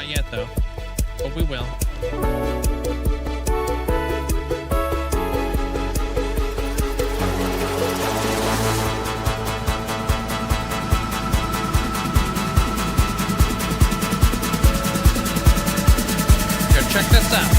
Not yet, though. But we will. Here, check this out.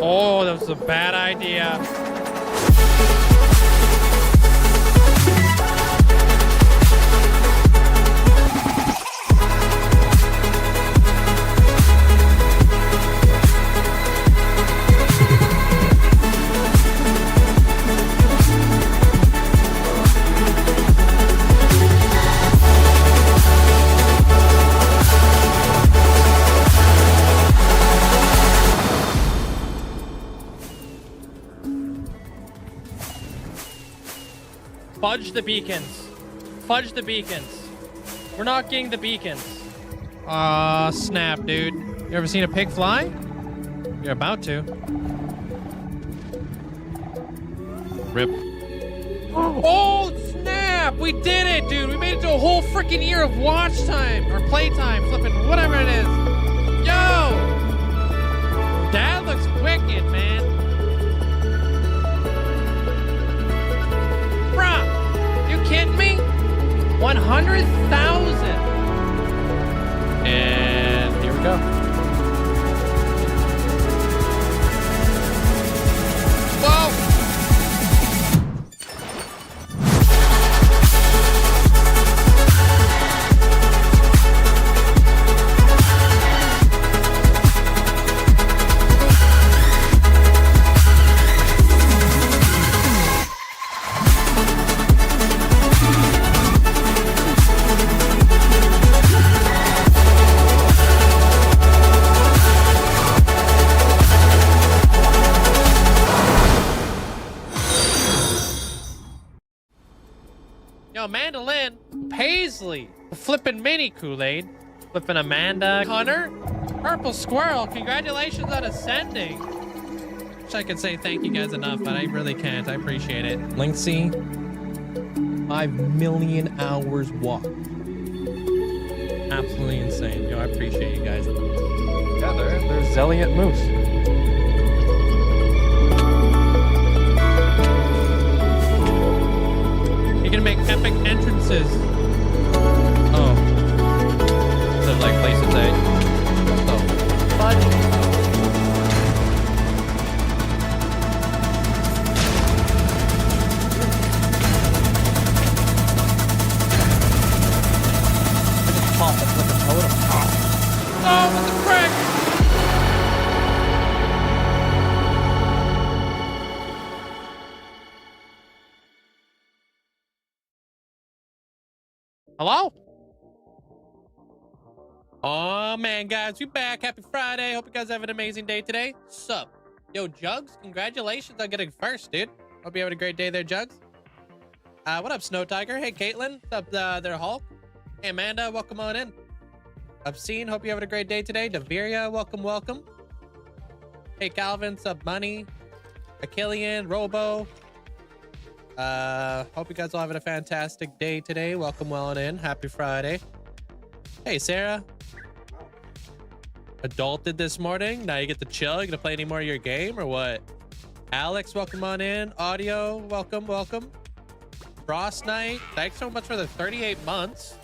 Oh, that was a bad idea. Fudge the beacons. Fudge the beacons. We're not getting the beacons. Aw, snap, dude. You ever seen a pig fly? You're about to. Rip. Oh, snap! We did it, dude! We made it to a whole freaking year of watch time, or playtime, flipping, whatever it is. Yo! That looks wicked, man. Bruh! You kidding me? 100,000. And here we go. Whoa! Yo, Mandolin, Paisley, flipping mini Kool-Aid, flipping Amanda, Hunter, Purple Squirrel, congratulations on ascending. Wish I could say thank you guys enough, but I really can't. I appreciate it. Linkzzey, 5 million hours walked. Absolutely insane. Yo, I appreciate you guys. Yeah, there's Zelliot Moose. You can make epic entrances. Oh. They're like places that... Oh. Fudge. Pop the flipping totem. Oh, what the frick? Hello? Oh man, guys, we back. Happy Friday. Hope you guys have an amazing day today. Sup? Yo, Jugs, congratulations on getting first, dude. Hope you having a great day there, Jugs. What up, Snow Tiger? Hey, Caitlin. What's up there, Hulk? Hey, Amanda, welcome on in. Obscene, hope you having a great day today. Daviria, welcome. Hey, Calvin, what's up, Money? Achillean, Robo. Hope you guys all having a fantastic day today. Welcome well on in. Happy Friday. Hey, Sarah. Adulted this morning. Now you get to chill. You gonna play any more of your game or what? Alex, welcome on in. Audio, welcome. Frost Knight, thanks so much for the 38 months.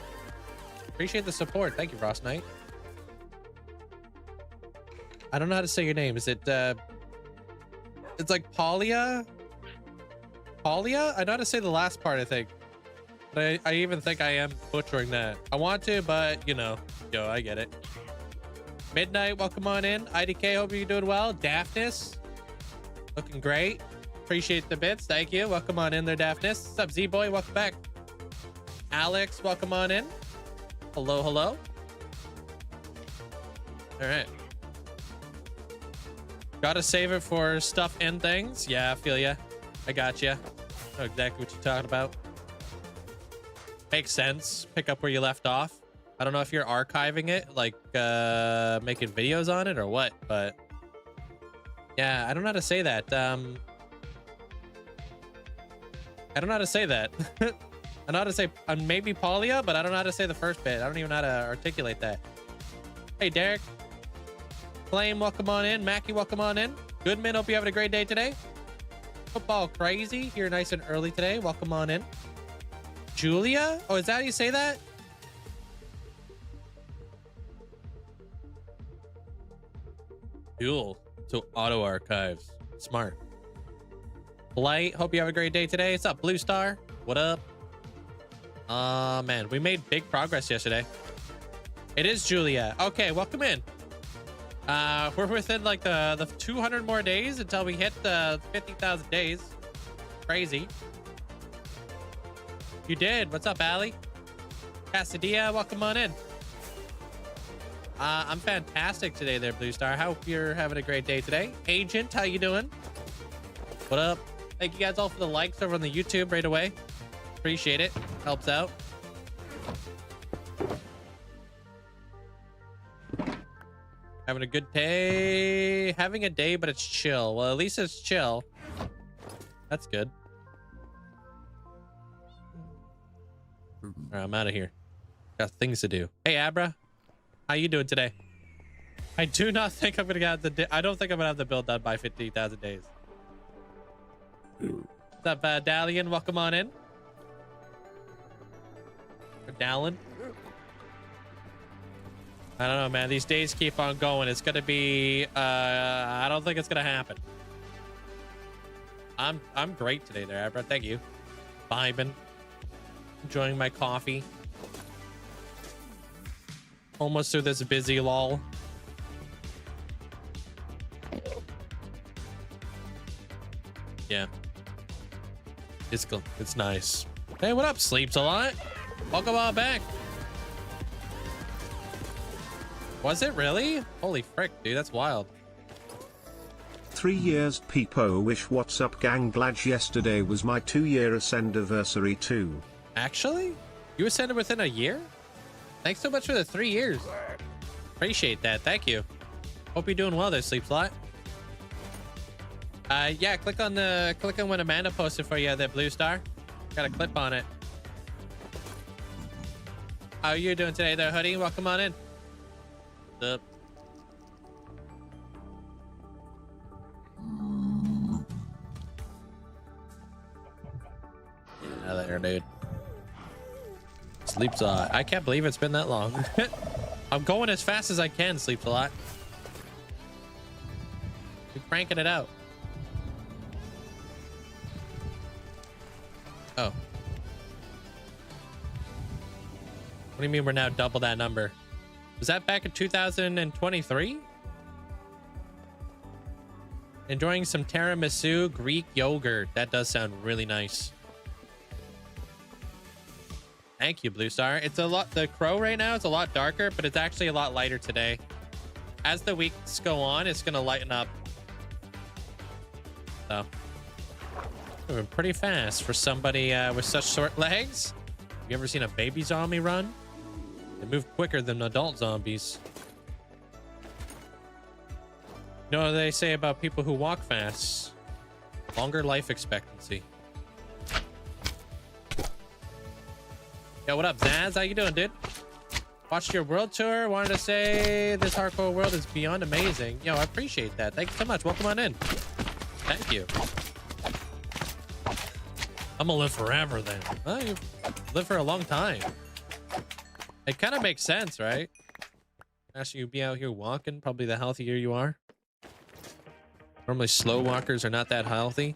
Appreciate the support. Thank you, Frost Knight. I don't know how to say your name. Is it, it's like Paulia? I know how to say the last part, I think. But I even think I am butchering that. I want to, but, you know, yo, I get it. Midnight, welcome on in. IDK, hope you're doing well. Daphnis, looking great. Appreciate the bits. Thank you. Welcome on in there, Daphnis. What's up, Z-Boy? Welcome back. Alex, welcome on in. Hello. All right. Gotta save it for stuff and things. Yeah, I feel ya. I got ya. Know exactly what you're talking about. Makes sense. Pick up where you left off. I don't know if you're archiving it, like making videos on it or what, but yeah, I don't know how to say that. I don't know how to say that. I know how to say maybe Paulia, but I don't know how to say the first bit. I don't even know how to articulate that. Hey, Derek. Flame, welcome on in. Mackie, welcome on in. Goodman, hope you're having a great day today. Football Crazy, here nice and early today. Welcome on in. Julia? Oh, is that how you say that? Dual to auto archives. Smart. Blight, hope you have a great day today. What's up, Blue Star? What up? Man, we made big progress yesterday. It is Julia. Okay, welcome in. We're within like the 200 more days until we hit the 50,000 days. Crazy. You did. What's up, Allie? Casadilla, welcome on in. I'm fantastic today there, Blue Star. Hope you're having a great day today. Agent, how you doing? What up? Thank you guys all for the likes over on the YouTube right away. Appreciate it. Helps out. Having a good day. Having a day, but it's chill. Well, at least it's chill. That's good. All right, I'm out of here. Got things to do. Hey, Abra. How you doing today? I do not think I'm gonna have the. I don't think I'm gonna have the build done by 50,000 days. What's up, Dalian? Welcome on in. Or Dallin. I don't know, man. These days keep on going. It's gonna be. I don't think it's gonna happen. I'm great today, there, Abra. Thank you. Vibing, enjoying my coffee. Almost through this busy lull. Yeah. It's cool. It's nice. Hey, what up, Sleeps a Lot? Welcome on back. Was it really? Holy frick, dude. That's wild. 3 years Peepo wish what's up gang, glad yesterday was my 2-year ascendiversary too. Actually? You ascended within a year? Thanks so much for the 3 years. Appreciate that. Thank you. Hope you're doing well there, Sleep Slot. Yeah, click on what Amanda posted for you, that Blue Star. Got a clip on it. How are you doing today there, Hoodie? Welcome on in. What's up? Yeah, there, dude. Sleeps a lot. I can't believe it's been that long. I'm going as fast as I can, Sleeps a lot. We're cranking it out. Oh. What do you mean we're now double that number? Was that back in 2023? Enjoying some tiramisu Greek yogurt. That does sound really nice. Thank you, Blue Star. It's a lot. The crow right now is a lot darker, but it's actually a lot lighter today. As the weeks go on, it's going to lighten up. So, moving pretty fast for somebody with such short legs. Have you ever seen a baby zombie run? They move quicker than adult zombies. You know what they say about people who walk fast? Longer life expectancy. Yo, what up, Zaz? How you doing, dude? Watched your world tour. Wanted to say this hardcore world is beyond amazing. Yo, I appreciate that. Thank you so much. Welcome on in. Thank you. I'm gonna live forever then. Well, you live for a long time. It kind of makes sense, right? Actually, you'd be out here walking, probably the healthier you are. Normally slow walkers are not that healthy.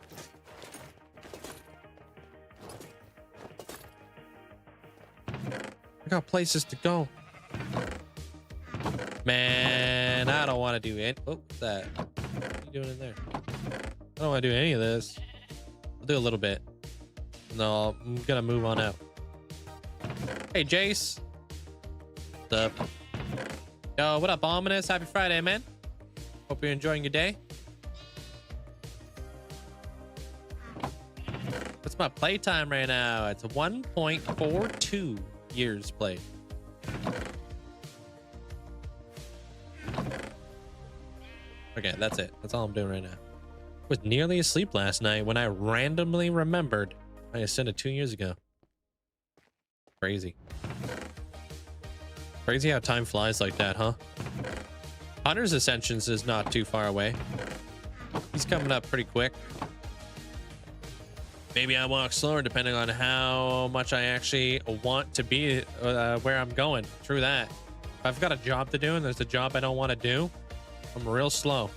I got places to go. Man, I don't want to do it. Oh, what's that? What are you doing in there? I don't want to do any of this. I'll do a little bit. No, I'm gonna move on out. Hey, Jace. What's up? Yo, what up, Ominous? Happy Friday, man. Hope you're enjoying your day. What's my playtime right now? It's 1.42 years played. Okay, that's it. That's all I'm doing right now. I was nearly asleep last night when I randomly remembered I ascended 2 years ago. Crazy. Crazy how time flies like that, huh? Hunter's Ascensions is not too far away. He's coming up pretty quick. Maybe I walk slower depending on how much I actually want to be where I'm going. True that. If I've got a job to do and there's a job I don't want to do, I'm real slow.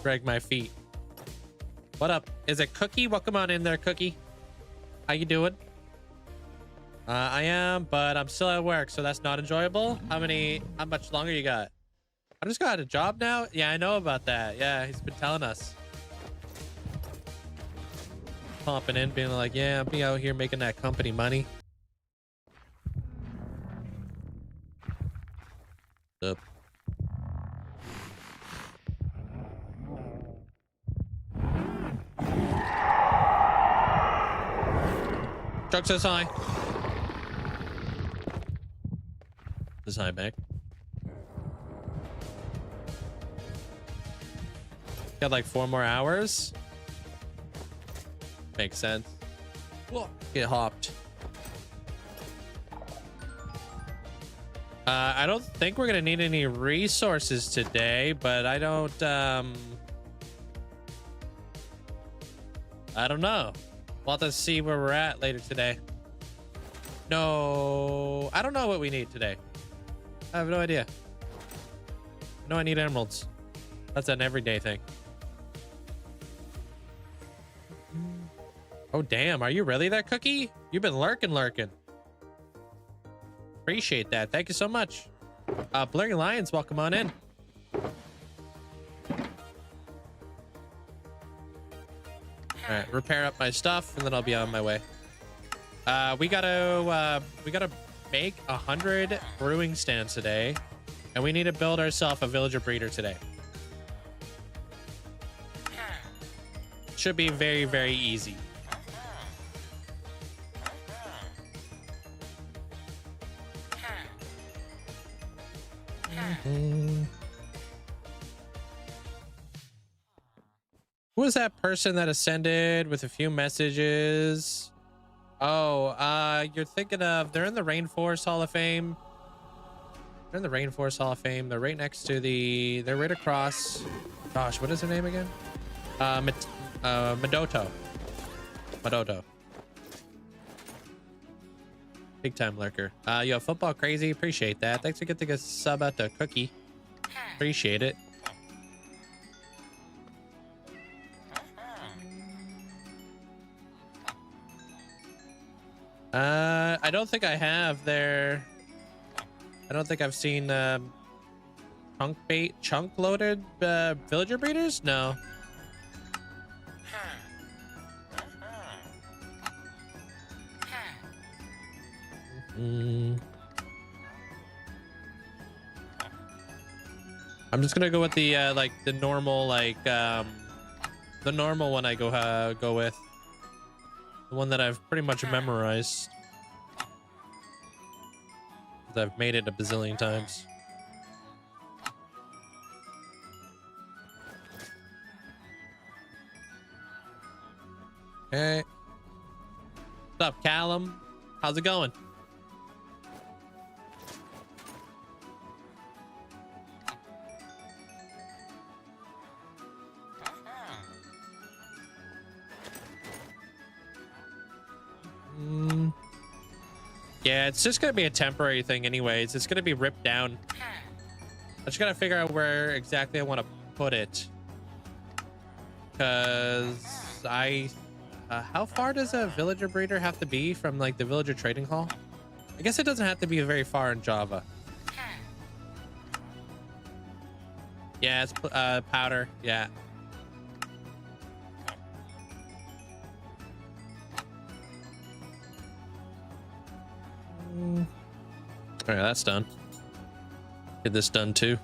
Drag my feet. What up? Is it Cookie? Welcome on in there, Cookie. How you doing? I am, but I'm still at work, so that's not enjoyable. How much longer you got? I just got a job now. Yeah, I know about that. Yeah, he's been telling us. Popping in, being like, yeah, I'll be out here making that company money. Up. Truck says hi. Says hi back. Got like 4 more hours. Makes sense. Whoa, get hopped. I don't think we're gonna need any resources today, but I don't know. We'll have to see where we're at later today. No, I don't know what we need today. I have no idea. I know I need emeralds. That's an everyday thing. Oh, damn. Are you really there, Cookie? You've been lurking. Appreciate that. Thank you so much. Blurry Lions, welcome on in. All right, repair up my stuff, and then I'll be on my way. We gotta make 100 brewing stands today, and we need to build ourselves a villager breeder today. Should be very, very easy. Who was that person that ascended with a few messages? Oh, you're thinking of, they're in the Rainforest Hall of Fame. They're in the Rainforest Hall of Fame. They're right next to they're right across. Gosh, what is her name again? Madoto. Big time lurker. Yo, football crazy. Appreciate that. Thanks for getting a sub out to Cookie. Appreciate it. I don't think I have there. I don't think I've seen chunk loaded villager breeders. No. I'm just gonna go with the like the normal the normal one. I go with the one that I've pretty much memorized. I've made it a bazillion times. Okay. What's up, Callum? How's it going? Yeah, it's just gonna be a temporary thing anyways. It's gonna be ripped down. I just gotta figure out where exactly I want to put it. Because how far does a villager breeder have to be from like the villager trading hall? I guess it doesn't have to be very far in Java. Yeah, it's powder. Yeah. All right, that's done. Get this done too.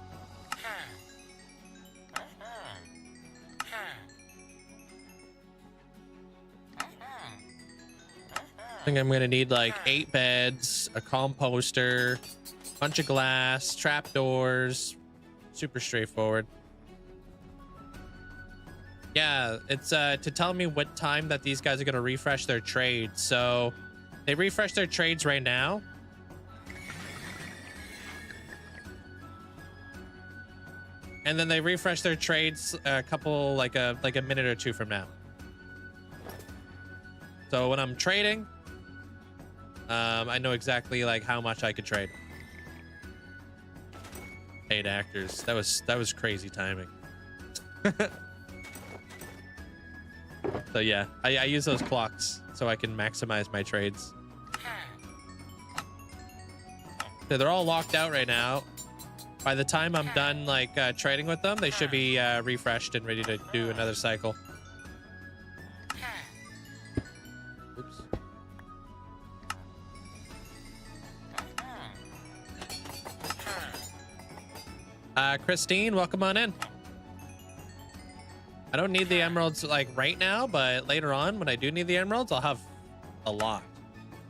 I think I'm gonna need like 8 beds, a composter, bunch of glass, trapdoors. Super straightforward. Yeah, it's to tell me what time that these guys are gonna refresh their trades. So they refresh their trades right now. And then they refresh their trades a couple, like a minute or two from now. So when I'm trading, I know exactly like how much I could trade. 8 actors. That was crazy timing. So yeah, I use those clocks so I can maximize my trades. So they're all locked out right now. By the time I'm done like trading with them, they should be refreshed and ready to do another cycle. Oops. Christine, welcome on in. I don't need the emeralds like right now, but later on when I do need the emeralds, I'll have a lot.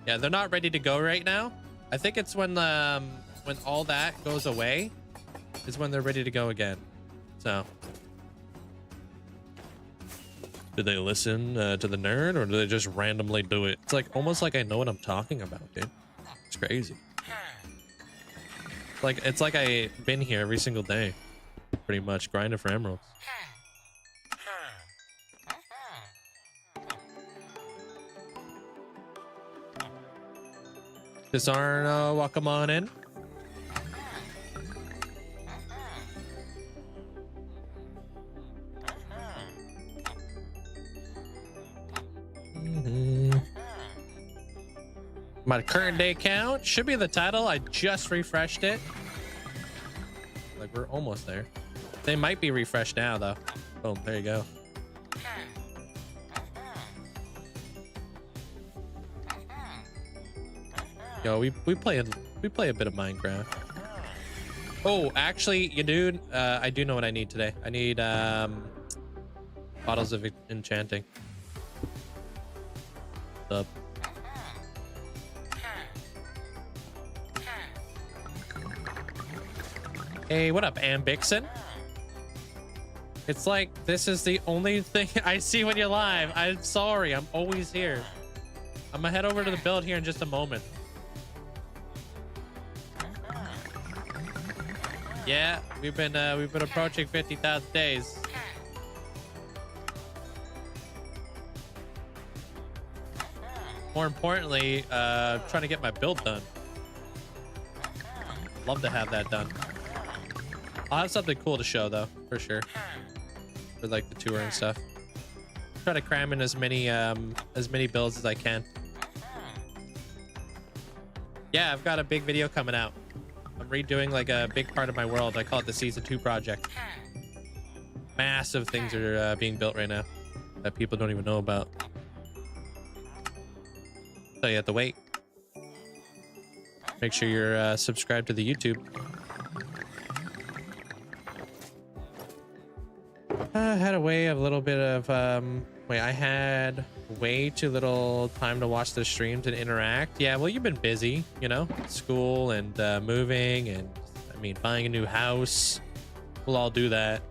Yeah, they're not ready to go right now. I think it's when all that goes away is when they're ready to go again. So do they listen to the nerd, or do they just randomly do it? It's like almost like I know what I'm talking about, dude. It's crazy. It's like I've been here every single day, pretty much grinding for emeralds. Disarno, welcome on in. My current day count should be the title. I just refreshed it. Like we're almost there. They might be refreshed now though. Boom, there you go. Yo, we play a bit of Minecraft. Oh, actually, you dude, I do know what I need today. I need bottles of enchanting. What's up? Hey, what up, Ambixen? It's like this is the only thing I see when you're live. I'm sorry, I'm always here. I'm gonna head over to the build here in just a moment. Yeah, we've been approaching 50,000 days. More importantly, trying to get my build done. Love to have that done. I'll have something cool to show though, for sure. For like the tour and stuff. Try to cram in as many builds as I can. Yeah, I've got a big video coming out. I'm redoing like a big part of my world. I call it the Season 2 project. Massive things are being built right now that people don't even know about. So you have to wait. Make sure you're subscribed to the YouTube. I had a little bit of I had way too little time to watch the streams and interact. Yeah, well, you've been busy, you know, school and moving, and I mean buying a new house. We'll all do that.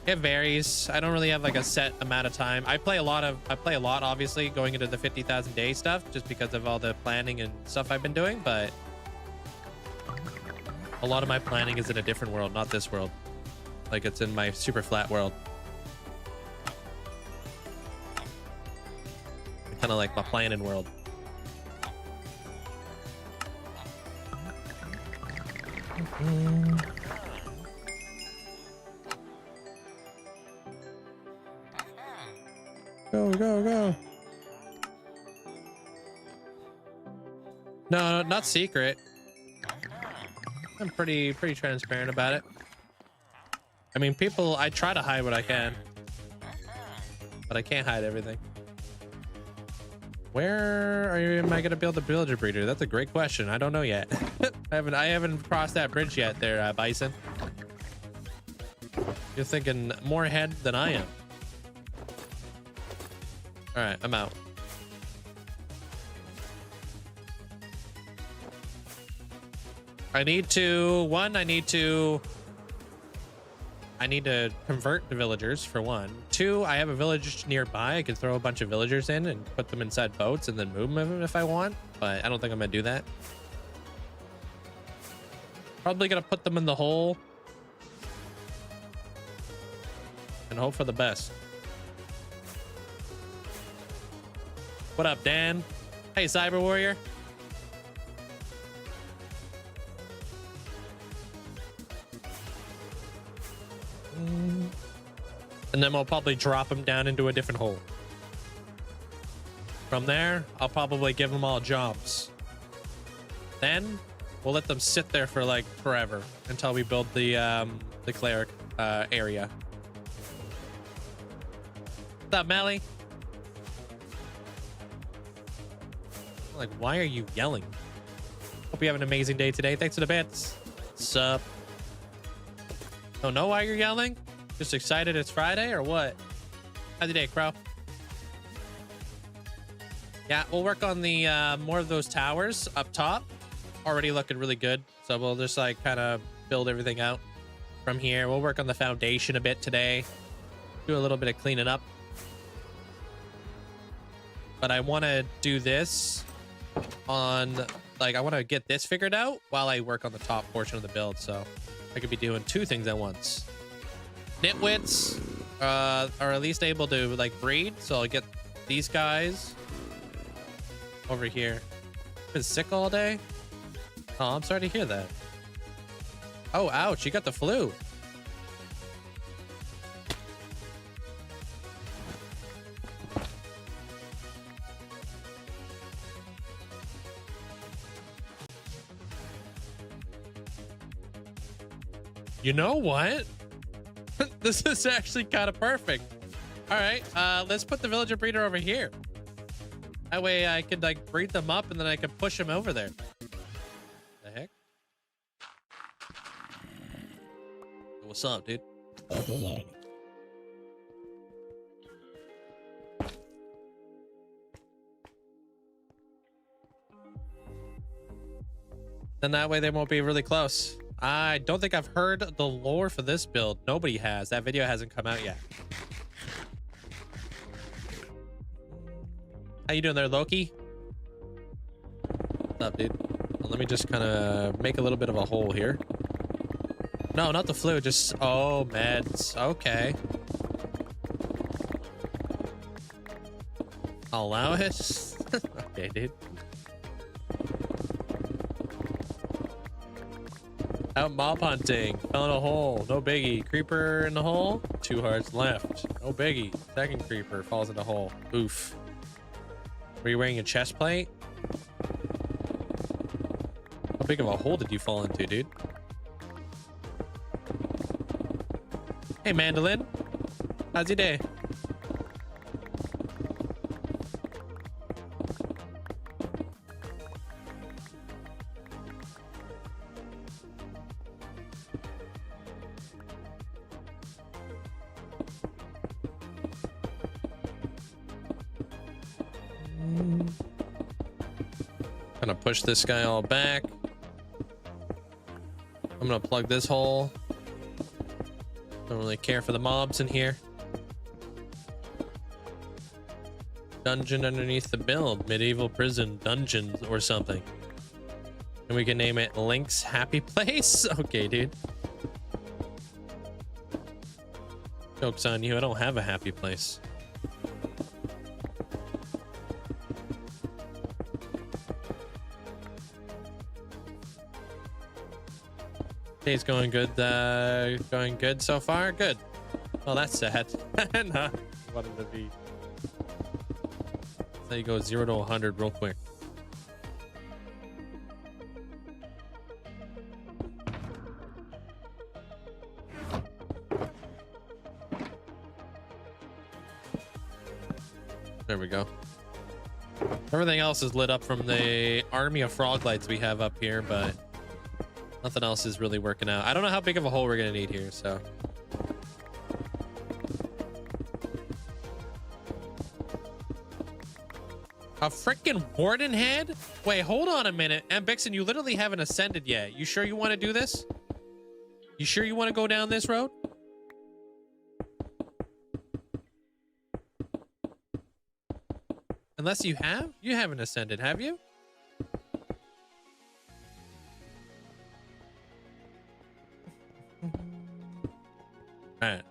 It varies. I don't really have like a set amount of time. I play a lot obviously going into the 50,000 day stuff just because of all the planning and stuff I've been doing, but a lot of my planning is in a different world, not this world. Like it's in my super flat world. Kind of like my planning world. Go, go, go. No, not secret. I'm pretty transparent about it. I mean, I try to hide what I can, but I can't hide everything. Where am I gonna build a villager breeder? That's a great question. I don't know yet. I haven't crossed that bridge yet there, Bison. You're thinking more ahead than I am. All right, I'm out. I need to convert the villagers for one. Two, I have a village nearby. I can throw a bunch of villagers in and put them inside boats and then move them if I want, but I don't think I'm gonna do that. Probably gonna put them in the hole and hope for the best. What up, Dan? Hey, Cyber Warrior. And then we'll probably drop them down into a different hole. From there, I'll probably give them all jobs. Then we'll let them sit there for like forever until we build the cleric area. What's up, Melly? Like, why are you yelling? Hope you have an amazing day today. Thanks for the bits. Sup? Don't know why you're yelling? Just excited it's Friday or what? How's your day, Crow? Yeah, we'll work on the more of those towers up top. Already looking really good. So we'll just like kind of build everything out from here. We'll work on the foundation a bit today. Do a little bit of cleaning up. But I want to do this on, like, I want to get this figured out while I work on the top portion of the build. So I could be doing two things at once. Nitwits are at least able to like breed, so I'll get these guys over here. Been sick all day. Oh, I'm sorry to hear that. Oh, ouch, you got the flu. You know what? This is actually kind of perfect. All right, let's put the villager breeder over here. That way I could like breed them up and then I can push them over there. The heck? What's up, dude? Then that way they won't be really close. I don't think I've heard the lore for this build. Nobody has. That video hasn't come out yet. How you doing there, Loki? What's up, dude? Well, let me just kind of make a little bit of a hole here. No, not the flu. Just, oh, meds. Okay. I'll allow it. Okay, dude. Out mob hunting. Fell in a hole. No biggie. Creeper in the hole. 2 hearts left. No biggie. Second creeper falls in the hole. Oof. Were you wearing a chest plate? How big of a hole did you fall into, dude? Hey, Mandolin. How's your day? Gonna push this guy all back. I'm gonna plug this hole. Don't really care for the mobs in here. Dungeon underneath the build. Medieval prison dungeons or something. And we can name it Link's Happy Place. Okay, dude. Joke's on you. I don't have a happy place. Day's going good. Going good so far. Good. Well, that's sad. Nah, wanted to be. So you go 0 to 100 real quick. There we go. Everything else is lit up from the army of frog lights we have up here, but nothing else is really working out. I don't know how big of a hole we're gonna need here, so. A freaking warden head? Wait, hold on a minute. Ambixen, you literally haven't ascended yet. You sure you want to do this? You sure you want to go down this road? Unless you have? You haven't ascended, have you? Alright.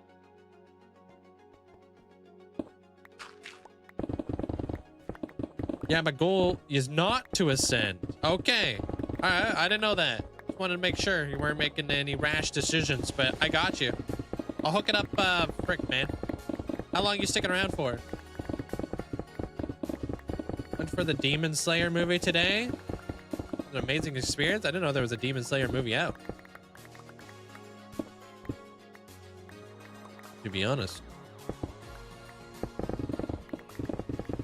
Yeah, my goal is not to ascend. Okay. Alright, I didn't know that. Just wanted to make sure you weren't making any rash decisions, but I got you. I'll hook it up, frick, man. How long you sticking around for? Went for the Demon Slayer movie today. It was an amazing experience. I didn't know there was a Demon Slayer movie out. To be honest.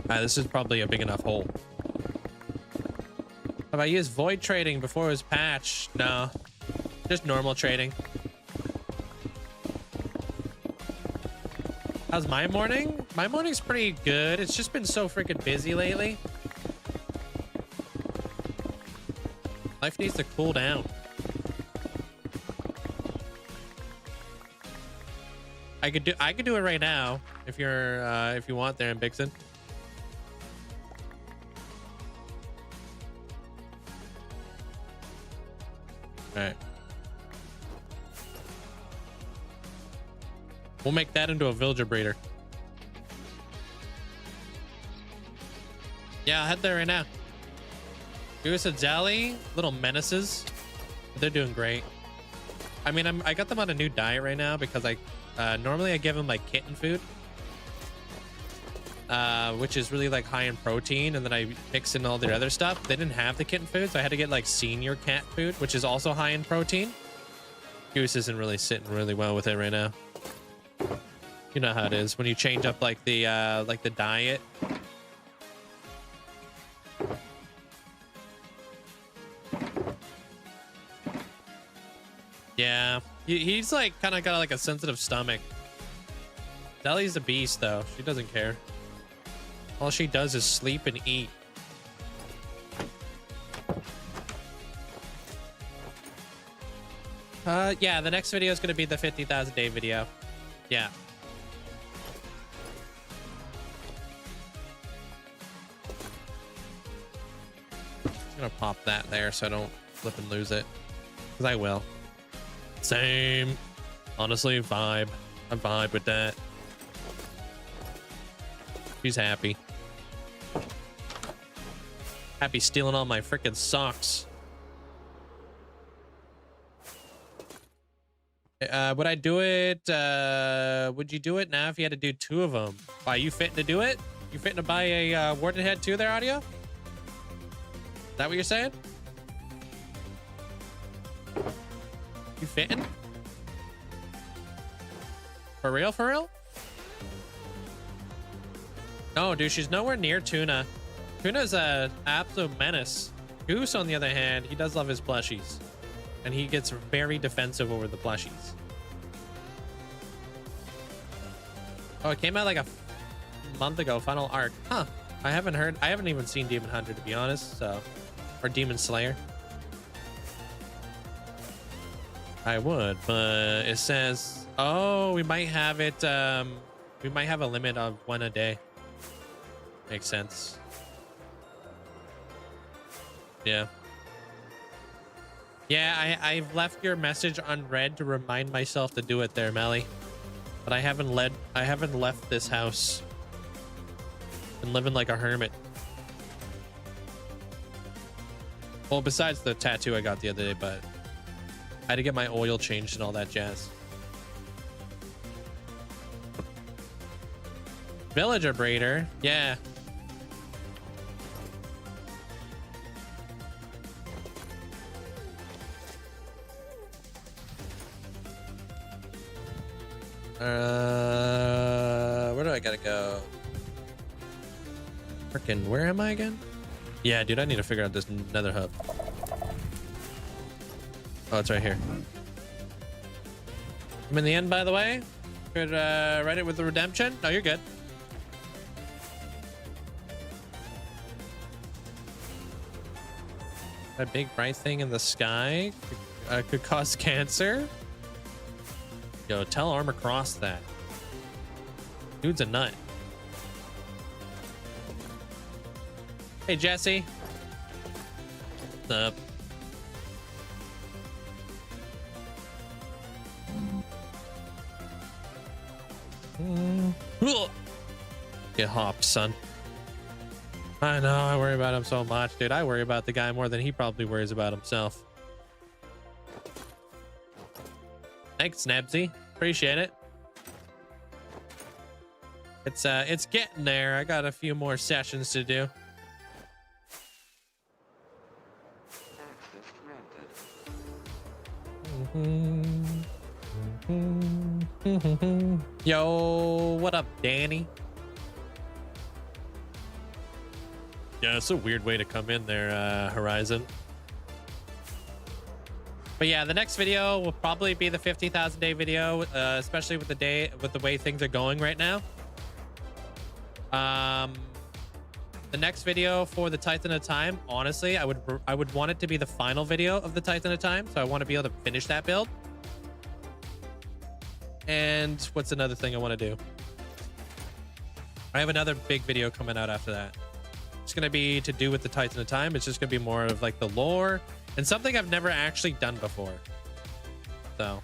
This is probably a big enough hole. Have I used void trading before it was patched? No. Just normal trading. How's my morning? My morning's pretty good. It's just been so freaking busy lately. Life needs to cool down. I could do it right now if you're if you want there in Bixen. All right. We'll make that into a villager breeder. Yeah, I'll head there right now. Goose and Jelly, little menaces. They're doing great. I mean, I got them on a new diet right now because normally I give them like kitten food, which is really like high in protein, and then I mix in all their other stuff. They didn't have the kitten food, so I had to get like senior cat food, which is also high in protein. Goose isn't really sitting really well with it right now. You know how it is when you change up like the diet. Yeah, he's like kind of got like a sensitive stomach. Deli's a beast though. She doesn't care. All she does is sleep and eat. Yeah, the next video is going to be the 50,000 day video. Yeah. I'm gonna pop that there so I don't flip and lose it, because I will. Same. Honestly, vibe. I vibe with that. She's happy. Happy stealing all my freaking socks. Would I do it? Would you do it now if you had to do 2 of them? Why, you fitting to do it? You fitting to buy a warden head too there, Audio? Is that what you're saying? You fitting? For real, for real? No, dude, she's nowhere near Tuna. Tuna's a absolute menace. Goose, on the other hand, he does love his plushies. And he gets very defensive over the plushies. Oh, it came out like a month ago, final arc. Huh. I haven't even seen Demon Hunter, to be honest, so. Or Demon Slayer. I would, but it says, oh, we might have it, we might have a limit of 1 a day. Makes sense. Yeah. Yeah, I've left your message unread to remind myself to do it there, Melly. But I haven't left this house. Been living like a hermit. Well, besides the tattoo I got the other day, but I had to get my oil changed and all that jazz. Villager breeder, yeah. Where do I gotta go? Freaking, where am I again? Yeah, dude, I need to figure out this nether hub. Oh, it's right here. I'm in the end, by the way. Could write it with the redemption. No, you're good. A big bright thing in the sky could cause cancer. Yo, tell Armor Cross that. Dude's a nut. Hey, Jesse. What's up? Get hopped, son. I know, I worry about him so much, dude. I worry about the guy more than he probably worries about himself. Thanks, Linkzzey. Appreciate it. It's getting there. I got a few more sessions to do. Yo, what up, Danny? Yeah, it's a weird way to come in there, Horizon. But yeah, the next video will probably be the 50,000 day video, especially with the way things are going right now. The next video for the Titan of Time, honestly, I would want it to be the final video of the Titan of Time, so I want to be able to finish that build. And what's another thing I want to do? I have another big video coming out after that. It's going to be to do with the Titan of Time. It's just going to be more of like the lore and something I've never actually done before. So,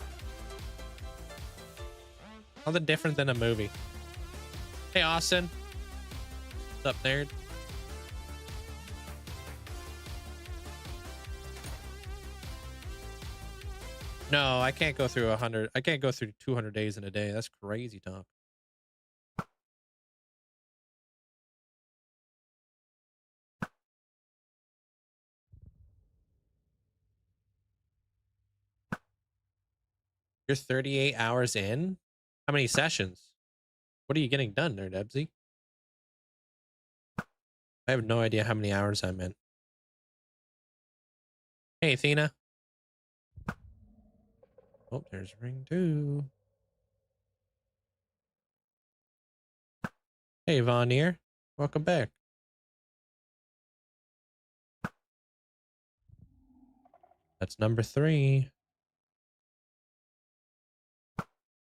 nothing different than a movie. Hey, Austin. What's up, nerd? No, I can't go through 100. I can't go through 200 days in a day. That's crazy talk. You're 38 hours in? How many sessions? What are you getting done there, Linkzzey? I have no idea how many hours I'm in. Hey, Athena. Oh, there's ring 2. Hey, Vonnier. Welcome back. That's number 3.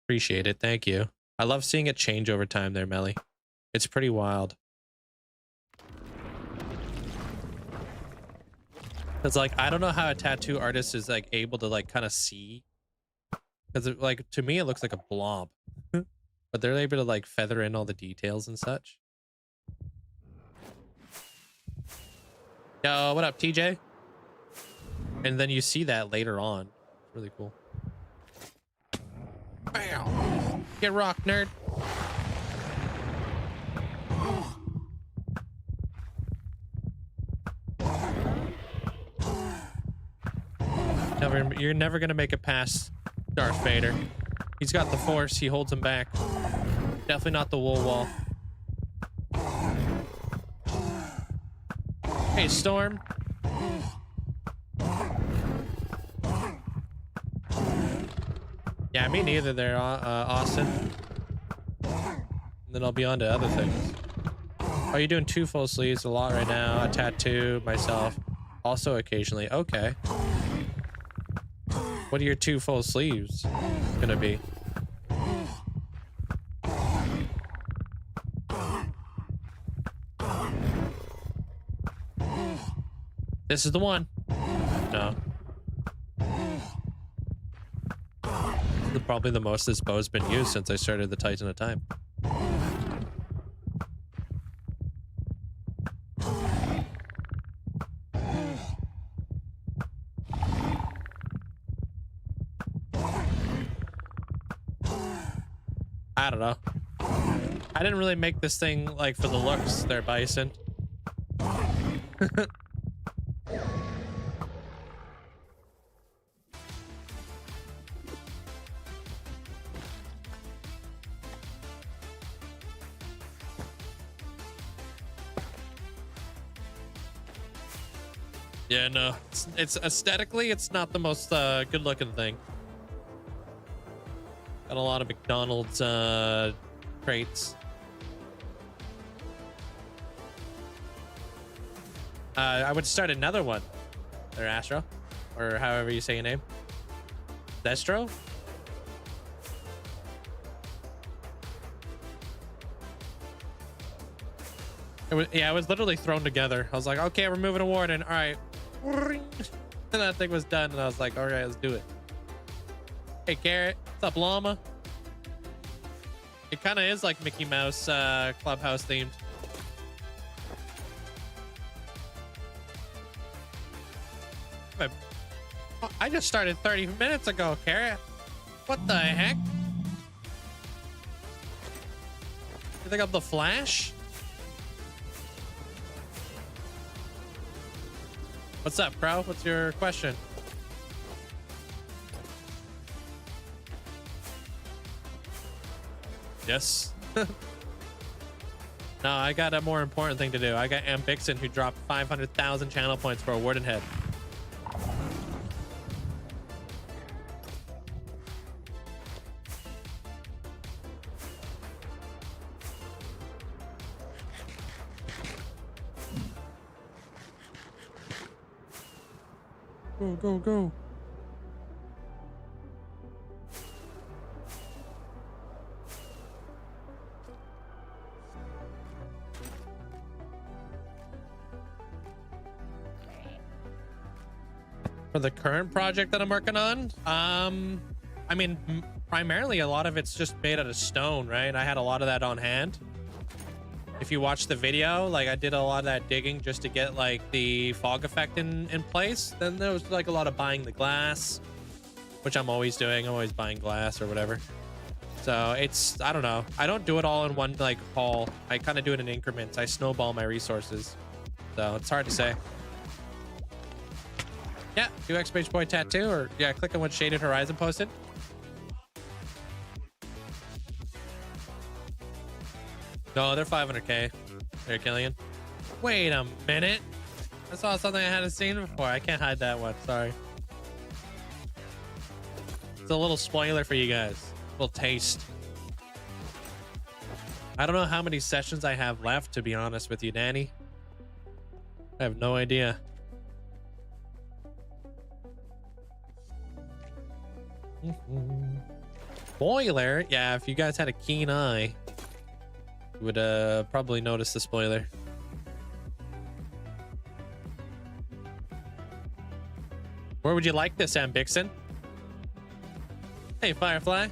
Appreciate it. Thank you. I love seeing it change over time there, Melly. It's pretty wild. It's like, I don't know how a tattoo artist is like able to like kind of see. Because like, to me, it looks like a blob. But they're able to like feather in all the details and such. Yo, what up, TJ? And then you see that later on. It's really cool. Bam! Get rocked, nerd. You're never gonna make it past Darth Vader. He's got the Force. He holds him back. Definitely not the wool wall. Hey, Storm. Yeah, me neither there, Austin. And then I'll be on to other things. Oh, you're doing 2 full sleeves a lot right now. A tattoo, myself. Also occasionally. Okay. What are your 2 full sleeves gonna be? This is the one. No. This is probably the most this bow's been used since I started the Titan of Time. I don't know. I didn't really make this thing like for the looks there, Bison. Yeah, no, it's aesthetically, it's not the most good looking thing. Got a lot of McDonald's crates. I would start another one. Or Astro, or however you say your name. Destro. Yeah, it was literally thrown together. I was like, okay, we're moving a warden. All right. And that thing was done. And I was like, all right, let's do it. Hey, Carrot. What's up, llama? It kind of is like Mickey Mouse clubhouse themed. I just started 30 minutes ago, Carrot. What the heck? You think I'm the Flash? What's up, bro? What's your question? Yes. No, I got a more important thing to do. I got Ambixen, who dropped 500,000 channel points for a warden head. Go, go, go. For the current project that I'm working on, I mean, primarily a lot of it's just made out of stone, right? I had a lot of that on hand. If you watch the video, like I did a lot of that digging just to get like the fog effect in place. Then there was like a lot of buying the glass, which I'm always doing. I'm always buying glass or whatever. So it's, I don't know. I don't do it all in one like haul. I kind of do it in increments. I snowball my resources. So it's hard to say. Yeah, do XPage Boy tattoo, or yeah, click on what Shaded Horizon posted. No, they're 500k. They're Killian. Wait a minute. I saw something I hadn't seen before. I can't hide that one. Sorry. It's a little spoiler for you guys. A little taste. I don't know how many sessions I have left, to be honest with you, Danny. I have no idea. Spoiler? Yeah, if you guys had a keen eye, you would probably notice the spoiler. Where would you like this, Ambixen? Hey, Firefly.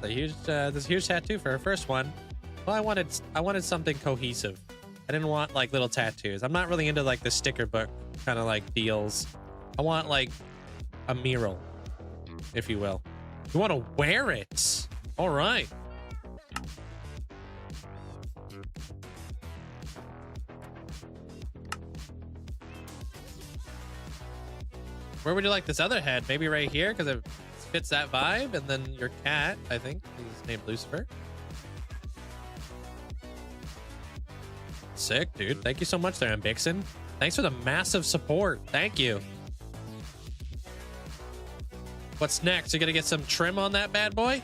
This huge tattoo for her first one. Well, I wanted something cohesive. I didn't want like little tattoos. I'm not really into like the sticker book kind of like deals. I want like a mural, if you will. You want to wear it? All right. Where would you like this other head? Maybe right here, because it fits that vibe. And then your cat, I think, he's named Lucifer. Sick, dude. Thank you so much there, Ambixen. Thanks for the massive support. Thank you. What's next? You gonna get some trim on that bad boy?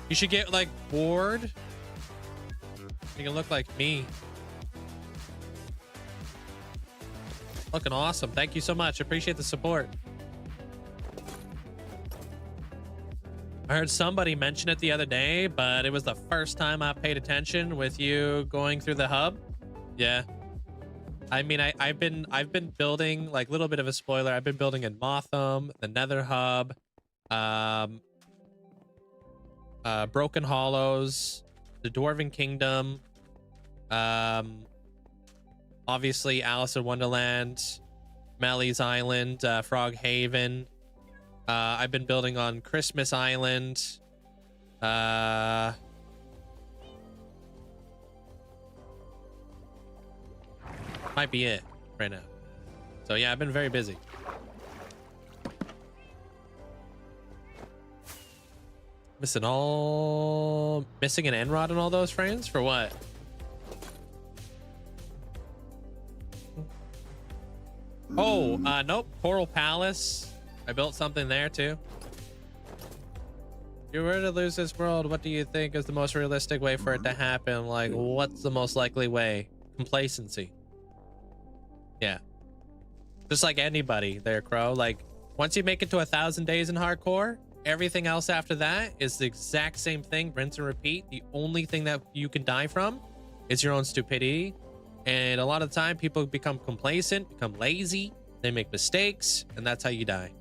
You should get like board. You can look like me. Looking awesome. Thank you so much. Appreciate the support. I heard somebody mention it the other day, but it was the first time I paid attention with you going through the hub. Yeah. I mean, I've been building, like, a little bit of a spoiler. I've been building in Motham, the Nether Hub, Broken Hollows, the Dwarven Kingdom, obviously Alice in Wonderland, Melly's Island, Frog Haven. I've been building on Christmas Island. Might be it right now. So yeah, I've been very busy. Missing an end rod in all those frames for what? Oh, nope. Coral Palace. I built something there too. If you were to lose this world, what do you think is the most realistic way for it to happen? Like, what's the most likely way? Complacency. Yeah. Just like anybody there, Crow. Like, once you make it to 1,000 days in hardcore, everything else after that is the exact same thing. Rinse and repeat. The only thing that you can die from is your own stupidity. And a lot of the time, people become complacent, become lazy. They make mistakes, and that's how you die.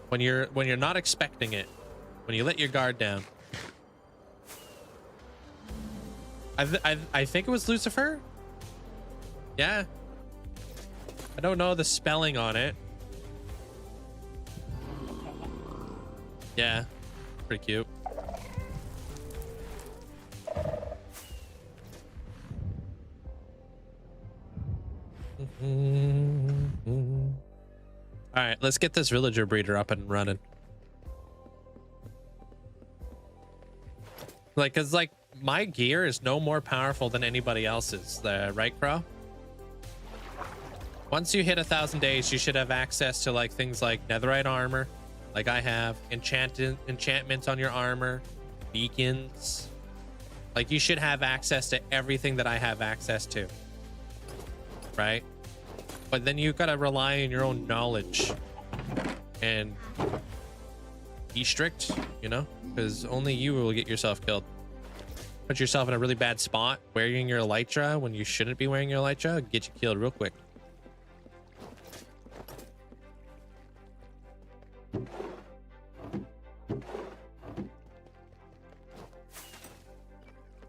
When you're not expecting it, when you let your guard down. I think it was Lucifer. Yeah. I don't know the spelling on it. Yeah, pretty cute. All right, let's get this villager breeder up and running. Like, cause like my gear is no more powerful than anybody else's, right, Crow? Once you hit 1,000 days, you should have access to like things like netherite armor, like I have, enchantments on your armor, beacons. Like you should have access to everything that I have access to, right? But then you've got to rely on your own knowledge and be strict, you know, because only you will get yourself killed. Put yourself in a really bad spot wearing your elytra when you shouldn't be wearing your elytra, get you killed real quick.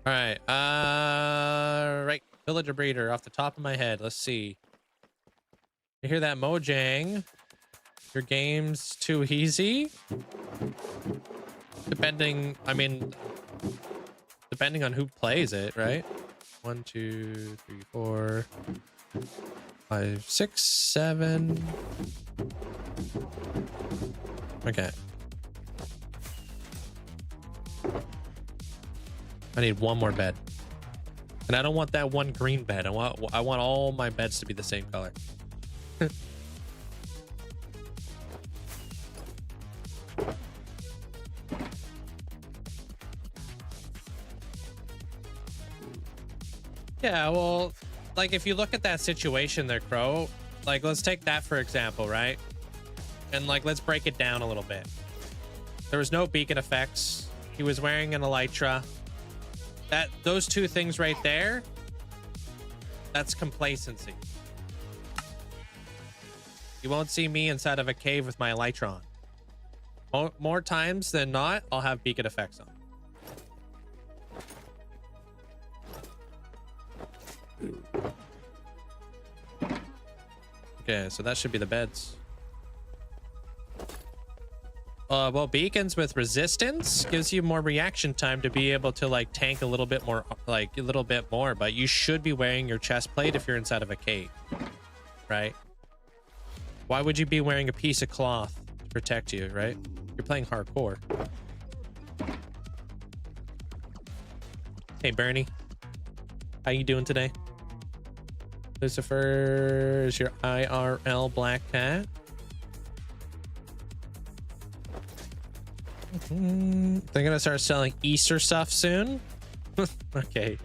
All right, right, villager breeder off the top of my head. Let's see. You hear that, Mojang? Your game's too easy. Depending on who plays it, right? 1, 2, 3, 4, 5, 6, 7. Okay. I need one more bed. And I don't want that one green bed. I want all my beds to be the same color. Yeah, well, like if you look at that situation there, Crow, like let's take that for example, right? And like let's break it down a little bit. There was no beacon effects. He was wearing an elytra. Those two things right there, that's complacency. You won't see me inside of a cave with my elytra on. More times than not, I'll have beacon effects on. Okay, so that should be the beds. Well, beacons with resistance gives you more reaction time to be able to like tank a little bit more, but you should be wearing your chest plate if you're inside of a cave, right? Why would you be wearing a piece of cloth to protect you, right? You're playing hardcore. Hey, Bernie. How you doing today? Lucifer is your IRL black cat. They're gonna start selling Easter stuff soon. Okay.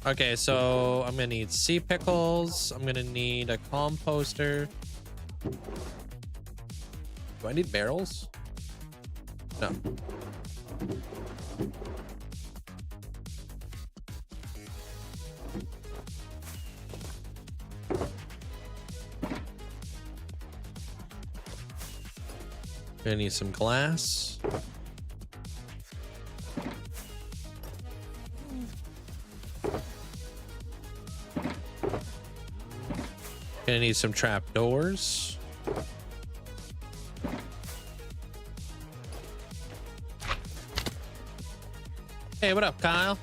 Okay, so I'm gonna need sea pickles. I'm gonna need a composter. Do I need barrels? No. Gonna need some glass. Gonna need some trap doors. Hey, what up, Kyle?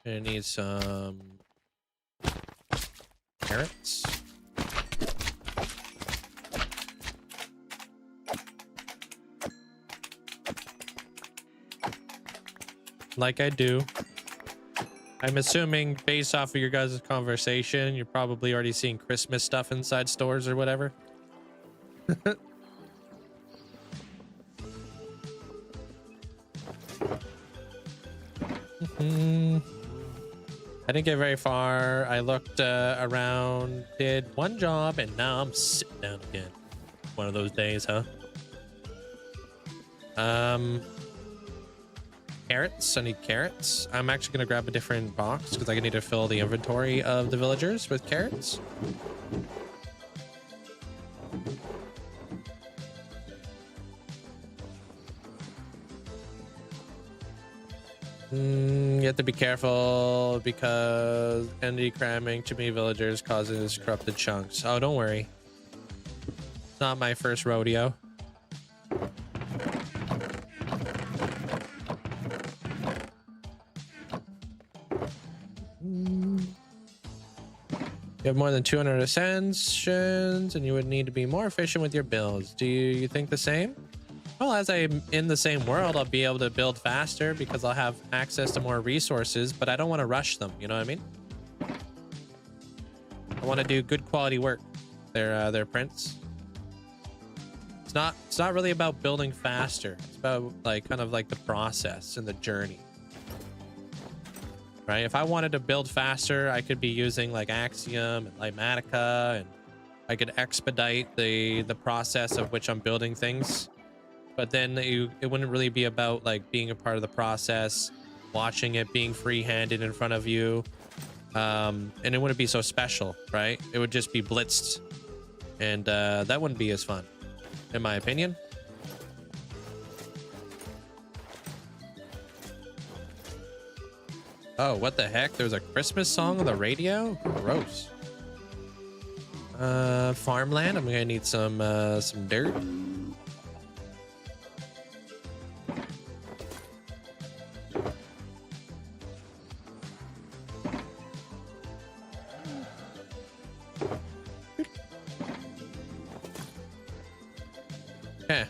Gonna need some carrots. like I do. I'm assuming based off of your guys' conversation, you're probably already seeing Christmas stuff inside stores or whatever. I didn't get very far. I looked around, did one job, and now I'm sitting down again. One of those days, huh? Carrots. I need carrots. I'm actually gonna grab a different box because I need to fill the inventory of the villagers with carrots. You have to be careful because entity cramming too many villagers causes corrupted chunks. Oh, don't worry. It's not my first rodeo. You have more than 200 ascensions and you would need to be more efficient with your builds. Do you think the same? Well, as I'm in the same world, I'll be able to build faster because I'll have access to more resources, but I don't want to rush them. You know what I mean? I want to do good quality work. Their prints. It's not really about building faster. It's about like kind of like the process and the journey. Right? If I wanted to build faster, I could be using like Axiom and Limatica, and I could expedite the process of which I'm building things. But then it wouldn't really be about like being a part of the process, watching it being free-handed in front of you, and it wouldn't be so special, right? It would just be blitzed, and that wouldn't be as fun, in my opinion. Oh, what the heck? There's a Christmas song on the radio? Gross. Farmland. I'm gonna need some dirt. Okay.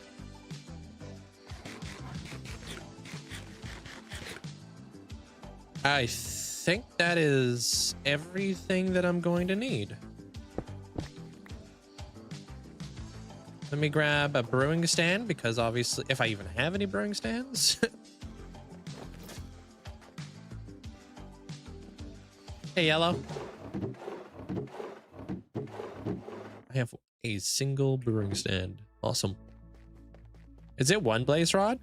I think that is everything that I'm going to need. Let me grab a brewing stand because obviously, if I even have any brewing stands. Hey, Yellow. I have a single brewing stand. Awesome. Is it one blaze rod?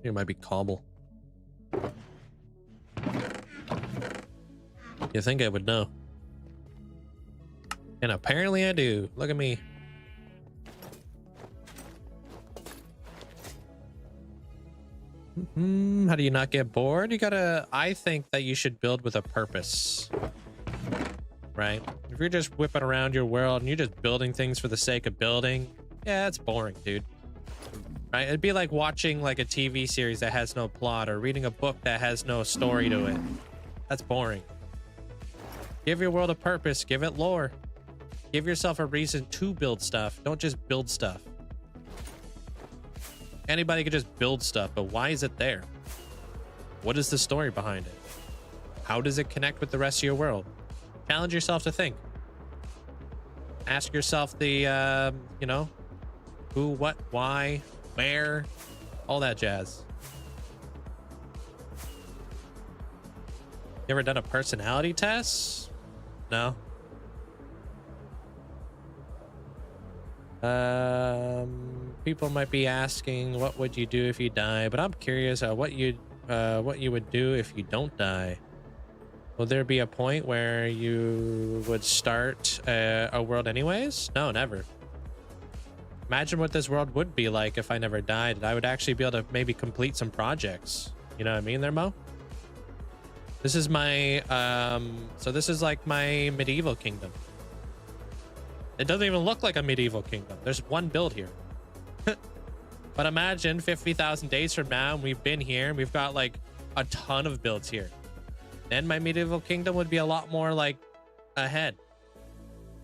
It might be cobble. You think I would know? And apparently I do. Look at me. How do you not get bored? You gotta, I think that you should build with a purpose. Right? If you're just whipping around your world and you're just building things for the sake of building, yeah, it's boring, dude. Right? It'd be like watching like a TV series that has no plot or reading a book that has no story to it. That's boring. Give your world a purpose. Give it lore. Give yourself a reason to build stuff. Don't just build stuff. Anybody could just build stuff, but why is it there? What is the story behind it? How does it connect with the rest of your world? Challenge yourself to think. Ask yourself the, you know, who, what, why, where, all that jazz. You ever done a personality test? No. People might be asking, what would you do if you die? But I'm curious what you would do if you don't die. Will there be a point where you would start a world anyways? No, never. Imagine what this world would be like if I never died. I would actually be able to maybe complete some projects. You know what I mean there, Mo? This is my, so this is like my medieval kingdom. It doesn't even look like a medieval kingdom. There's one build here. But imagine 50,000 days from now and we've been here and we've got like a ton of builds here. Then my medieval kingdom would be a lot more like ahead.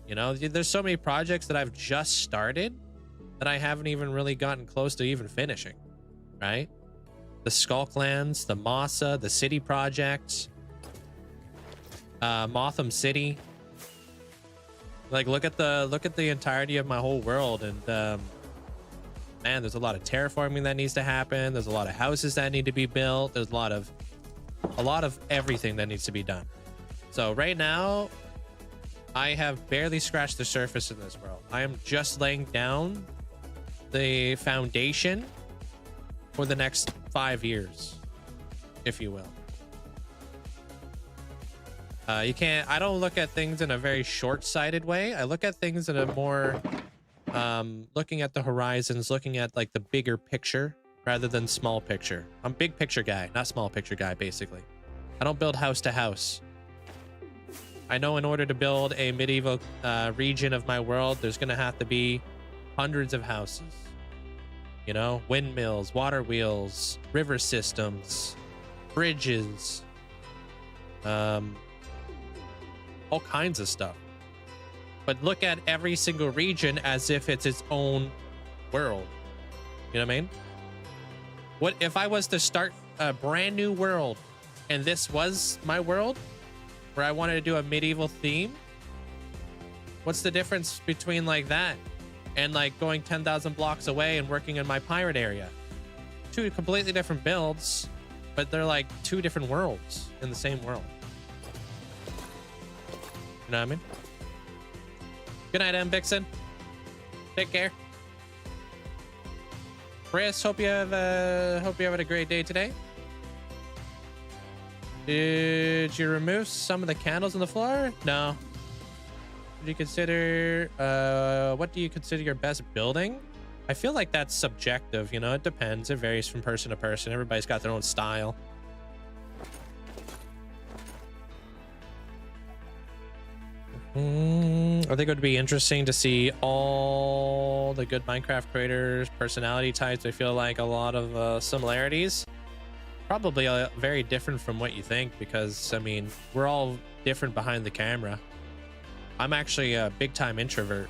You know, there's so many projects that I've just started that I haven't even really gotten close to even finishing, right? The Skullclands, the Massa, the city projects, Motham City. Like, look at the entirety of my whole world, and man, there's a lot of terraforming that needs to happen. There's a lot of houses that need to be built. There's a lot of everything that needs to be done. So right now, I have barely scratched the surface in this world. I am just laying down the foundation for the next 5 years, if you will. I don't look at things in a very short-sighted way. I look at things in a more, looking at the horizons, looking at like the bigger picture rather than small picture. I'm big picture guy, not small picture guy, basically. I don't build house to house. I know in order to build a medieval region of my world, there's going to have to be hundreds of houses. You know, windmills, water wheels, river systems, bridges, all kinds of stuff. But look at every single region as if it's its own world. You know what I mean? What if I was to start a brand new world and this was my world where I wanted to do a medieval theme? What's the difference between like that and like going 10,000 blocks away and working in my pirate area? Two completely different builds, but they're like two different worlds in the same world. You know what I mean? Good night, M. Vixen. Take care. Chris, hope you have a great day today. Did you remove some of the candles on the floor? No. Did you consider what do you consider your best building? I feel like that's subjective, you know, it depends. It varies from person to person. Everybody's got their own style. I think it would be interesting to see all the good Minecraft creators' personality types. I feel like a lot of similarities. Probably very different from what you think, because, I mean, we're all different behind the camera. I'm actually a big-time introvert.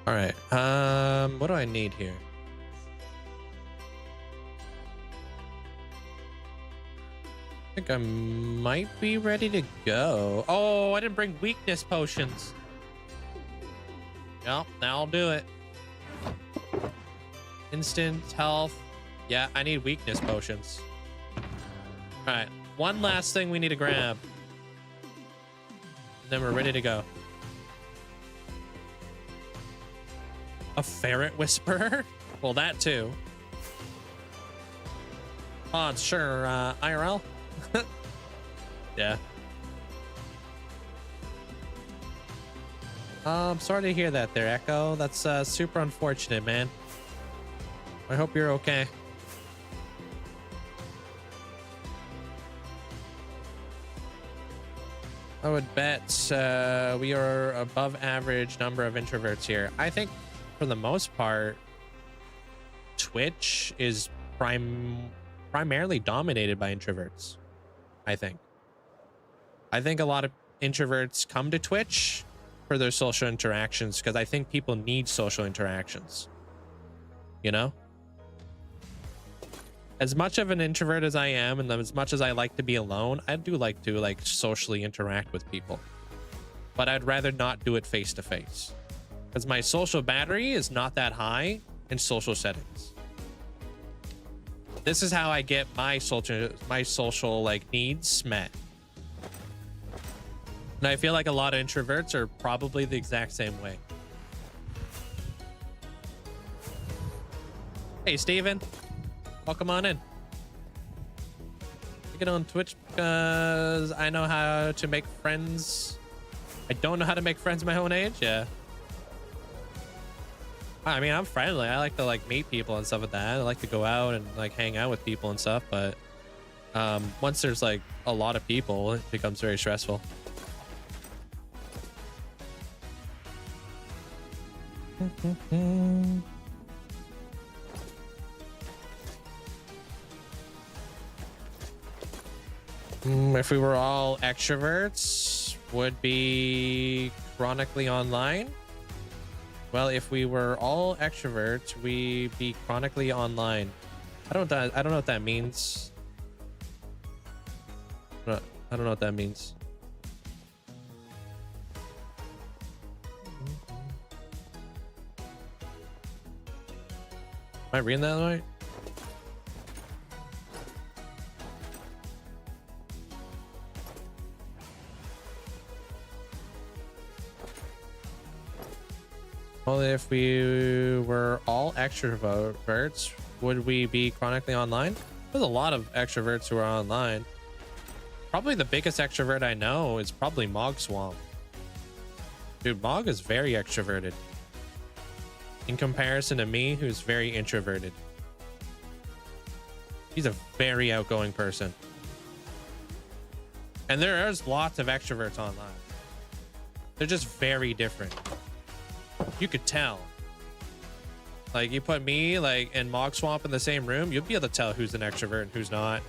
All right. What do I need here? I think I might be ready to go. Oh, I didn't bring weakness potions. Well, now I'll do it. Instant health. Yeah, I need weakness potions. All right, one last thing we need to grab. And then we're ready to go. A ferret whisperer? Well, that too. Oh, sure, IRL. Yeah. I'm sorry to hear that there, Echo. That's super unfortunate, man. I hope you're okay. I would bet we are above average number of introverts here. I think for the most part, Twitch is primarily dominated by introverts. I think a lot of introverts come to Twitch for their social interactions, because I think people need social interactions. You know? As much of an introvert as I am, and as much as I like to be alone, I do like to like socially interact with people. But I'd rather not do it face to face, because my social battery is not that high in social settings. This is how I get my social like needs met. And I feel like a lot of introverts are probably the exact same way. Hey, Steven. Welcome on in. I get on Twitch because I know how to make friends. I don't know how to make friends my own age. Yeah. I mean, I'm friendly. I like to like meet people and stuff like that. I like to go out and like hang out with people and stuff. But once there's like a lot of people, it becomes very stressful. If we were all extroverts, would be chronically online. Well, if we were all extroverts, we'd be chronically online. I don't know what that means. I don't know what that means. Am I reading that right? Well, if we were all extroverts, would we be chronically online? There's a lot of extroverts who are online. Probably the biggest extrovert I know is probably Mog Swamp. Dude, Mog is very extroverted in comparison to me, who's very introverted. He's a very outgoing person. And there's lots of extroverts online. They're just very different. You could tell. Like, you put me like and Mog Swamp in the same room, you'll be able to tell who's an extrovert and who's not.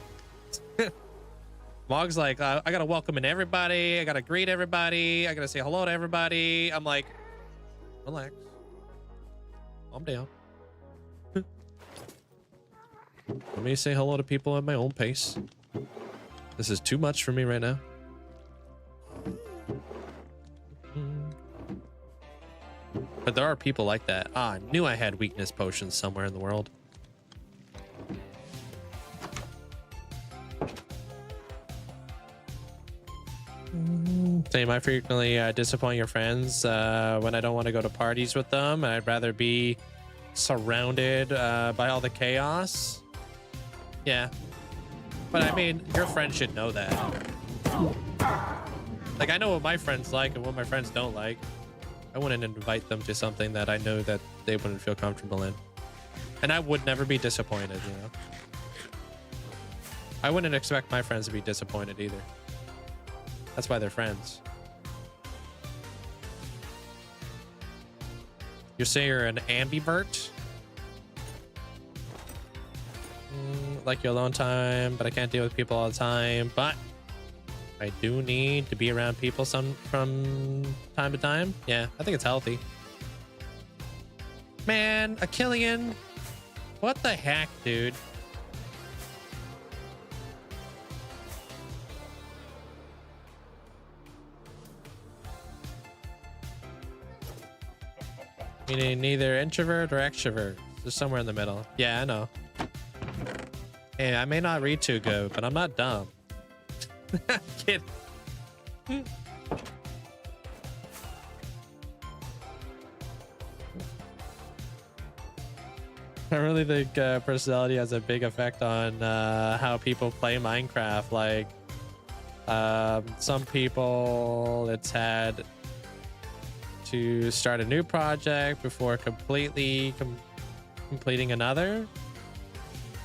Mog's like, I gotta welcome in everybody, I gotta greet everybody, I gotta say hello to everybody. I'm like, relax, calm down. Let me say hello to people at my own pace. This is too much for me right now. But there are people like that. Ah, I knew I had weakness potions somewhere in the world. Same, I frequently disappoint your friends when I don't want to go to parties with them. I'd rather be surrounded by all the chaos. Yeah. But I mean, your friends should know that. Like, I know what my friends like and what my friends don't like. I wouldn't invite them to something that I know that they wouldn't feel comfortable in. And I would never be disappointed, you know? I wouldn't expect my friends to be disappointed either. That's why they're friends. You say you're an ambivert? Like your alone time, but I can't deal with people all the time. But I do need to be around people from time to time. Yeah, I think it's healthy. Man, a Killian. What the heck, dude? Meaning neither introvert or extrovert. Just somewhere in the middle. Yeah, I know. Hey, I may not read too good, but I'm not dumb. Kid. I really think personality has a big effect on how people play Minecraft. Like, some people, it's had to start a new project before completely completing another,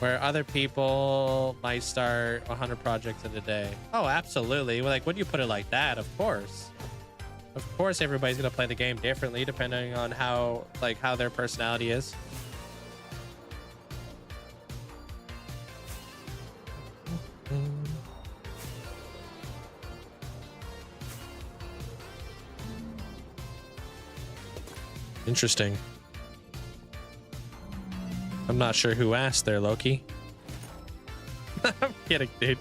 where other people might start 100 projects in a day. Oh, absolutely. Like, when you put it like that, of course everybody's gonna play the game differently depending on how their personality is. Interesting. I'm not sure who asked there, Loki. I'm kidding, dude.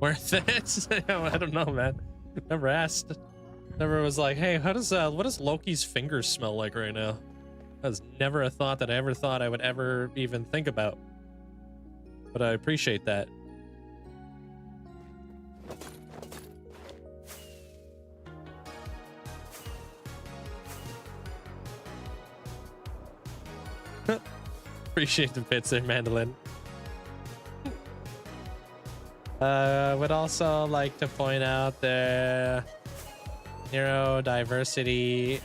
Worth it? I don't know, man. Never asked. Never was like, hey, what does Loki's fingers smell like right now? That was never a thought that I ever thought I would ever even think about. But I appreciate that. Appreciate the bits there, Mandolin. Would also like to point out the neurodiversity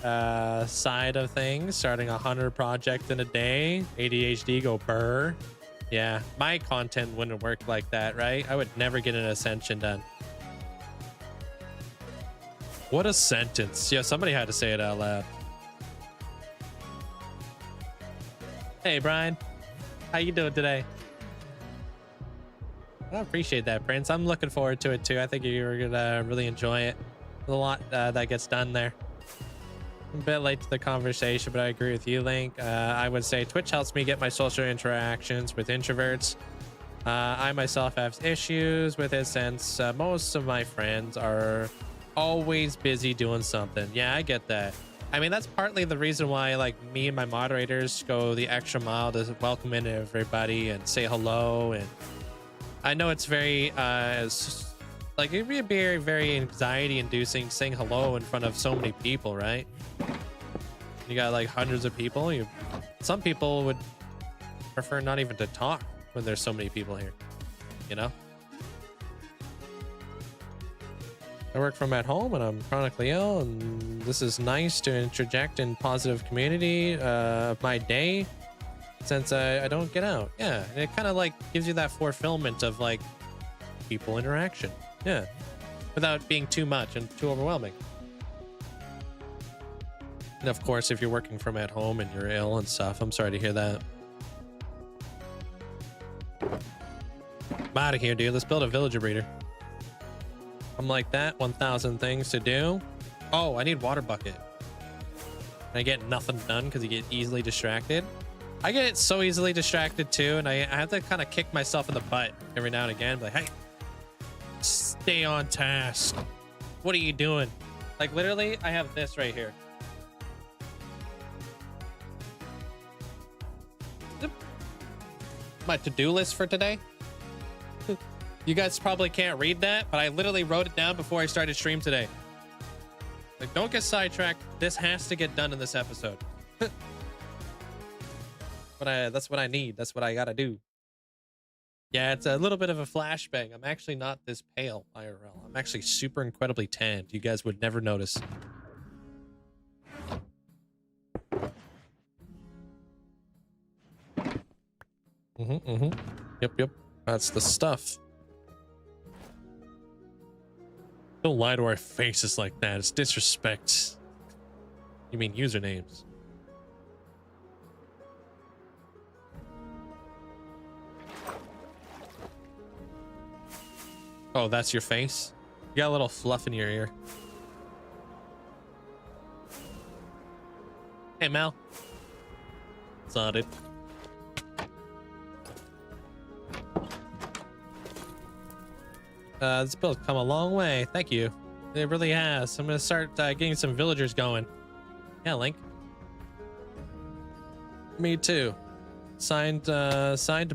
side of things. Starting 100 projects in a day. ADHD go burr. Yeah, my content wouldn't work like that, right? I would never get an ascension done. What a sentence. Yeah, somebody had to say it out loud. Hey, Brian. How you doing today? I appreciate that, Prince. I'm looking forward to it, too. I think you're going to really enjoy it. There's a lot that gets done there. I'm a bit late to the conversation, but I agree with you, Link. I would say Twitch helps me get my social interactions with introverts. I myself have issues with it since most of my friends are always busy doing something. Yeah, I get that. I mean, that's partly the reason why, like, me and my moderators go the extra mile to welcome in everybody and say hello. And I know it's very, like, it'd be very, very anxiety-inducing saying hello in front of so many people, right? You got like hundreds of people. Some people would prefer not even to talk when there's so many people here, you know? I work from at home and I'm chronically ill, and this is nice to interject in positive community of my day since I don't get out. Yeah, and it kind of like gives you that fulfillment of like people interaction. Yeah, without being too much and too overwhelming. And of course, if you're working from at home and you're ill and stuff, I'm sorry to hear that. I'm out of here, dude. Let's build a villager breeder. I'm like that. 1,000 things to do. Oh, I need water bucket. And I get nothing done because you get easily distracted. I get so easily distracted too, and I have to kind of kick myself in the butt every now and again. Like, hey, stay on task. What are you doing? Like, literally, I have this right here. My to-do list for today. You guys probably can't read that, but I literally wrote it down before I started stream today. Like, don't get sidetracked. This has to get done in this episode. But that's what I need. That's what I gotta do. Yeah, it's a little bit of a flashbang. I'm actually not this pale, IRL. I'm actually super incredibly tanned. You guys would never notice. Yep. That's the stuff. Don't lie to our faces like that. It's disrespect. You mean usernames? Oh, that's your face? You got a little fluff in your ear. Hey, Mel. Saw it. This build's come a long way. Thank you. It really has. I'm gonna start getting some villagers going. Yeah, Link. Me too. Signed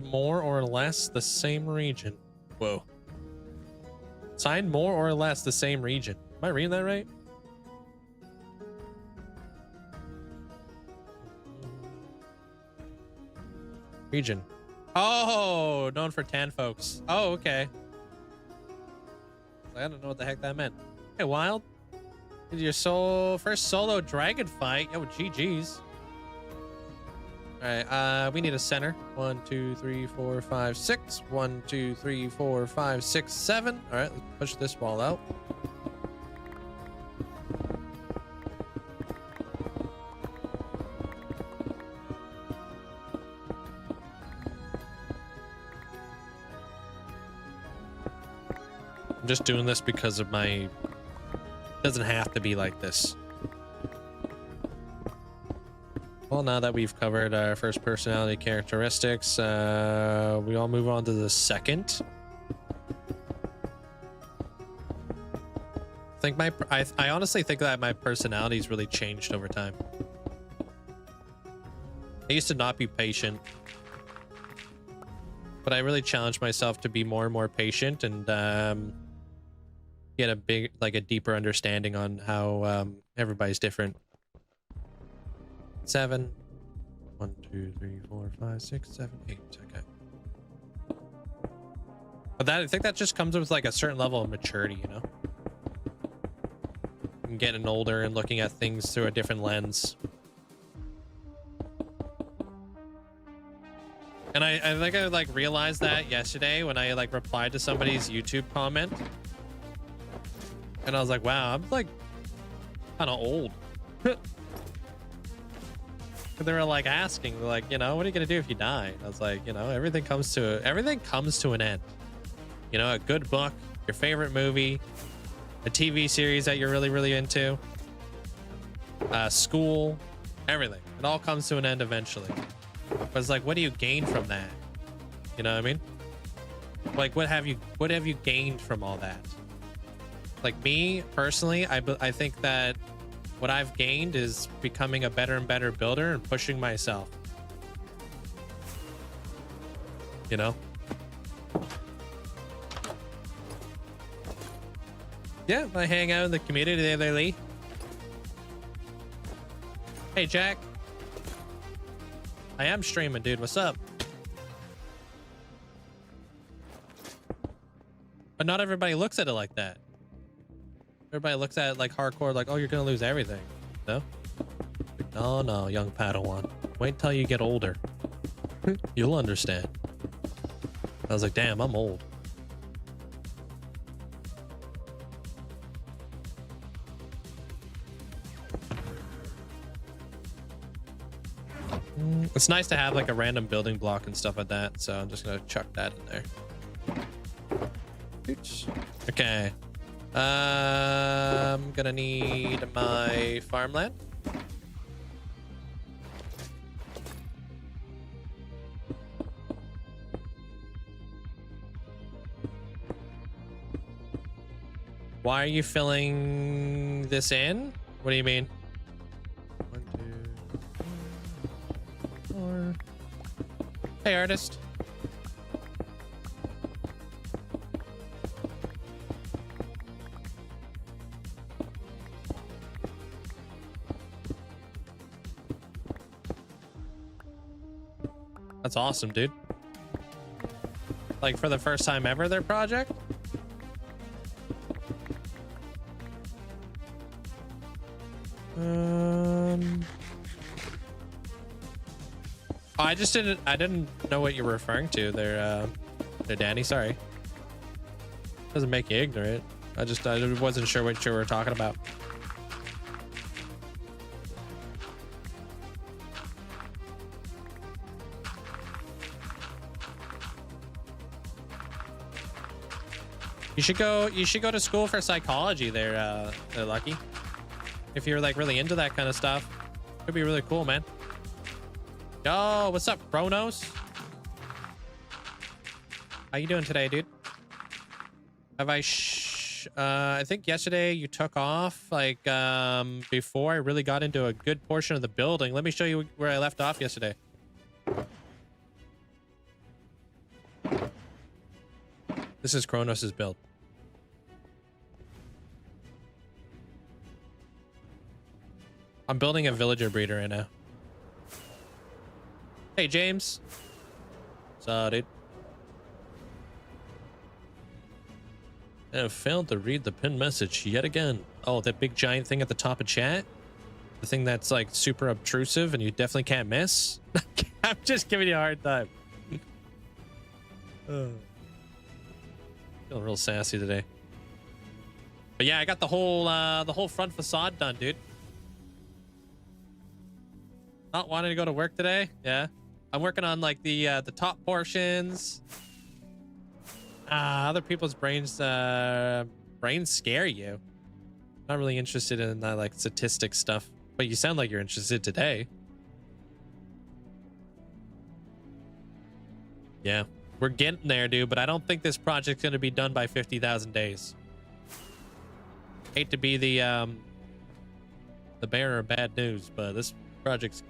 more or less the same region. Whoa. Signed more or less the same region. Am I reading that right? Region. Oh, known for tan folks. Oh, okay. I don't know what the heck that meant. Hey, Wild. Your first solo dragon fight. Yo, GG's. All right, we need a center. 1, 2, 3, 4, 5, 6. 1, 2, 3, 4, 5, 6, 7. All right, let's push this wall out. I'm just doing this because of my... It doesn't have to be like this. Well, now that we've covered our first personality characteristics, we all move on to the second. I honestly think that my personality's really changed over time. I used to not be patient, but I really challenged myself to be more and more patient and get a deeper understanding on how everybody's different. 7. 1, 2, 3, 4, 5, 6, 7, 8. Okay. But I think that just comes with like a certain level of maturity, you know? I'm getting older and looking at things through a different lens. And I think I like realized that yesterday when I like replied to somebody's YouTube comment. And I was like, wow, I'm like kind of old. They were like asking, like, you know, what are you gonna do if you die? And I was like, you know, everything comes to an end. You know, a good book, your favorite movie, a TV series that you're really, really into, school, everything. It all comes to an end eventually. But it's like, what do you gain from that? You know what I mean? Like, what have you gained from all that? Like me personally, I think that what I've gained is becoming a better and better builder and pushing myself. You know? Yeah, I hang out in the community lately. Hey, Jack. I am streaming, dude. What's up? But not everybody looks at it like that. Everybody looks at it like hardcore, like, oh, you're gonna lose everything. No? Oh, no, young Padawan. Wait till you get older. You'll understand. I was like, damn, I'm old. It's nice to have like a random building block and stuff like that, so I'm just gonna chuck that in there. Oops. Okay. I'm gonna need my farmland. Why are you filling this in? What do you mean? 1, 2, 3, 4. Hey, artist. That's awesome, dude. Like for the first time ever, their project? I didn't know what you were referring to there, Danny. Sorry. Doesn't make you ignorant. I wasn't sure what you were talking about. You should go to school for psychology there, Lucky. If you're like really into that kind of stuff, it'd be really cool, man. Yo, what's up, Kronos? How you doing today, dude? Have I think yesterday you took off like before I really got into a good portion of the building. Let me show you where I left off yesterday. This is Kronos's build. I'm building a villager breeder right now. Hey, James. What's up, dude? I have failed to read the pinned message yet again. Oh, that big giant thing at the top of chat? The thing that's like super obtrusive and you definitely can't miss? I'm just giving you a hard time. Feeling real sassy today. But yeah, I got the whole front facade done, dude. Not wanting to go to work today? Yeah. I'm working on like the top portions. Other people's brains scare you. Not really interested in like statistic stuff, but you sound like you're interested today. Yeah, we're getting there, dude, but I don't think this project's gonna be done by 50,000 days. Hate to be the bearer of bad news, but this project's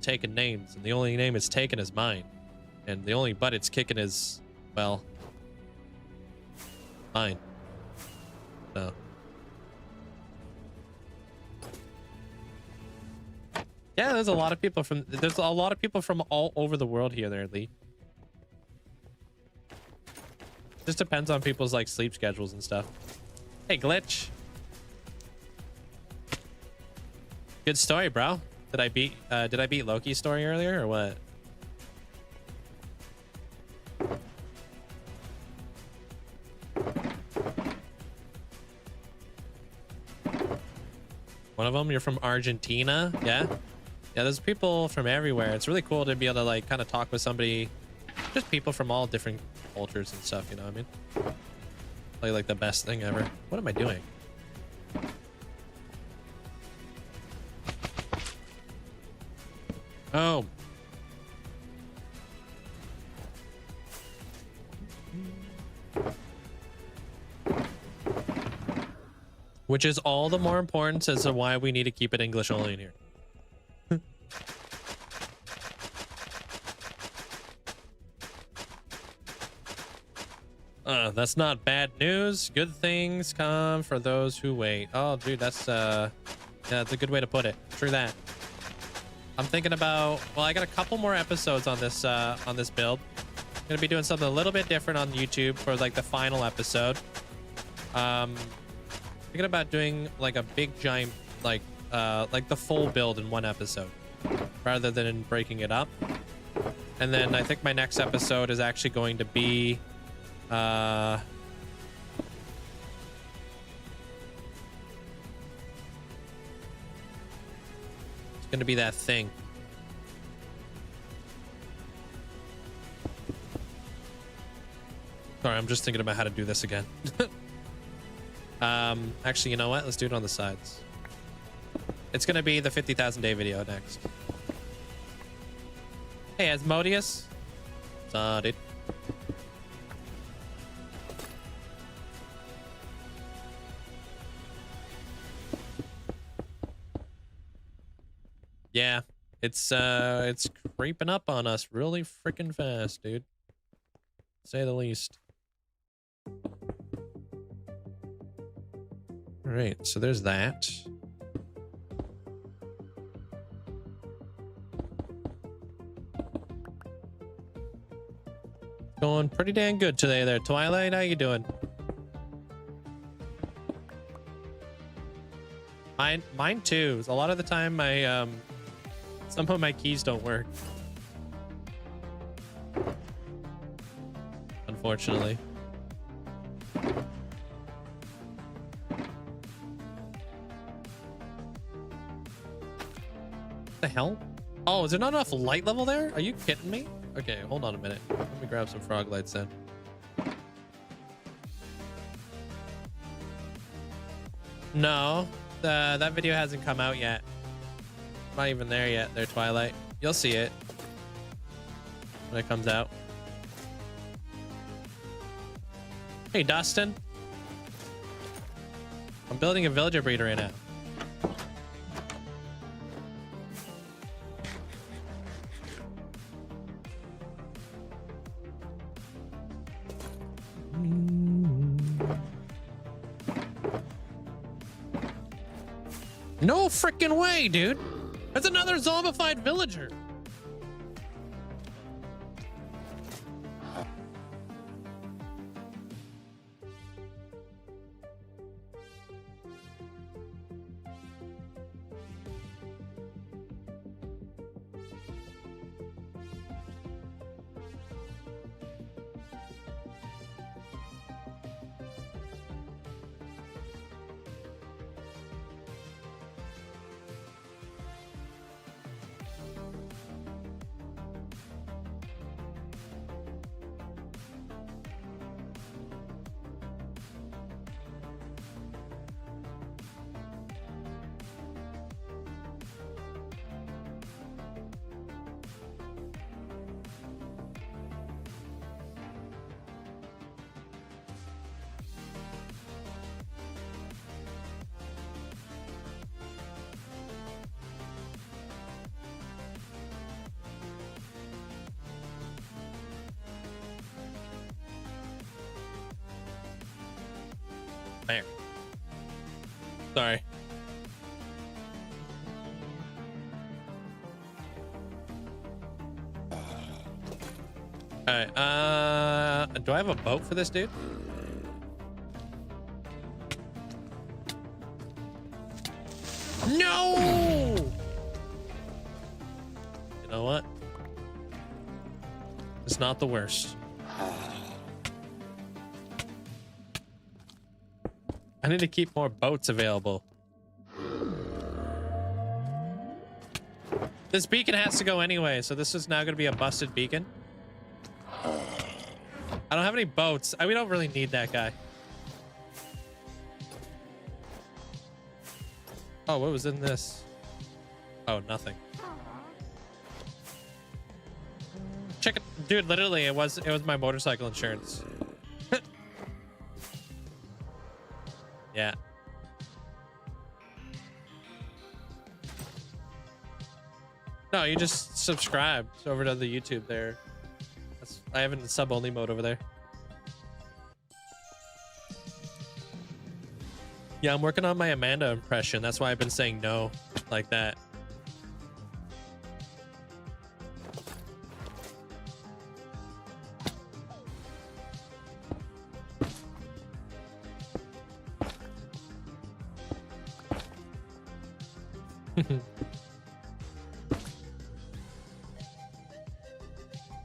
taking names, and the only name it's taken is mine, and the only butt it's kicking is, well, mine. So yeah, there's a lot of people from all over the world here there, Lee. Just depends on people's like sleep schedules and stuff. Hey, Glitch. Good story, bro. Did I beat Loki's story earlier or what? One of them, you're from Argentina. Yeah. Yeah, there's people from everywhere. It's really cool to be able to like kind of talk with somebody, just people from all different cultures and stuff, you know what I mean? Probably like the best thing ever. What am I doing? Oh. Which is all the more important as to why we need to keep it English only in here. That's not bad news. Good things come for those who wait. Oh, dude, that's yeah, that's a good way to put it. True that. I'm thinking about, well, I got a couple more episodes on this build. I'm gonna be doing something a little bit different on YouTube for like the final episode. Thinking about doing like a big giant like the full build in one episode rather than breaking it up. And then I think my next episode is actually going to be it's gonna be that thing. Sorry, I'm just thinking about how to do this again. Actually, you know what? Let's do it on the sides. It's gonna be the 50,000 day video next. Hey, Asmodeus. What's up, dude? Yeah, it's creeping up on us really freaking fast, dude. To say the least. All right, so there's that. Going pretty dang good today there, Twilight. How you doing? Mine too. A lot of the time, some of my keys don't work. Unfortunately. What the hell? Oh, is there not enough light level there? Are you kidding me? Okay, hold on a minute. Let me grab some frog lights then. No, that video hasn't come out yet. Not even there yet. There, Twilight. You'll see it when it comes out. Hey, Dustin. I'm building a villager breeder right now. No freaking way, dude. That's another zombified villager. There. Sorry. Alright, do I have a boat for this dude? No! You know what? It's not the worst. I need to keep more boats available. This beacon has to go anyway, so this is now going to be a busted beacon. I don't have any boats. We don't really need that guy. Oh, what was in this? Oh, nothing. Check it, dude. Literally, it was my motorcycle insurance. Yeah. No, you just subscribe over to the YouTube there. I have it in sub only mode over there. Yeah, I'm working on my Amanda impression. That's why I've been saying no like that.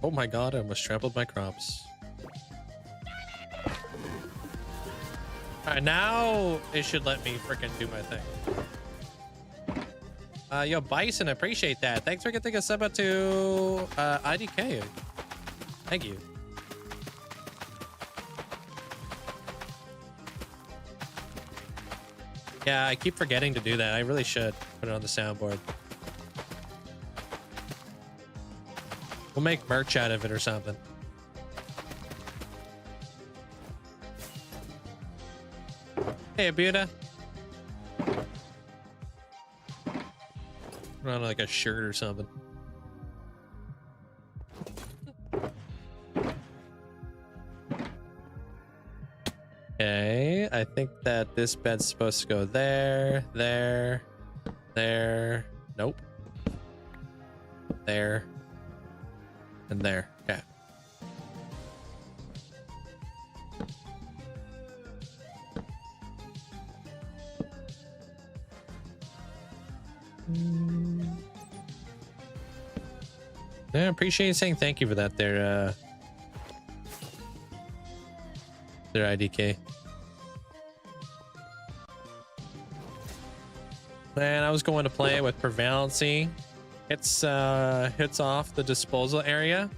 Oh my god, I almost trampled my crops. Alright, now it should let me freaking do my thing. Yo, Bison, appreciate that. Thanks for getting a sub out to IDK. Thank you. Yeah, I keep forgetting to do that. I really should put it on the soundboard. We'll make merch out of it or something. Hey, Abuda. Put on like a shirt or something. Okay, I think that this bed's supposed to go there, there, there. Nope. There. And there. Okay. Yeah, I appreciate you saying thank you for that there, IDK. Man, I was going to play with Prevalency. Hits off the disposal area.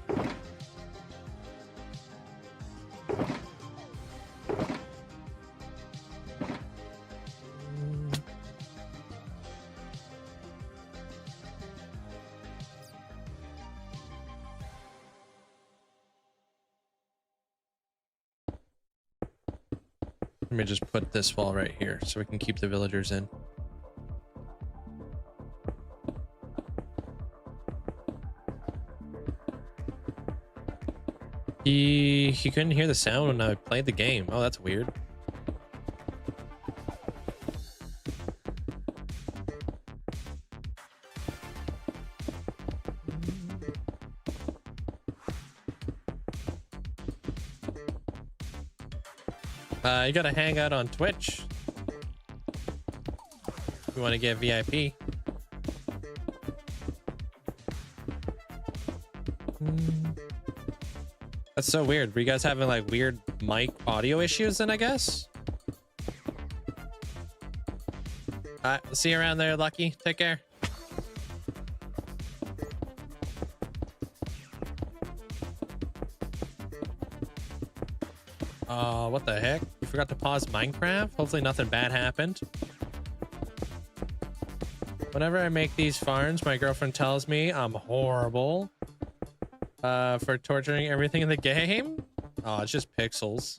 Let me just put this wall right here so we can keep the villagers in. He couldn't hear the sound when I played the game. Oh, that's weird. You gotta hang out on Twitch if you want to get VIP. That's so weird. Were you guys having like weird mic audio issues then, I guess? Alright, we'll see you around there, Lucky. Take care. What the heck? You forgot to pause Minecraft? Hopefully nothing bad happened. Whenever I make these farms, my girlfriend tells me I'm horrible for torturing everything in the game. Oh, it's just pixels.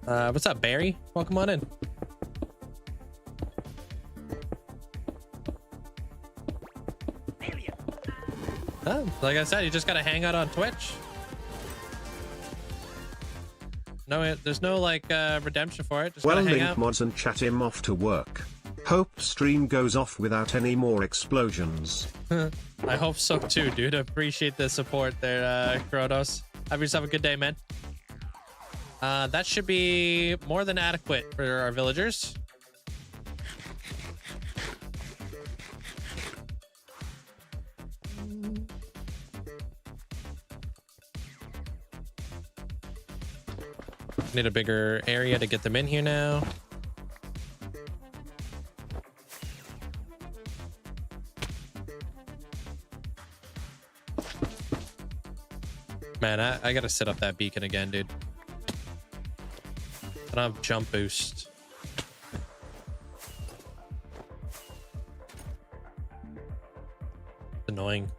What's up, Barry? Welcome on in. Oh, like I said, you just gotta hang out on Twitch. No, there's no like redemption for it. Just well, gotta hang link out. mods and chat him off to work. Hope stream goes off without any more explosions. I hope so too, dude. Appreciate the support there, Kronos. Have yourself a good day, man. That should be more than adequate for our villagers. Need a bigger area to get them in here now. Man, I gotta set up that beacon again, dude. I don't have jump boost. It's annoying.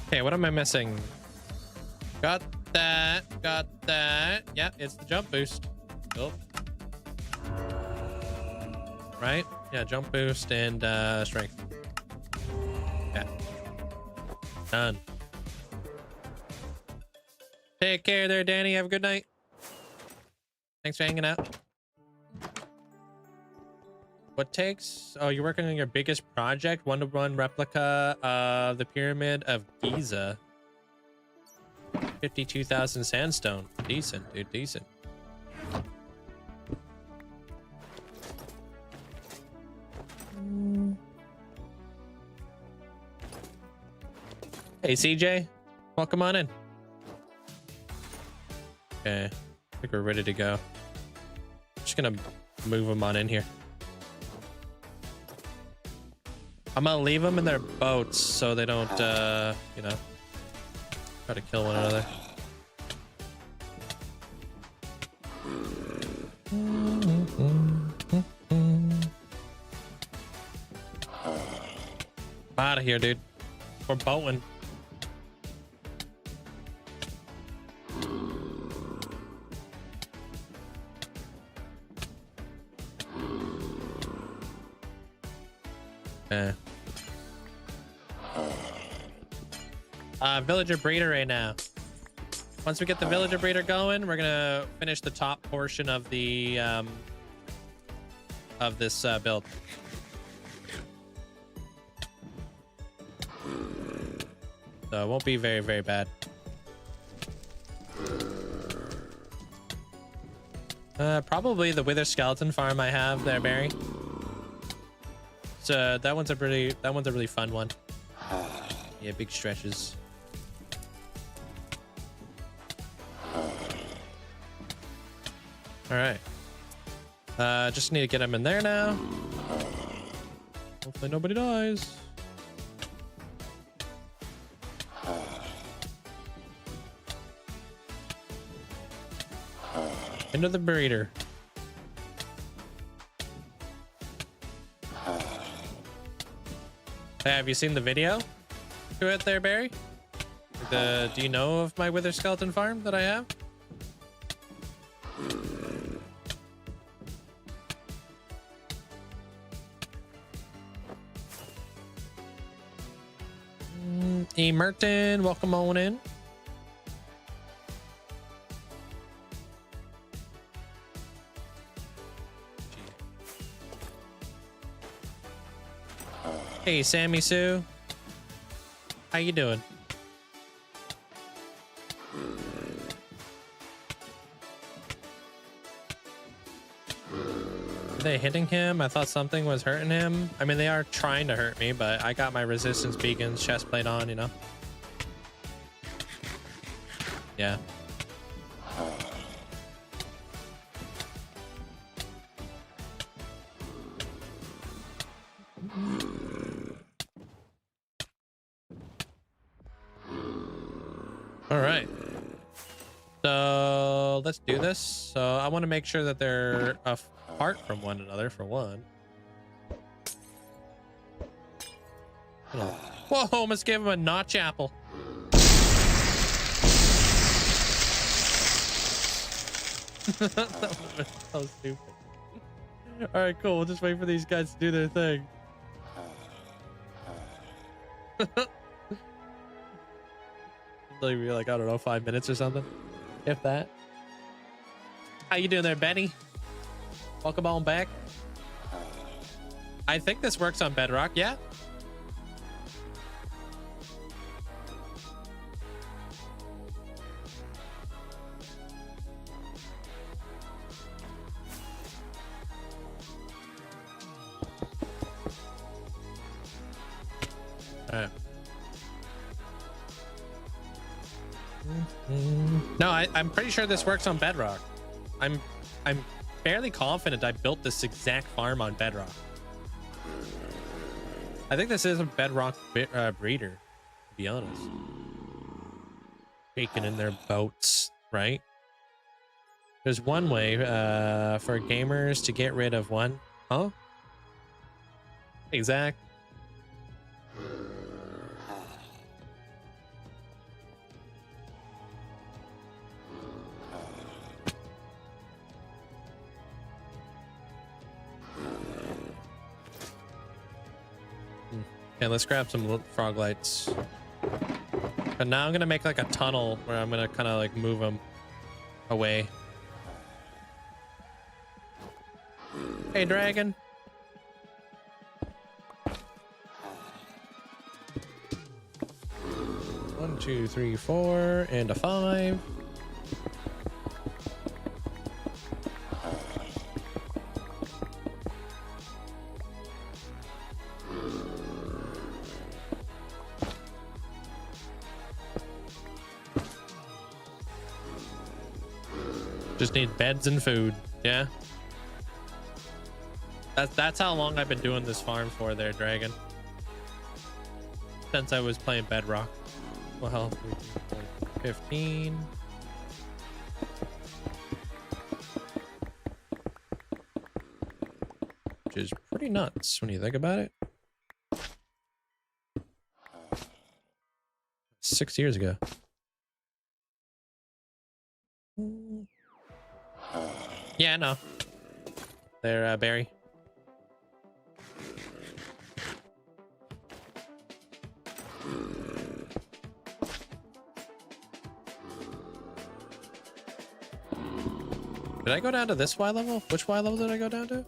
Okay, what am I missing? Got that. Yeah, it's the jump boost. Oh. Right? Yeah, jump boost and strength. Yeah. Done. Take care there, Danny. Have a good night. Thanks for hanging out. What takes? Oh, you're working on your biggest project? 1-to-1 replica of the Pyramid of Giza. 52,000 sandstone. Decent, dude. Decent. Hey, CJ. Welcome on in. Okay. I think we're ready to go. Just gonna move them on in here. I'm gonna leave them in their boats so they don't, you know, try to kill one another. I'm out of here, dude. We're boating. Okay. Villager breeder right now. Once we get the villager breeder going, we're gonna finish the top portion of the of this build. So it won't be very, very bad. Probably the wither skeleton farm I have there, Barry. So that one's a really fun one. Yeah, big stretches. All right. Just need to get him in there now. Hopefully nobody dies. Into the breeder. Hey, have you seen the video to it there, Barry? Do you know of my wither skeleton farm that I have? Hey, Merton, welcome on in. Hey, Sammy Sue. How you doing? Are they hitting him? I thought something was hurting him. I mean, they are trying to hurt me, but I got my resistance beacons, chest plate on, you know? Yeah. All right. So let's do this. So I want to make sure that they're apart from one another, for one. Whoa, almost gave him a notch apple. That was so stupid. All right, cool. We'll just wait for these guys to do their thing. Like, I don't know, 5 minutes or something, if that. How you doing there, Benny? Welcome on back. I think this works on Bedrock, yeah. Alright. No, I'm pretty sure this works on Bedrock. I'm fairly confident I built this exact farm on Bedrock. I think this is a Bedrock breeder, to be honest. Taking in their boats, right? There's one way for gamers to get rid of one. Huh? Exact. Okay, let's grab some frog lights. And now I'm gonna make like a tunnel where I'm gonna kind of like move them away. Hey, dragon. One, two, three, four, and a 5. Just need beds and food. Yeah. That's how long I've been doing this farm for there, Dragon. Since I was playing Bedrock. Well, 15. Which is pretty nuts when you think about it. 6 years ago. Yeah, I know. There, Barry. Did I go down to this Y level? Which Y level did I go down to?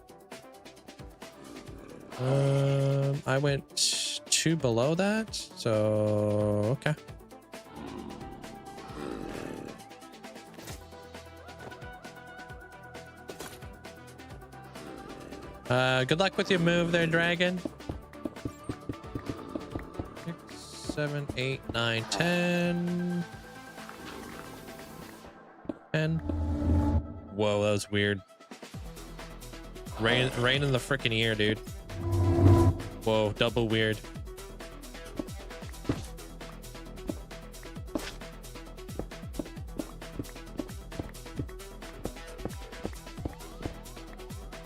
I went 2 below that, so okay. Good luck with your move there, Dragon. 6, 7, 8, 9, 10. 10. Whoa, that was weird. Rain in the freaking ear, dude. Whoa, double weird.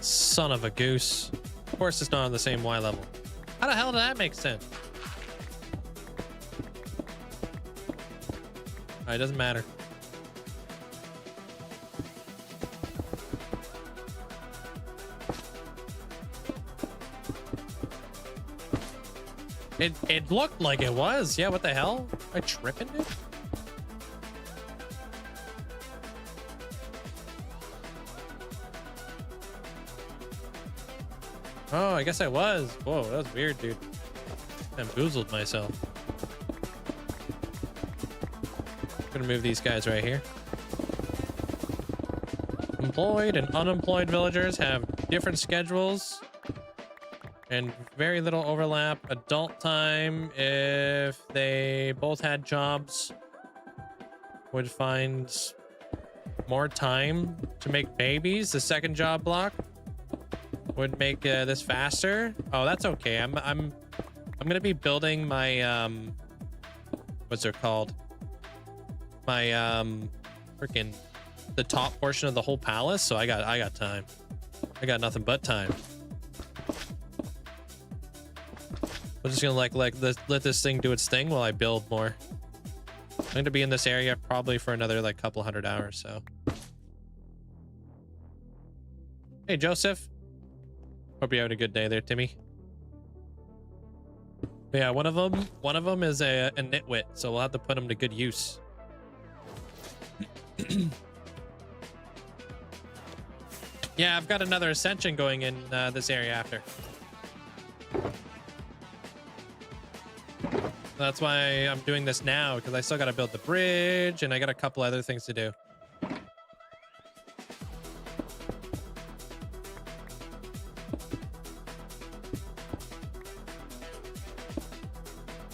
Son of a goose. Of course it's not on the same Y level. How the hell did that make sense? Alright, doesn't matter. It looked like it was. Yeah, what the hell? Am I tripping, dude? Oh, I guess I was. Whoa, that was weird, dude. I boozled myself. I'm gonna move these guys right here. Employed and unemployed villagers have different schedules and very little overlap. Adult time, if they both had jobs, would find more time to make babies. The second job block would make this faster. Oh, that's okay. I'm gonna be building my what's it called? My freaking the top portion of the whole palace. So I got time. I got nothing but time. I'm just gonna let this thing do its thing while I build more. I'm gonna be in this area probably for another like couple 100 hours. So, hey Joseph, hope you're having a good day there, Timmy. But yeah, one of them is a nitwit, so we'll have to put him to good use. Yeah, I've got another ascension going in this area after. That's why I'm doing this now, because I still got to build the bridge and I got a couple other things to do.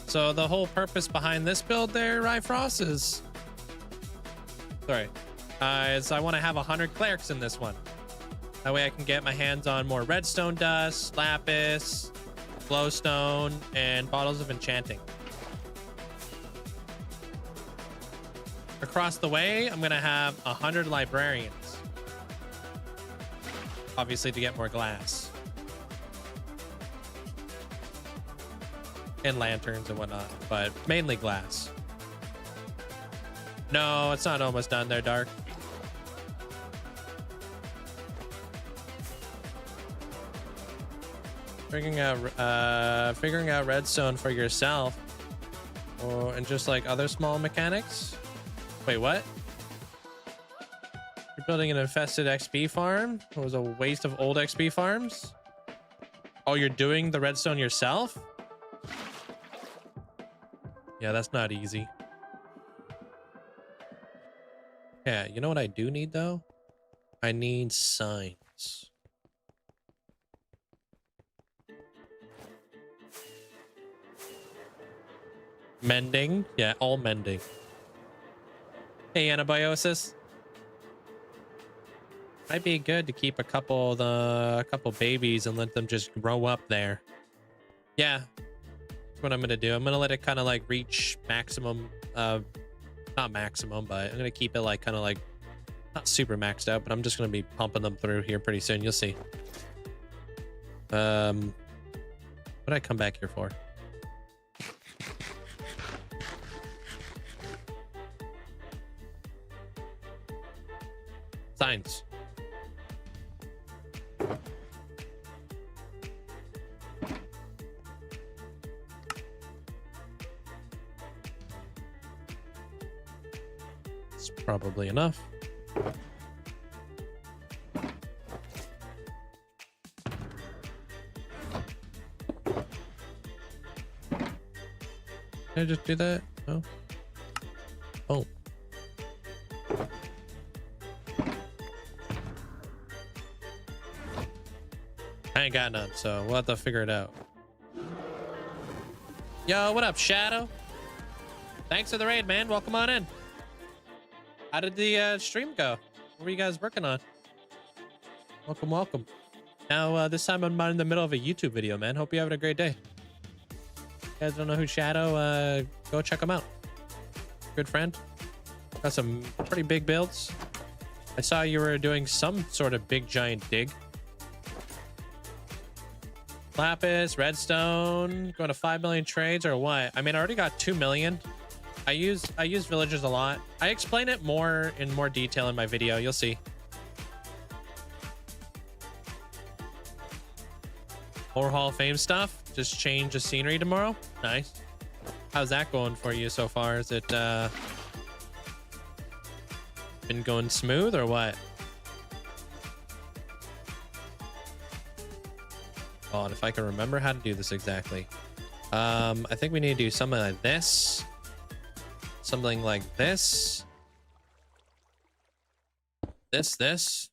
So the whole purpose behind this build there, Ryfrost, is... Sorry. Is I want to have 100 clerics in this one. That way I can get my hands on more redstone dust, lapis, glowstone, and bottles of enchanting. Across the way, I'm going to have 100 librarians. Obviously to get more glass. And lanterns and whatnot, but mainly glass. No, it's not almost done there, Dark. Figuring out redstone for yourself, and just like other small mechanics. Wait, what? You're building an infested XP farm? It was a waste of old XP farms? Oh, you're doing the redstone yourself? Yeah, that's not easy. Yeah, you know what I do need though? I need signs. Mending? Yeah, all mending. Hey, Anabiosis. Might be good to keep a couple babies and let them just grow up there. Yeah, that's what I'm gonna do. I'm gonna let it kind of like reach maximum, not maximum, but I'm gonna keep it like kind of like not super maxed out, but I'm just gonna be pumping them through here pretty soon. You'll see. What did I come back here for? Signs. It's probably enough. Can I just do that? No. Oh. I ain't got none, so we'll have to figure it out. Yo, what up, Shadow? Thanks for the raid, man. Welcome on in. How did the stream go? What were you guys working on? Welcome, welcome. Now, this time I'm not in the middle of a YouTube video, man. Hope you're having a great day. You guys don't know who Shadow? Go check him out. Good friend. Got some pretty big builds. I saw you were doing some sort of big giant dig. Lapis, redstone, going to 5 million trades or what? I mean, I already got 2 million. I use villagers a lot. I explain it in more detail in my video. You'll see. More Hall of Fame stuff. Just change the scenery tomorrow. Nice. How's that going for you so far? Is it been going smooth or what? Oh, and if I can remember how to do this exactly. I think we need to do something like this. Something like this. This.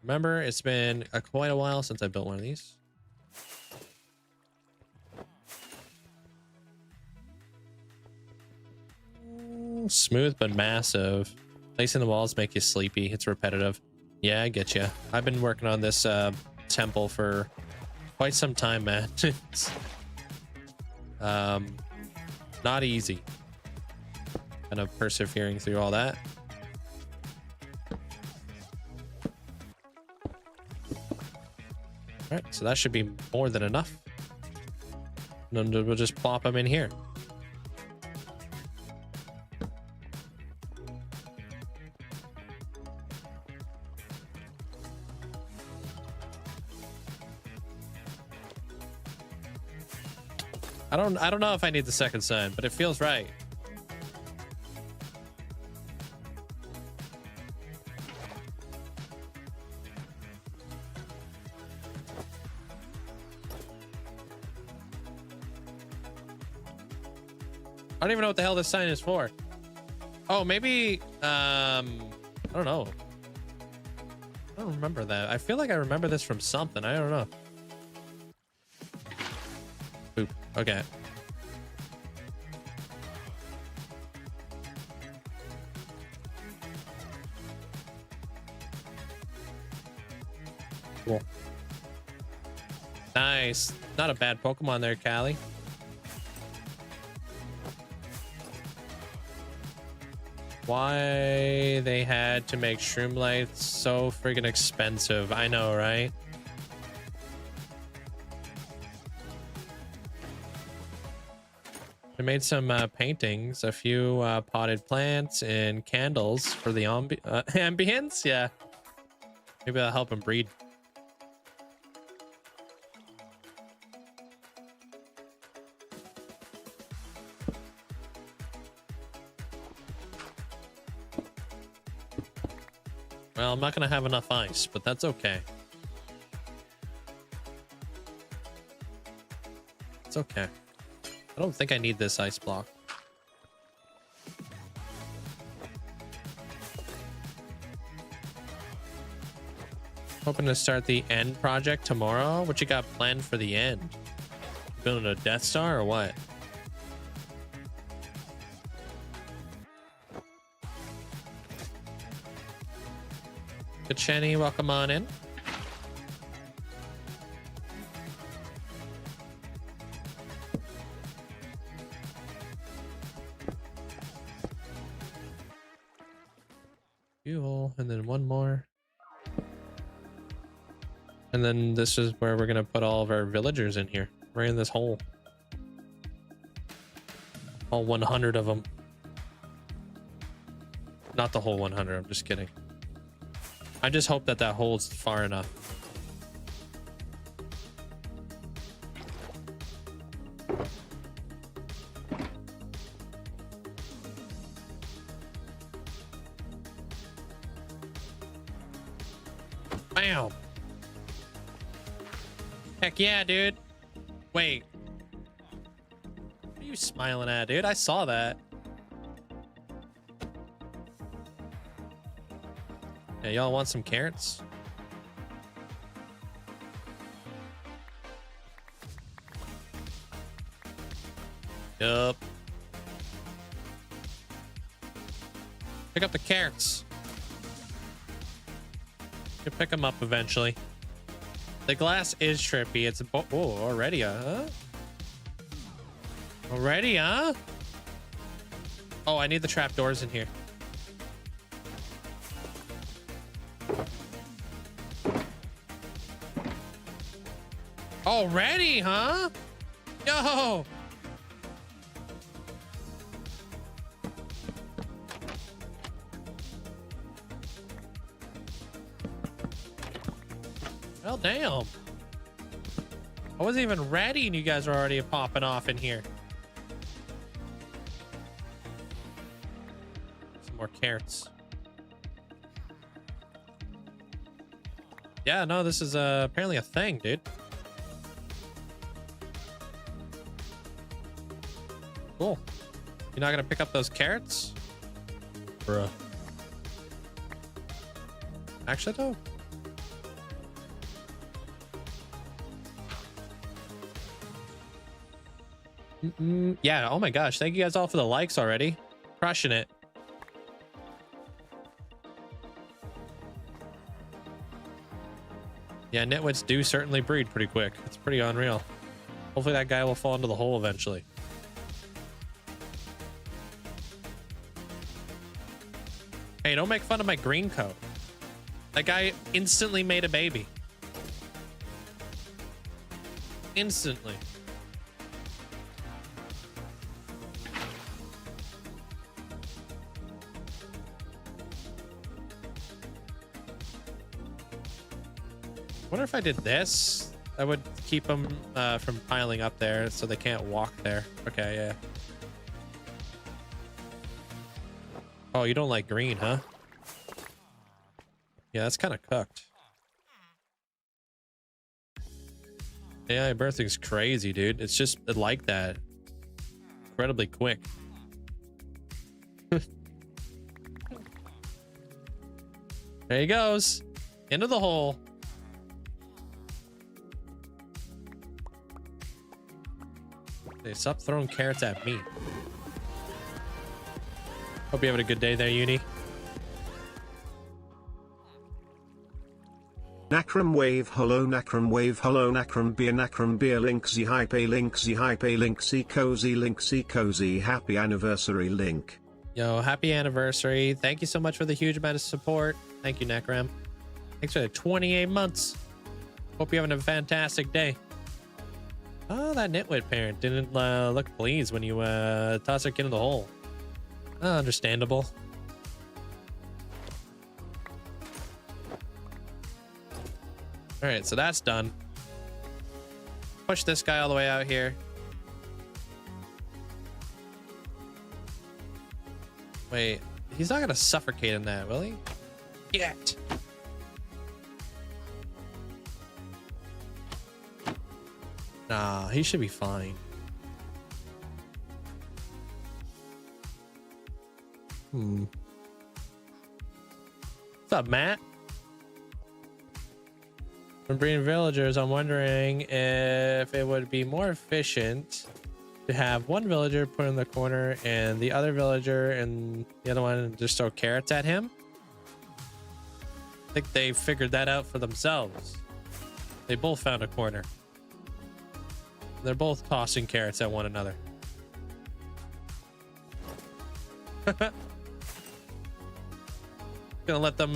Remember, it's been quite a while since I built one of these. Smooth but massive. Placing the walls make you sleepy. It's repetitive. Yeah, I get you. I've been working on this temple for quite some time, man. It's not easy. Kind of persevering through all that. All right, so that should be more than enough. And then we'll just plop them in here. I don't know if I need the second sign, but it feels right. I don't even know what the hell this sign is for. Oh, maybe, I don't know. I don't remember that. I feel like I remember this from something. I don't know. Boop. Okay. Cool. Nice. Not a bad Pokemon there, Callie. Why they had to make shroom lights so friggin' expensive. I know, right? I made some paintings, a few potted plants, and candles for the ambience. Yeah. Maybe that'll help them breed. Well, I'm not going to have enough ice, but that's okay. It's okay. I don't think I need this ice block. Hoping to start the end project tomorrow. What you got planned for the end? Building a Death Star or what? Good, Shenny, welcome on in. Fuel, and then one more. And then this is where we're gonna put all of our villagers in here, right in this hole. All 100 of them. Not the whole 100, I'm just kidding. I just hope that that holds far enough. Bam! Heck yeah, dude. Wait. What are you smiling at, dude? I saw that. Yeah, y'all want some carrots? Yup. Pick up the carrots. You pick them up eventually. The glass is trippy. It's a oh, already, huh? Already, huh? Oh, I need the trapdoors in here. Already, huh? Yo! Well, damn. I wasn't even ready and you guys are already popping off in here. Some more carrots. Yeah, no, this is apparently a thing, dude. Cool. You're not gonna pick up those carrots? Bruh. Actually, though. Yeah, oh my gosh. Thank you guys all for the likes already. Crushing it. Yeah, nitwits do certainly breed pretty quick. It's pretty unreal. Hopefully that guy will fall into the hole eventually. Hey, don't make fun of my green coat. That guy instantly made a baby. Instantly. Wonder if I did this, that would keep them from piling up there so they can't walk there. Okay, yeah. Oh, you don't like green, huh? Yeah, that's kind of cooked. AI birthing's crazy, dude. It's just like that. Incredibly quick. There he goes. Into the hole. Hey, stop throwing carrots at me. Hope you're having a good day there, Uni. Nakram wave, hello Nakram wave, hello Nakram beer, Linkzzey hype, Linkzzey cozy, happy anniversary Link. Yo, happy anniversary. Thank you so much for the huge amount of support. Thank you, Nakram. Thanks for the 28 months. Hope you're having a fantastic day. Oh, that nitwit parent didn't look pleased when you tossed her kid in the hole. Understandable. All right, so that's done. Push this guy all the way out here. Wait, he's not gonna suffocate in that, will he? Yet. Nah, he should be fine. What's up, Matt? From breeding villagers, I'm wondering if it would be more efficient to have one villager put in the corner and the other villager and the other one just throw carrots at him. I think they figured that out for themselves. They both found a corner. They're both tossing carrots at one another. Gonna let them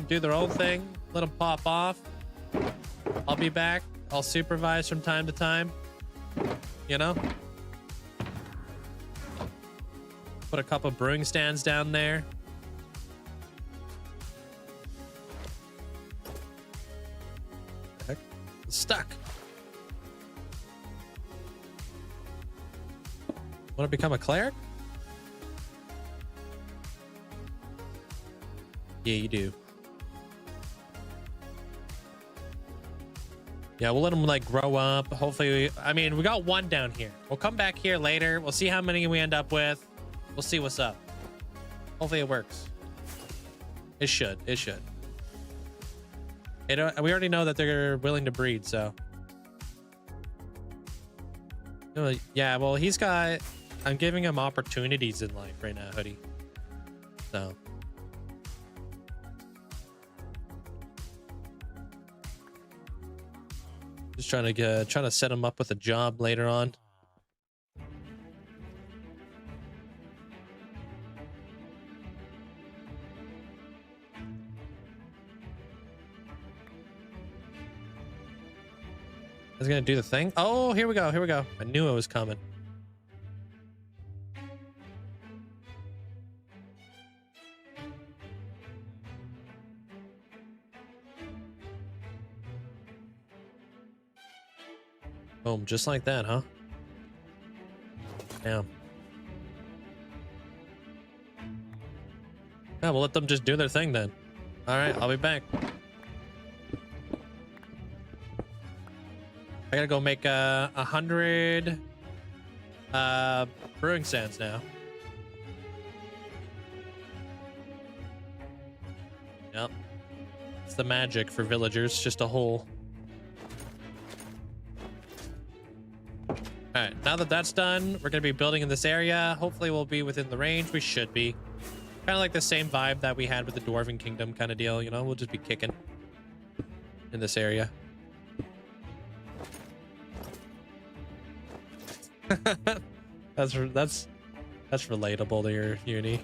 do their own thing. Let them pop off. I'll be back. I'll supervise from time to time. You know? Put a couple brewing stands down there. Heck? It's stuck. Want to become a cleric? Yeah, you do. Yeah, we'll let them like grow up. Hopefully, I mean, we got one down here. We'll come back here later. We'll see how many we end up with. We'll see what's up. Hopefully it works. It should. It should. We already know that they're willing to breed, so. Yeah, well, he's got... I'm giving him opportunities in life right now, Hoodie. So. Just trying to set him up with a job later on. I was gonna do the thing. Oh, here we go. Here we go. I knew it was coming. Boom, just like that, huh? Damn. Yeah, we'll let them just do their thing then. All right, I'll be back. I gotta go make 100 brewing stands now. Yep. It's the magic for villagers, just a hole. All right, now that that's done, we're gonna be building in this area. Hopefully we'll be within the range. We should be. Kind of like the same vibe that we had with the Dwarven Kingdom kind of deal, you know? We'll just be kicking in this area. that's relatable to your uni.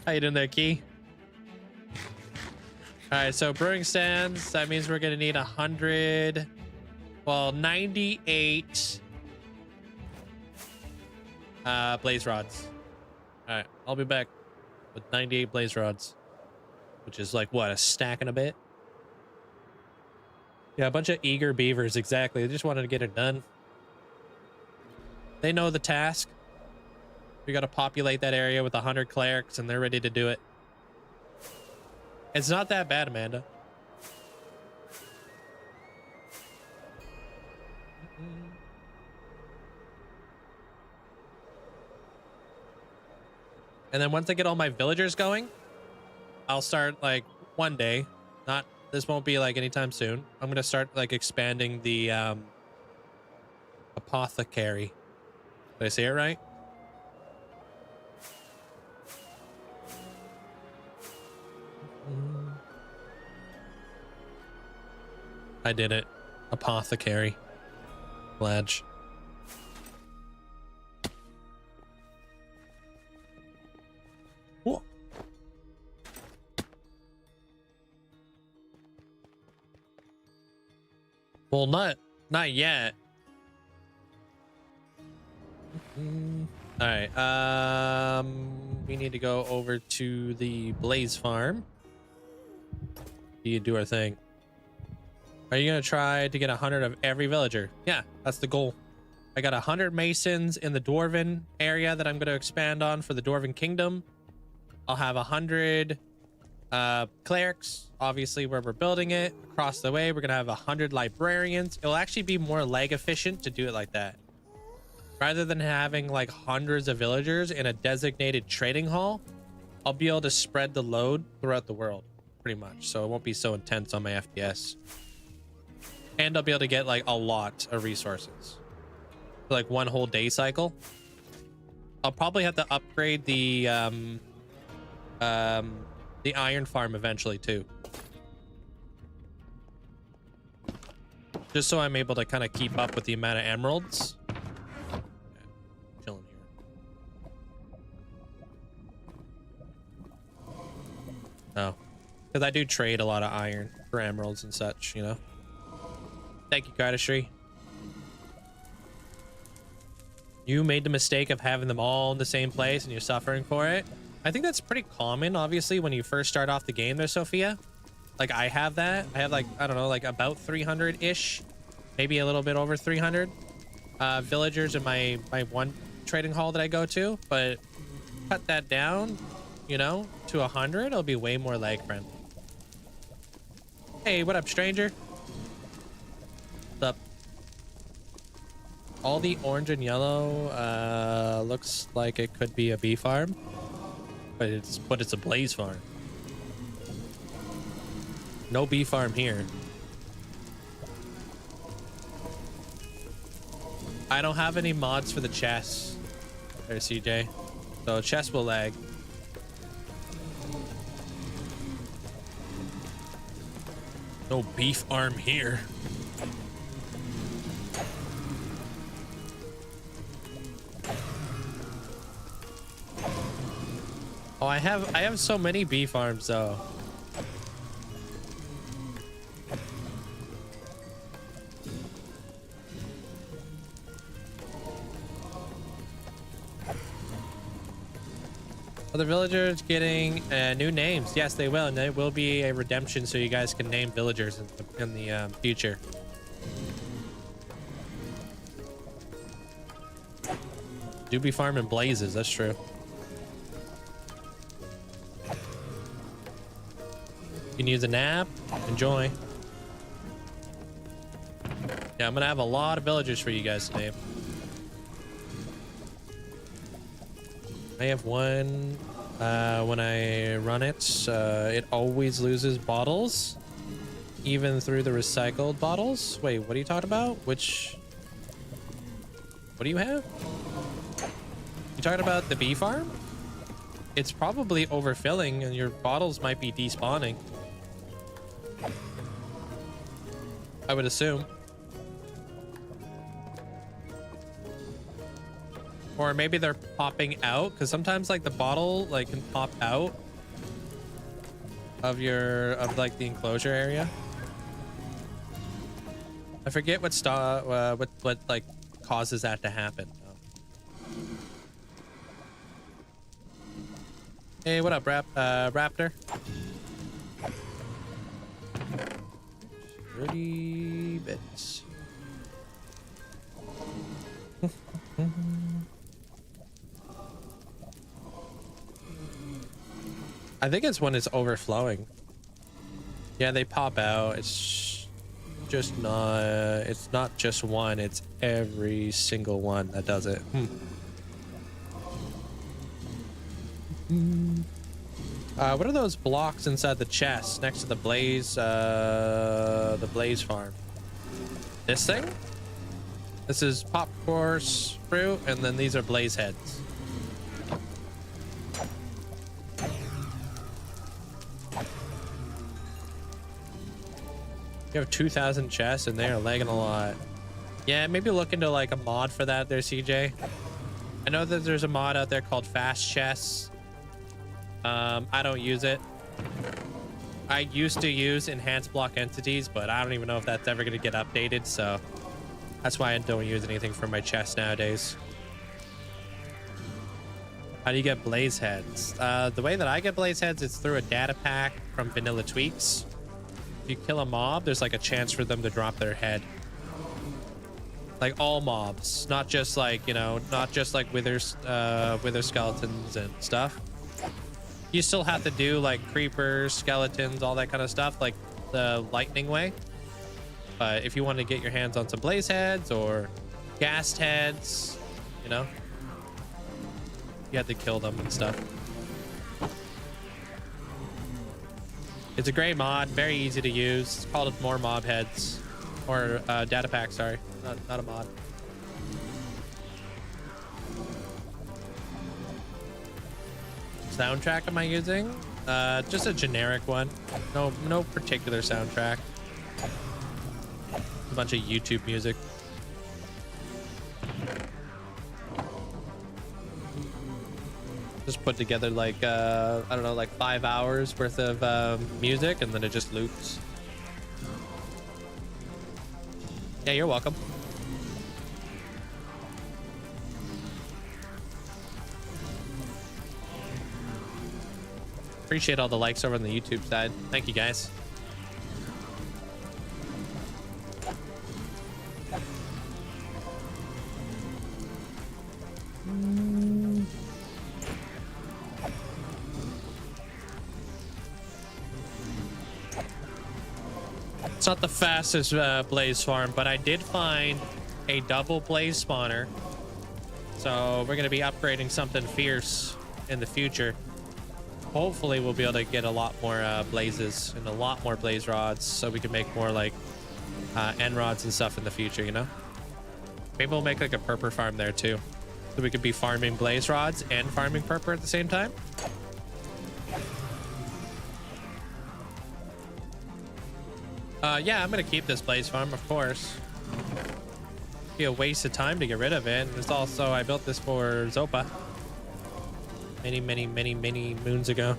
How you doing there, Key? All right, so brewing stands, that means we're gonna need 100, well, 98 blaze rods. All right, I'll be back with 98 blaze rods, which is like, what, a stack and a bit? Yeah, a bunch of eager beavers, exactly. They just wanted to get it done. They know the task. We got to populate that area with 100 clerics, and they're ready to do it. It's not that bad, Amanda. And then once I get all my villagers going, I'll start like one day, not, this won't be like anytime soon. I'm going to start like expanding the apothecary. Did I say it right? I did it. Apothecary. Pledge. Whoa. Well, not yet. All right. We need to go over to the Blaze farm. You do our thing. Are you gonna try to get 100 of every villager? Yeah, that's the goal. I got 100 masons in the Dwarven area that I'm gonna expand on for the Dwarven Kingdom. I'll have 100 clerics, obviously where we're building it. Across the way, we're gonna have 100 librarians. It'll actually be more leg efficient to do it like that. Rather than having like hundreds of villagers in a designated trading hall, I'll be able to spread the load throughout the world, pretty much. So it won't be so intense on my FPS. And I'll be able to get like a lot of resources for like one whole day cycle. I'll probably have to upgrade the iron farm eventually too, just so I'm able to kind of keep up with the amount of emeralds. Okay, chilling here. Oh, because I do trade a lot of iron for emeralds and such, you know. Thank you, Cardistry. You made the mistake of having them all in the same place and you're suffering for it. I think that's pretty common, obviously, when you first start off the game there, Sophia. Like, I have that. I have, like, I don't know, like about 300-ish. Maybe a little bit over 300 villagers in my one trading hall that I go to. But cut that down, you know, to 100. It'll be way more lag-friendly. Hey, what up, stranger? What's up? All the orange and yellow looks like it could be a bee farm, but it's a blaze farm. No bee farm here. I don't have any mods for the chests there, CJ, so chest will lag. No beef farm here. Oh, I have so many bee farms though. Are the villagers getting new names? Yes, they will, and there will be a redemption so you guys can name villagers in the future. Do be farming blazes, that's true. You can use a nap. Enjoy. Yeah, I'm gonna have a lot of villagers for you guys today. I have one. When I run it, it always loses bottles, even through the recycled bottles. Wait, what are you talking about? Which? What do you have? You talking about the bee farm? It's probably overfilling, and your bottles might be despawning. I would assume. Or maybe they're popping out, because sometimes like the bottle like can pop out of like the enclosure area. I forget what like causes that to happen. Hey, what up, Raptor? 30 bits. I think it's when it's overflowing. Yeah, they pop out. It's just not, it's not just one, it's every single one that does it. What are those blocks inside the chest next to the blaze farm? This thing? This is pop course fruit, and then these are blaze heads. You have 2,000 chests and they are lagging a lot. Yeah, maybe look into like a mod for that there, CJ. I know that there's a mod out there called fast chests. I don't use it. I used to use enhanced block entities, but I don't even know if that's ever going to get updated, so that's why I don't use anything for my chest nowadays. How do you get blaze heads? The way that I get blaze heads is through a data pack from Vanilla Tweaks. If you kill a mob, there's like a chance for them to drop their head. Like all mobs, not just like, you know, not just like wither skeletons and stuff. You still have to do like creepers, skeletons, all that kind of stuff, like the lightning way. But if you want to get your hands on some blaze heads or ghast heads, you know, you have to kill them and stuff. It's a great mod, very easy to use. It's called more mob heads, or data pack, sorry, not a mod. Soundtrack am I using? Just a generic one. No particular soundtrack. A bunch of YouTube music. Just put together like I don't know, like 5 hours worth of music, and then it just loops. Yeah, you're welcome. Appreciate all the likes over on the YouTube side. Thank you, guys. It's not the fastest blaze farm, but I did find a double blaze spawner. So we're going to be upgrading something fierce in the future. Hopefully we'll be able to get a lot more blazes and a lot more blaze rods, so we can make more like end rods and stuff in the future, you know? Maybe we'll make like a purper farm there too, so we could be farming blaze rods and farming purper at the same time. Yeah, I'm gonna keep this blaze farm, of course. Be a waste of time to get rid of it. It's also, I built this for Zopa many moons ago.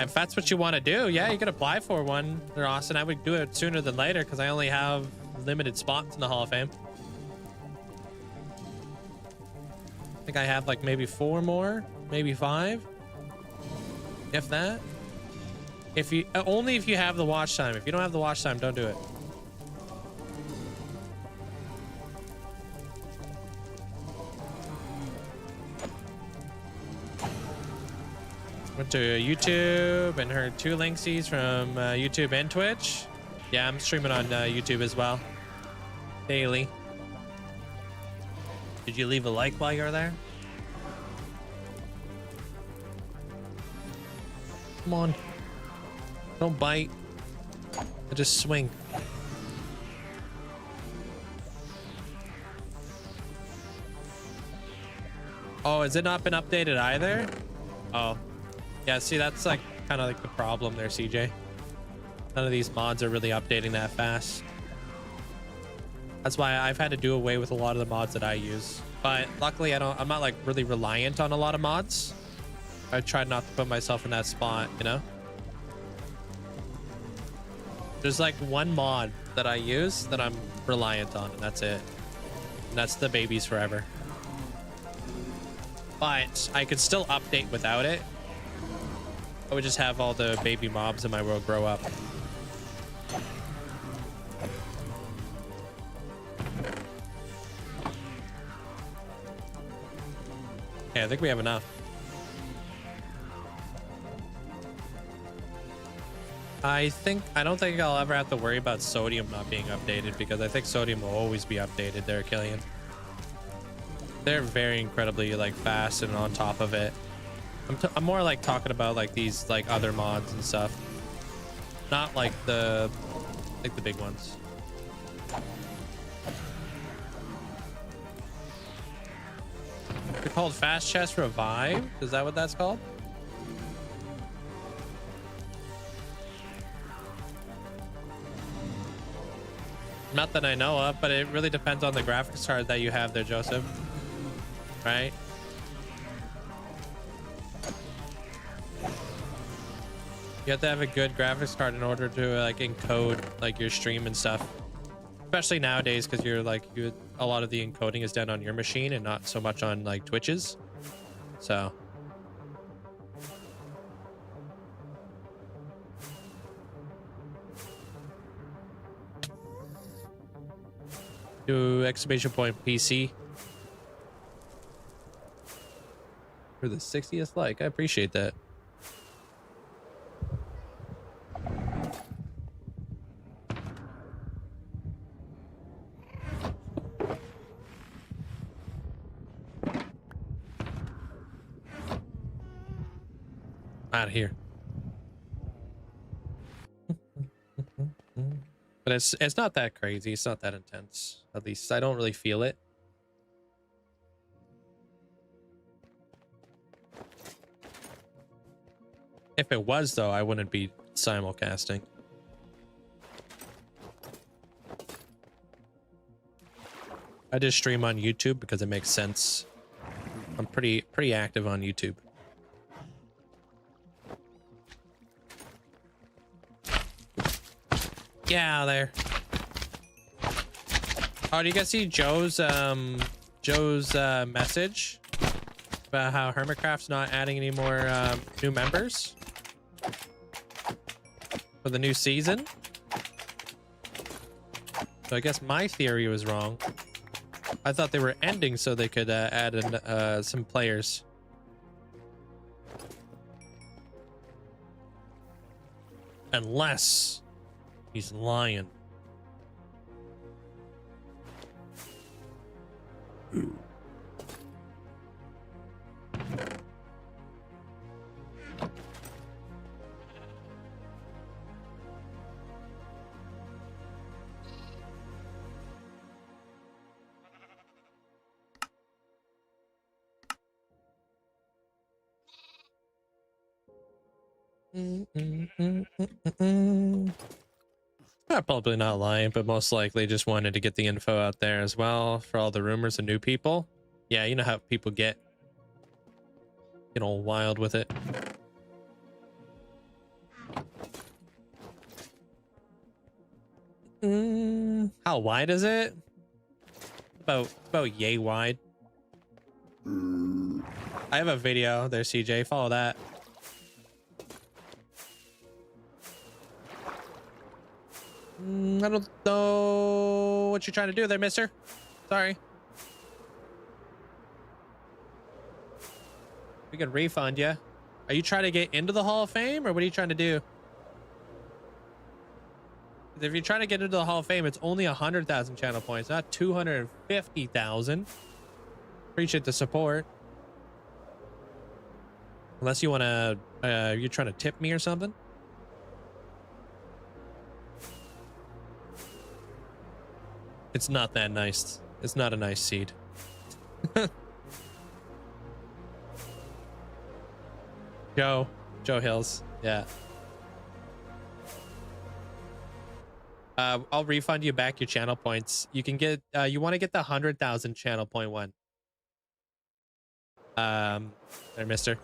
If that's what you want to do, yeah, you can apply for one. They're awesome. I would do it sooner than later because I only have limited spots in the Hall of Fame. I think I have like maybe 4 more, maybe 5, if that. If you only if you have the watch time. If you don't have the watch time, don't do it. Went to YouTube and heard 2 Linkzys from YouTube and Twitch. Yeah, I'm streaming on YouTube as well, daily. Did you leave a like while you were there? Come on. Don't bite. I just swing. Oh, has it not been updated either? Oh. Yeah, see, that's like kind of like the problem there, CJ. None of these mods are really updating that fast. That's why I've had to do away with a lot of the mods that I use. But luckily I'm not like really reliant on a lot of mods. I tried not to put myself in that spot, you know? There's like one mod that I use that I'm reliant on, and that's it. And that's the Babies Forever. But I could still update without it. I would just have all the baby mobs in my world grow up. Okay, I think we have enough. I don't think I'll ever have to worry about sodium not being updated, because I think sodium will always be updated there, Killian. They're very incredibly like fast and on top of it. I'm more like talking about like these like other mods and stuff, not like the big ones. They're called Fast Chest Revive. Is that what that's called? Not that I know of, but it really depends on the graphics card that you have there, Joseph. Right? You have to have a good graphics card in order to like encode like your stream and stuff. Especially nowadays, because you're like a lot of the encoding is done on your machine and not so much on like Twitch's. So do exclamation point PC for the 60th like. I appreciate that. Out of here. But it's not that crazy. It's not that intense. At least I don't really feel it. If it was, though, I wouldn't be simulcasting. I just stream on YouTube because it makes sense. I'm pretty active on YouTube. Yeah, there. Oh, do you guys see Joe's message about how Hermitcraft's not adding any more new members for the new season? So I guess my theory was wrong. I thought they were ending so they could add in some players. Unless he's lying. Probably not lying, but most likely just wanted to get the info out there as well for all the rumors of new people. Yeah, you know how people get all wild with it. How wide is it? About yay wide. I have a video there, CJ. Follow that. I don't know what you're trying to do there, mister. Sorry. We can refund you. Are you trying to get into the Hall of Fame, or what are you trying to do? If you're trying to get into the Hall of Fame, it's only 100,000 channel points, not 250,000. Appreciate the support. Unless you want to, you're trying to tip me or something. It's not that nice. It's not a nice seed. Joe Hills. Yeah. I'll refund you back your channel points. You can get, you want to get the 100,000 channel point one. There, mister.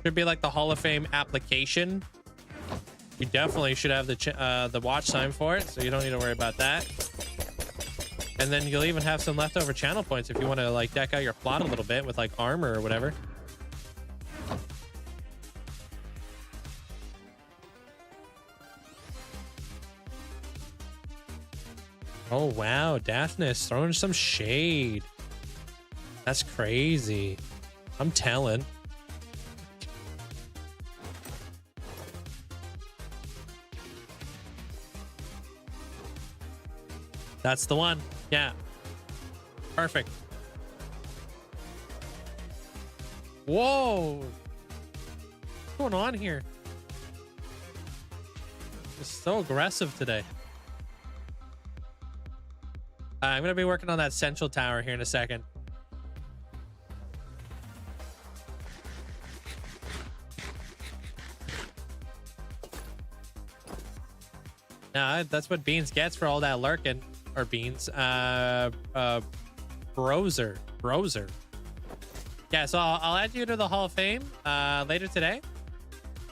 Should be like the Hall of Fame application. You definitely should have the watch time for it, so you don't need to worry about that. And then you'll even have some leftover channel points if you want to like deck out your plot a little bit with like armor or whatever. Oh, wow. Daphnis throwing some shade. That's crazy. I'm telling. That's the one. Yeah. Perfect. Whoa. What's going on here? It's so aggressive today. I'm going to be working on that central tower here in a second. Nah, that's what Beans gets for all that lurking. Or Beans. Broser. Yeah, so I'll add you to the Hall of Fame later today.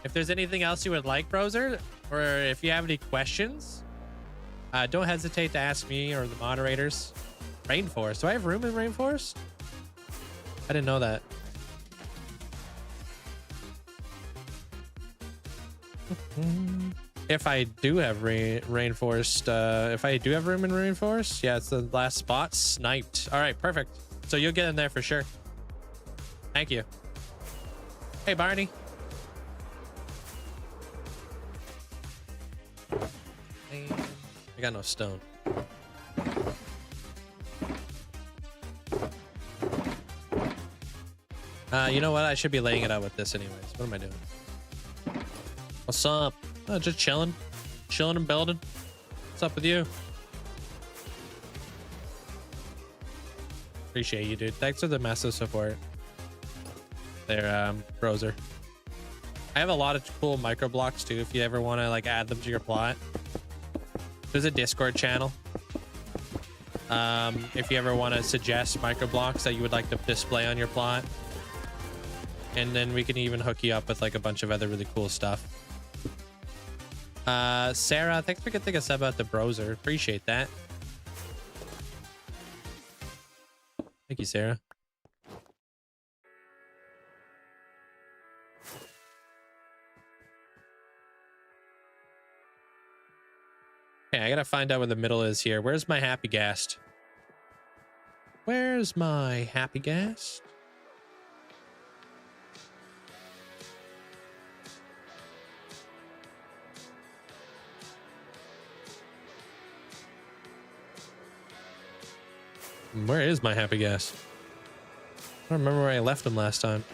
If there's anything else you would like, Broser, or if you have any questions, don't hesitate to ask me or the moderators. Rainforest. Do I have room in Rainforest? I didn't know that. If I do have Rainforest, if I do have room in Rainforest, yeah, it's the last spot. Sniped. All right, perfect. So you'll get in there for sure. Thank you. Hey, Barney. And I got no stone. You know what? I should be laying it out with this anyways. What am I doing? What's up? Oh, just chilling and building. What's up with you? Appreciate you, dude. Thanks for the massive support there, Broser. I have a lot of cool micro blocks too if you ever want to like add them to your plot. There's a Discord channel. If you ever want to suggest micro blocks that you would like to display on your plot, and then we can even hook you up with like a bunch of other really cool stuff. Sarah, thanks for getting us about the Broser. Appreciate that. Thank you, Sarah. Okay, I gotta find out where the middle is here. Where's my happy ghast? Where's my happy ghast? Where is my happy ghast? I don't remember where I left him last time.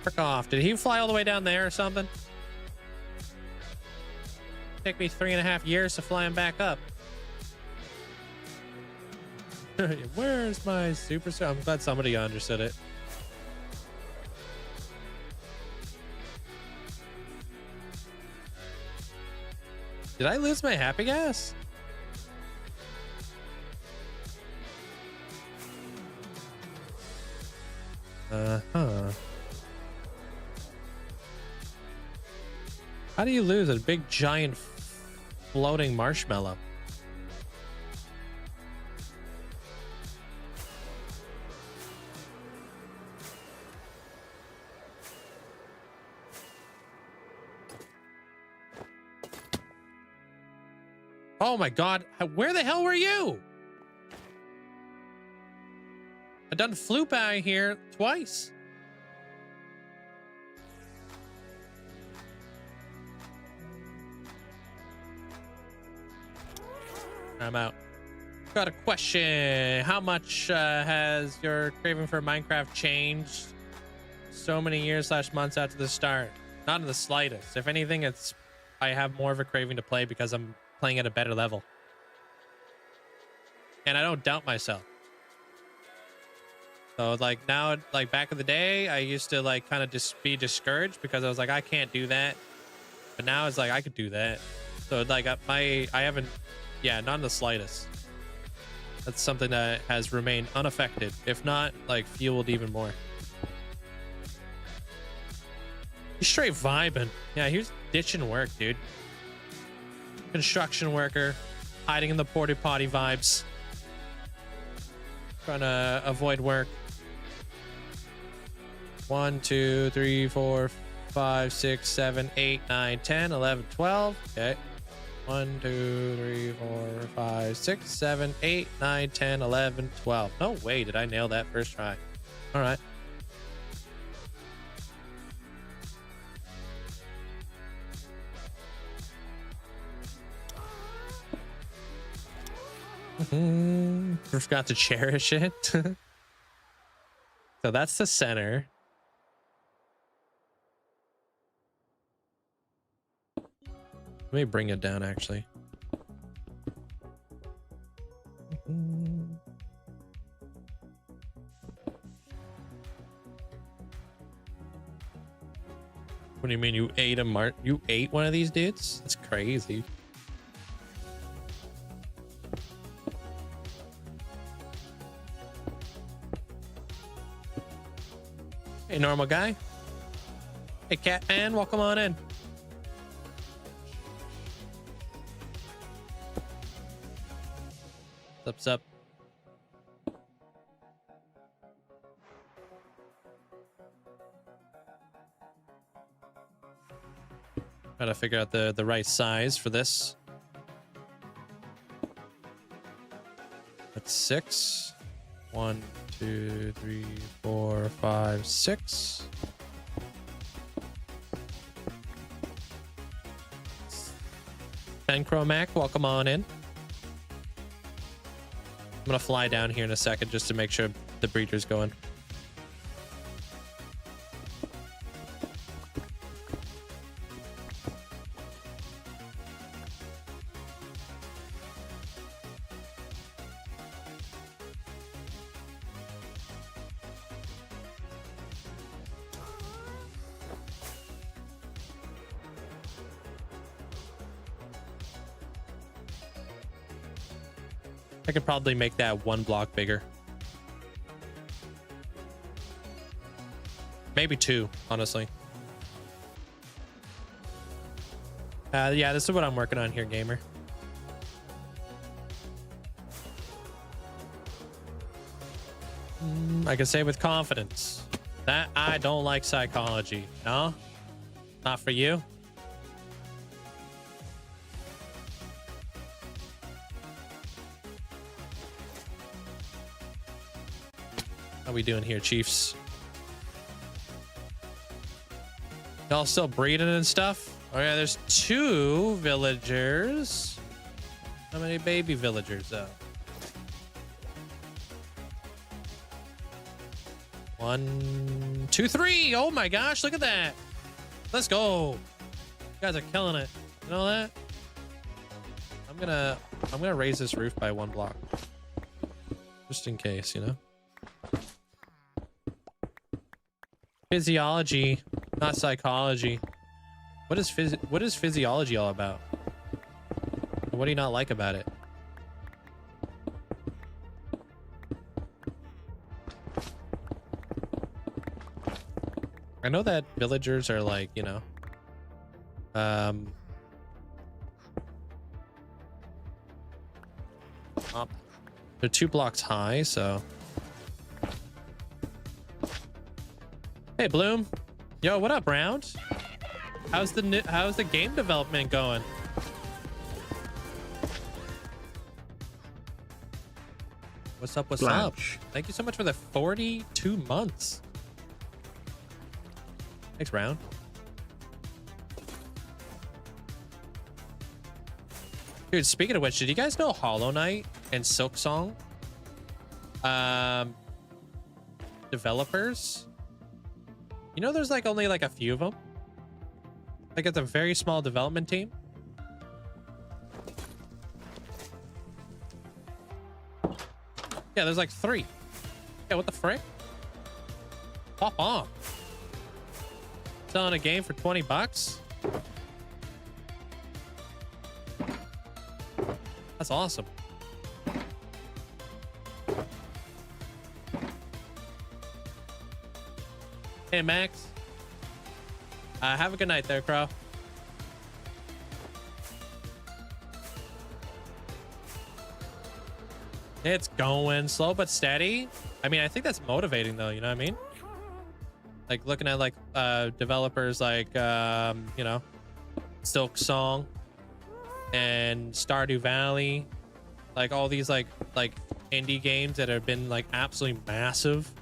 Frick off. Did he fly all the way down there or something? Take me 3.5 years to fly him back up. Where's my superstar? I'm glad somebody understood it. Did I lose my happy gas? Uh-huh. How do you lose a big giant floating marshmallow? Oh my god, where the hell were you? I done flew by here twice. I'm out. Got a question. How much has your craving for Minecraft changed so many years / months after the start? Not in the slightest. If anything, it's I have more of a craving to play because I'm playing at a better level. And I don't doubt myself. So like now, like back in the day, I used to like kind of just be discouraged because I was like, I can't do that. But now it's like, I could do that. So like I haven't, yeah, not in the slightest. That's something that has remained unaffected, if not like fueled even more. He's straight vibing. Yeah, he was ditching work, dude. Construction worker, hiding in the porta potty vibes, trying to avoid work. 1, 2, 3, 4, 5, 6, 7, 8, 9, 10, 11, 12. Okay. 1, 2, 3, 4, 5, 6, 7, 8, 9, 10, 11, 12. No way did I nail that first try. All right. Forgot to cherish it. So that's the center. Let me bring it down actually. What do you mean you ate a you ate one of these dudes? That's crazy. Hey, normal guy. Hey, cat man, welcome on in. What's up? Gotta figure out the right size for this. That's 6. 1, 2, 3, 4, 5, 6. Ben Chromac, welcome on in. I'm gonna fly down here in a second just to make sure the breeder's going. I could probably make that 1 block bigger. Maybe 2, honestly. Yeah, this is what I'm working on here, gamer. I can say with confidence that I don't like psychology. No? Not for you? How we doing here, Chiefs? Y'all still breeding and stuff? Oh yeah, there's 2 villagers. How many baby villagers though? 1, 2, 3. Oh my gosh, look at that. Let's go. You guys are killing it. You know that? I'm gonna raise this roof by 1 block. Just in case, you know? Physiology, not psychology. What is physiology all about? What do you not like about it? I know that villagers are like, you know, they're 2 blocks high, so. Hey, Bloom. Yo, what up, Round? How's the game development going? What's up? What's up? Thank you so much for the 42 months. Thanks, Round. Dude, speaking of which, did you guys know Hollow Knight and Silksong developers? You know, there's like only like a few of them. Like it's a very small development team. Yeah, there's like 3. Yeah, what the frick? Pop on. Selling a game for 20 bucks. That's awesome. Hey, Max. Have a good night there, Crow. It's going slow but steady. I mean, I think that's motivating though, you know what I mean? Like looking at like developers like you know, Silk Song and Stardew Valley, like all these like indie games that have been like absolutely massive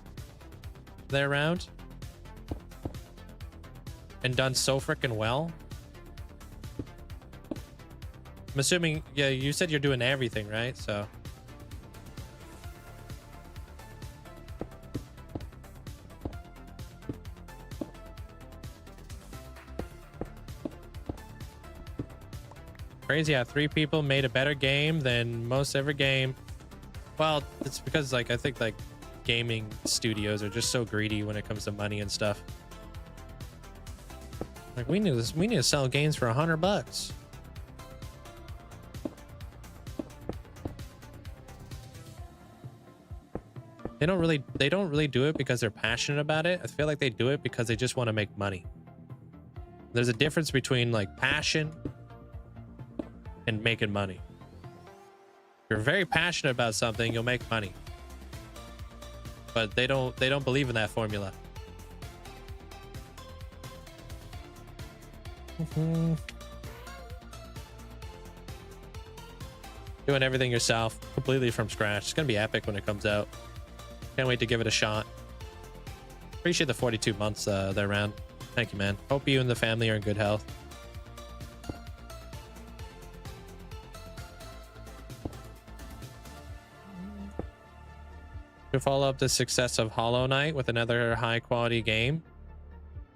there around and done so freaking well. I'm assuming, yeah, you said you're doing everything, right? So crazy how 3 people made a better game than most every game. Well, it's because like I think like gaming studios are just so greedy when it comes to money and stuff. Like we need to sell games for $100. They don't really do it because they're passionate about it. I feel like they do it because they just want to make money. There's a difference between like passion and making money. If you're very passionate about something, you'll make money. But they don't believe in that formula. Doing everything yourself, completely from scratch. It's gonna be epic when it comes out. Can't wait to give it a shot. Appreciate the 42 months there, around. Thank you, man. Hope you and the family are in good health. To follow up the success of Hollow Knight with another high quality game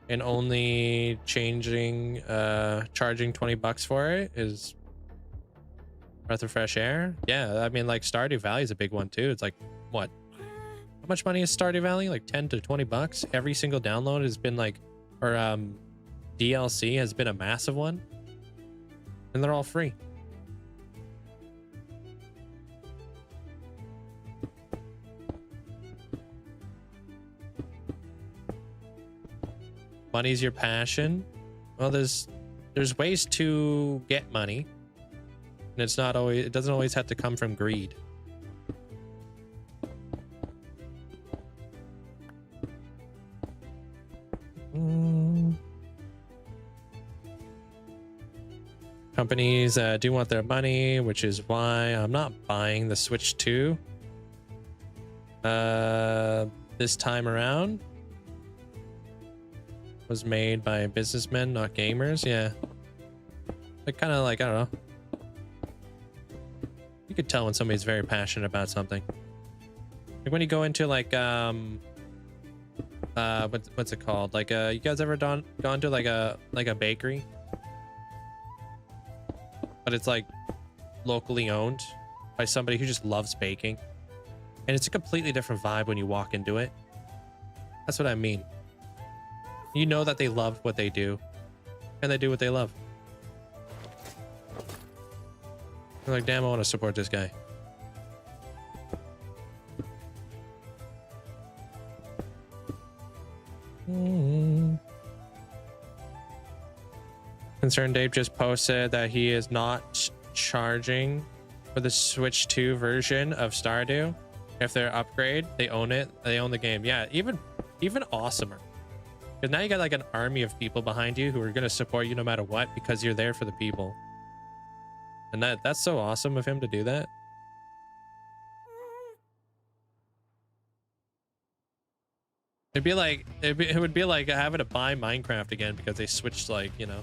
and only charging $20 for it is breath of fresh air. Yeah, I mean like Stardew Valley is a big one too. It's like what? How much money is Stardew Valley? Like 10 to 20 bucks. Every single download has been like, or DLC has been a massive one, and they're all free. Money's your passion. Well, there's ways to get money, and it doesn't always have to come from greed. Companies do want their money, which is why I'm not buying the Switch 2 this time around. Was made by businessmen, not gamers. Yeah, like kind of like, I don't know, you could tell when somebody's very passionate about something. Like when you go into like what's it called, like you guys ever gone to like a bakery, but it's like locally owned by somebody who just loves baking, and it's a completely different vibe when you walk into it. That's what I mean. You know that they love what they do, and they do what they love. You're like, damn, I want to support this guy. Concerned Dave just posted that he is not charging for the Switch 2 version of Stardew. If they're upgrade, they own it. They own the game. Yeah, even awesomer. Because now you got like an army of people behind you who are going to support you no matter what, because you're there for the people. And that's so awesome of him to do that. It would be like having to buy Minecraft again because they switched, like, you know,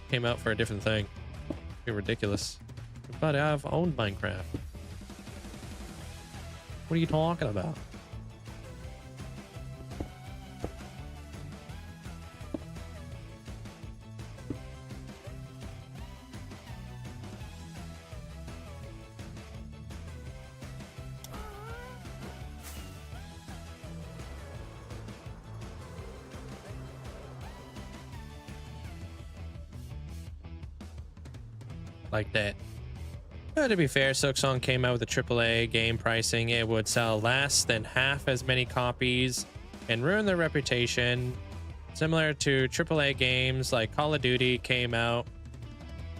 came out for a different thing. It'd be ridiculous. But I've owned Minecraft. What are you talking about? Like that. To be fair, Silksong came out with a AAA game pricing. It would sell less than half as many copies and ruin their reputation. Similar to AAA games like Call of Duty came out,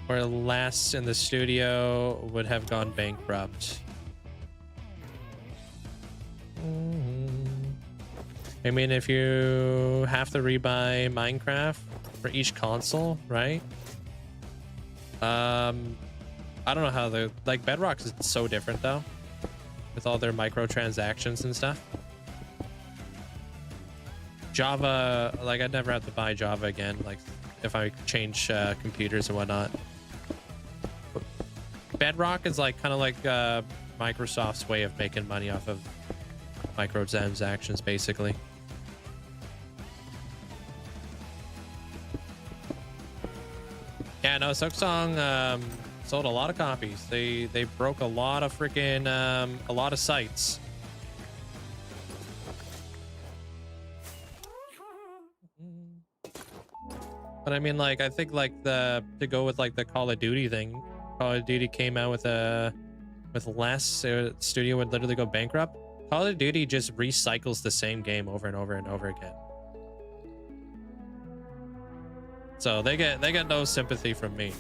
or less, and the studio would have gone bankrupt. I mean, if you have to rebuy Minecraft for each console, right? I don't know how the like Bedrock is so different though, with all their microtransactions and stuff. Java, like I'd never have to buy Java again, like if I change computers and whatnot. Bedrock is like kind of like Microsoft's way of making money off of microtransactions, basically. Yeah, no, Silksong sold a lot of copies. They broke a lot of freaking a lot of sites. But I mean, like, I think like to go with like the Call of Duty thing, Call of Duty came out with less, studio would literally go bankrupt. Call of Duty just recycles the same game over and over and over again. So they get no sympathy from me.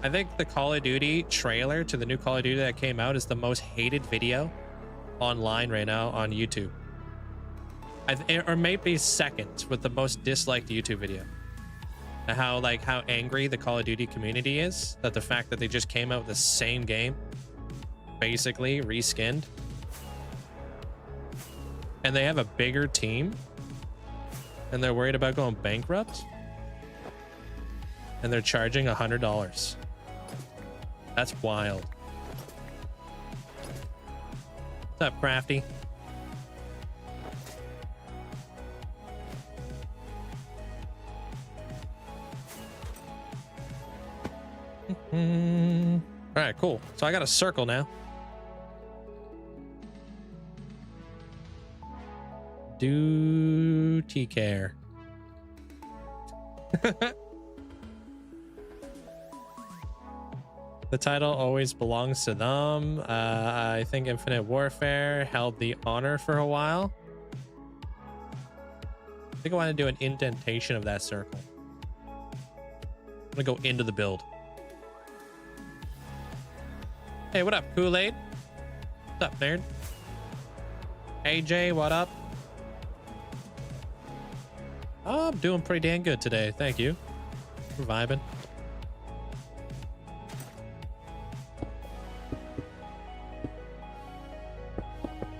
I think the Call of Duty trailer to the new Call of Duty that came out is the most hated video online right now on YouTube. Or maybe second with the most disliked YouTube video. How angry the Call of Duty community is that the fact that they just came out with the same game, basically reskinned, and they have a bigger team, and they're worried about going bankrupt, and they're charging $100. That's wild. What's up, Crafty? All right, cool. So I got a circle now. Duty care. The title always belongs to them. I think Infinite Warfare held the honor for a while. I think I want to do an indentation of that circle. I'm gonna go into the build. Hey, what up, Kool-Aid? What's up, nerd? AJ, what up? Oh, I'm doing pretty damn good today. Thank you. We're vibing.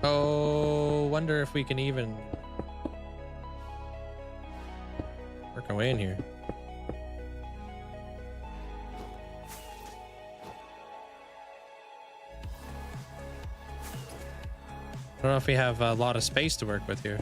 Oh, wonder if we can even work our way in here. I don't know if we have a lot of space to work with here.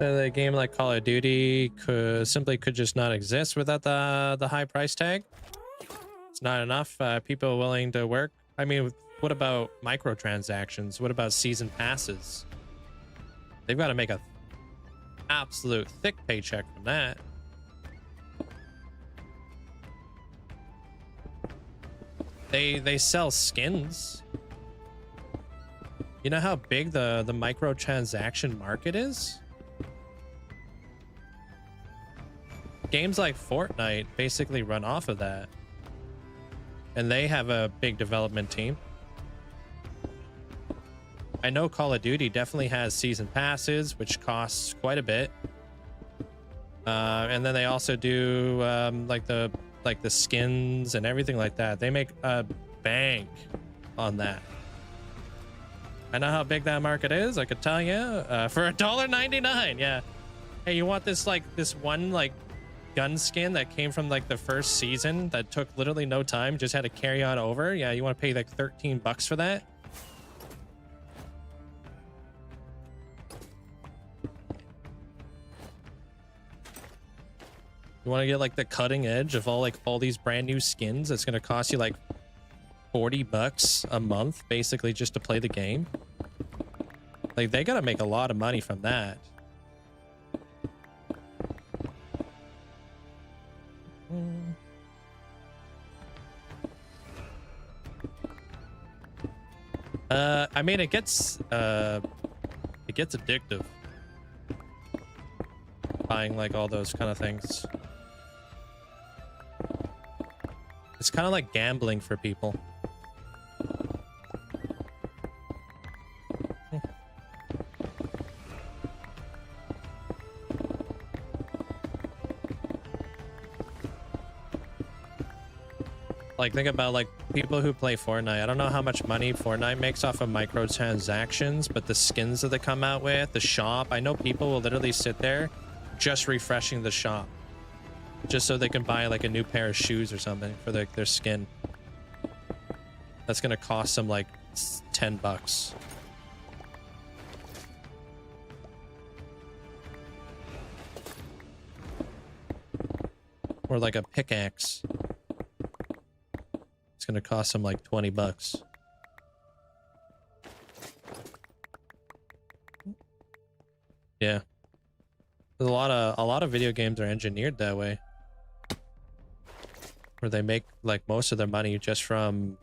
A game like Call of Duty could just not exist without the high price tag. It's not enough people willing to work. I mean, what about microtransactions? What about season passes? They've got to make a absolute thick paycheck from that. They sell skins. You know how big the microtransaction market is? Games like Fortnite basically run off of that, and they have a big development team. I know Call of Duty definitely has season passes, which costs quite a bit, and then they also do like the skins and everything like that. They make a bank on that. I know how big that market is. I could tell you for $1.99. Yeah. Hey, you want this one gun skin that came from like the first season that took literally no time, just had to carry on over? Yeah, you want to pay like $13 for that? You want to get like the cutting edge of all these brand new skins that's going to cost you like $40 a month basically just to play the game? Like, they gotta make a lot of money from that. I mean, it gets addictive. Buying like all those kind of things. It's kind of like gambling for people. Like, think about like people who play Fortnite. I don't know how much money Fortnite makes off of microtransactions, but the skins that they come out with, the shop, I know people will literally sit there just refreshing the shop just so they can buy like a new pair of shoes or something for their skin. That's gonna cost them like $10. Or like a pickaxe. It's gonna cost them like $20. Yeah. There's a lot of video games are engineered that way. Where they make like most of their money just from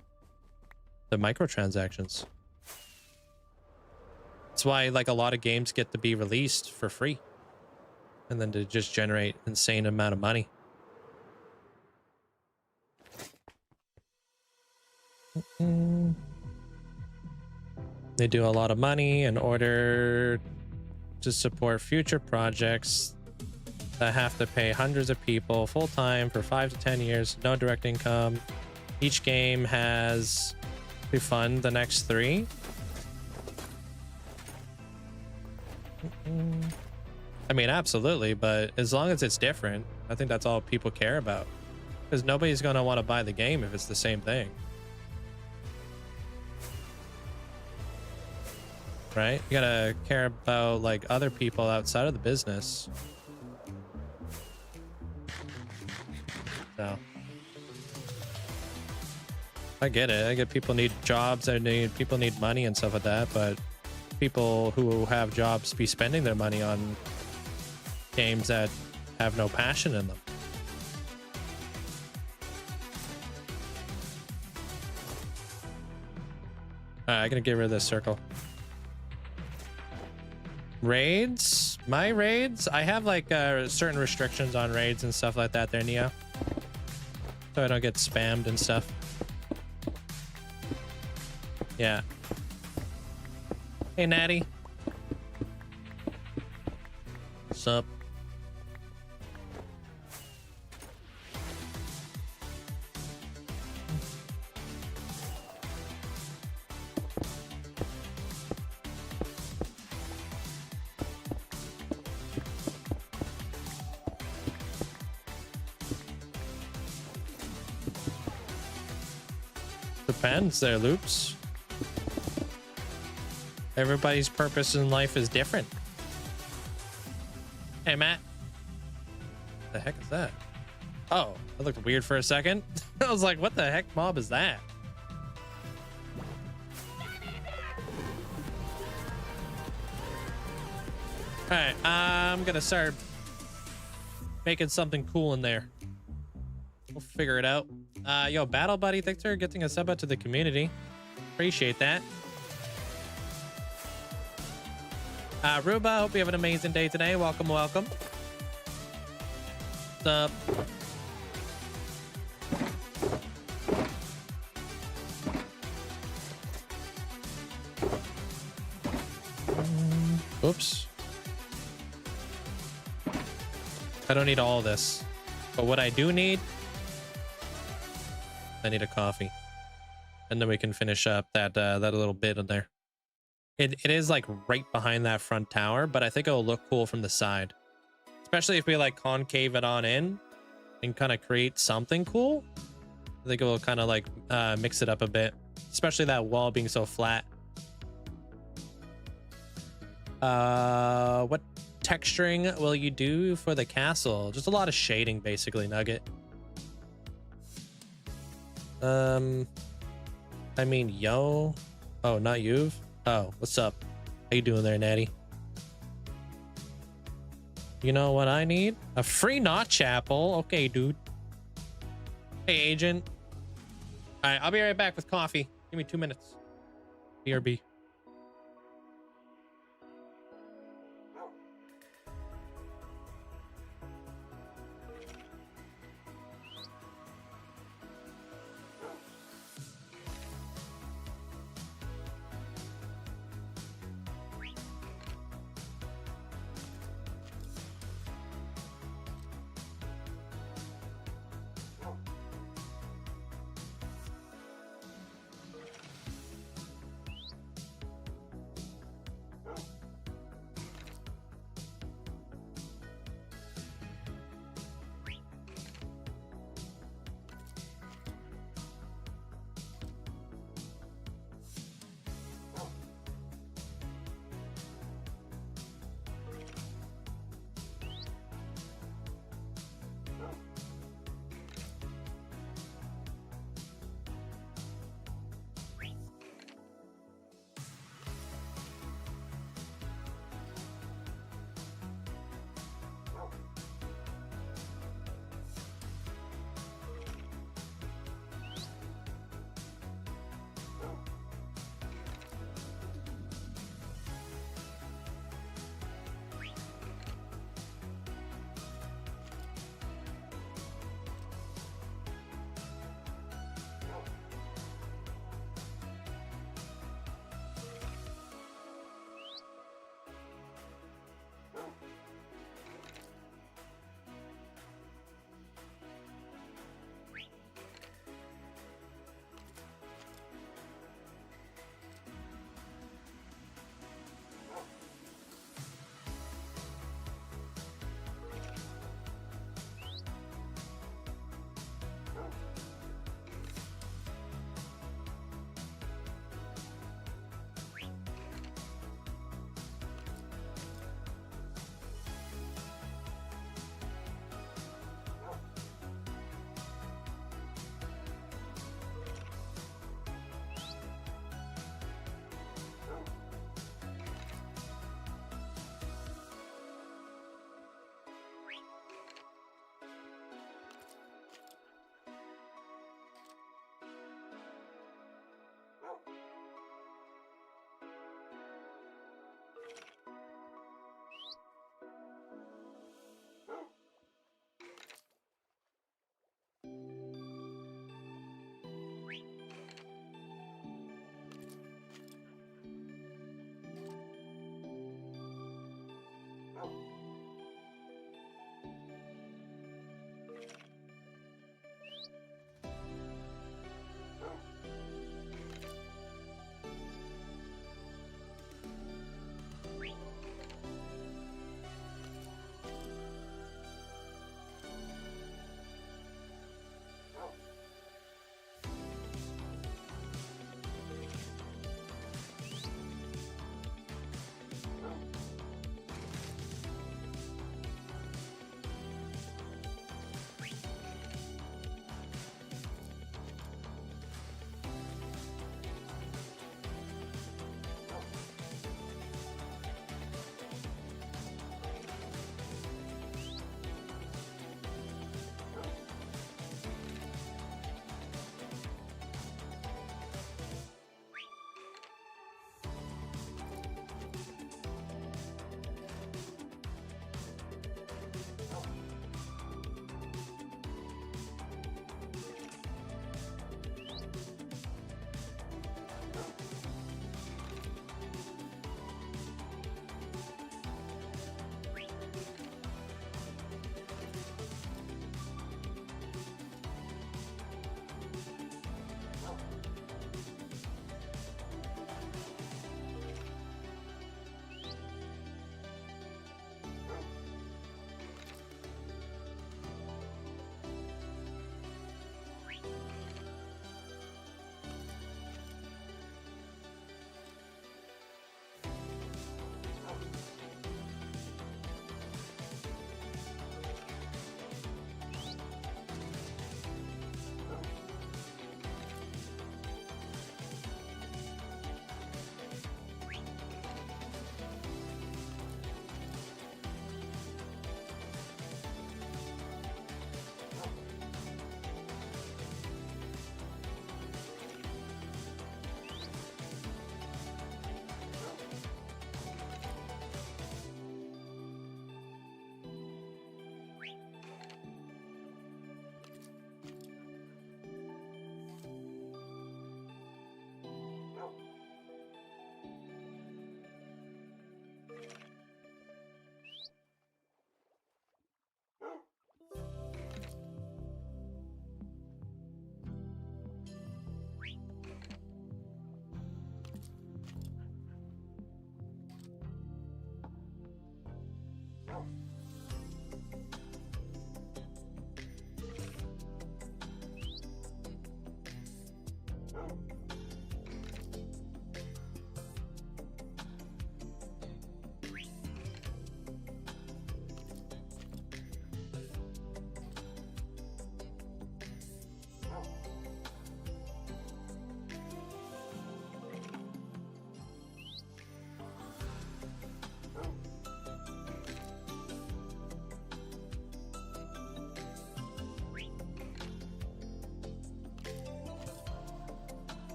the microtransactions. That's why like a lot of games get to be released for free. And then to just generate insane amount of money. They do a lot of money in order to support future projects that have to pay hundreds of people full-time for 5 to 10 years, no direct income. Each game has to fund the next 3. I mean, absolutely, but as long as it's different, I think that's all people care about. Because nobody's going to want to buy the game if it's the same thing. Right? You gotta care about like other people outside of the business. So I get it. I get people need jobs, people need money and stuff like that, but people who have jobs be spending their money on games that have no passion in them. Alright, I'm gonna get rid of this circle. Raids? My raids? I have like certain restrictions on raids and stuff like that there, Neo. So I don't get spammed and stuff. Yeah. Hey, Natty. What's up? Depends there, Loops. Everybody's purpose in life is different. Hey, Matt. What the heck is that? Oh, that looked weird for a second. I was like, what the heck mob is that? Alright, I'm gonna start making something cool in there. We'll figure it out. Yo, Battle Buddy, thanks for getting a sub out to the community. Appreciate that. Ruba, hope you have an amazing day today. Welcome, welcome. What's up? Oops. I don't need all this. But what I do need, I need a coffee. And then we can finish up that that little bit in there. It is like right behind that front tower, but I think it'll look cool from the side. Especially if we like concave it on in and kind of create something cool. I think it will kind of like mix it up a bit. Especially that wall being so flat. What texturing will you do for the castle? Just a lot of shading, basically, Nugget. I mean, yo. Oh, not you. Oh, what's up? How you doing there, Natty? You know what I need? A free notch apple. Okay, dude. Hey, agent. All right, I'll be right back with coffee. Give me 2 minutes. BRB.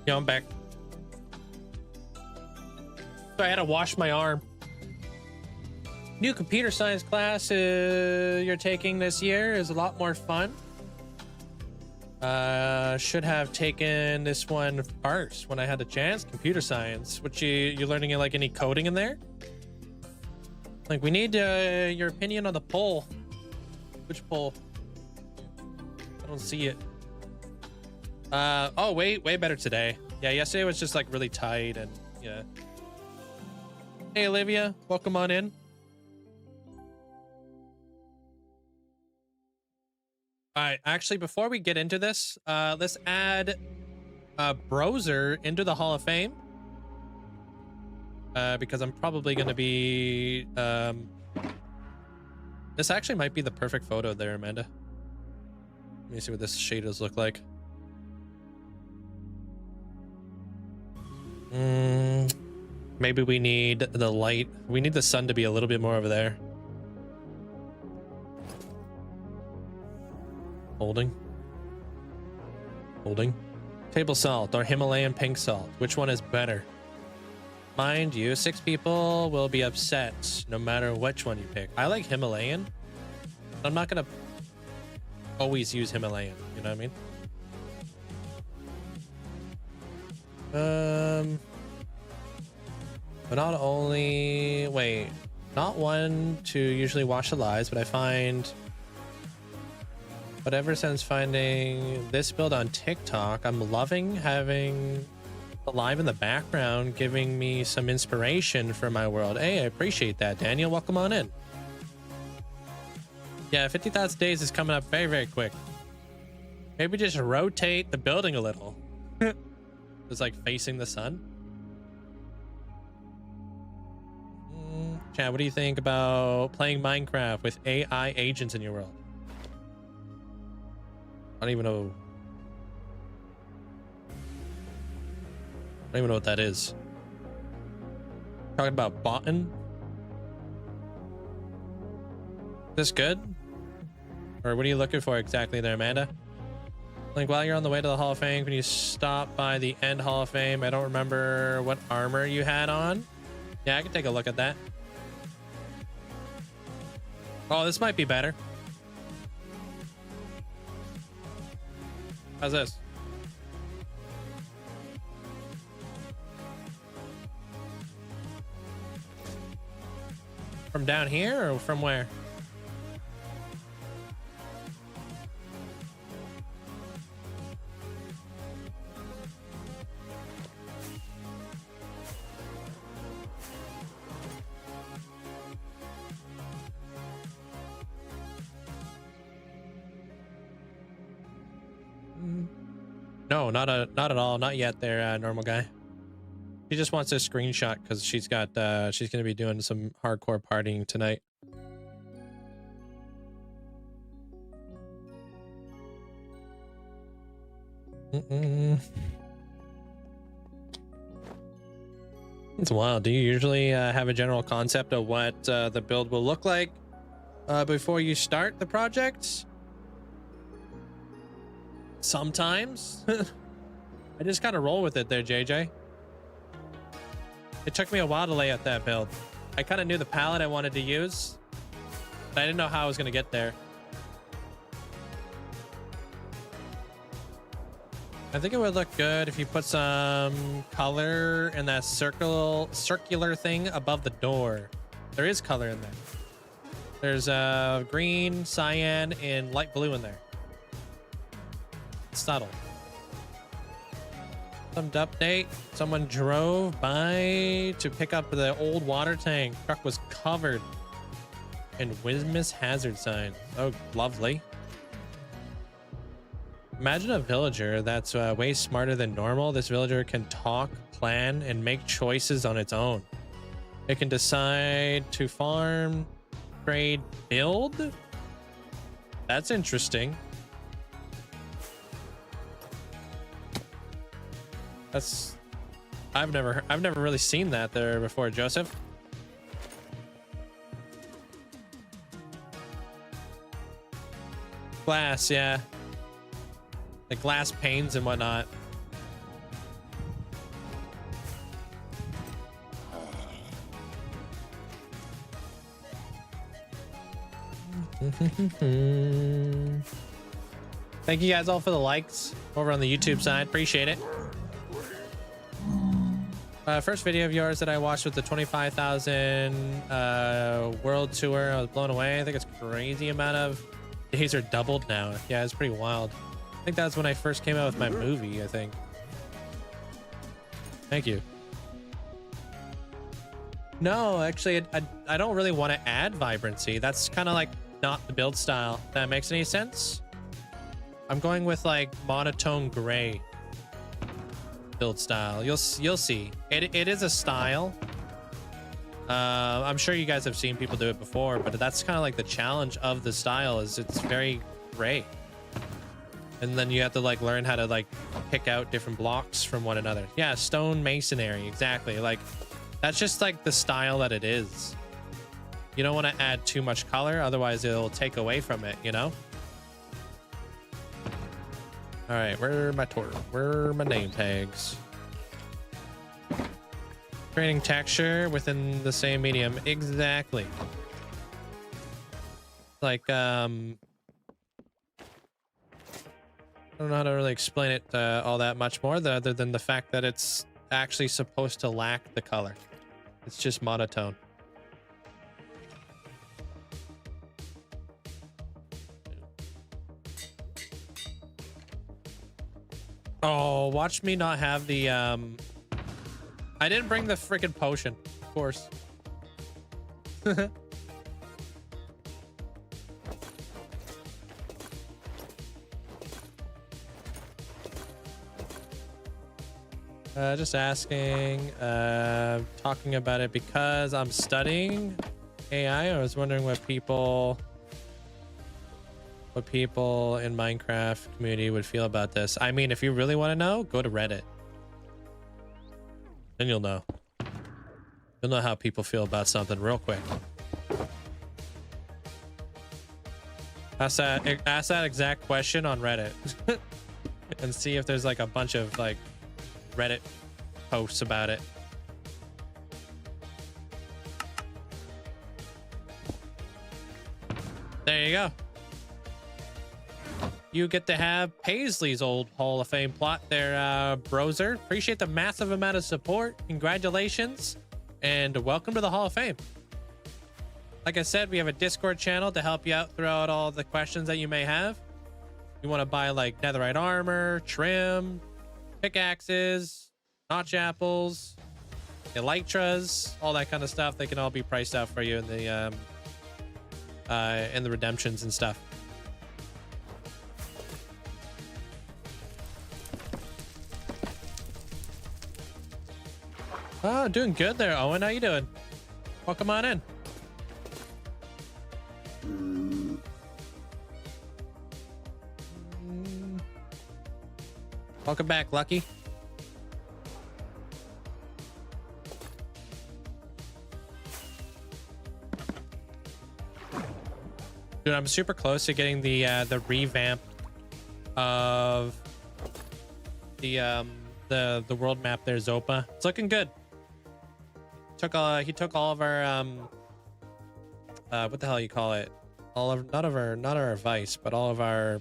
Yo, I'm back. So I had to wash my arm. New computer science class you're taking this year is a lot more fun. Should have taken this one first when I had the chance. Computer science. What you learning like any coding in there? Like we need your opinion on the poll. Which poll? I don't see it. Oh way better today. Yeah, yesterday was just like really tight and yeah. Hey Olivia, welcome on in. All right, actually, before we get into this, let's add Browser into the Hall of Fame. Because I'm probably going to be... this actually might be the perfect photo there, Amanda. Let me see what this shaders look like. Maybe we need the light. We need the sun to be a little bit more over there. Holding. Table salt or Himalayan pink salt. Which one is better? Mind you, 6 people will be upset no matter which one you pick. I like Himalayan. I'm not gonna always use Himalayan. You know what I mean? But not only... Wait. Not one to usually wash the lives, but I find... But ever since finding this build on TikTok, I'm loving having the live in the background, giving me some inspiration for my world. Hey, I appreciate that, Daniel. Welcome on in. Yeah, 50,000 days is coming up very, very quick. Maybe just rotate the building a little. Just like facing the sun. Chad, what do you think about playing Minecraft with AI agents in your world? I don't even know what that is. Talking about botting? This good? Or what are you looking for exactly there, Amanda? Like, while you're on the way to the Hall of Fame, can you stop by the End Hall of Fame? I don't remember what armor you had on. Yeah, I can take a look at that. Oh, this might be better. How's this? From down here or from where? No, not at all. Not yet there, normal guy. She just wants a screenshot because she's got she's gonna be doing some hardcore partying tonight. It's wild. Do you usually have a general concept of what the build will look like before you start the project? Sometimes. I just gotta roll with it there, JJ. It took me a while to lay out that build. I kind of knew the palette I wanted to use, but I didn't know how I was gonna get there. I think it would look good if you put some color in that circular thing above the door. There is color in there. There's green, cyan, and light blue in there. Subtle. Some update. Someone drove by to pick up the old water tank. Truck was covered in Wismus hazard signs. Oh, lovely. Imagine a villager that's way smarter than normal. This villager can talk, plan, and make choices on its own. It can decide to farm, trade, build. That's interesting. That's I've never really seen that there before, Joseph. Glass, yeah. The glass panes and whatnot. Thank you guys all for the likes over on the YouTube side. Appreciate it. First video of yours that I watched with the 25,000 world tour. I was blown away. I think it's crazy amount of days are doubled now. Yeah, it's pretty wild. I think that's when I first came out with my movie, I think. Thank you. No, actually, I don't really want to add vibrancy. That's kind of like not the build style. If that makes any sense? I'm going with like monotone gray build style. You'll see. It is a style. I'm sure you guys have seen people do it before, but that's kind of like the challenge of the style is it's very gray. And then you have to like learn how to like pick out different blocks from one another. Yeah, stone masonry, exactly. Like that's just like the style that it is. You don't want to add too much color, otherwise it'll take away from it, you know? All right, where are my name tags? Creating texture within the same medium. Exactly. Like, I don't know how to really explain it all that much more other than the fact that it's actually supposed to lack the color. It's just monotone. Oh, watch me not have the I didn't bring the freaking potion, of course. Just asking, talking about it because I'm studying AI. I was wondering what people in Minecraft community would feel about this. I mean, if you really want to know, go to Reddit. Then you'll know. You'll know how people feel about something real quick. Ask that exact question on Reddit and see if there's like a bunch of like Reddit posts about it. There you go. You get to have Paisley's old Hall of Fame plot there, Broser. Appreciate the massive amount of support. Congratulations and welcome to the Hall of Fame. Like I said, we have a Discord channel to help you out throughout all the questions that you may have. You want to buy like netherite armor, trim, pickaxes, notch apples, elytras, all that kind of stuff. They can all be priced out for you in the redemptions and stuff. Oh, doing good there, Owen. How you doing? Welcome on in. Welcome back, Lucky. Dude, I'm super close to getting the revamp of the world map there, Zopa. It's looking good. He took all of our what the hell you call it? Not our advice, but all of our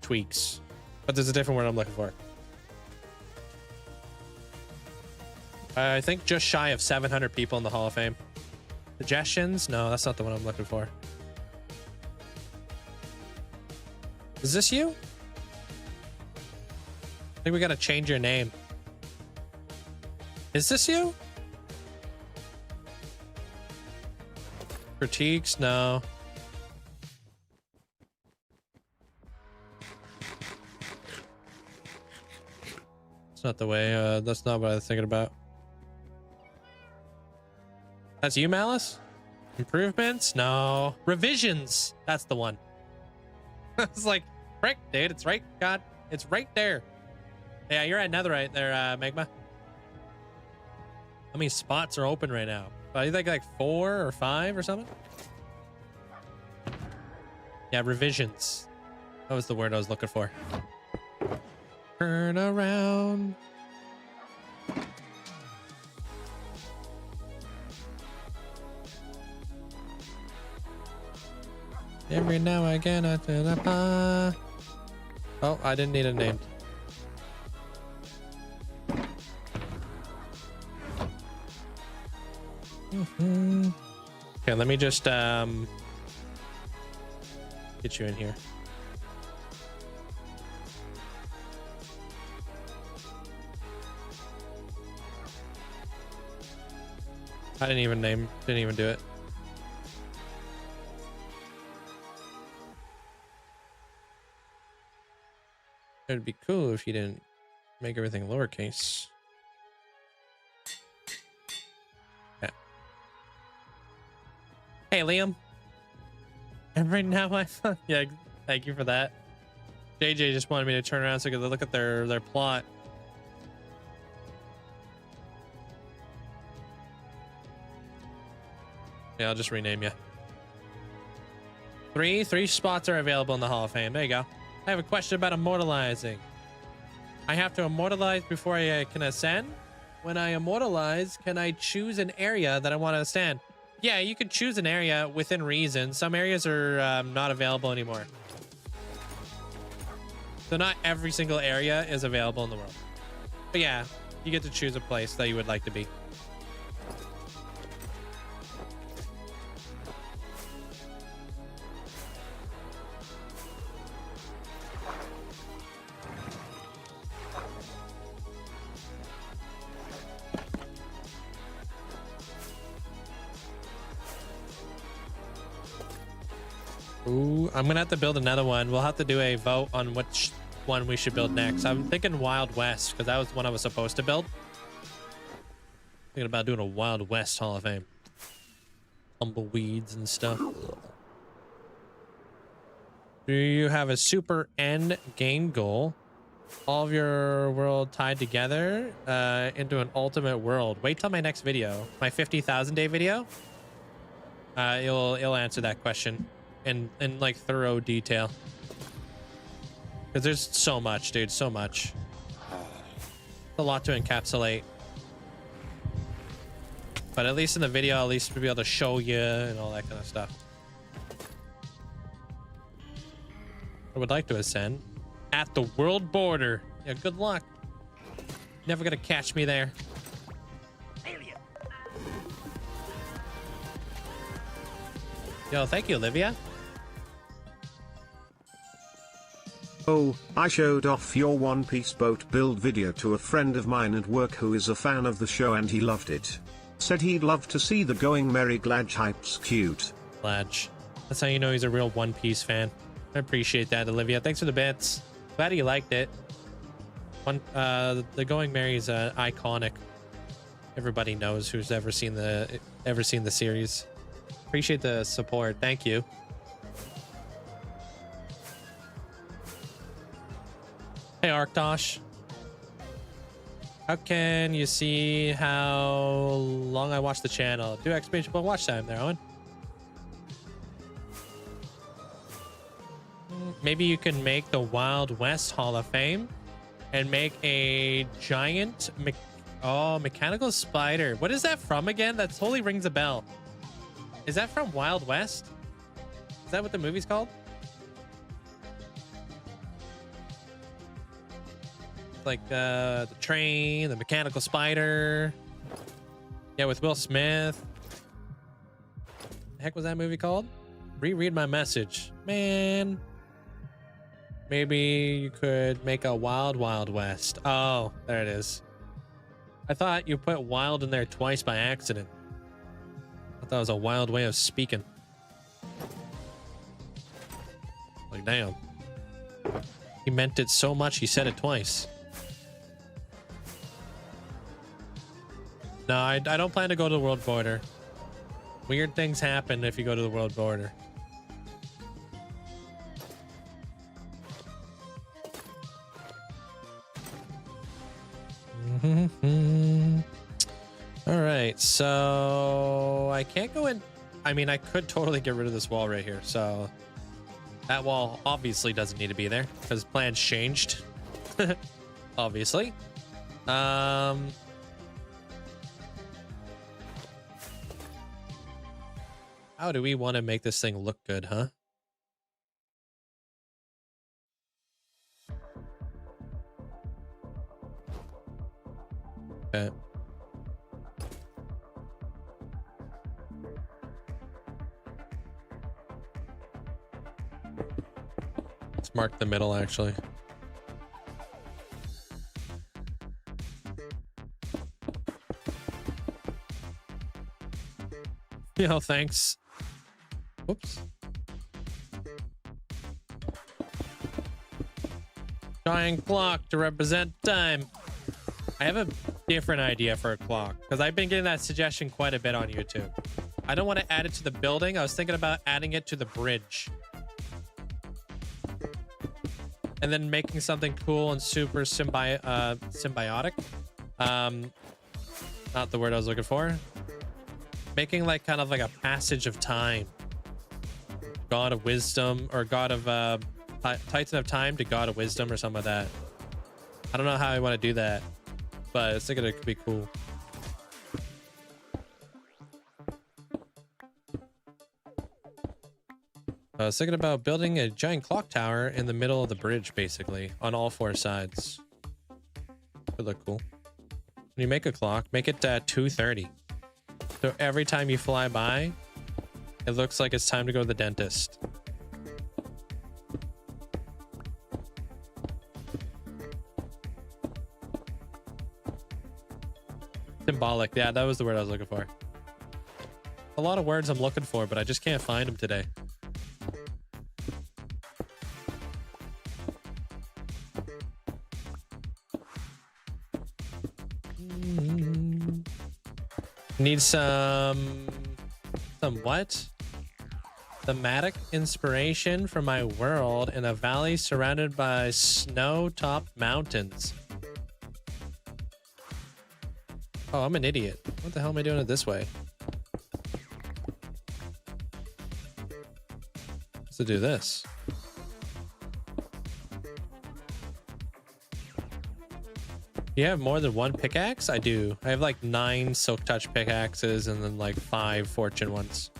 tweaks. But there's a different word I'm looking for. I think just shy of 700 people in the Hall of Fame. Suggestions? No, that's not the one I'm looking for. Is this you? I think we gotta change your name. Is this you? Critiques? No. That's not the way. That's not what I was thinking about. That's you, Malice? Improvements? No. Revisions. That's the one. It's like, frick, dude. It's right. God, it's right there. Yeah, you're at netherite there, Magma. How many spots are open right now? I think like 4 or 5 or something. Yeah, revisions. That was the word I was looking for. Turn around. Every now and again I feel a Oh, I didn't need a name. Okay, let me just get you in here. I didn't even do it. It'd be cool if you didn't make everything lowercase. Yeah. Hey, Liam. And right now yeah, thank you for that. JJ just wanted me to turn around so I could look at their plot. Yeah, I'll just rename you. Three spots are available in the Hall of Fame. There you go. I have a question about immortalizing. I have to immortalize before I can ascend. When I immortalize, can I choose an area that I want to ascend? Yeah, you can choose an area within reason. Some areas are not available anymore. So not every single area is available in the world. But yeah, you get to choose a place that you would like to be. Ooh, I'm gonna have to build another one. We'll have to do a vote on which one we should build next. I'm thinking Wild West, because that was one I was supposed to build. Thinking about doing a Wild West Hall of Fame. Tumbleweeds and stuff. Do you have a super end game goal? All of your world tied together into an ultimate world. Wait till my next video. My 50,000 day video. It'll answer that question in like thorough detail. Because there's so much, dude. So much. A lot to encapsulate. But at least in the video, at least we'll be able to show you and all that kind of stuff. I would like to ascend at the world border. Yeah, good luck. Never gonna catch me there. Yo, thank you, Olivia. Oh, I showed off your One Piece boat build video to a friend of mine at work who is a fan of the show and he loved it. Said he'd love to see the Going Merry Gladge hype's cute. Gladge. That's how you know he's a real One Piece fan. I appreciate that, Olivia. Thanks for the bits. Glad you liked it. The Going Merry is iconic. Everybody knows who's ever seen the series. Appreciate the support. Thank you. Hey, Arktosh. How can you see how long I watch the channel? Do exclamation point watch time there, Owen. Maybe you can make the Wild West Hall of Fame and make a giant mechanical spider. What is that from again? That totally rings a bell. Is that from Wild West? Is that what the movie's called? Like the train, the mechanical spider. Yeah, with Will Smith. The heck was that movie called? Reread my message. Man. Maybe you could make a Wild West. Oh, there it is. I thought you put wild in there twice by accident. I thought that was a wild way of speaking. Like, damn. He meant it so much, he said it twice. No, I don't plan to go to the world border. Weird things happen if you go to the world border. All right, so I can't go in. I mean, I could totally get rid of this wall right here. So that wall obviously doesn't need to be there because plans changed. Obviously. How do we want to make this thing look good, huh? Okay. Let's mark the middle, actually. Yo, thanks. Whoops. Giant clock to represent time. I have a different idea for a clock because I've been getting that suggestion quite a bit on YouTube. I don't want to add it to the building. I was thinking about adding it to the bridge. And then making something cool and super symbiotic. Not the word I was looking for. Making like kind of like a passage of time. God of wisdom or God of Titan of time to God of wisdom or something like that. I don't know how I want to do that, but I was thinking it could be cool. I was thinking about building a giant clock tower in the middle of the bridge, basically, on all four sides. Would look cool. When you make a clock, make it 2:30. So every time you fly by, it looks like it's time to go to the dentist. Symbolic. Yeah, that was the word I was looking for. A lot of words I'm looking for, but I just can't find them today. Need some what? Thematic inspiration for my world in a valley surrounded by snow-topped mountains. Oh, I'm an idiot. What the hell am I doing it this way? To do this. You have more than one pickaxe? I do. I have like 9 silk touch pickaxes and then like 5 fortune ones.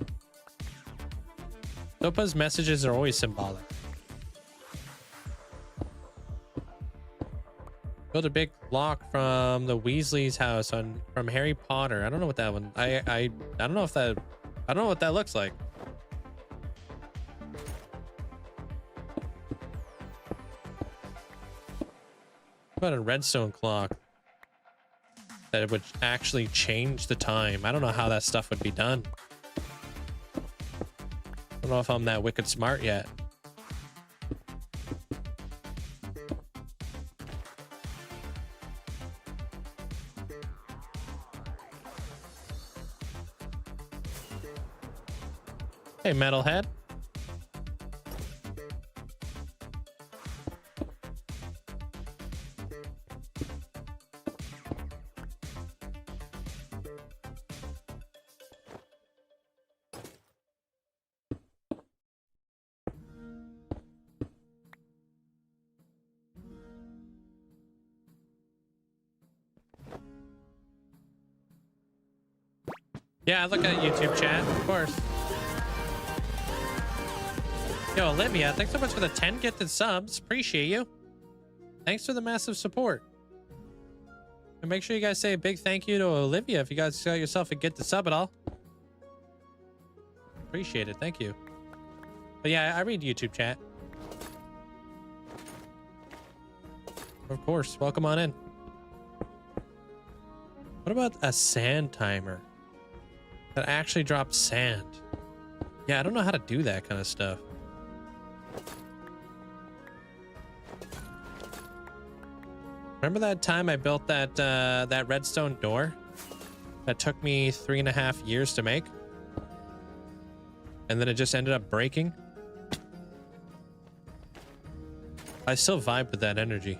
Dopa's messages are always symbolic. Build a big block from the Weasley's house from Harry Potter. I don't know what that one. I don't know if that. I don't know what that looks like. About a redstone clock that would actually change the time. I don't know how that stuff would be done. I don't know if I'm that wicked smart yet. Hey, metalhead. Yeah, I look at YouTube chat, of course. Yo, Olivia, thanks so much for the 10 gifted subs. Appreciate you. Thanks for the massive support. And make sure you guys say a big thank you to Olivia if you guys got yourself a gifted sub at all. Appreciate it. Thank you. But yeah, I read YouTube chat. Of course. Welcome on in. What about a sand timer that actually drops sand? Yeah, I don't know how to do that kind of stuff. Remember that time I built that that redstone door that took me 3.5 years to make, and then it just ended up breaking? I still vibe with that energy.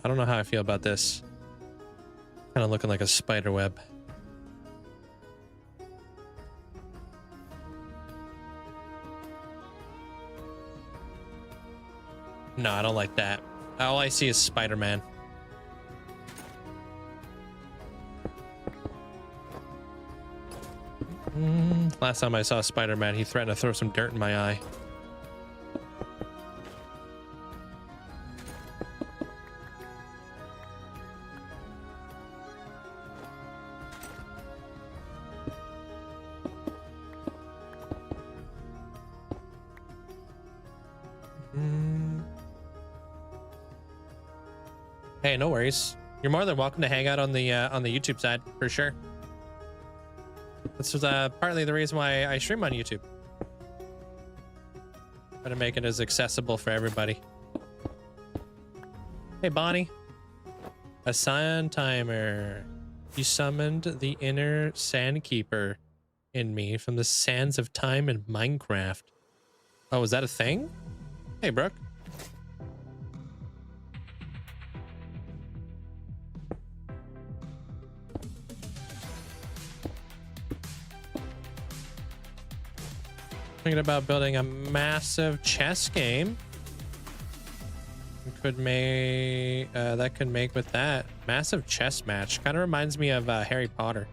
I don't know how I feel about this. Kind of looking like a spider web. No, I don't like that. All I see is Spider-Man. Last time I saw Spider-Man, he threatened to throw some dirt in my eye. Hey, no worries. You're more than welcome to hang out on the YouTube side for sure. This is partly the reason why I stream on YouTube. Try to make it as accessible for everybody. Hey, Bonnie. A sand timer. You summoned the inner sandkeeper in me from the sands of time in Minecraft. Oh, is that a thing? Hey, Brooke. Thinking about building a massive chess game. Could make that could make with that massive chess match. Kind of reminds me of Harry Potter.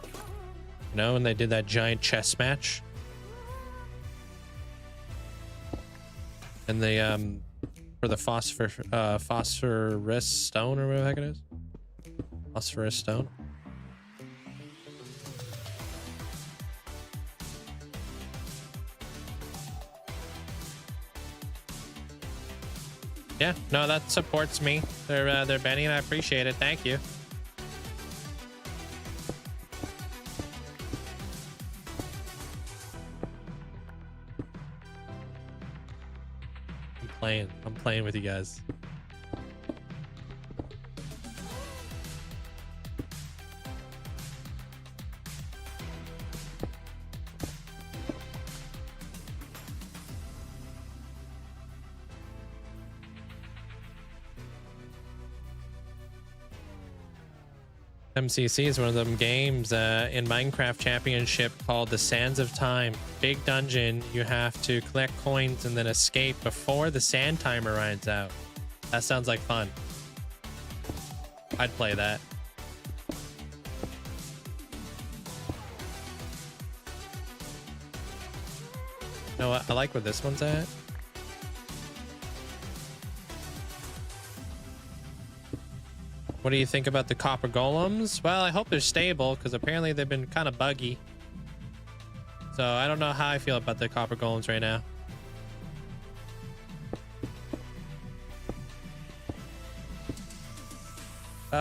You know, when they did that giant chess match. And they for the phosphorus stone or whatever the heck it is. Phosphorus stone. Yeah, no, that supports me. They're Benny, and I appreciate it. Thank you. I'm playing with you guys. MCC is one of them games in Minecraft Championship called the Sands of Time. Big dungeon. You have to collect coins and then escape before the sand timer runs out. That sounds like fun. I'd play that. You know what? I like where this one's at. What do you think about the copper golems? Well, I hope they're stable because apparently they've been kind of buggy. So I don't know how I feel about the copper golems right now.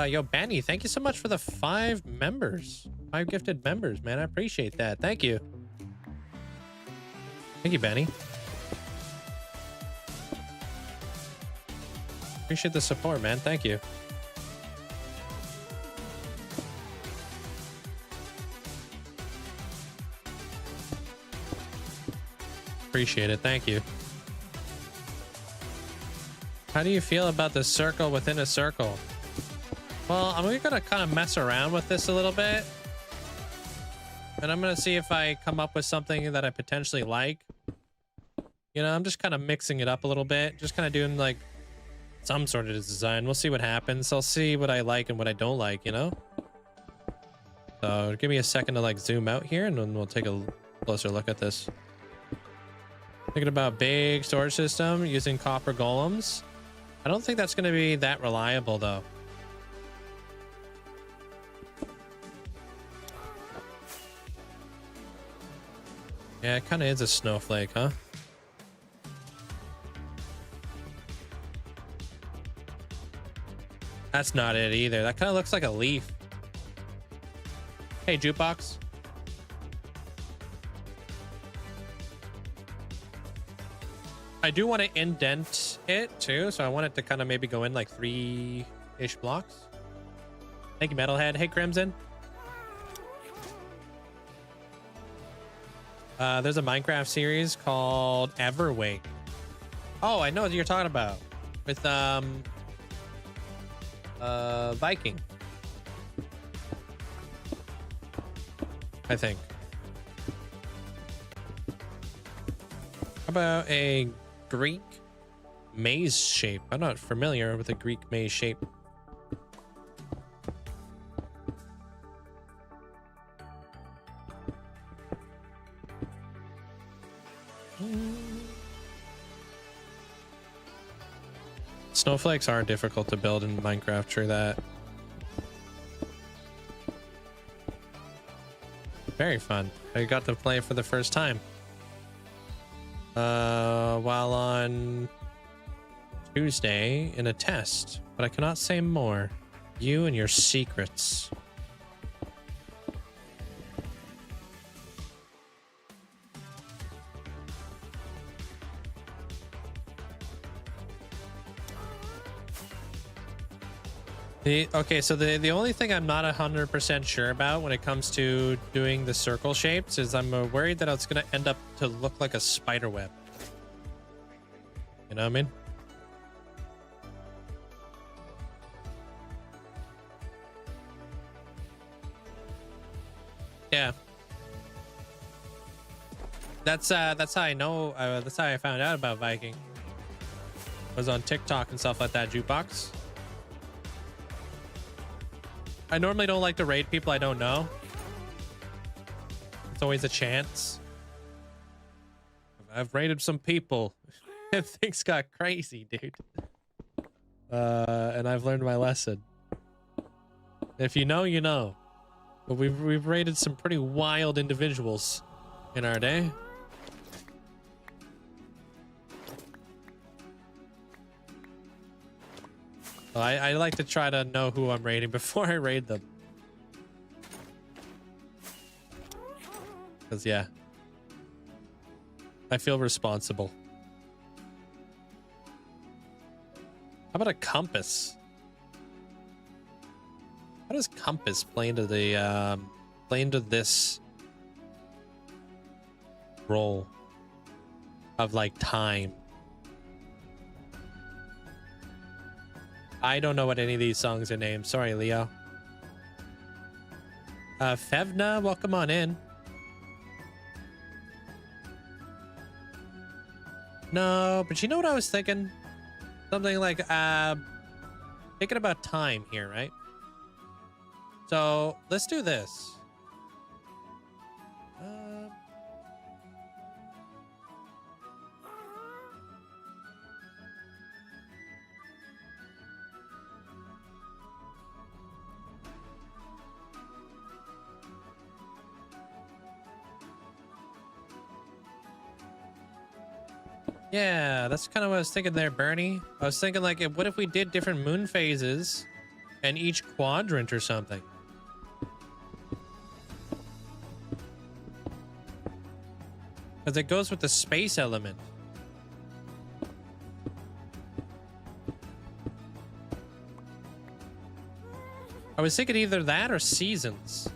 Yo, Benny, thank you so much for the 5 members. 5 gifted members, man. I appreciate that. Thank you. Thank you, Benny. Appreciate the support, man. Thank you. Appreciate it. Thank you. How do you feel about the circle within a circle? Well, I'm gonna kind of mess around with this a little bit. And I'm gonna see if I come up with something that I potentially like. You know, I'm just kind of mixing it up a little bit. Just kind of doing like some sort of design. We'll see what happens. I'll see what I like and what I don't like, you know? So give me a second to like zoom out here and then we'll take a closer look at this. Thinking about big storage system using copper golems. I don't think that's going to be that reliable though. Yeah, it kind of is a snowflake, huh? That's not it either. That kind of looks like a leaf. Hey, jukebox. I do want to indent it too, so I want it to kind of maybe go in like 3-ish blocks. Thank you, Metalhead. Hey, Crimson. There's a Minecraft series called Everwake. Oh, I know what you're talking about. With Viking, I think. How about a Greek maze shape? I'm not familiar with a Greek maze shape. Snowflakes are difficult to build in Minecraft, true that. Very fun. I got to play it for the first time. While on Tuesday in a test, but I cannot say more. You and your secrets. Okay, so the only thing I'm not 100% sure about when it comes to doing the circle shapes is I'm worried that it's going to end up to look like a spider web. You know what I mean? Yeah. That's how I know, that's how I found out about Viking. Was on TikTok and stuff like that, Jukebox. I normally don't like to raid people I don't know. It's always a chance. I've raided some people and things got crazy, dude. And I've learned my lesson. If you know, you know. But we've raided some pretty wild individuals in our day. Well, I like to try to know who I'm raiding before I raid them. Because, yeah. I feel responsible. How about a compass? How does compass play into the play into this role of like time? I don't know what any of these songs are named. Sorry, Leo. Fevna, welcome on in. No, but you know what I was thinking? Something like, thinking about time here, right? So let's do this. Yeah, that's kind of what I was thinking there, Bernie. I was thinking like, what if we did different moon phases and each quadrant or something? Because it goes with the space element. I was thinking either that or seasons.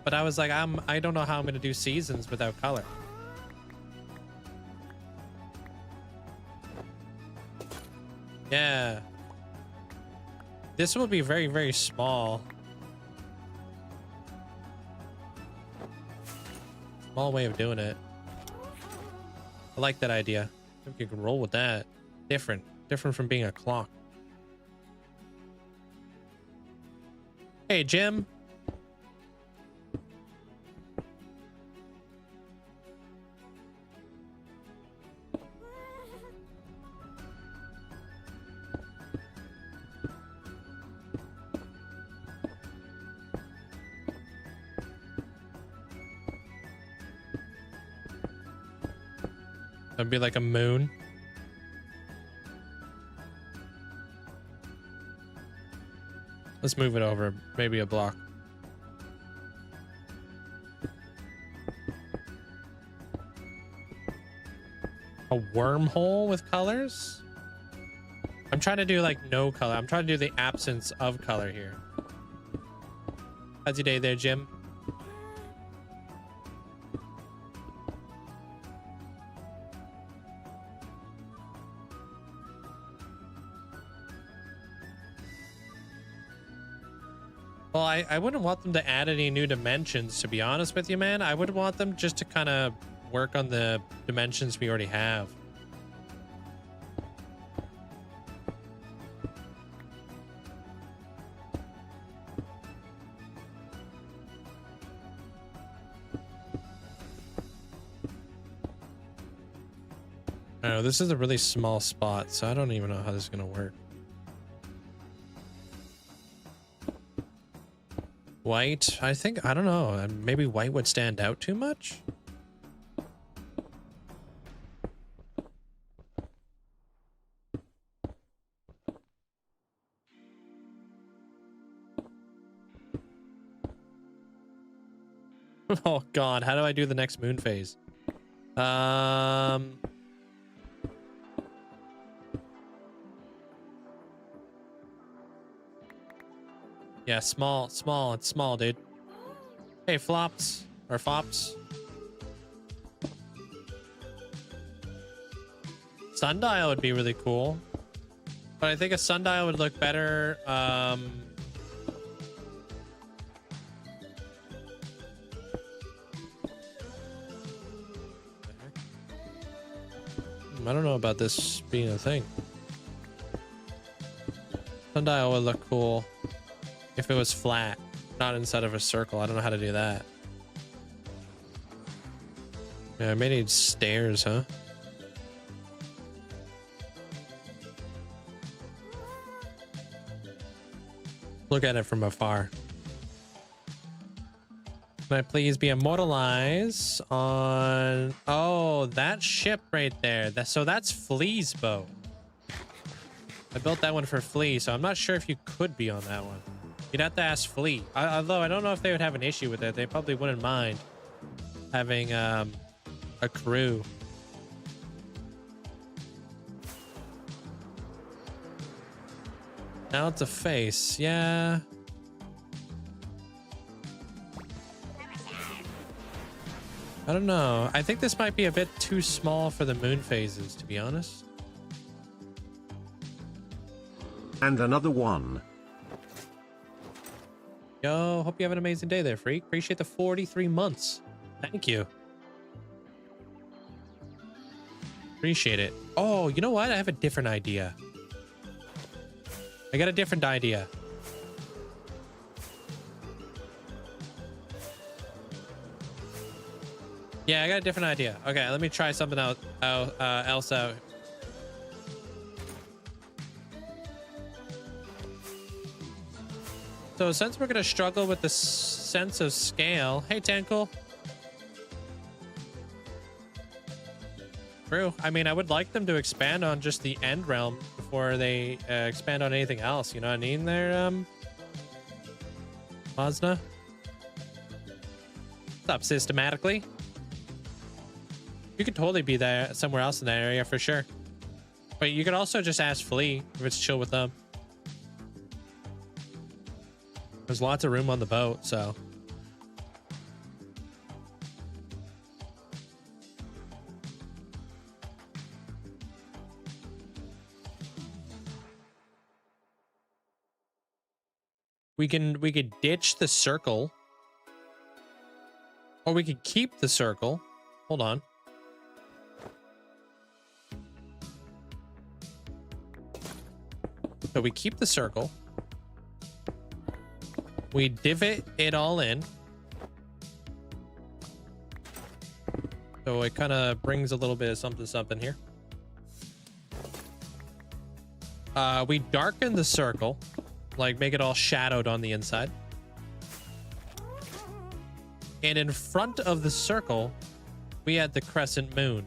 But I was like, I don't know how I'm going to do seasons without color. Yeah. This will be very, very small. Small way of doing it. I like that idea. I think you can roll with that. Different. Different from being a clock. Hey, Jim. That'd be like a moon. Let's move it over, maybe a block. A wormhole with colors? I'm trying to do like no color. I'm trying to do the absence of color here. How's your day there, Jim? Well, I wouldn't want them to add any new dimensions, to be honest with you, man. I would want them just to kind of work on the dimensions we already have. Oh, this is a really small spot, so I don't even know how this is gonna work. White, I think, I don't know. Maybe white would stand out too much? Oh God, how do I do the next moon phase? Yeah, small, it's small, dude. Hey, flops or fops. Sundial would be really cool, but I think a sundial would look better. I don't know about this being a thing. Sundial would look cool if it was flat, not inside of a circle. I don't know how to do that. Yeah, I may need stairs, huh? Look at it from afar. Can I please be immortalized on... Oh, that ship right there. So that's Flea's boat. I built that one for Flea, so I'm not sure if you could be on that one. You'd have to ask Flea. Although I don't know if they would have an issue with it. They probably wouldn't mind having a crew. Now it's a face. Yeah. I don't know. I think this might be a bit too small for the moon phases, to be honest. And another one. Yo, hope you have an amazing day there, Freak. Appreciate the 43 months. Thank you. Appreciate it. Oh, you know what? I have a different idea. I got a different idea. Yeah, I got a different idea. Okay, let me try something else out. So since we're gonna struggle with the sense of scale, hey Tankle. True. I mean, I would like them to expand on just the end realm before they expand on anything else. You know what I mean? There, Mazna. What's up, systematically? You could totally be there somewhere else in that area for sure. But you could also just ask Flea if it's chill with them. There's lots of room on the boat, so. We could ditch the circle. Or we could keep the circle. Hold on. So we keep the circle. We divot it all in. So it kind of brings a little bit of something here. We darken the circle, like make it all shadowed on the inside. And in front of the circle, we had the crescent moon.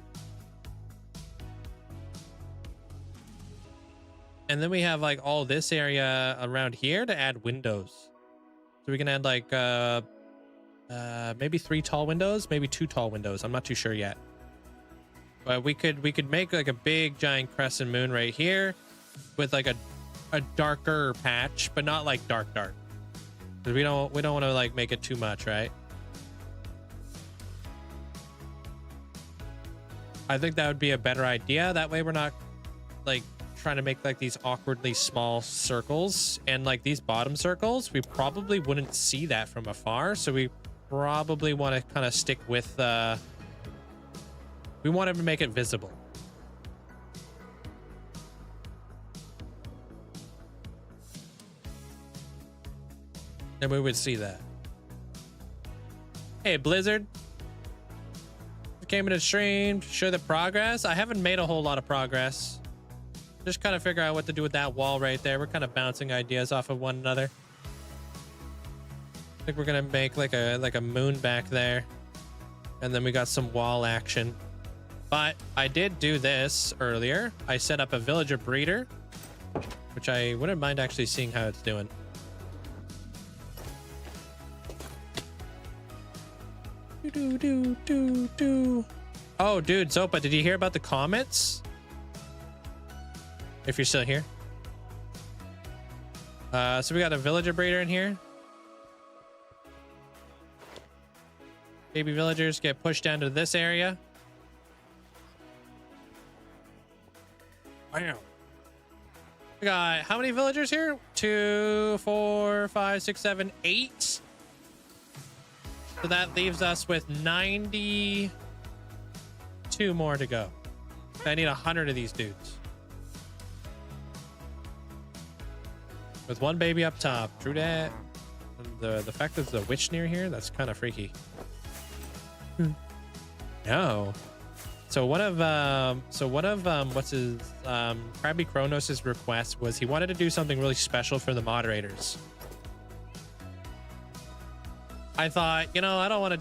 And then we have like all this area around here to add windows. So we can add like maybe 3 tall windows, maybe 2 tall windows. I'm not too sure yet. But we could make like a big giant crescent moon right here with like a darker patch, but not like dark. Because we don't want to like make it too much, right? I think that would be a better idea. That way we're not like trying to make like these awkwardly small circles, and like these bottom circles we probably wouldn't see that from afar, so we probably want to kind of stick with we want to make it visible. And we would see that. Hey Blizzard, came into stream to show the progress. I haven't made a whole lot of progress. Just kind of figure out what to do with that wall right there. We're kind of bouncing ideas off of one another. I think we're gonna make like a moon back there, and then we got some wall action. But I did do this earlier. I set up a villager breeder, which I wouldn't mind actually seeing how it's doing. Oh, dude, Zopa, did you hear about the comets? If you're still here. So we got a villager breeder in here. Baby villagers get pushed down to this area. Wow. We got how many villagers here? 2, 4, 5, 6, 7, 8. So that leaves us with 92 more to go. I need 100 of these dudes. With one baby up top. True that. And the fact that there's a witch near here, that's kind of freaky. No. So one of what's his Krabby Kronos' request was he wanted to do something really special for the moderators. I thought, you know, I don't want to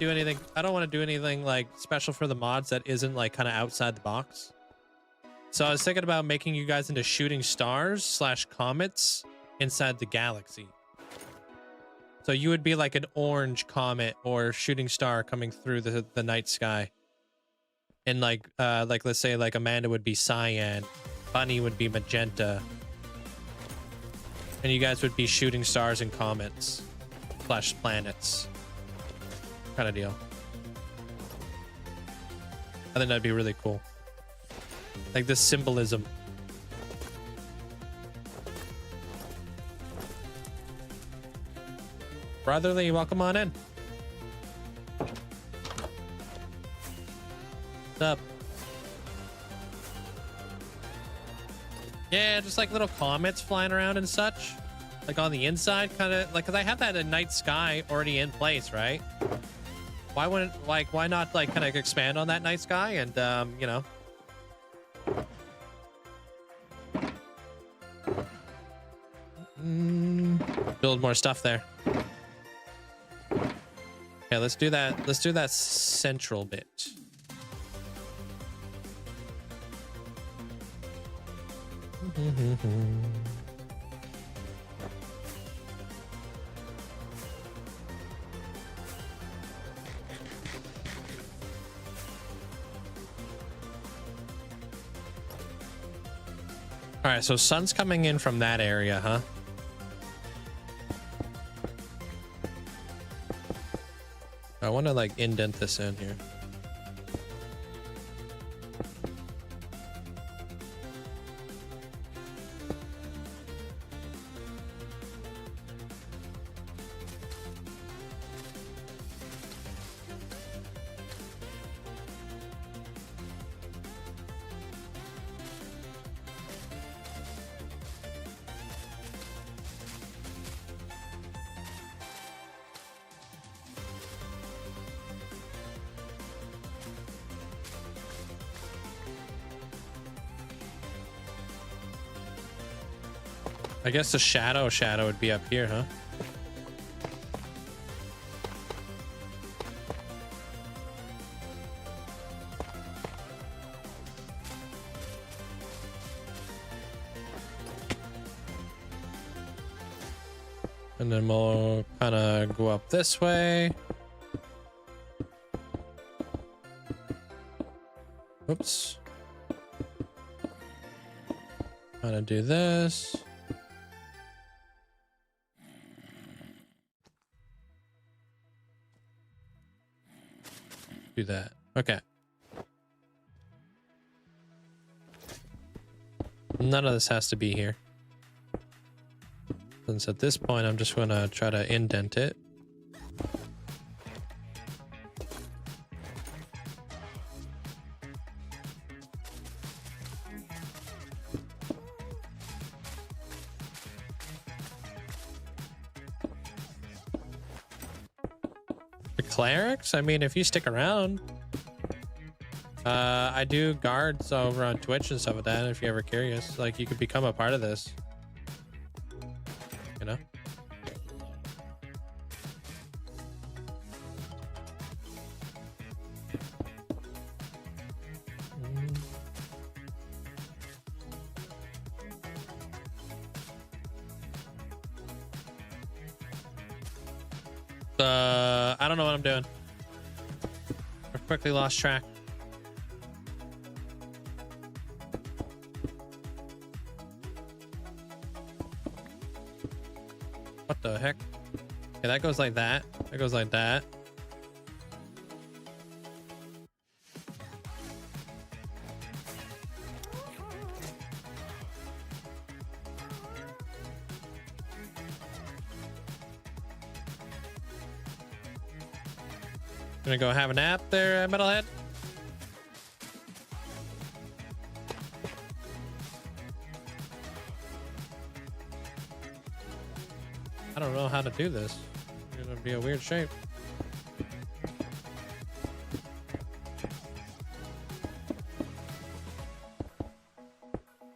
do anything like special for the mods that isn't like kind of outside the box. So I was thinking about making you guys into shooting stars / comets inside the galaxy. So you would be like an orange comet or shooting star coming through the night sky. And like let's say like Amanda would be cyan, Bunny would be magenta, and you guys would be shooting stars and comets / planets kind of deal. I think that'd be really cool. Like this symbolism. Brotherly, welcome on in. What's up? Yeah, just like little comets flying around and such. Like on the inside, kind of like, because I have that in night sky already in place, right? Why wouldn't, like, why not like kind of expand on that night sky and, you know? Build more stuff there. Okay, let's do that. Let's do that central bit. All right, so sun's coming in from that area, huh? I want to like indent this in here. I guess the shadow would be up here, huh? And then we'll kind of go up this way. Oops. Kind of do this. Do that. Okay. None of this has to be here. Since at this point, I'm just going to try to indent it. The clerics? I mean, if you stick around. I do guards over on Twitch and stuff like that. If you're ever curious, like you could become a part of this. You know. I don't know what I'm doing. I quickly lost track. What the heck? Okay, that goes like that. That goes like that. Gonna go have a nap there, metalhead. I don't know how to do this. It's gonna be a weird shape.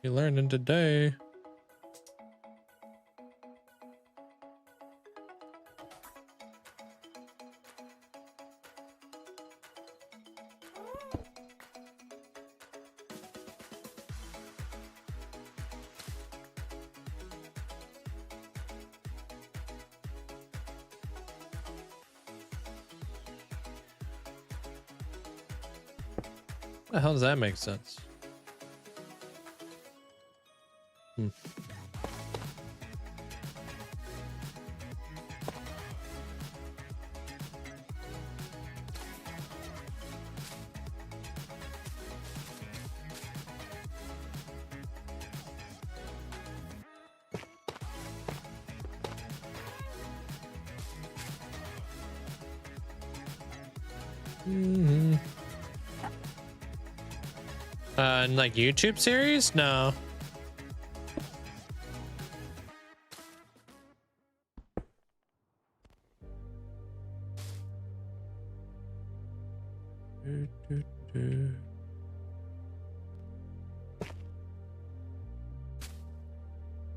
You learning today. The hell does that make sense? Like YouTube series? No.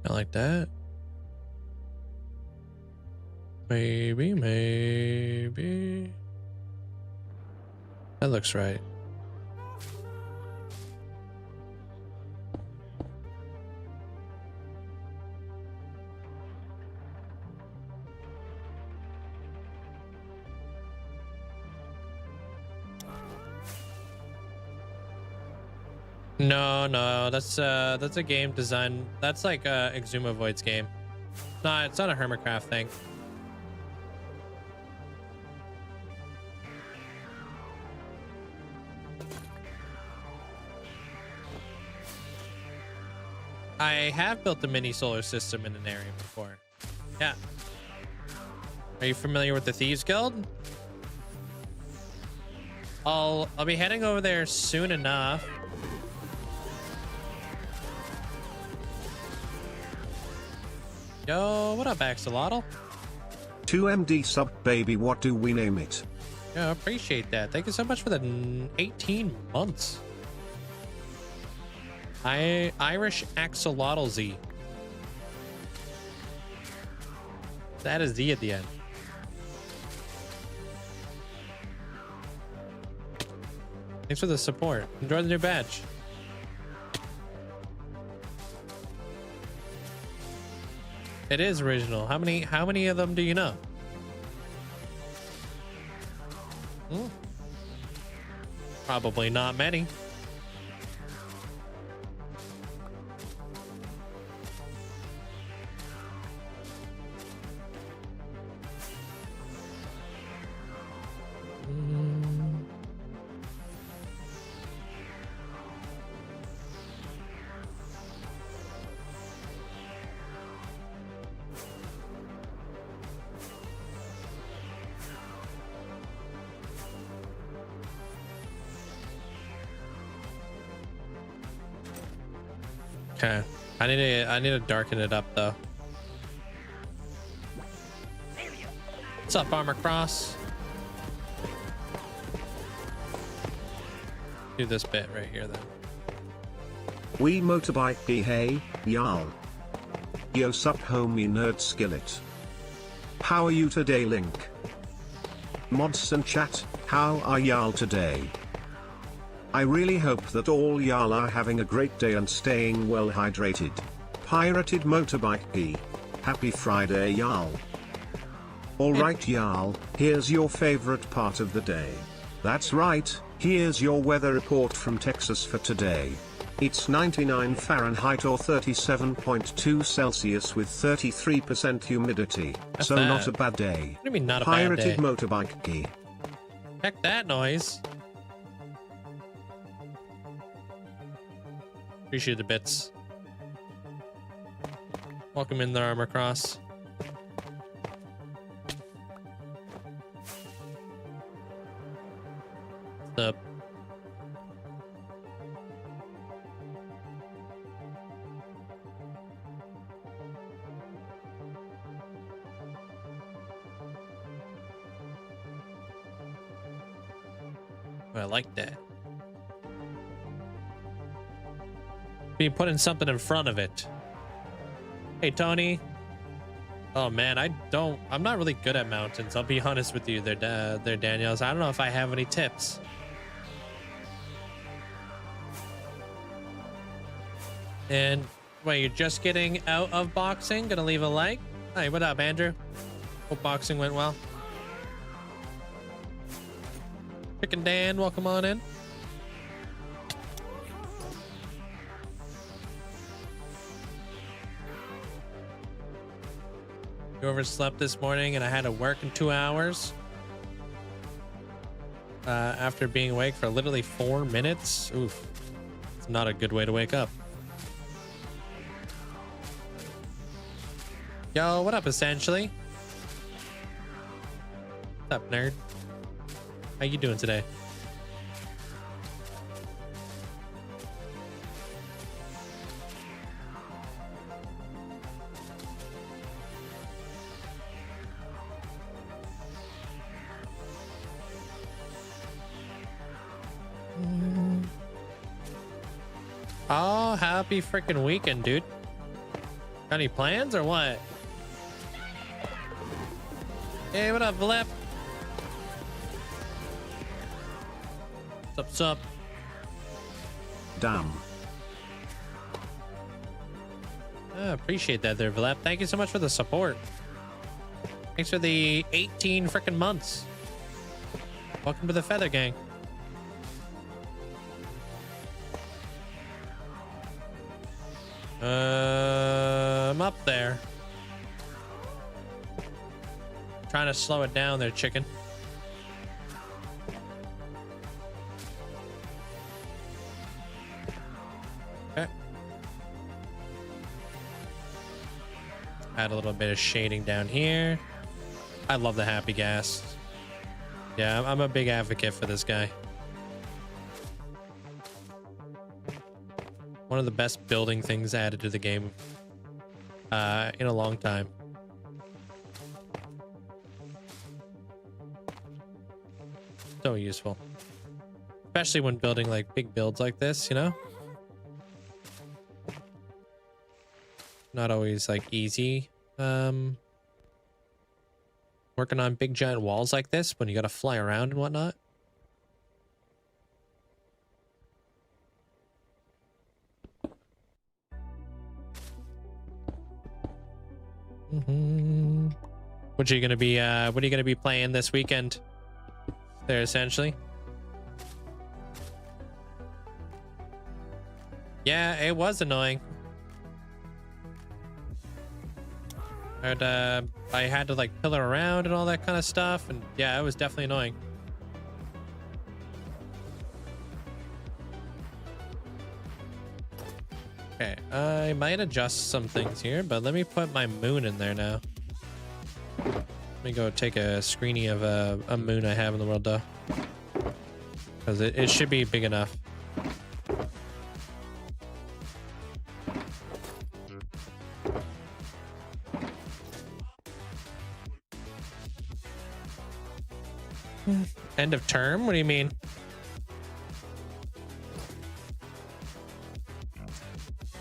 I like that. Maybe. That looks right. No, that's a game design. That's like Exuma Void's game. No, it's not a Hermitcraft thing. I have built a mini solar system in an area before. Yeah. Are you familiar with the Thieves Guild? I'll be heading over there soon enough. Yo, what up, Axolotl? 2MD sub baby, what do we name it? Yeah, I appreciate that. Thank you so much for the 18 months. Irish Axolotl Z. That is Z at the end. Thanks for the support. Enjoy the new badge. It is original. How many of them do you know? Probably not many. Okay, I need to darken it up though. What's up, Armor Cross? do this bit right here then. We motorbike hey, y'all. Yo sup homie nerd skillet. How are you today, Link? Mods and chat, how are y'all today? I really hope that all y'all are having a great day and staying well hydrated. Pirated motorbike P. Happy Friday, y'all. Alright y'all, here's your favorite part of the day. That's right, here's your weather report from Texas for today. It's 99 Fahrenheit or 37.2 Celsius with 33% humidity, That's so bad. not a bad day. What do you mean not a bad Pirated day? motorbike key. Heck that noise. Appreciate the bits. Welcome in the Armor Cross. What's up? I like that. Be putting something in front of it. Hey, Tony. Oh man, I'm not really good at mountains. I'll be honest with you there, Daniels. I don't know if I have any tips. And wait, you're just getting out of boxing? Gonna leave a like? Hey, what up, Andrew? Hope boxing went well. Chicken Dan, welcome on in. You overslept this morning and I had to work in 2 hours. After being awake for literally 4 minutes. Oof. It's not a good way to wake up. Yo, what up, essentially? What's up, nerd? How you doing today? Oh, happy freaking weekend, dude. Got any plans or what? Hey, what up, Flip? What's up? Damn. I appreciate that there, Vlap. Thank you so much for the support. Thanks for the 18 freaking months. Welcome to the Feather Gang. I'm up there. Trying to slow it down there, chicken. Okay. Add a little bit of shading down here. I love the happy gas. Yeah, I'm a big advocate for this guy. One of the best building things added to the game in a long time. So useful. Especially when building like big builds like this, you know? Not always like easy. Working on big giant walls like this when you gotta fly around and whatnot. What are you gonna be playing this weekend there, essentially? Yeah, it was annoying. I had to like pillar around and all that kind of stuff, and yeah, it was definitely annoying. Okay, I might adjust some things here, but let me put my moon in there now. Let me go take a screenie of a moon I have in the world, though, because it should be big enough. End of term? What do you mean?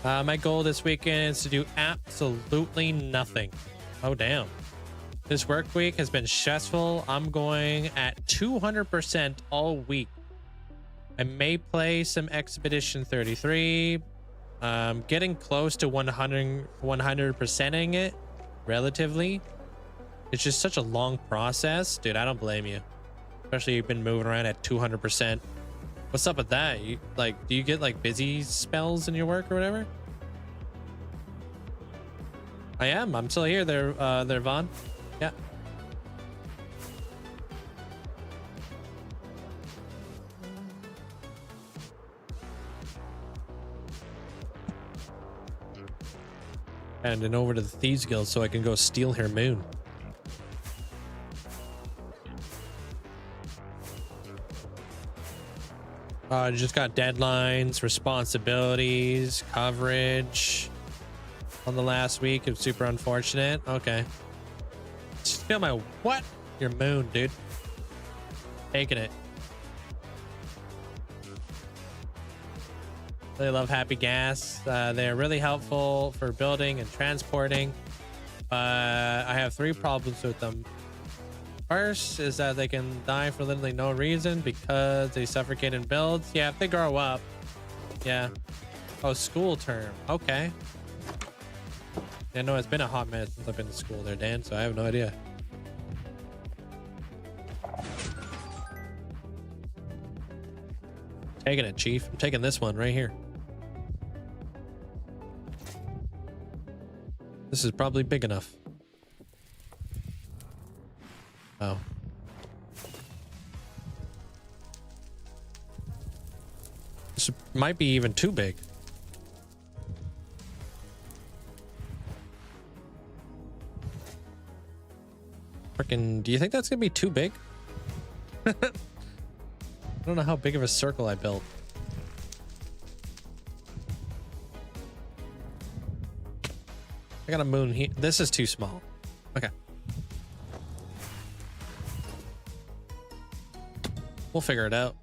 My goal this weekend is to do absolutely nothing. Oh, damn. This work week has been stressful. I'm going at 200% all week. I may play some Expedition 33. Getting close to 100%ing it relatively. It's just such a long process. Dude, I don't blame you. Especially you've been moving around at 200%. What's up with that? You like, do you get like busy spells in your work or whatever? I am. I'm still here there, Vaughn. Yeah. And then over to the Thieves Guild so I can go steal her moon. Just got deadlines, responsibilities, coverage on the last week. It's super unfortunate. Okay. Steal my what? Your moon, dude. Taking it. Really love Happy Gas. They're really helpful for building and transporting. I have 3 problems with them. First is that they can die for literally no reason because they suffocate in builds. Yeah, if they grow up. Yeah. Oh, school term. Okay. Yeah, no, it's been a hot minute since I've been to school there, Dan, so I have no idea. Taking it, Chief. I'm taking this one right here. This is probably big enough. Oh. This might be even too big. Freaking, do you think that's gonna be too big? I don't know how big of a circle I built. I got a moon here. This is too small. Okay. We'll figure it out.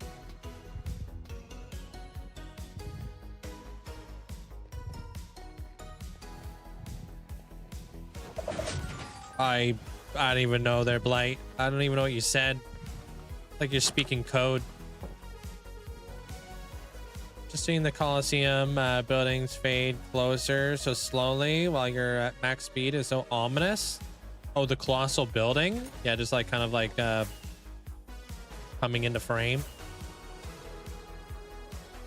I don't even know their blight. I don't even know what you said. Like you're speaking code. Just seeing the Colosseum buildings fade closer so slowly while you're at max speed is so ominous. Oh, the colossal building? Yeah, just like kind of like coming into frame.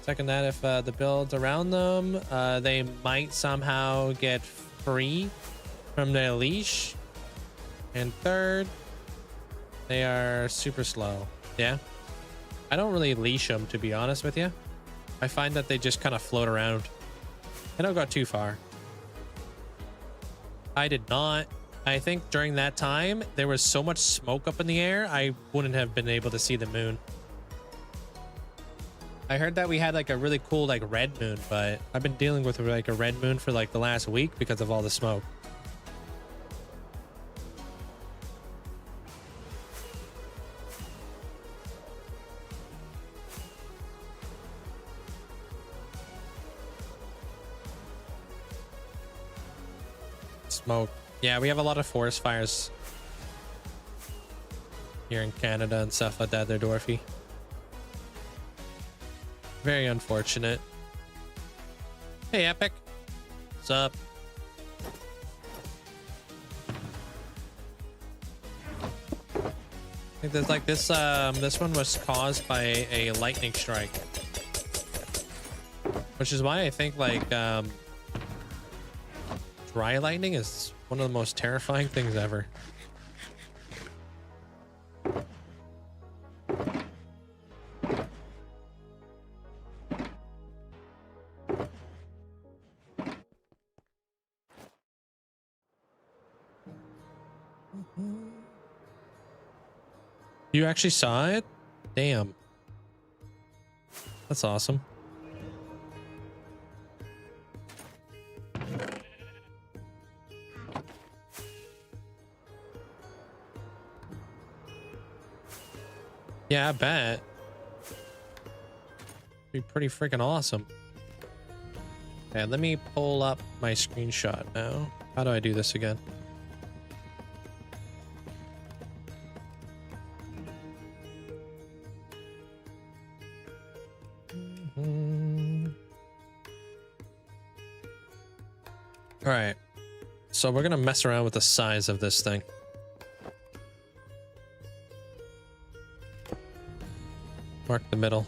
Second, that if the builds around them, they might somehow get free from their leash. And third, they are super slow. Yeah. I don't really leash them, to be honest with you. I find that they just kind of float around. I don't go too far. I did not. I think during that time, there was so much smoke up in the air, I wouldn't have been able to see the moon. I heard that we had like a really cool like red moon, but I've been dealing with like a red moon for like the last week because of all the smoke. Smoke. Yeah, we have a lot of forest fires here in Canada and stuff like that. They're dwarfy. Very unfortunate. Hey, Epic. What's up? I think there's like this this one was caused by a lightning strike. Which is why I think like dry lightning is one of the most terrifying things ever. You actually saw it? Damn. That's awesome. Yeah, I bet. Be pretty freaking awesome. Okay, let me pull up my screenshot now. How do I do this again? All right, so we're gonna mess around with the size of this thing. Mark the middle.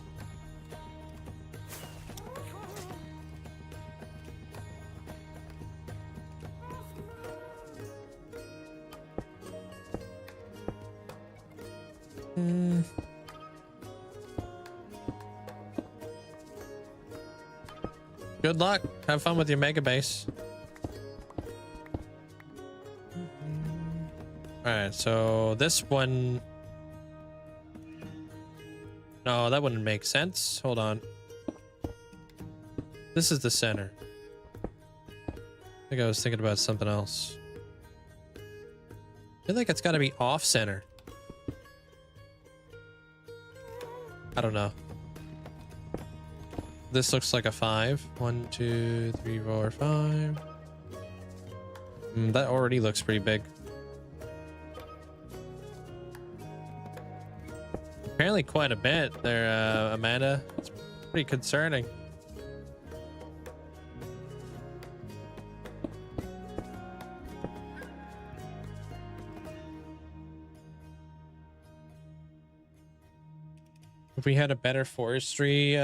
Good luck. Have fun with your mega base. Alright, so this one... No, that wouldn't make sense. Hold on. This is the center. I think I was thinking about something else. I feel like it's got to be off center. I don't know. This looks like a 5. 1, 2, 3, 4, 5. That already looks pretty big. Apparently quite a bit there, Amanda. It's pretty concerning. If we had a better forestry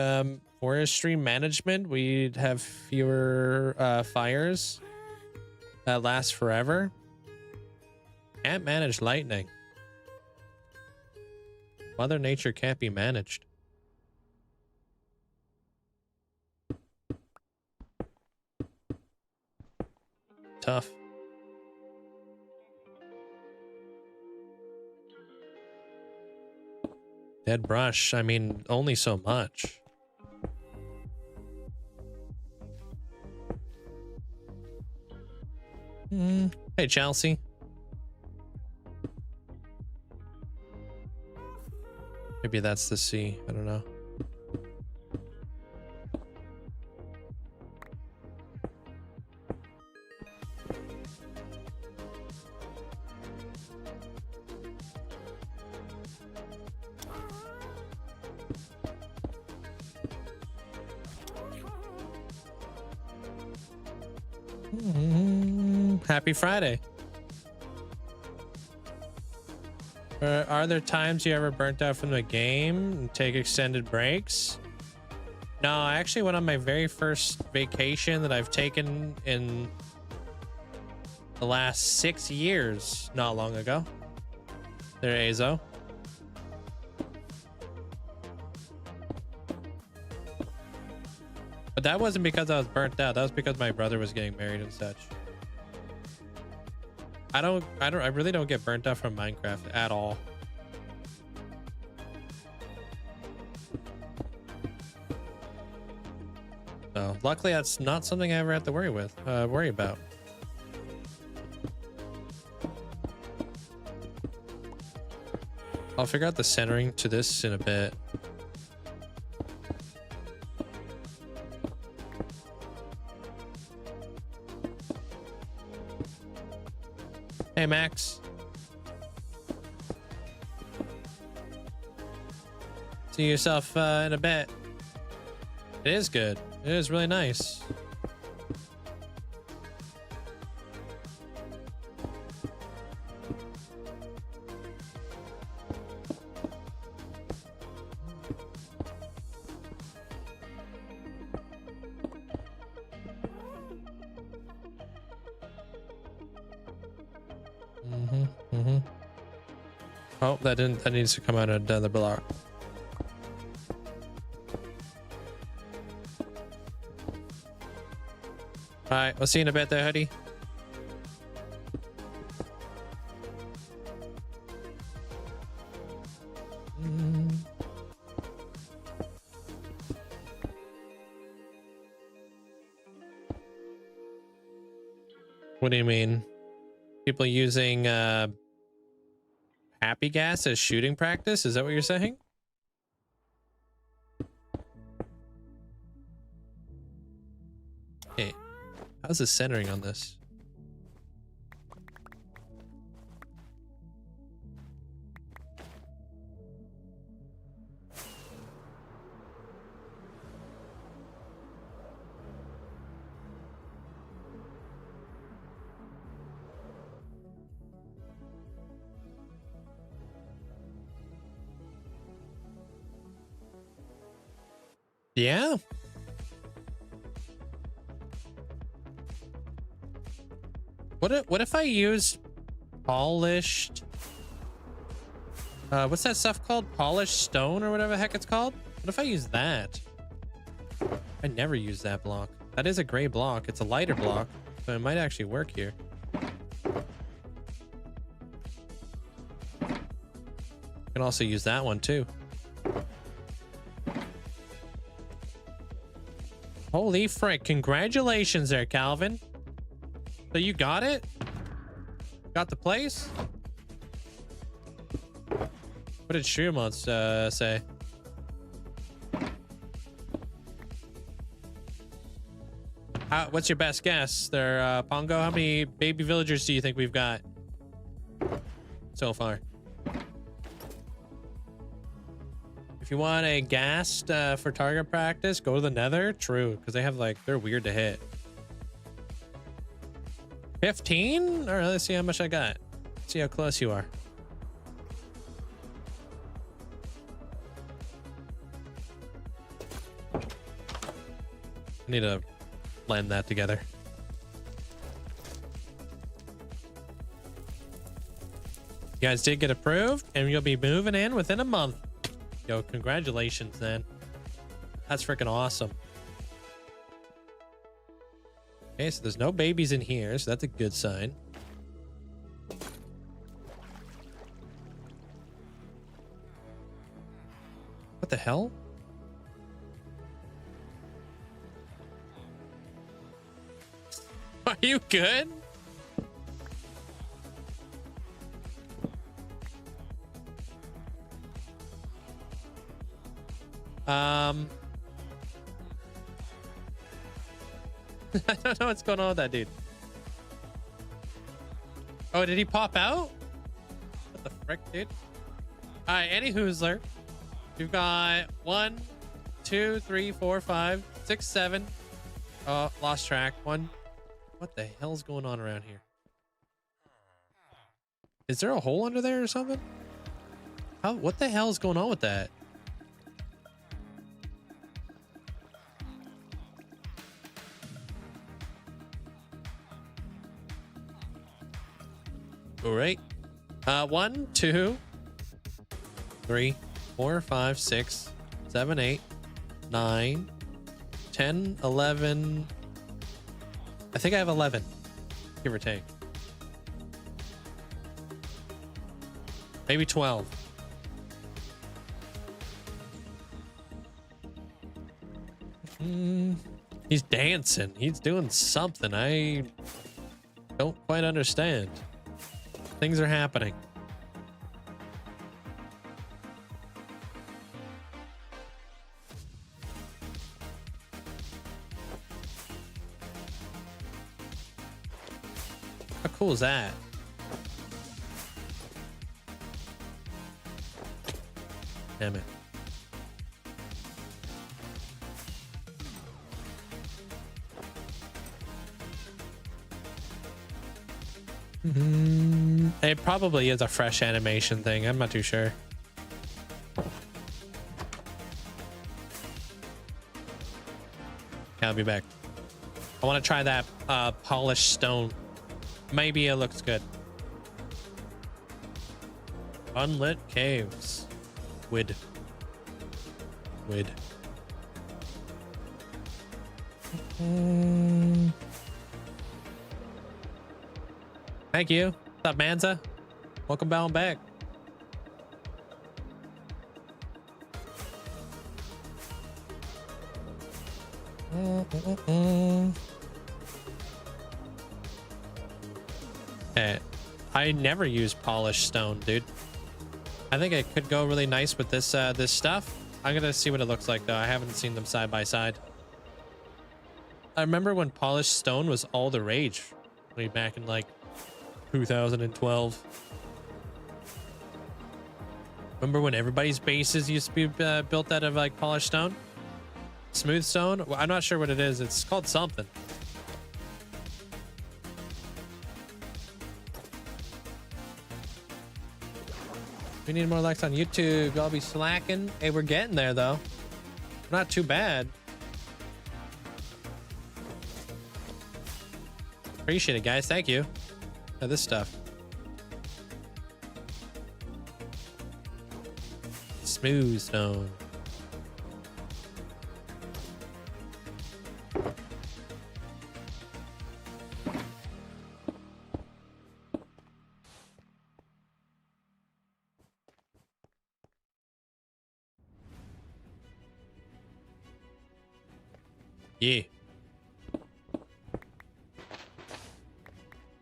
management, we'd have fewer fires that last forever. Can't manage lightning. Mother Nature can't be managed. Tough. Dead brush, I mean, only so much. Hey, Chelsea. Maybe that's the C. I don't know. Happy Friday. Are there times you ever burnt out from the game and take extended breaks? No, I actually went on my very first vacation that I've taken in the last 6 years, not long ago. There, Azo. But that wasn't because I was burnt out. That was because my brother was getting married and such. I really don't get burnt out from Minecraft at all. So luckily that's not something I ever have to worry about. I'll figure out the centering to this in a bit. Hey, Max. See yourself in a bit. It is good. It is really nice. Oh, that needs to come out of the block. All right, we'll see you in a bit there, Hoodie. What do you mean? People using happy gas as shooting practice? Is that what you're saying? How's the centering on this? Yeah. What if I use polished what's that stuff called? Polished stone or whatever the heck it's called? What if I use that? I never use that block. That is a gray block. It's a lighter block, so it might actually work here. You can also use that one too. Holy frick, congratulations there, Calvin. So you got it? Got the place? What did Shriemonts say? What's your best guess there, Pongo? How many baby villagers do you think we've got so far? If you want a ghast for target practice, go to the Nether. True, because they have like, they're weird to hit. 15? All right, let's see how much I got. Let's see how close you are. I need to blend that together. You guys did get approved, and you'll be moving in within a month. Yo, congratulations, man. That's freaking awesome. Okay, so there's no babies in here, so that's a good sign. What the hell? Are you good? I don't know what's going on with that dude. Oh, did he pop out? What the frick, dude? All right, any Hoosler. We've got 1, 2, 3, 4, 5, 6, 7. Oh, lost track. 1. What the hell's going on around here? Is there a hole under there or something? What the hell is going on with that? All right. 1, 2, 3, 4, 5, 6, 7, 8, 9, 10, 11. I think I have 11, give or take. Maybe 12. He's dancing. He's doing something. I don't quite understand. Things are happening. How cool is that? Damn it. It probably is a fresh animation thing. I'm not too sure. I'll be back. I want to try that polished stone. Maybe it looks good. Unlit caves. Wood. Thank you. What's up, Manza? Welcome bound back. I never use polished stone, dude. I think it could go really nice with this this stuff. I'm gonna see what it looks like though. I haven't seen them side by side. I remember when polished stone was all the rage, way back in like 2012. Remember when everybody's bases used to be built out of like polished stone? Smooth stone? Well, I'm not sure what it is. It's called something. We need more likes on YouTube. Y'all be slacking. Hey, we're getting there though. Not too bad. Appreciate it, guys. Thank you. This stuff. Smooth stone. Yeah.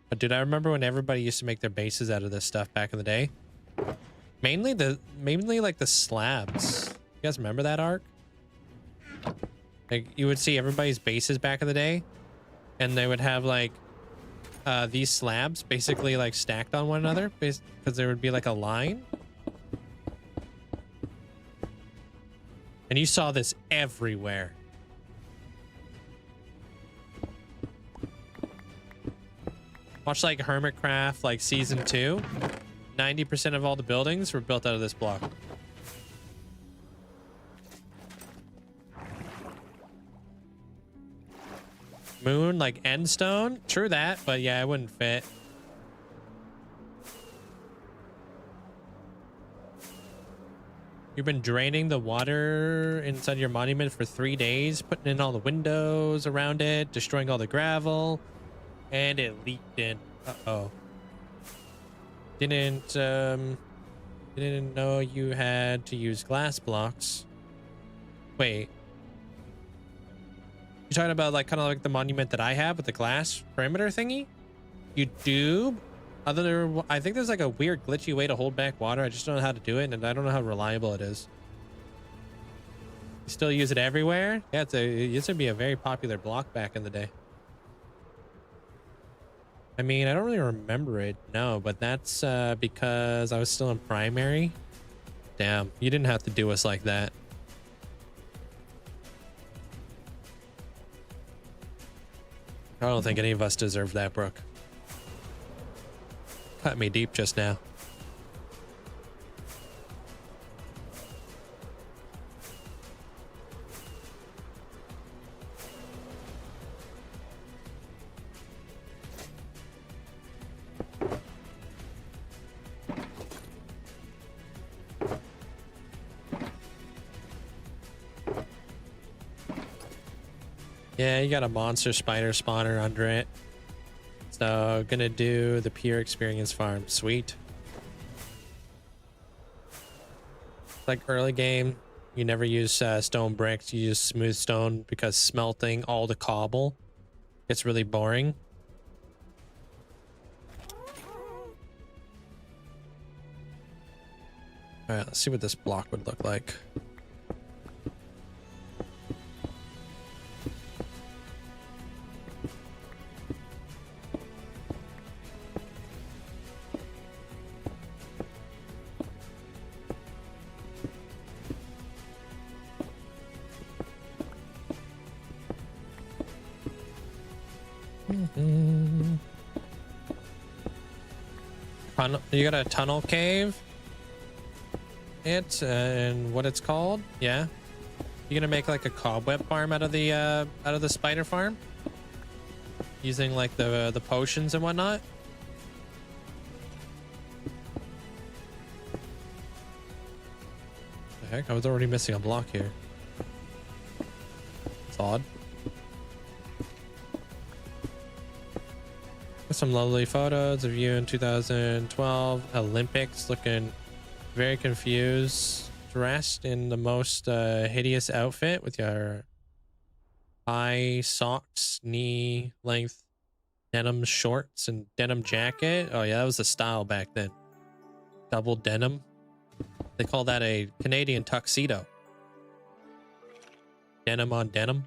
But dude, I remember when everybody used to make their bases out of this stuff back in the day. Mainly like the slabs. You guys remember that arc? Like you would see everybody's bases back in the day, and they would have like these slabs basically like stacked on one another because there would be like a line. And you saw this everywhere. Much like Hermitcraft, like season 2, 90% of all the buildings were built out of this block. Moon, like endstone? True that, but yeah, it wouldn't fit. You've been draining the water inside your monument for 3 days, putting in all the windows around it, destroying all the gravel. And it leaked in. Uh-oh. Didn't know you had to use glass blocks. Wait. You're talking about like kind of like the monument that I have with the glass perimeter thingy? You do? I think there's like a weird glitchy way to hold back water. I just don't know how to do it, and I don't know how reliable it is. You still use it everywhere? Yeah, it used to be a very popular block back in the day. I mean, I don't really remember it, no, but that's because I was still in primary. Damn, you didn't have to do us like that. I don't think any of us deserve that, Brooke. Cut me deep just now. Yeah, you got a monster spider spawner under it. So, gonna do the pure experience farm. Sweet. Like early game, you never use stone bricks. You use smooth stone because smelting all the cobble gets really boring. All right, let's see what this block would look like. You got a tunnel cave? And what it's called? Yeah. You gonna make like a cobweb farm out of the spider farm? Using like the potions and whatnot? The heck? I was already missing a block here. It's odd. Some lovely photos of you in 2012 Olympics, looking very confused, dressed in the most hideous outfit with your high socks, knee length denim shorts and denim jacket. Oh yeah, that was the style back then. Double denim. They call that a Canadian tuxedo. Denim on denim.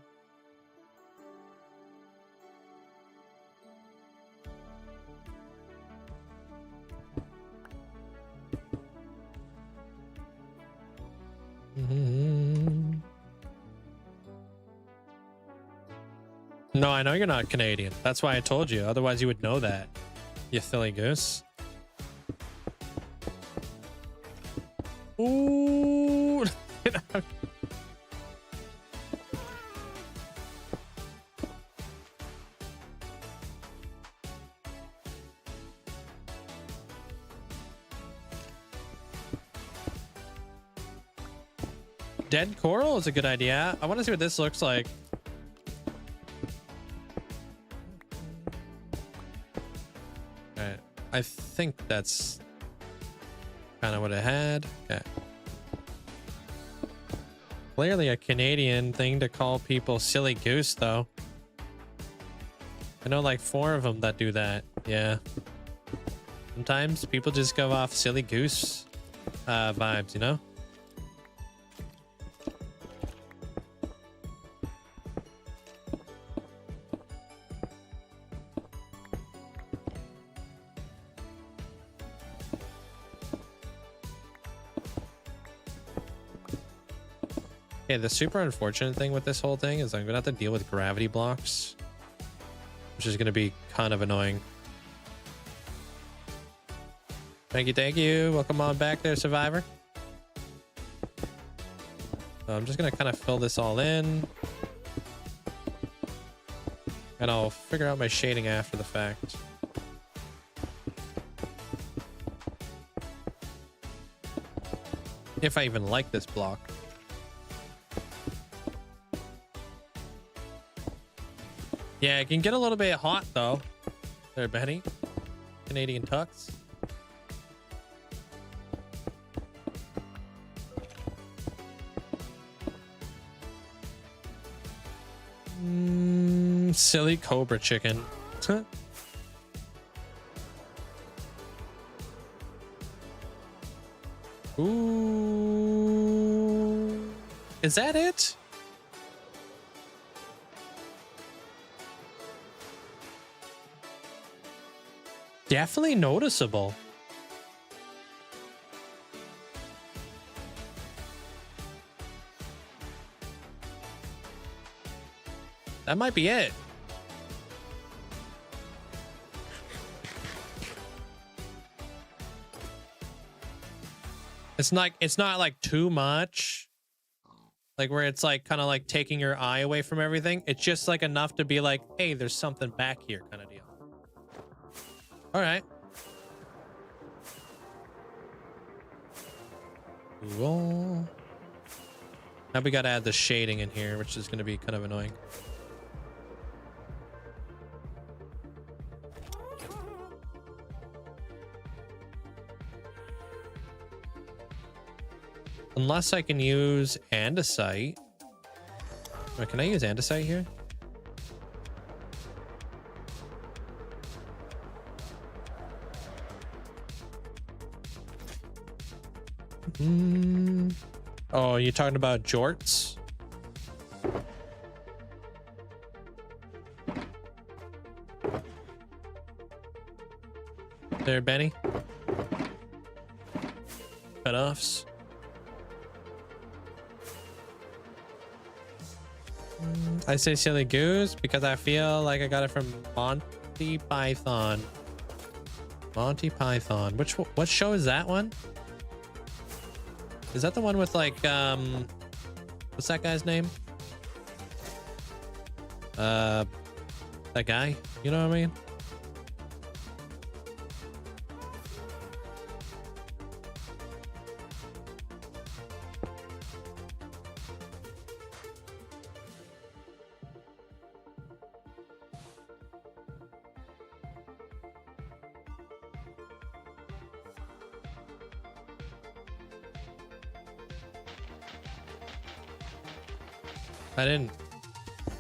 No, I know you're not Canadian. That's why I told you. Otherwise, you would know that. You silly goose. Ooh. Dead coral is a good idea. I want to see what this looks like. Alright. I think that's kind of what it had. Okay. Clearly a Canadian thing to call people silly goose, though. I know like 4 of them that do that. Yeah. Sometimes people just go off silly goose vibes, you know? Okay, the super unfortunate thing with this whole thing is I'm gonna have to deal with gravity blocks, which is gonna be kind of annoying. Thank you, thank you. Welcome on back there, Survivor. So I'm just gonna kind of fill this all in, and I'll figure out my shading after the fact. If I even like this block. Yeah, it can get a little bit hot though. There, Benny. Canadian tux. Silly cobra chicken. Huh? Ooh. Is that it? Definitely noticeable. That might be it. It's not like too much. Like where it's like kind of like taking your eye away from everything. It's just like enough to be like, hey, there's something back here kind of deal. All right. Cool. Now we got to add the shading in here, which is going to be kind of annoying. Unless I can use andesite. Wait, can I use andesite here? Oh, you're talking about jorts? There, Benny. Cutoffs. I say silly goose because I feel like I got it from Monty Python. Monty Python. What show is that one? Is that the one with like what's that guy's name? That guy, you know what I mean? I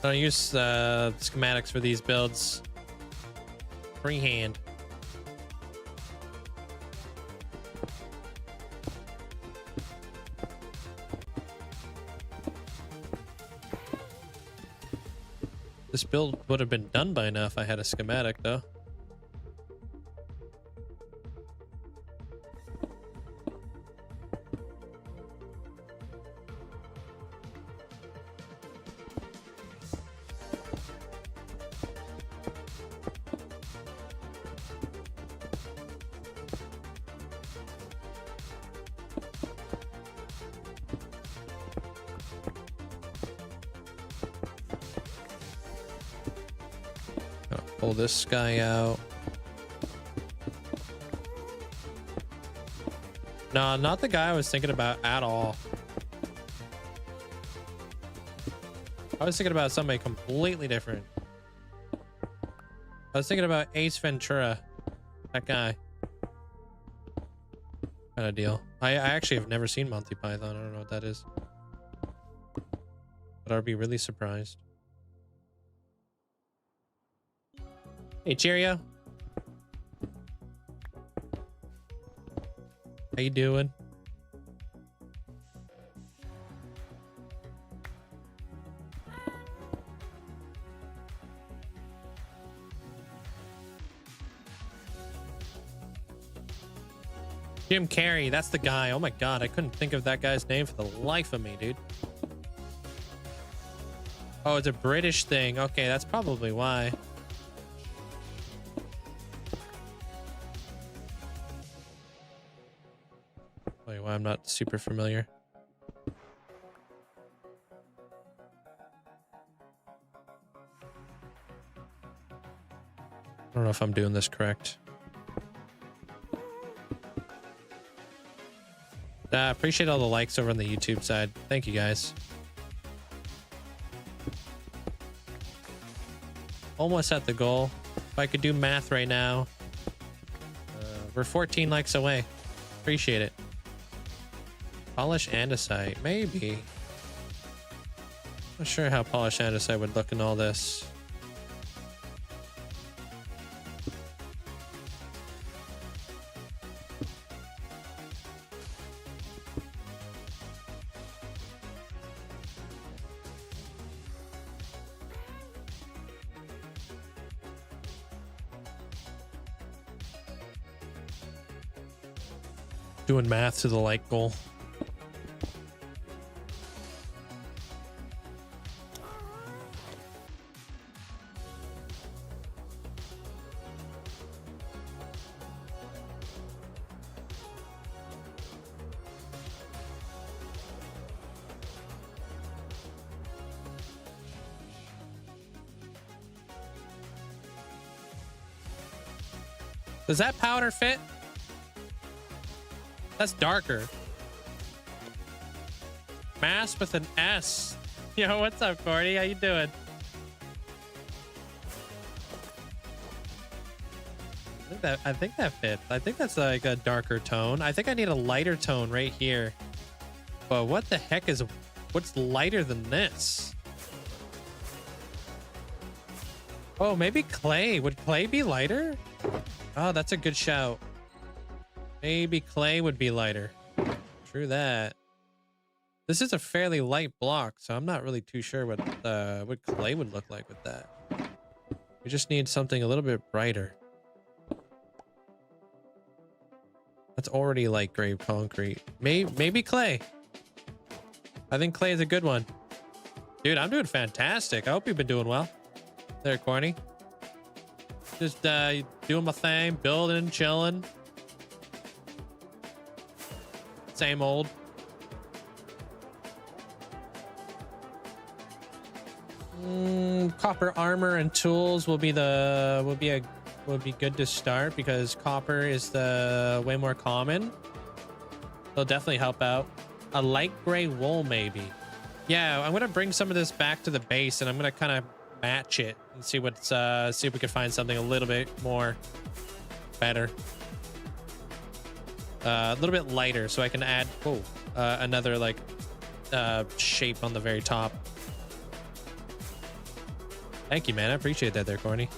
don't use schematics for these builds. Freehand. This build would have been done by now if I had a schematic, though. Pull this guy out. No, not the guy I was thinking about at all. I was thinking about somebody completely different. I was thinking about Ace Ventura. That guy. Kind of deal. I actually have never seen Monty Python. I don't know what that is. But I'd be really surprised. Hey, cheerio. How you doing? Jim Carrey, that's the guy. Oh my god, I couldn't think of that guy's name for the life of me, dude. Oh, it's a British thing. Okay, that's probably why. Wait, why I'm not super familiar. I don't know if I'm doing this correct. Appreciate all the likes over on the YouTube side. Thank you guys. Almost at the goal. If I could do math right now, we're 14 likes away. Appreciate it. Polish andesite, maybe. Not sure how polished andesite would look in all this. Doing math to the like goal. Does that powder fit? That's darker. Mass with an S. Yo, what's up, Cordy? How you doing? I think that fits. I think that's like a darker tone. I think I need a lighter tone right here. But what the heck is... What's lighter than this? Oh, maybe clay. Would clay be lighter? Oh, that's a good shout. Maybe clay would be lighter. True that. This is a fairly light block, so I'm not really too sure what clay would look like with that. We just need something a little bit brighter. That's already light gray concrete. Maybe clay. I think clay is a good one. Dude, I'm doing fantastic. I hope you've been doing well. There, Corny. Just doing my thing, building, chilling. Same old. Copper armor and tools will be good to start because copper is the way more common. They'll definitely help out. A light gray wool, maybe. Yeah, I'm gonna bring some of this back to the base and I'm gonna kind of match it and see what's see if we can find something a little bit more better. A little bit lighter so I can add another like shape on the very top. Thank you, man. I appreciate that there, Corny.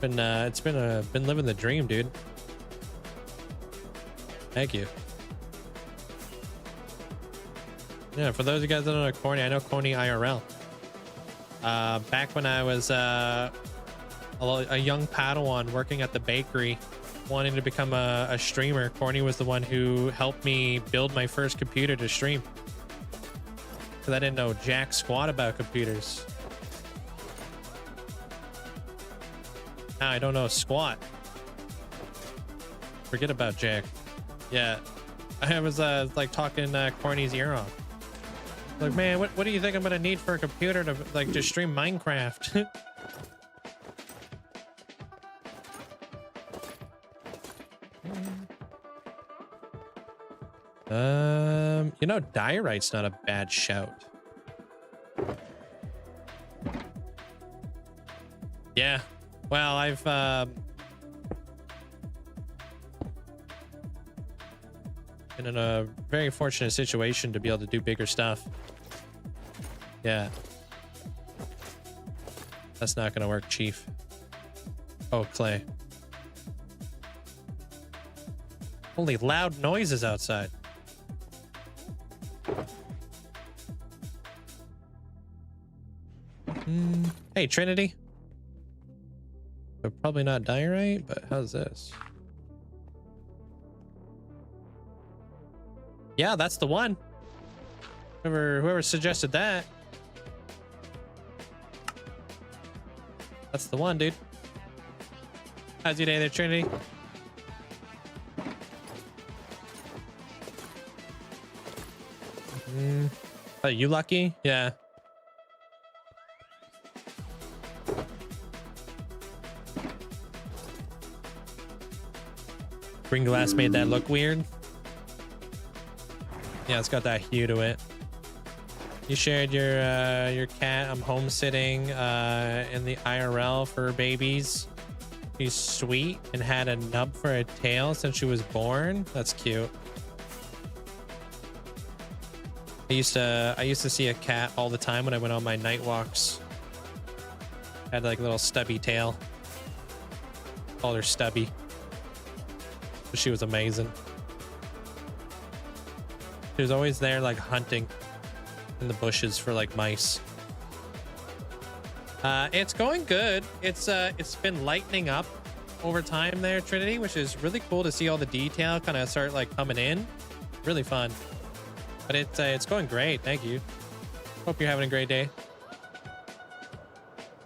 Been living the dream, dude. Thank you. Yeah, for those of you guys that don't know Corny, I know Corny IRL. Back when I was a young Padawan working at the bakery, wanting to become a streamer, Corny was the one who helped me build my first computer to stream. Because I didn't know jack squat about computers. Now I don't know squat. Forget about jack. Yeah, I was like talking Corny's ear off. Like, man, what do you think I'm gonna need for a computer to like just stream Minecraft? You know, diorite's not a bad shout. Yeah. Well, I've been in a very fortunate situation to be able to do bigger stuff. Yeah. That's not gonna work, Chief. Oh, clay. Holy loud noises outside. Hey, Trinity. But probably not diorite, but how's this? Yeah, that's the one. Whoever suggested that. That's the one, dude. How's your day there, Trinity? Oh, you lucky? Yeah. Green glass made that look weird. Yeah, it's got that hue to it. You shared your cat. I'm homesitting in the IRL for babies. She's sweet and had a nub for a tail since she was born. That's cute. I used to see a cat all the time when I went on my night walks. Had like a little stubby tail. Called her Stubby. But she was amazing. She was always there like hunting in the bushes for like mice. It's going good. It's been lightening up over time there, Trinity, which is really cool to see all the detail kind of start like coming in. Really fun. But it's going great. Thank you. Hope you're having a great day.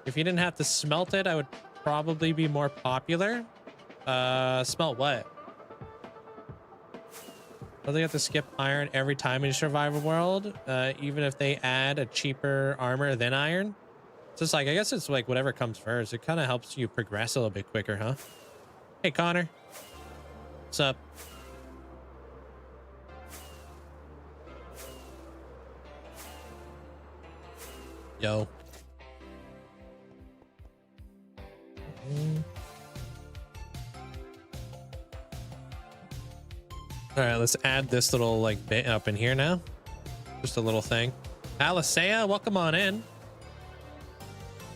If you didn't have to smelt it, I would probably be more popular. Smelt what? Well, they have to skip iron every time in survival world, even if they add a cheaper armor than iron. So it's like, I guess it's like whatever comes first. It kind of helps you progress a little bit quicker, huh? Hey, Connor. What's up? Yo. All right, let's add this little like bit up in here now. Just a little thing. Alisea, welcome on in.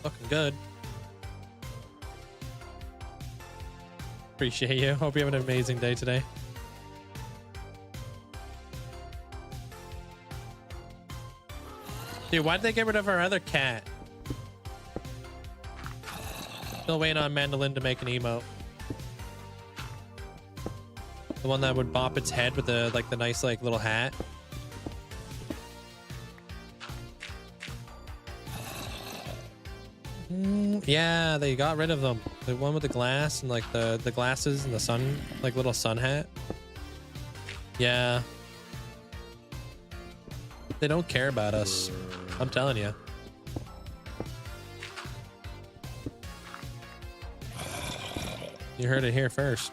Looking good. Appreciate you. Hope you have an amazing day today. Dude, why'd they get rid of our other cat? Still waiting on Mandolin to make an emote. The one that would bop its head with the like the nice like little hat. Yeah, they got rid of them. The one with the glass and like the glasses and the sun, like little sun hat. Yeah. They don't care about us. I'm telling you. You heard it here first.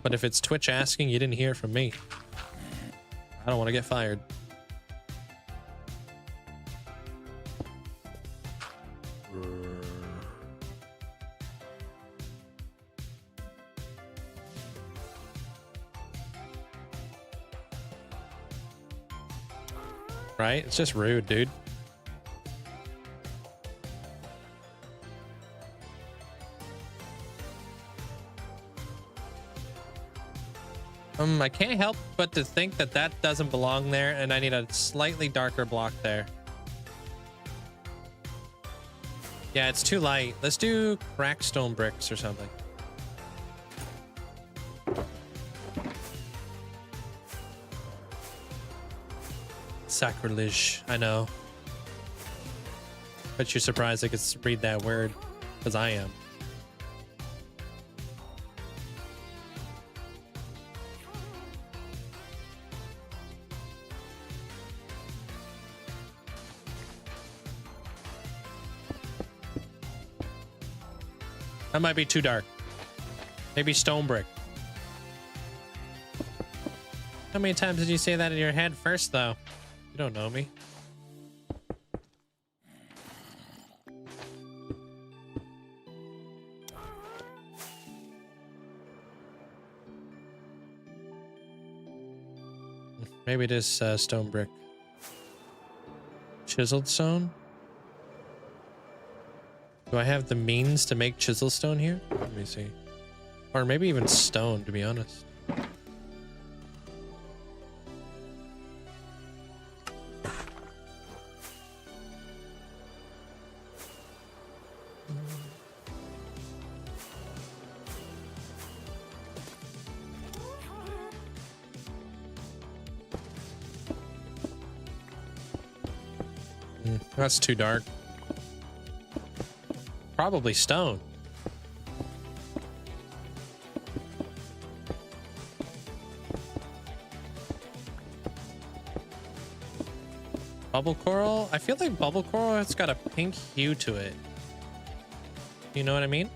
But if it's Twitch asking, you didn't hear it from me. I don't want to get fired. Right? It's just rude, dude. I can't help but to think that that doesn't belong there, and I need a slightly darker block there. Yeah, it's too light. Let's do crackstone bricks or something. Sacrilege, I know. Bet you're surprised I could read that word, because I am. That might be too dark. Maybe stone brick. How many times did you say that in your head first, though? You don't know me. Maybe it is stone brick. Chiseled stone? Do I have the means to make chisel stone here? Let me see. Or maybe even stone, to be honest. That's too dark. Probably stone. Bubble coral? I feel like bubble coral has got a pink hue to it. You know what I mean?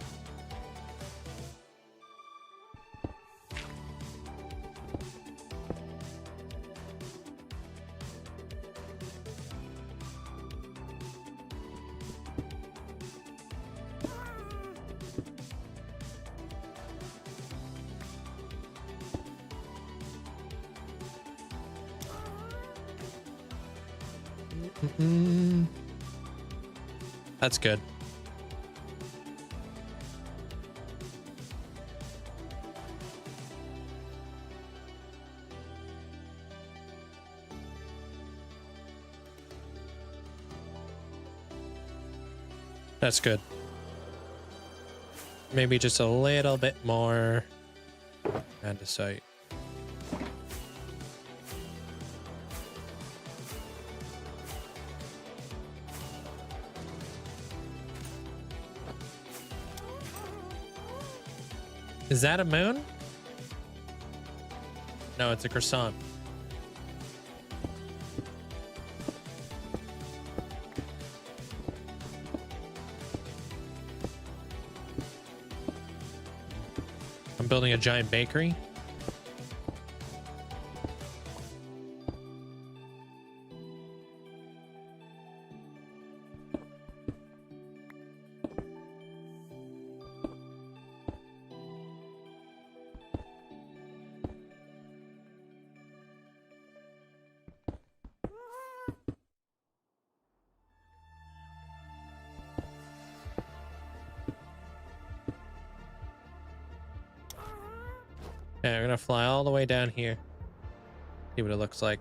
That's good. That's good. Maybe just a little bit more andesite. Is that a moon? No, it's a croissant. I'm building a giant bakery. Okay, we're gonna fly all the way down here. See what it looks like.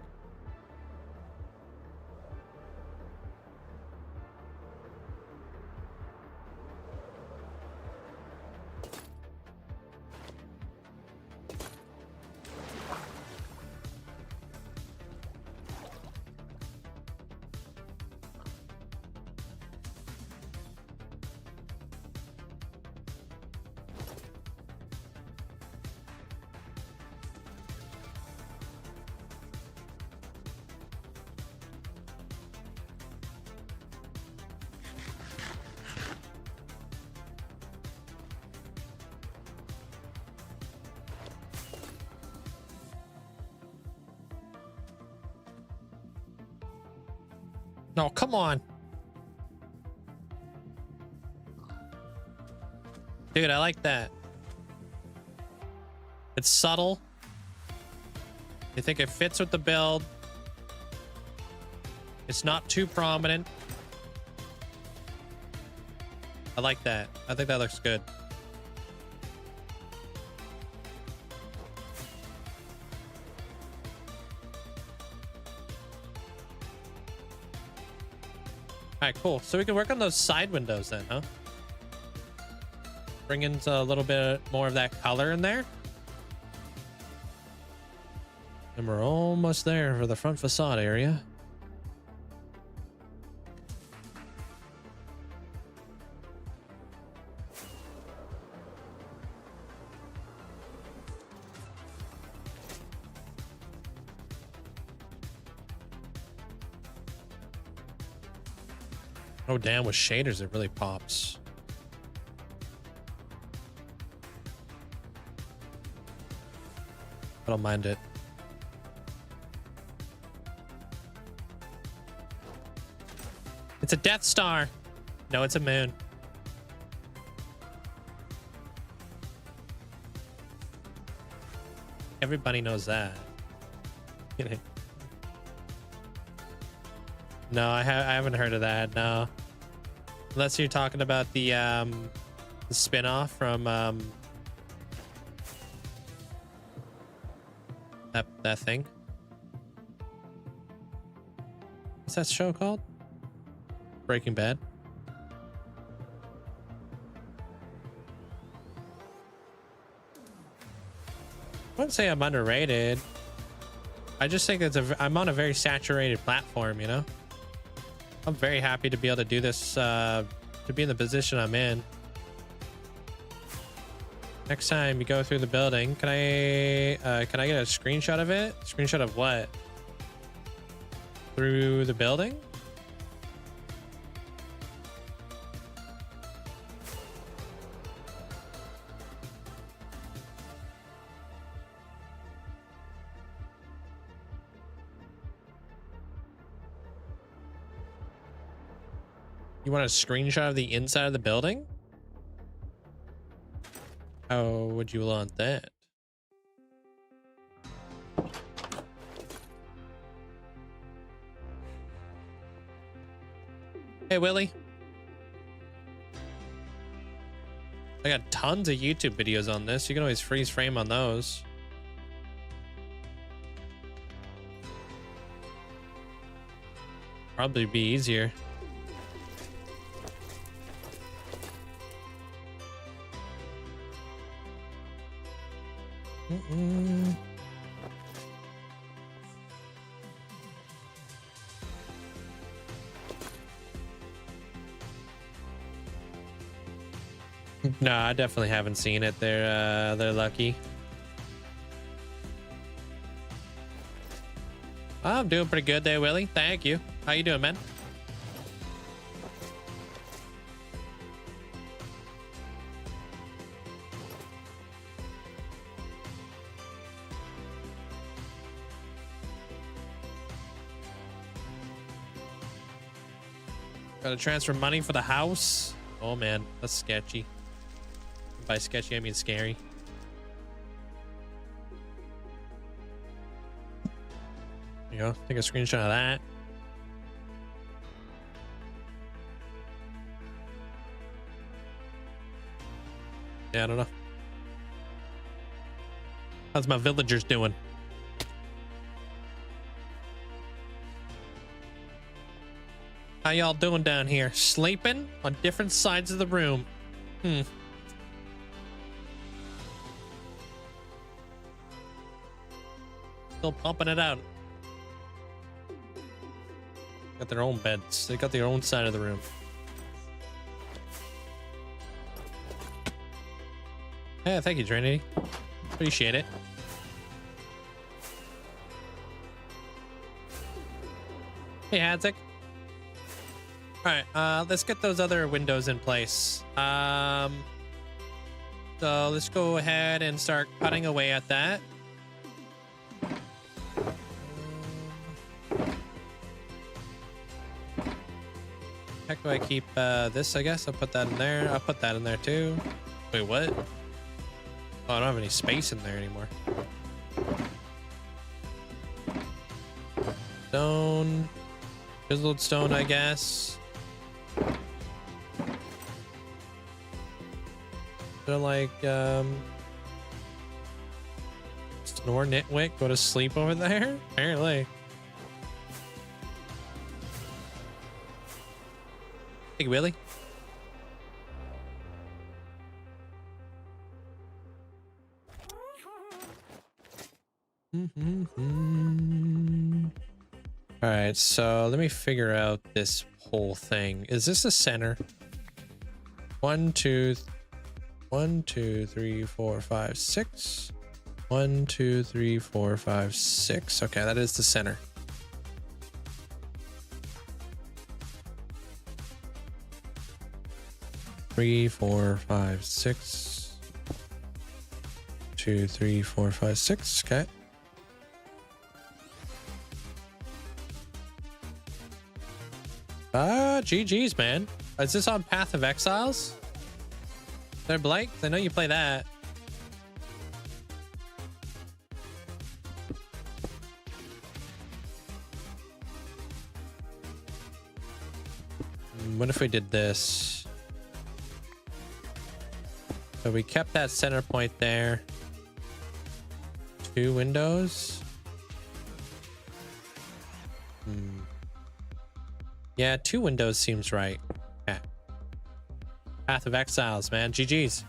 No, come on. Dude, I like that. It's subtle. I think it fits with the build. It's not too prominent. I like that. I think that looks good. All right, cool. So we can work on those side windows then, huh? Bring in a little bit more of that color in there. And we're almost there for the front facade area. Oh, damn, with shaders, it really pops. I don't mind it. It's a Death Star. No, it's a moon. Everybody knows that. Kidding. No, I haven't heard of that. No, unless you're talking about the spin-off from that thing. What's that show called? Breaking Bad. I wouldn't say I'm underrated. I just think I'm on a very saturated platform, you know? I'm very happy to be able to do this, to be in the position I'm in. Next time you go through the building, can I get a screenshot of it? Screenshot of what? Through the building? You want a screenshot of the inside of the building? How would you want that? Hey, Willie. I got tons of YouTube videos on this. You can always freeze frame on those. Probably be easier. No, I definitely haven't seen it. They're lucky. I'm doing pretty good there, Willie. Thank you. How you doing, man? Gotta transfer money for the house. Oh man, that's sketchy. By sketchy, I mean scary. There you go. Take a screenshot of that. Yeah, I don't know. How's my villagers doing? How y'all doing down here? Sleeping on different sides of the room. Still pumping it out. Got their own beds. They got their own side of the room. Yeah, thank you, Trinity. Appreciate it. Hey, Hadzik. All right, let's get those other windows in place. So let's go ahead and start cutting away at that. Heck, do I keep this? I guess I'll put that in there. I'll put that in there too. Wait, what? Oh, I don't have any space in there anymore. Stone, chiseled stone, I guess. So like snore nitwick, go to sleep over there? Apparently. Hey, Willie. All right, so let me figure out this whole thing. Is this the center? 1, 2, 3, 4, 5, 6. 1, 2, 3, 4, 5, 6. Okay, that is the center. Three, 4, 5, 6. 2, 3, 4, 5, 6. Okay. GG's, man. Is this on Path of Exiles? There, Blake? I know you play that. What if we did this? So we kept that center point there. 2 windows. Yeah, 2 windows seems right. Okay. Path of Exiles, man. GG's.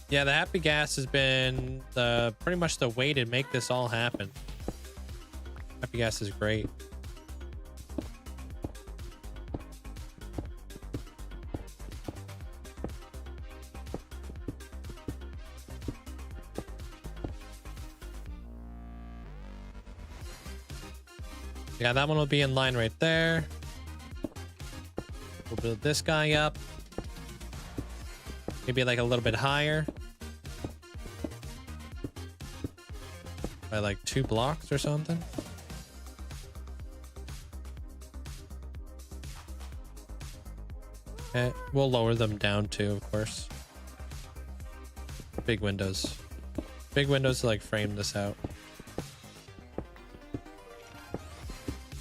Yeah, the Happy Gas has been pretty much the way to make this all happen. Happy Gas is great. Yeah, that one will be in line right there. We'll build this guy up. Maybe like a little bit higher. By like 2 blocks or something. Okay, we'll lower them down too, of course. Big windows. Big windows to like frame this out.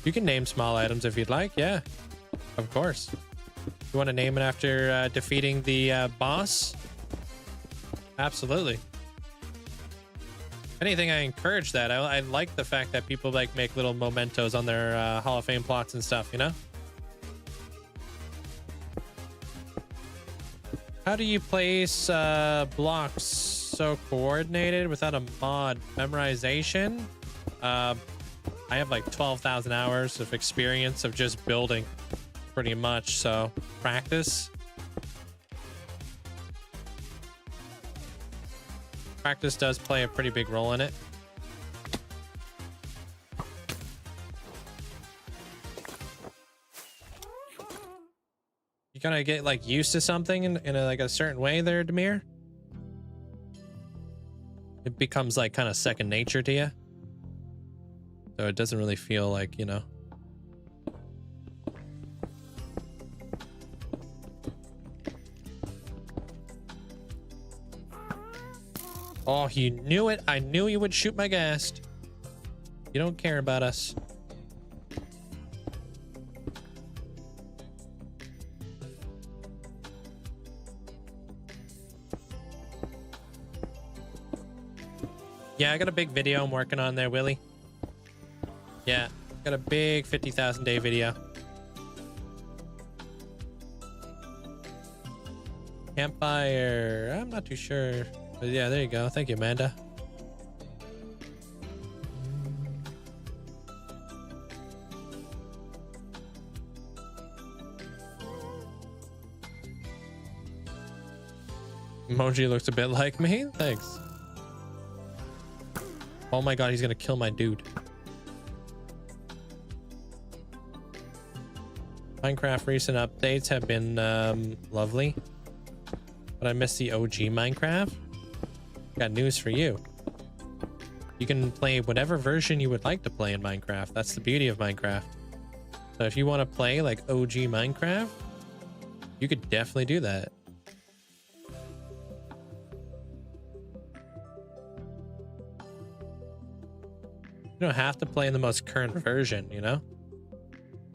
You can name small items if you'd like. Yeah, of course. You want to name it after defeating the boss? Absolutely. If anything, I encourage that. I like the fact that people like make little mementos on their Hall of Fame plots and stuff, you know? How do you place blocks so coordinated without a mod? Memorization? I have like 12,000 hours of experience of just building pretty much, so practice. Practice does play a pretty big role in it. You gotta get like used to something in like a certain way there, Demir. It becomes like kind of second nature to you. So it doesn't really feel like, you know. Oh, you knew it. I knew you would shoot my gas. You don't care about us. Yeah, I got a big video I'm working on there, Willie. Yeah, got a big 50,000 day video. Campfire. I'm not too sure. But yeah, there you go. Thank you, Amanda. Emoji looks a bit like me. Thanks. Oh my god, he's gonna kill my dude. Minecraft recent updates have been lovely, but I miss the OG Minecraft. Got news for you. You can play whatever version you would like to play in Minecraft. That's the beauty of Minecraft. So if you want to play like OG Minecraft, you could definitely do that. You don't have to play in the most current version, you know?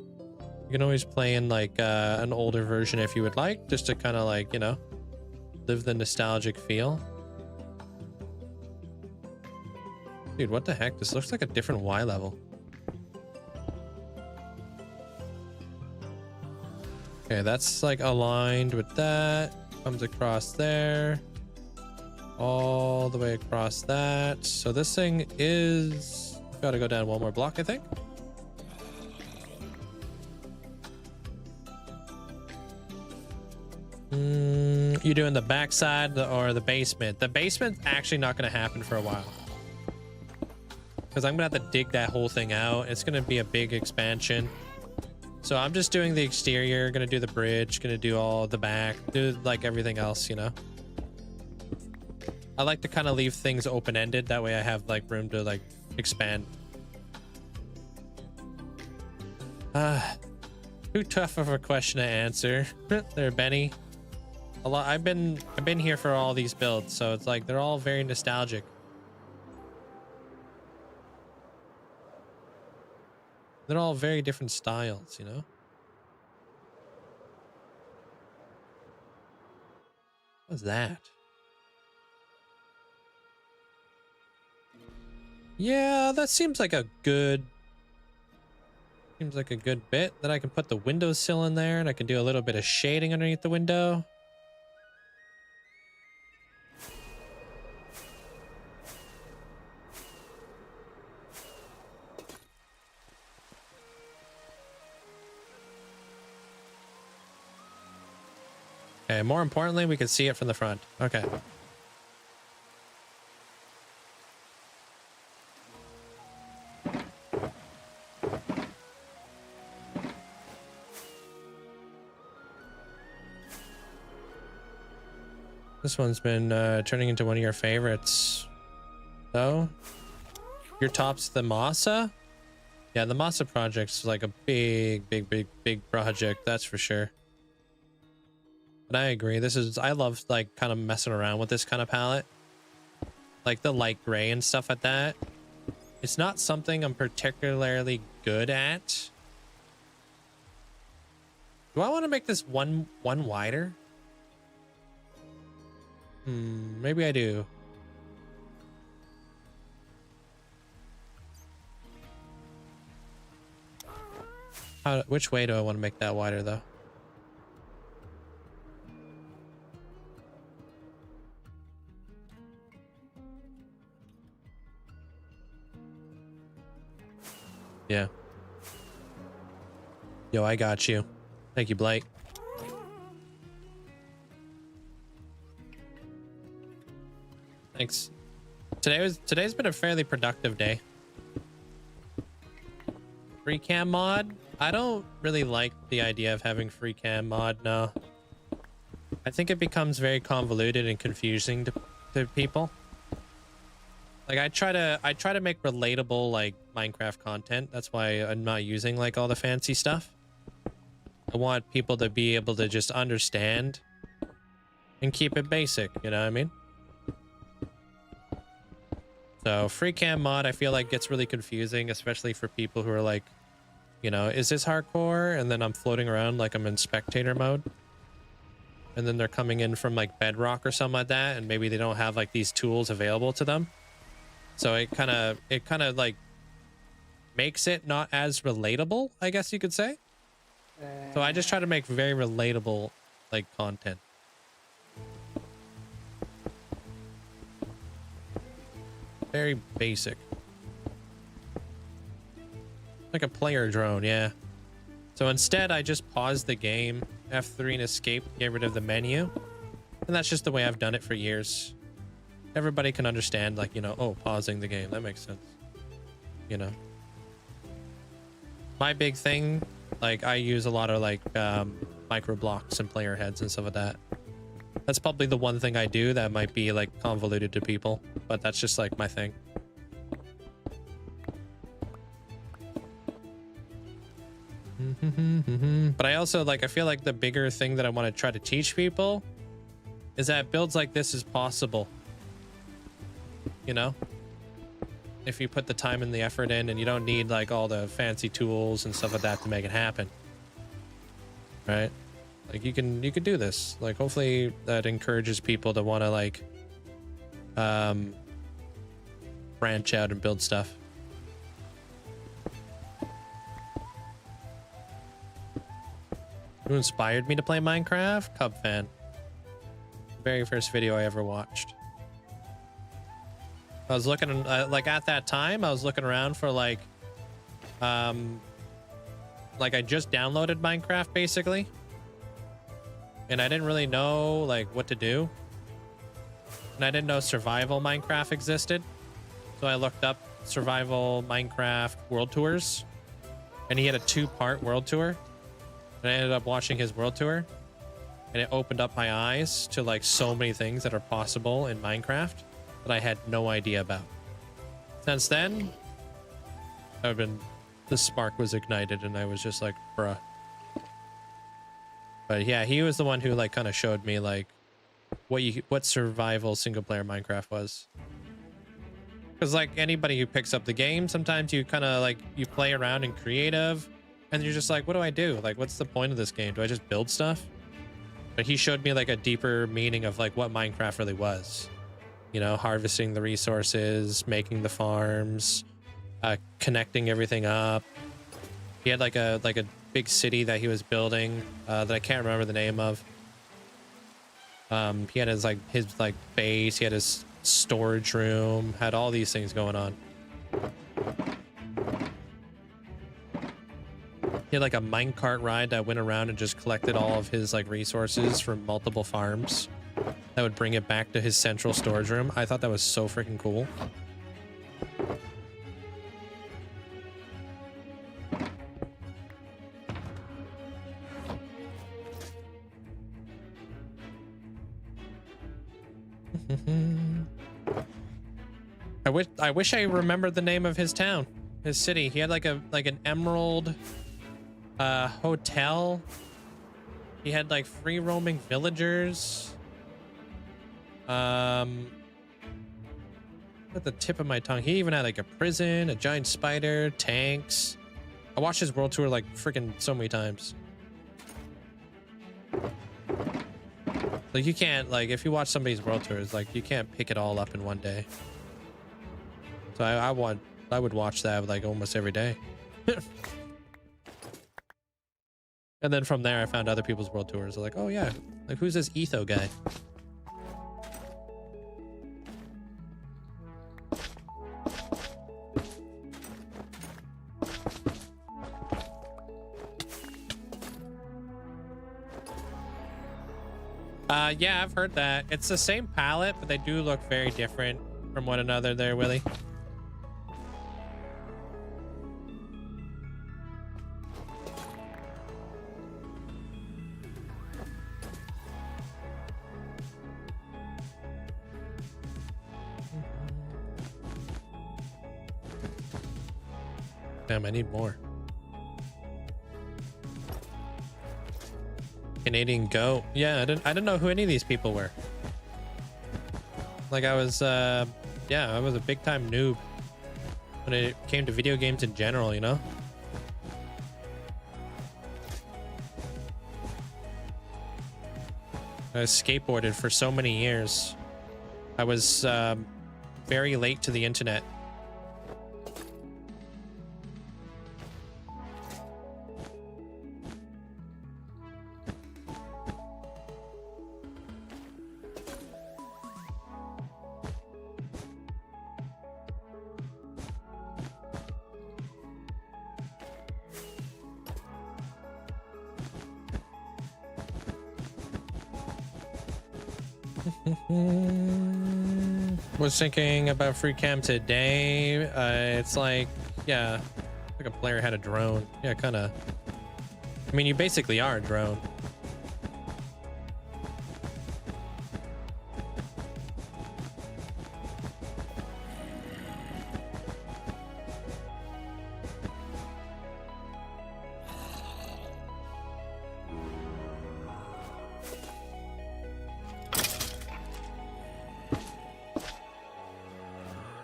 You can always play in like an older version if you would like, just to kind of like, you know, live the nostalgic feel. Dude, what the heck? This looks like a different Y level. Okay, that's like aligned with that. Comes across there. All the way across that. So this thing is... Gotta go down 1 more block, I think. You doing the backside or the basement? The basement's actually not going to happen for a while. Because I'm going to have to dig that whole thing out. It's going to be a big expansion. So I'm just doing the exterior, going to do the bridge, going to do all the back, do like everything else, you know. I like to kind of leave things open-ended. That way I have like room to like expand. Too tough of a question to answer. There, Benny. A lot. I've been here for all these builds, so it's like they're all very nostalgic. They're all very different styles, you know? What's that? Yeah, that seems like a good bit. Then I can put the windowsill in there and I can do a little bit of shading underneath the window. Okay, more importantly, we can see it from the front. Okay. This one's been turning into one of your favorites. So, your top's the Masa? Yeah, the Masa project's like a big project, that's for sure. But I agree. I love like kind of messing around with this kind of palette. Like the light gray and stuff like that. It's not something I'm particularly good at. Do I want to make this one wider? Maybe I do. Which way do I want to make that wider though? Yeah. Yo, I got you. Thank you, Blake. Thanks. Today's been a fairly productive day. Free cam mod? I don't really like the idea of having free cam mod, no. I think it becomes very convoluted and confusing to people. Like I try to make relatable like Minecraft content. That's why I'm not using like all the fancy stuff. I want people to be able to just understand and keep it basic, you know what I mean? So free cam mod I feel like gets really confusing, especially for people who are like, you know, is this hardcore? And then I'm floating around like I'm in spectator mode. And then they're coming in from like Bedrock or something like that, and maybe they don't have like these tools available to them. So it kind of like makes it not as relatable, I guess you could say. So I just try to make very relatable like content. Very basic. Like a player drone, yeah. So instead I just pause the game, F3 and escape, get rid of the menu. And that's just the way I've done it for years. Everybody can understand, like, you know, oh, pausing the game. That makes sense. You know. My big thing, like, I use a lot of, like, micro blocks and player heads and stuff like that. That's probably the one thing I do that might be, like, convoluted to people. But that's just, like, my thing. But I also, like, I feel like the bigger thing that I want to try to teach people is that builds like this is possible. You know, if you put the time and the effort in, and you don't need like all the fancy tools and stuff like that to make it happen, right? Like you can do this. Like hopefully that encourages people to want to like branch out and build stuff. Who inspired me to play Minecraft? Cub fan. Very first video I ever watched. I was looking, like at that time, I was looking around for like I just downloaded Minecraft basically. And I didn't really know like what to do. And I didn't know survival Minecraft existed. So I looked up survival Minecraft world tours. And he had a 2-part world tour. And I ended up watching his world tour. And it opened up my eyes to like so many things that are possible in Minecraft. that I had no idea about. Since then, the spark was ignited and I was just like, bruh. But yeah, he was the one who like kind of showed me like what survival single player Minecraft was. Because like anybody who picks up the game, sometimes you kind of like you play around in creative and you're just like, what do I do? Like, what's the point of this game? Do I just build stuff? But he showed me like a deeper meaning of like what Minecraft really was. You know, harvesting the resources, making the farms, connecting everything up. He had like a big city that he was building that I can't remember the name of. He had his base, he had his storage room, had all these things going on. He had like a minecart ride that went around and just collected all of his like resources from multiple farms that would bring it back to his central storage room. I thought that was so freaking cool. I wish I remembered the name of his town, his city. He had like an emerald hotel. He had like free roaming villagers. At the tip of my tongue. He even had like a prison, a giant spider, tanks. I watched his world tour like freaking so many times. Like you can't, like if you watch somebody's world tours, like you can't pick it all up in one day. So I would watch that like almost every day. And then from there I found other people's world tours. Like, oh yeah, like who's this Etho guy? Yeah, I've heard that. It's the same palette, but they do look very different from one another there, Willie. Damn, I need more. Canadian goat. Yeah, I didn't know who any of these people were. Like I was I was a big time noob when it came to video games in general, you know? I skateboarded for so many years. I was very late to the internet. Was thinking about free cam today. It's like, yeah, like a player had a drone. Yeah, kind of. I mean, you basically are a drone.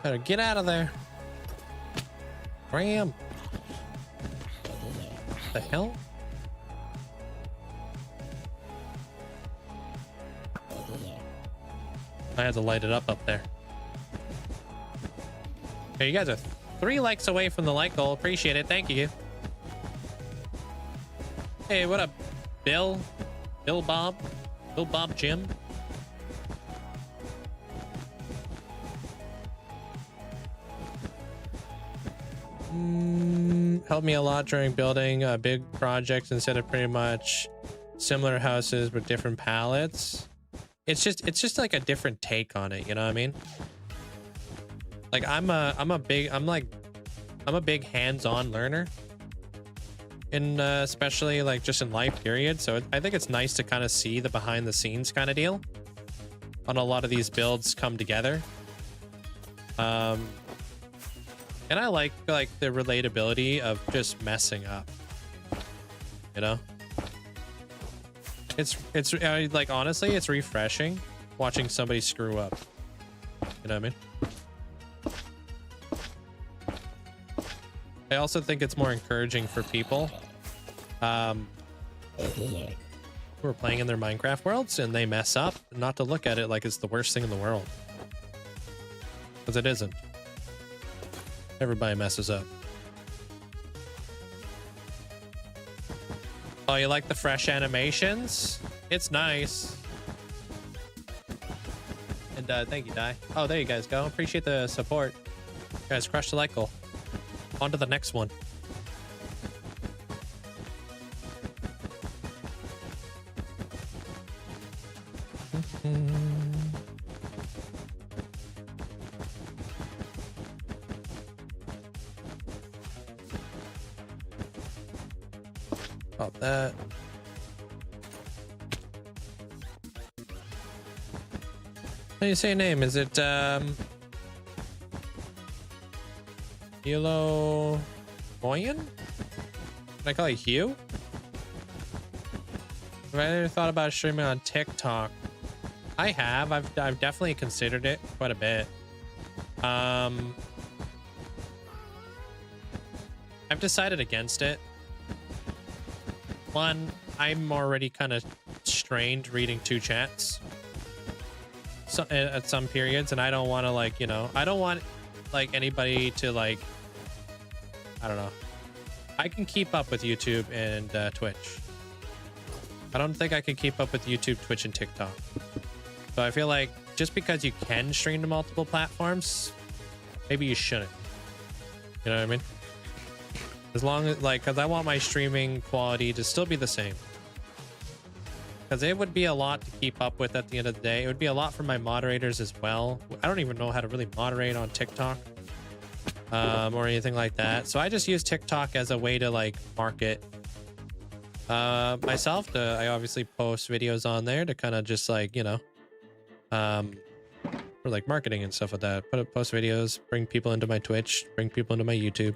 Better get out of there. Ram. What the hell? I had to light it up there. Okay, you guys are 3 likes away from the like goal. Appreciate it. Thank you. Hey, what up, Bill? Bill Bob Jim? Helped me a lot during building big projects instead of pretty much similar houses with different palettes. It's just like a different take on it, you know what I mean? Like I'm a big hands-on learner, and especially like just in life period. So I think it's nice to kind of see the behind the scenes kind of deal on a lot of these builds come together. And I like the relatability of just messing up, you know. It's like, honestly, it's refreshing watching somebody screw up, you know what I mean? I also think it's more encouraging for people who are playing in their Minecraft worlds and they mess up, not to look at it like it's the worst thing in the world, because it isn't. Everybody messes up. Oh, you like the fresh animations? It's nice. And thank you, Di. Oh, there you guys go. Appreciate the support. You guys, crush the like goal. On to the next one. About that. How do you say your name? Is it Hilo Moyen? Can I call you Hugh? Have I ever thought about streaming on TikTok? I have. I've definitely considered it quite a bit. I've decided against it. One, I'm already kind of strained reading two chats at some periods, and I don't want to, like, you know, I don't want like anybody to, like, I don't know. I can keep up with YouTube and Twitch. I don't think I can keep up with YouTube, Twitch, and TikTok. So I feel like just because you can stream to multiple platforms, maybe you shouldn't. You know what I mean? As long as, like, because I want my streaming quality to still be the same. Because it would be a lot to keep up with at the end of the day. It would be a lot for my moderators as well. I don't even know how to really moderate on TikTok or anything like that. So I just use TikTok as a way to, like, market myself. I obviously post videos on there to kind of just, like, you know, for like marketing and stuff like that. Post videos, bring people into my Twitch, bring people into my YouTube.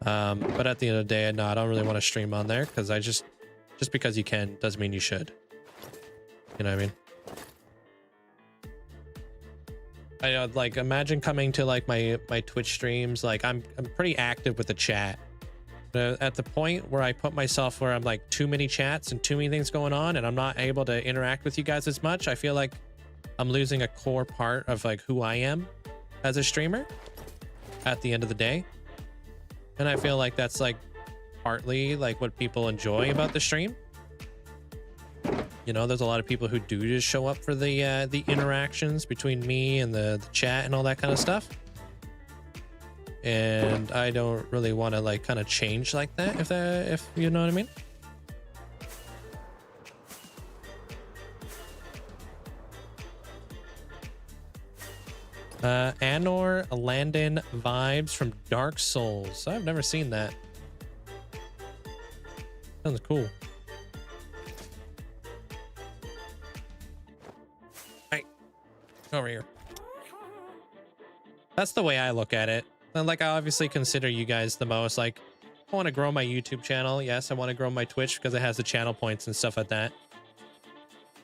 But at the end of the day, no, I don't really want to stream on there, because I just because you can doesn't mean you should. You know what I mean? I like, imagine coming to like my Twitch streams. Like, I'm pretty active with the chat. At the point where I put myself where I'm like too many chats and too many things going on, and I'm not able to interact with you guys as much, I feel like I'm losing a core part of like who I am as a streamer at the end of the day. And I feel like that's like partly like what people enjoy about the stream. You know, there's a lot of people who do just show up for the interactions between me and the chat and all that kind of stuff. And I don't really want to like kind of change like that, if you know what I mean. Anor Landon vibes from Dark Souls. I've never seen that. Sounds cool. Hey, over here. That's the way I look at it. And like, I obviously consider you guys the most. Like, I want to grow my YouTube channel. Yes, I want to grow my Twitch because it has the channel points and stuff like that.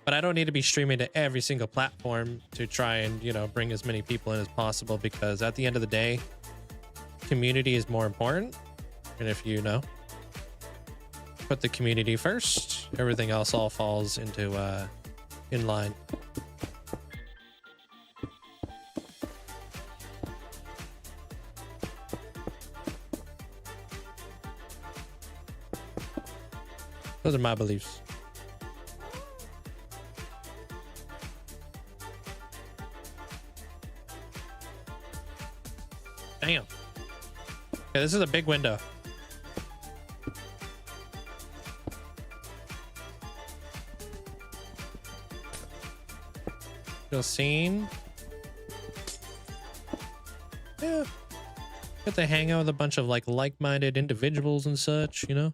But I don't need to be streaming to every single platform to try and, you know, bring as many people in as possible, because at the end of the day, community is more important. And if you know, put the community first, everything else all falls into in line. Those are my beliefs. Damn. Okay, this is a big window. Feel seen. Yeah. Get to hang out with a bunch of like-minded individuals and such, you know?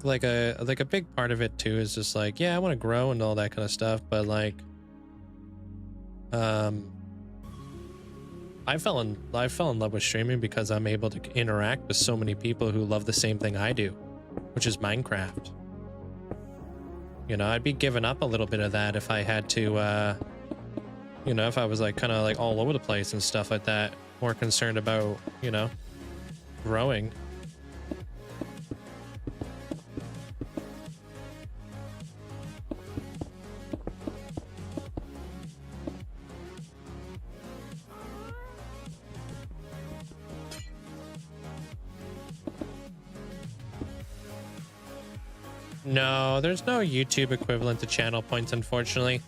think like a big part of it too is just like, yeah, I want to grow and all that kind of stuff, but like I fell in love with streaming because I'm able to interact with so many people who love the same thing I do, which is Minecraft. You know, I'd be giving up a little bit of that if I had to you know, if I was like kind of like all over the place and stuff like that, more concerned about, you know, growing. No, there's no YouTube equivalent to channel points, unfortunately.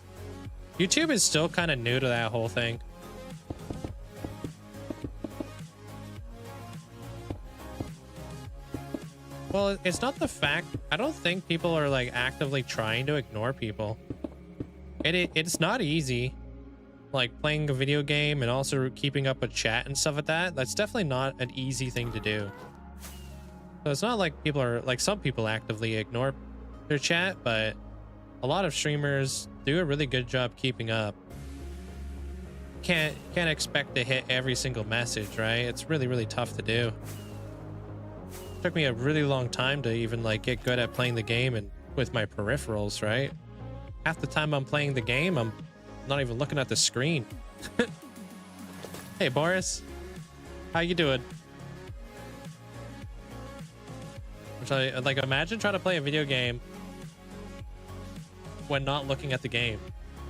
YouTube is still kind of new to that whole thing. Well, it's not the fact. I don't think people are like actively trying to ignore people. It's not easy. Like playing a video game and also keeping up with chat and stuff like that. That's definitely not an easy thing to do. So it's not like people are like, some people actively ignore their chat, but a lot of streamers do a really good job keeping up. Can't expect to hit every single message, right? It's really tough to do. Took me a really long time to even like get good at playing the game and with my peripherals, right? Half the time I'm playing the game, I'm not even looking at the screen. Hey Boris, how you doing? Which I like, imagine trying to play a video game when not looking at the game.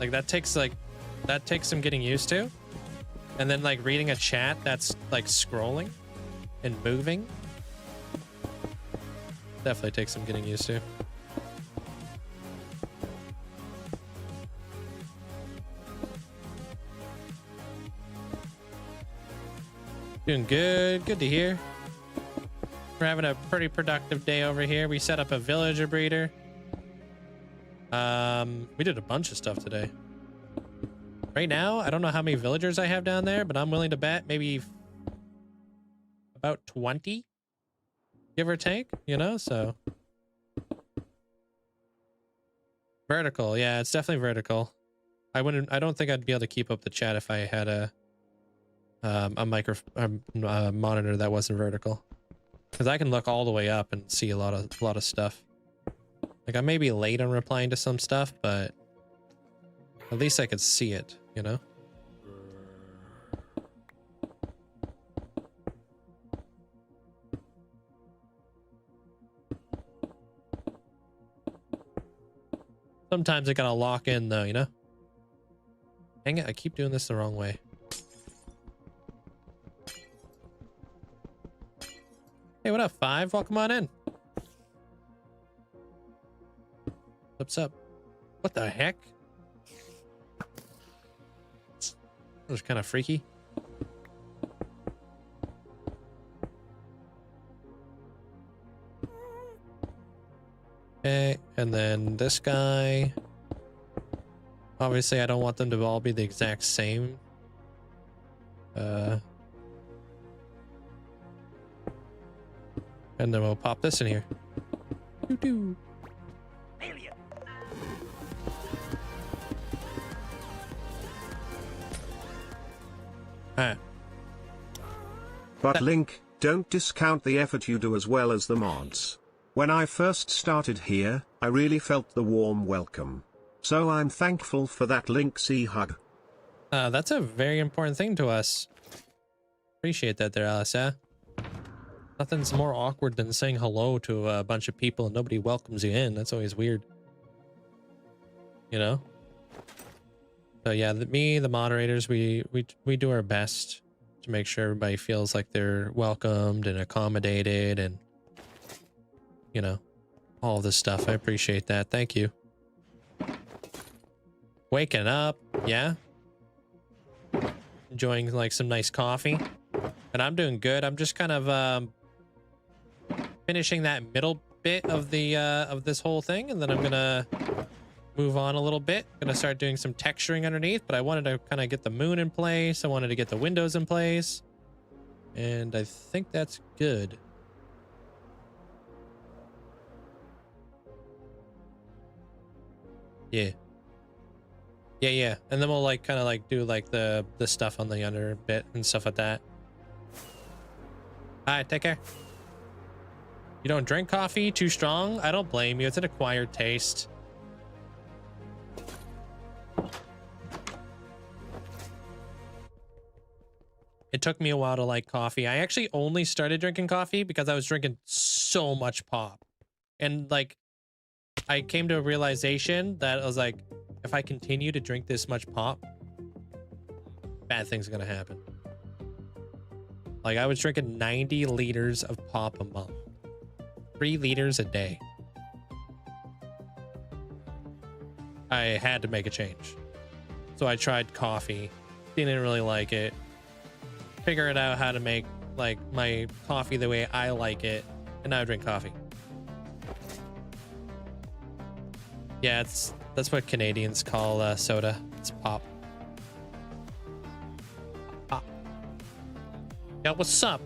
Like that takes some getting used to. And then like reading a chat that's like scrolling and moving. Definitely takes some getting used to. Doing good. Good to hear. We're having a pretty productive day over here. We set up a villager breeder. We did a bunch of stuff today. Right now, I don't know how many villagers I have down there, but I'm willing to bet maybe about 20, give or take, you know, so. Vertical, yeah, it's definitely vertical. I don't think I'd be able to keep up the chat if I had a monitor that wasn't vertical. Because I can look all the way up and see a lot of stuff. Like I may be late on replying to some stuff, but at least I could see it, you know? Sometimes I gotta lock in though, you know? Dang it, I keep doing this the wrong way. Hey, what up, Five? Welcome on in. What's up? What the heck? That was kind of freaky. Okay, and then this guy. Obviously, I don't want them to all be the exact same. And then we'll pop this in here. Doo-doo. Alright. But Link, don't discount the effort you do as well as the mods. When I first started here, I really felt the warm welcome. So I'm thankful for that Linkzzey hug. That's a very important thing to us. Appreciate that there, Alice, yeah? Nothing's more awkward than saying hello to a bunch of people and nobody welcomes you in. That's always weird. You know? So yeah, the moderators, we do our best to make sure everybody feels like they're welcomed and accommodated and, you know, all this stuff. I appreciate that. Thank you. Waking up, yeah. Enjoying like some nice coffee. And I'm doing good. I'm just kind of finishing that middle bit of the of this whole thing, and then I'm gonna move on a little bit. Gonna start doing some texturing underneath, but I wanted to kind of get the moon in place. I wanted to get the windows in place, and I think that's good. Yeah. Yeah. And then we'll like kind of like do like the stuff on the under bit and stuff like that. All right, take care. You don't drink coffee? Too strong? I don't blame you. It's an acquired taste. It took me a while to like coffee. I actually only started drinking coffee because I was drinking so much pop. And like, I came to a realization that I was like, if I continue to drink this much pop, bad things are gonna happen. Like I was drinking 90 liters of pop a month. 3 liters a day. I had to make a change. So I tried coffee. Didn't really like it. Figured out how to make like my coffee the way I like it. And now I drink coffee. Yeah, that's what Canadians call soda. It's pop. Pop. Yeah, what's up?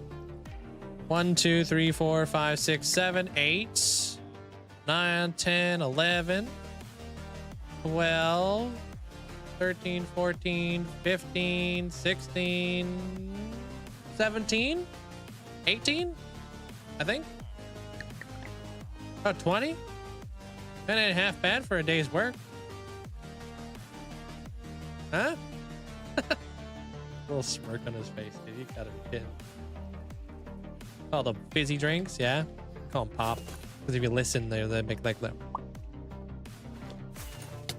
1, 2, 3, 4, 5, 6, 7, 8, 9, 10, 11, 12, 13, 14, 15, 16, 17, 18, I think. About 20. That ain't half bad for a day's work. Huh? Little smirk on his face, dude. You gotta be kidding. All the fizzy drinks, yeah. Call them pop. Because if you listen, they make like that.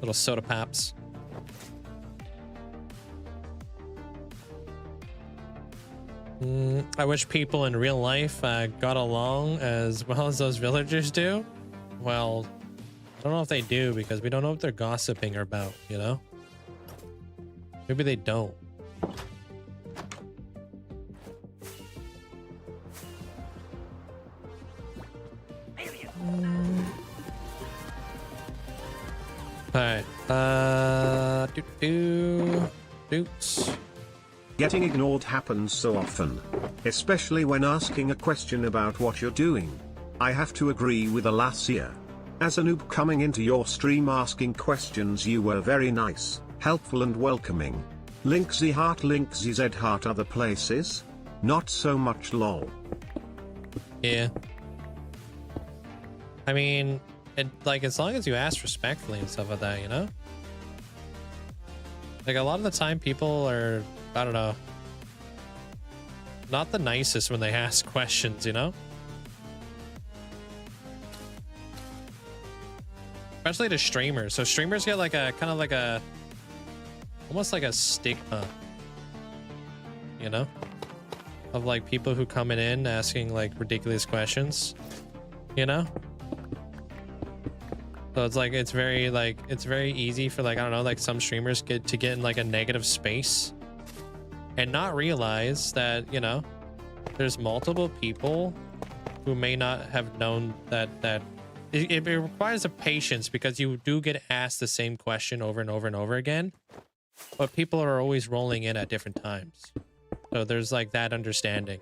Little soda pops. I wish people in real life got along as well as those villagers do. Well, I don't know if they do because we don't know what they're gossiping about, you know? Maybe they don't. Alright, Doots. Getting ignored happens so often, especially when asking a question about what you're doing. I have to agree with Alasia. As a noob coming into your stream asking questions, you were very nice, helpful and welcoming. Linkzzey heart, Linkzzey Z heart. Other places? Not so much lol. Yeah. I mean, like, as long as you ask respectfully and stuff like that, you know? Like, a lot of the time people are, I don't know, not the nicest when they ask questions, you know? Especially to streamers. So streamers get like a, kind of like a, almost like a stigma, you know? Of like people who coming in asking like ridiculous questions, you know? So it's like, it's very easy for like, I don't know, like some streamers get in like a negative space and not realize that, you know, there's multiple people who may not have known that it requires a patience because you do get asked the same question over and over and over again, but people are always rolling in at different times. So there's like that understanding,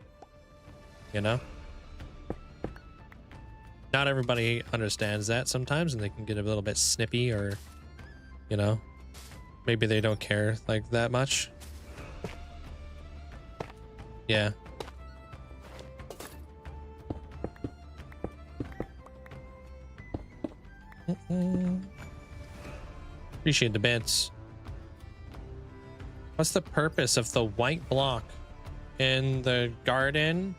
you know? Not everybody understands that sometimes, and they can get a little bit snippy, or, you know, maybe they don't care like that much. Yeah. Appreciate the bits. What's the purpose of the white block in the garden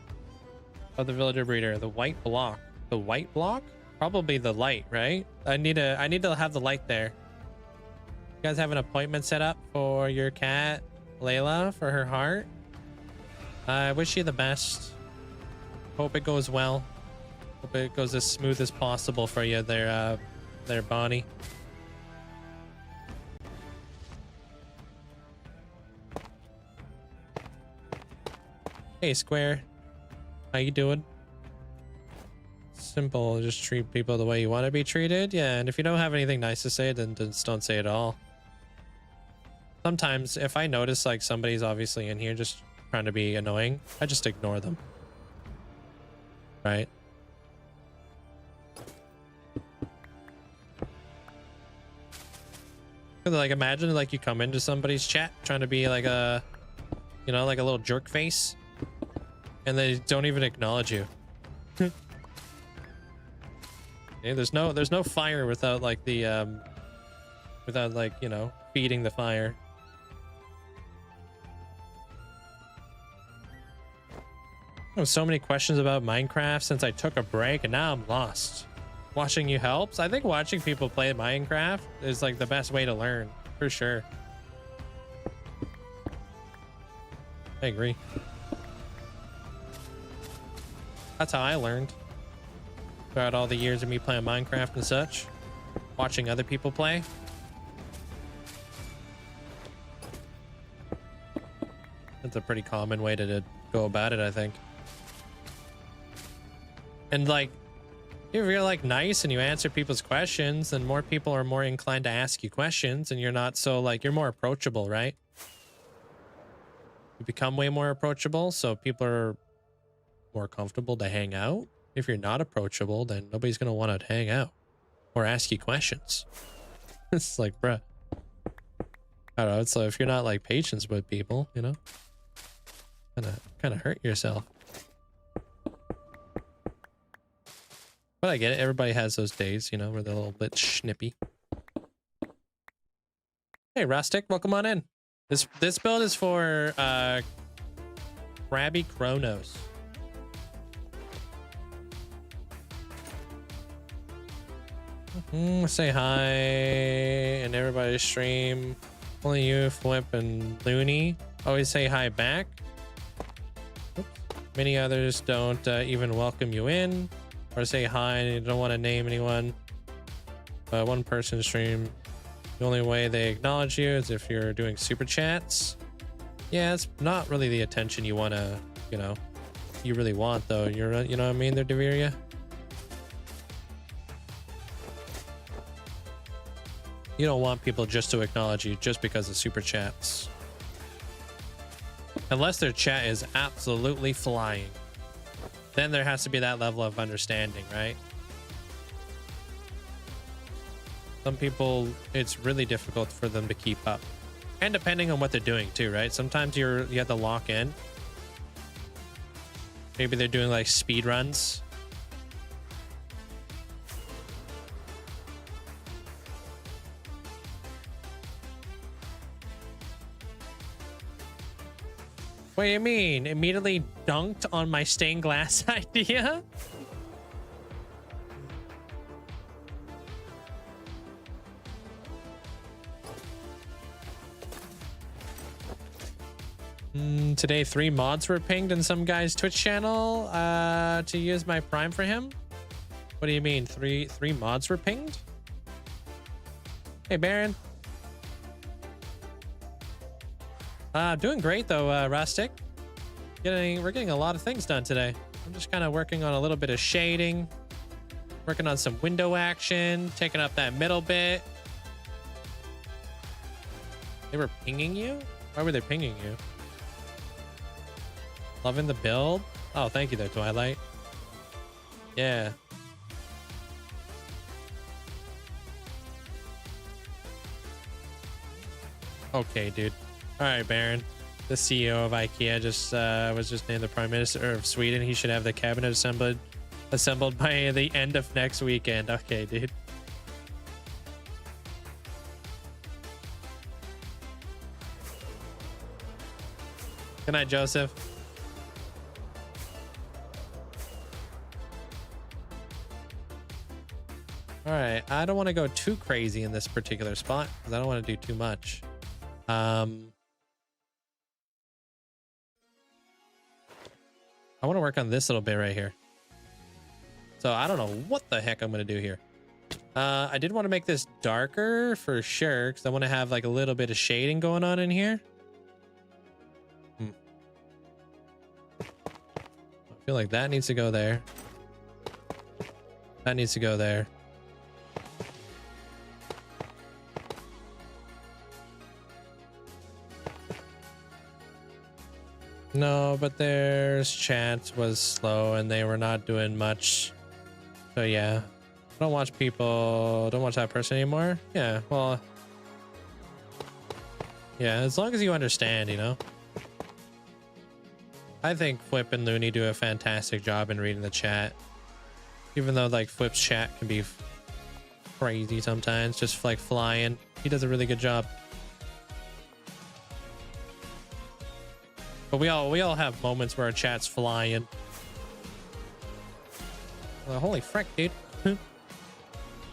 of the villager breeder? The white block. The white block? Probably the light, right? I need to have the light there. You guys have an appointment set up for your cat, Layla, for her heart? I wish you the best. Hope it goes well. Hope it goes as smooth as possible for you there, Bonnie. Hey, Square. How you doing? Simple. Just treat people the way you want to be treated. Yeah, and if you don't have anything nice to say, then just don't say it at all. Sometimes, if I notice like somebody's obviously in here just trying to be annoying, I just ignore them. Right? Like, imagine like you come into somebody's chat trying to be like a, you know, like a little jerk face, and they don't even acknowledge you. Okay, there's no fire without like the without like, you know, feeding the fire. I have so many questions about Minecraft since I took a break, and now I'm lost. Watching you helps. I think watching people play Minecraft is like the best way to learn, for sure. I agree. That's how I learned throughout all the years of me playing Minecraft and such, watching other people play. That's a pretty common way to go about it, I think. And like, if you're like nice and you answer people's questions, then more people are more inclined to ask you questions, and you're not so like, you're more approachable, right? You become way more approachable, so people are more comfortable to hang out. If you're not approachable, then nobody's gonna want to hang out or ask you questions. It's like, bruh, I don't know. It's like, if you're not like patient with people, you know, kind of hurt yourself. But I get it. Everybody has those days, you know, where they're a little bit snippy. Hey, Rustic, welcome on in. This build is for Krabby Kronos. Say hi and everybody stream. Only you, Flip, and Looney always say hi back. Oops. Many others don't even welcome you in or say hi, and you don't want to name anyone. One person stream, the only way they acknowledge you is if you're doing super chats. Yeah, it's not really the attention you want to, you know, you really want though. You're, you know what I mean, there, Deviria? You don't want people just to acknowledge you just because of super chats. Unless their chat is absolutely flying. Then there has to be that level of understanding, right? Some people, it's really difficult for them to keep up. And depending on what they're doing too, right? Sometimes you have to lock in. Maybe they're doing like speed runs. What do you mean? Immediately dunked on my stained glass idea? Today 3 mods were pinged in some guy's Twitch channel to use my Prime for him. What do you mean? Three mods were pinged? Hey, Baron. Doing great though, Rustic. We're getting a lot of things done today. I'm just kind of working on a little bit of shading, working on some window action, taking up that middle bit. They were pinging you? Why were they pinging you? Loving the build? Oh, thank you there, Twilight. Yeah. Okay, dude. All right, Baron. The CEO of IKEA was just named the Prime Minister of Sweden. He should have the cabinet assembled by the end of next weekend. Okay, dude. Good night, Joseph. All right, I don't want to go too crazy in this particular spot because I don't want to do too much. I want to work on this little bit right here. So I don't know what the heck I'm going to do here. I did want to make this darker for sure because I want to have like a little bit of shading going on in here. I feel like that needs to go there. That needs to go there. No, but their chat was slow and they were not doing much. So yeah, don't watch that person anymore. Yeah, well, Yeah, as long as you understand, you know. I think Flip and Looney do a fantastic job in reading the chat. Even though like Flip's chat can be crazy sometimes, just like flying. He does a really good job. But we all have moments where our chat's flying. Well, holy frick, dude.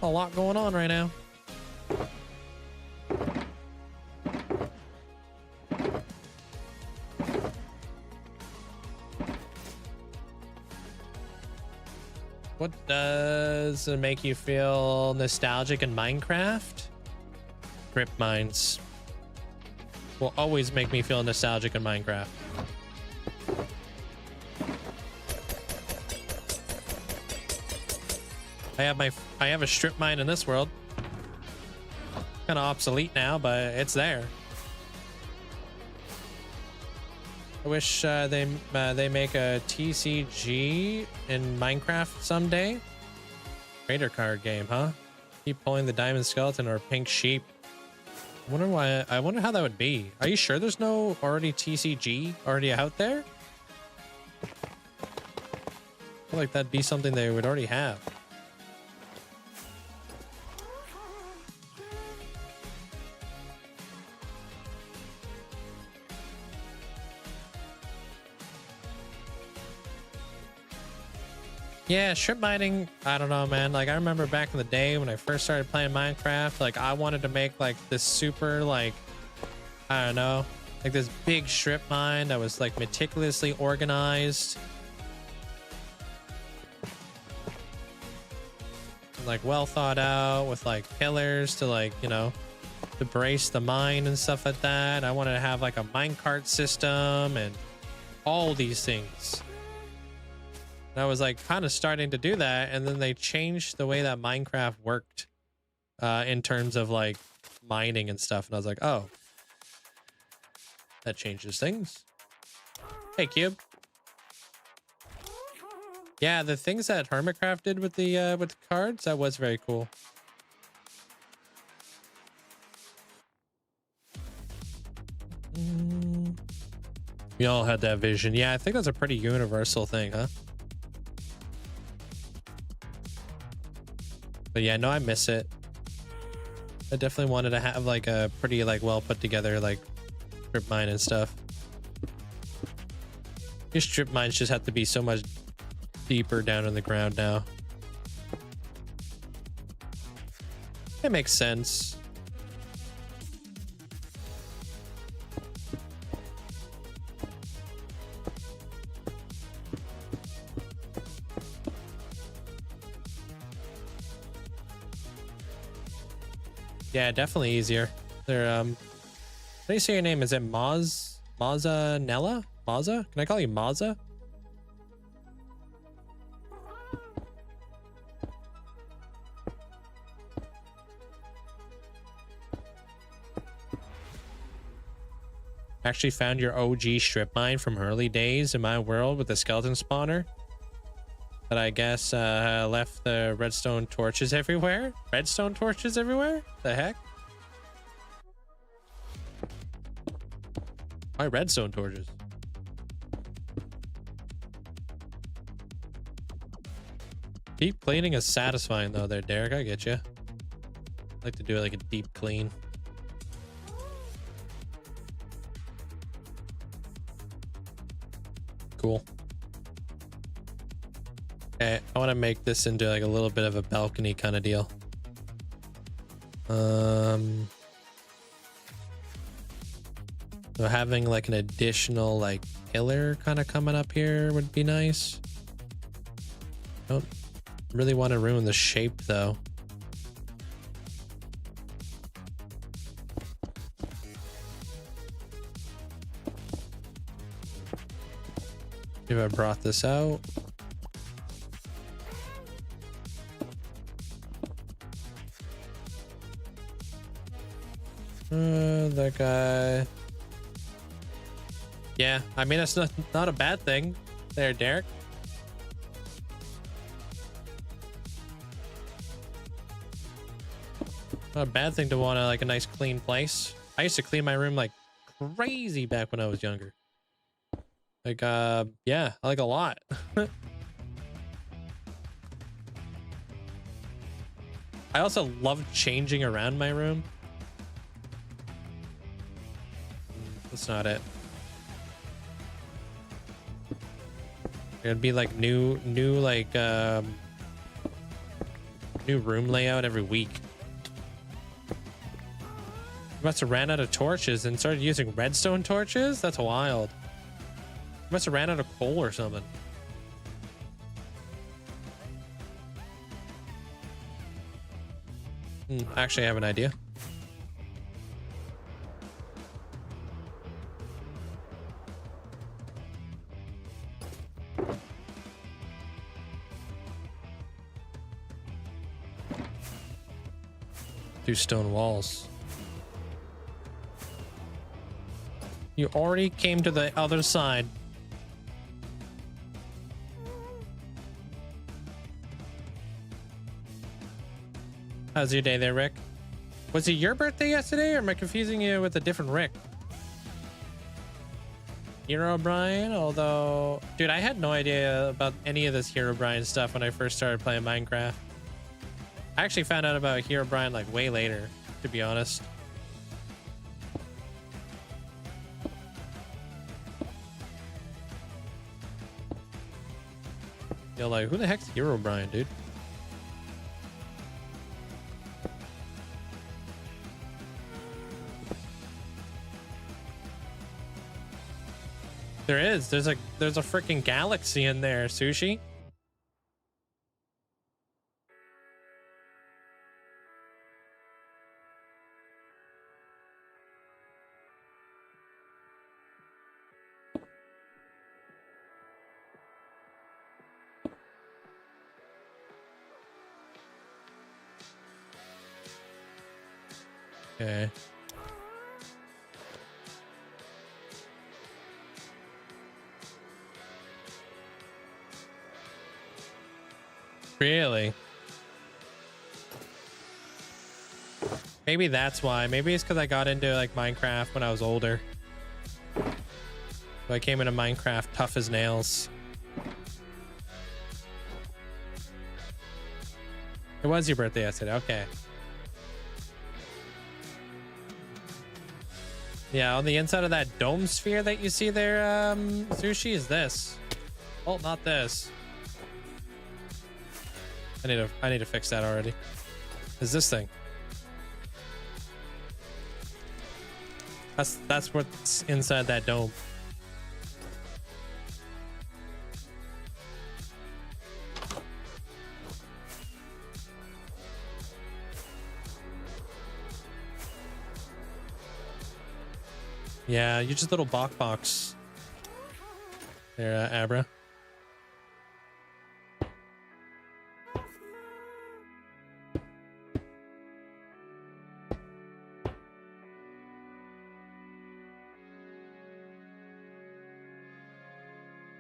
A lot going on right now. What does it make you feel nostalgic in Minecraft? Strip mines will always make me feel nostalgic in Minecraft. I have a strip mine in this world. Kind of obsolete now, but it's there. I wish they make a TCG in Minecraft someday. Trader card game, huh? Keep pulling the diamond skeleton or pink sheep. I wonder why. I wonder how that would be. Are you sure there's no already TCG already out there? I feel like that'd be something they would already have. Yeah, strip mining, I don't know, man. Like, I remember back in the day when I first started playing Minecraft, like, I wanted to make, like, this super, like, I don't know, like this big strip mine that was, like, meticulously organized. Like, well thought out with, like, pillars to, like, you know, to brace the mine and stuff like that. I wanted to have, like, a minecart system and all these things. And I was like kind of starting to do that, and then they changed the way that Minecraft worked in terms of like mining and stuff, and I was like, oh, that changes things. Hey, Cube. Yeah, the things that Hermitcraft did with the cards, that was very cool. We all had that vision. Yeah, I think that's a pretty universal thing, huh? But yeah, no, I miss it. I definitely wanted to have like a pretty like well put together like strip mine and stuff. Your strip mines just have to be so much deeper down in the ground now. It makes sense. Yeah, definitely easier. They're how do you say your name? Is it Maza-Nella? Maza? Can I call you Maza? Actually found your OG strip mine from early days in my world with the skeleton spawner. That I guess left the redstone torches everywhere. Redstone torches everywhere? The heck? Why redstone torches? Deep cleaning is satisfying though there, Derek. I get you. I like to do like a deep clean. Cool. Okay, I want to make this into like a little bit of a balcony kind of deal. So having like an additional like pillar kind of coming up here would be nice. Don't really want to ruin the shape though. If I brought this out. That guy. Yeah, I mean, that's not a bad thing there, Derek. Not a bad thing to want like a nice clean place. I used to clean my room like crazy back when I was younger. Like, yeah, like a lot. I also love changing around my room. That's not it. It'd be like new like new room layout every week. Must have ran out of torches and started using redstone torches. That's wild. Must have ran out of coal or something. Actually, I have an idea. Do stone walls. You already came to the other side. How's your day there, Rick? Was it your birthday yesterday, or am I confusing you with a different Rick? Hero Brian, although... Dude, I had no idea about any of this Hero Brian stuff when I first started playing Minecraft. I actually found out about Hero Brian like way later, to be honest. You're like, who the heck's Hero Brian, dude? There is. There's a freaking galaxy in there, Sushi. Okay. Really? Maybe that's why. Maybe it's because I got into like Minecraft when I was older. So I came into Minecraft tough as nails. It was your birthday yesterday. Okay. Yeah, on the inside of that dome sphere that you see there, Sushi, is this. Oh, not this. I need to fix that already. Is this thing? That's what's inside that dome. Yeah, you're just a little box. There, Abra.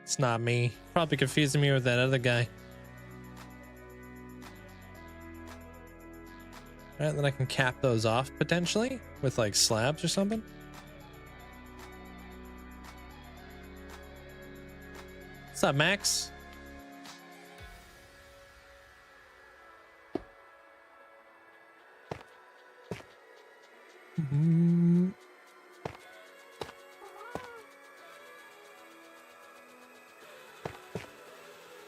It's not me. Probably confusing me with that other guy. All right, then I can cap those off potentially with like slabs or something. What's up, Max?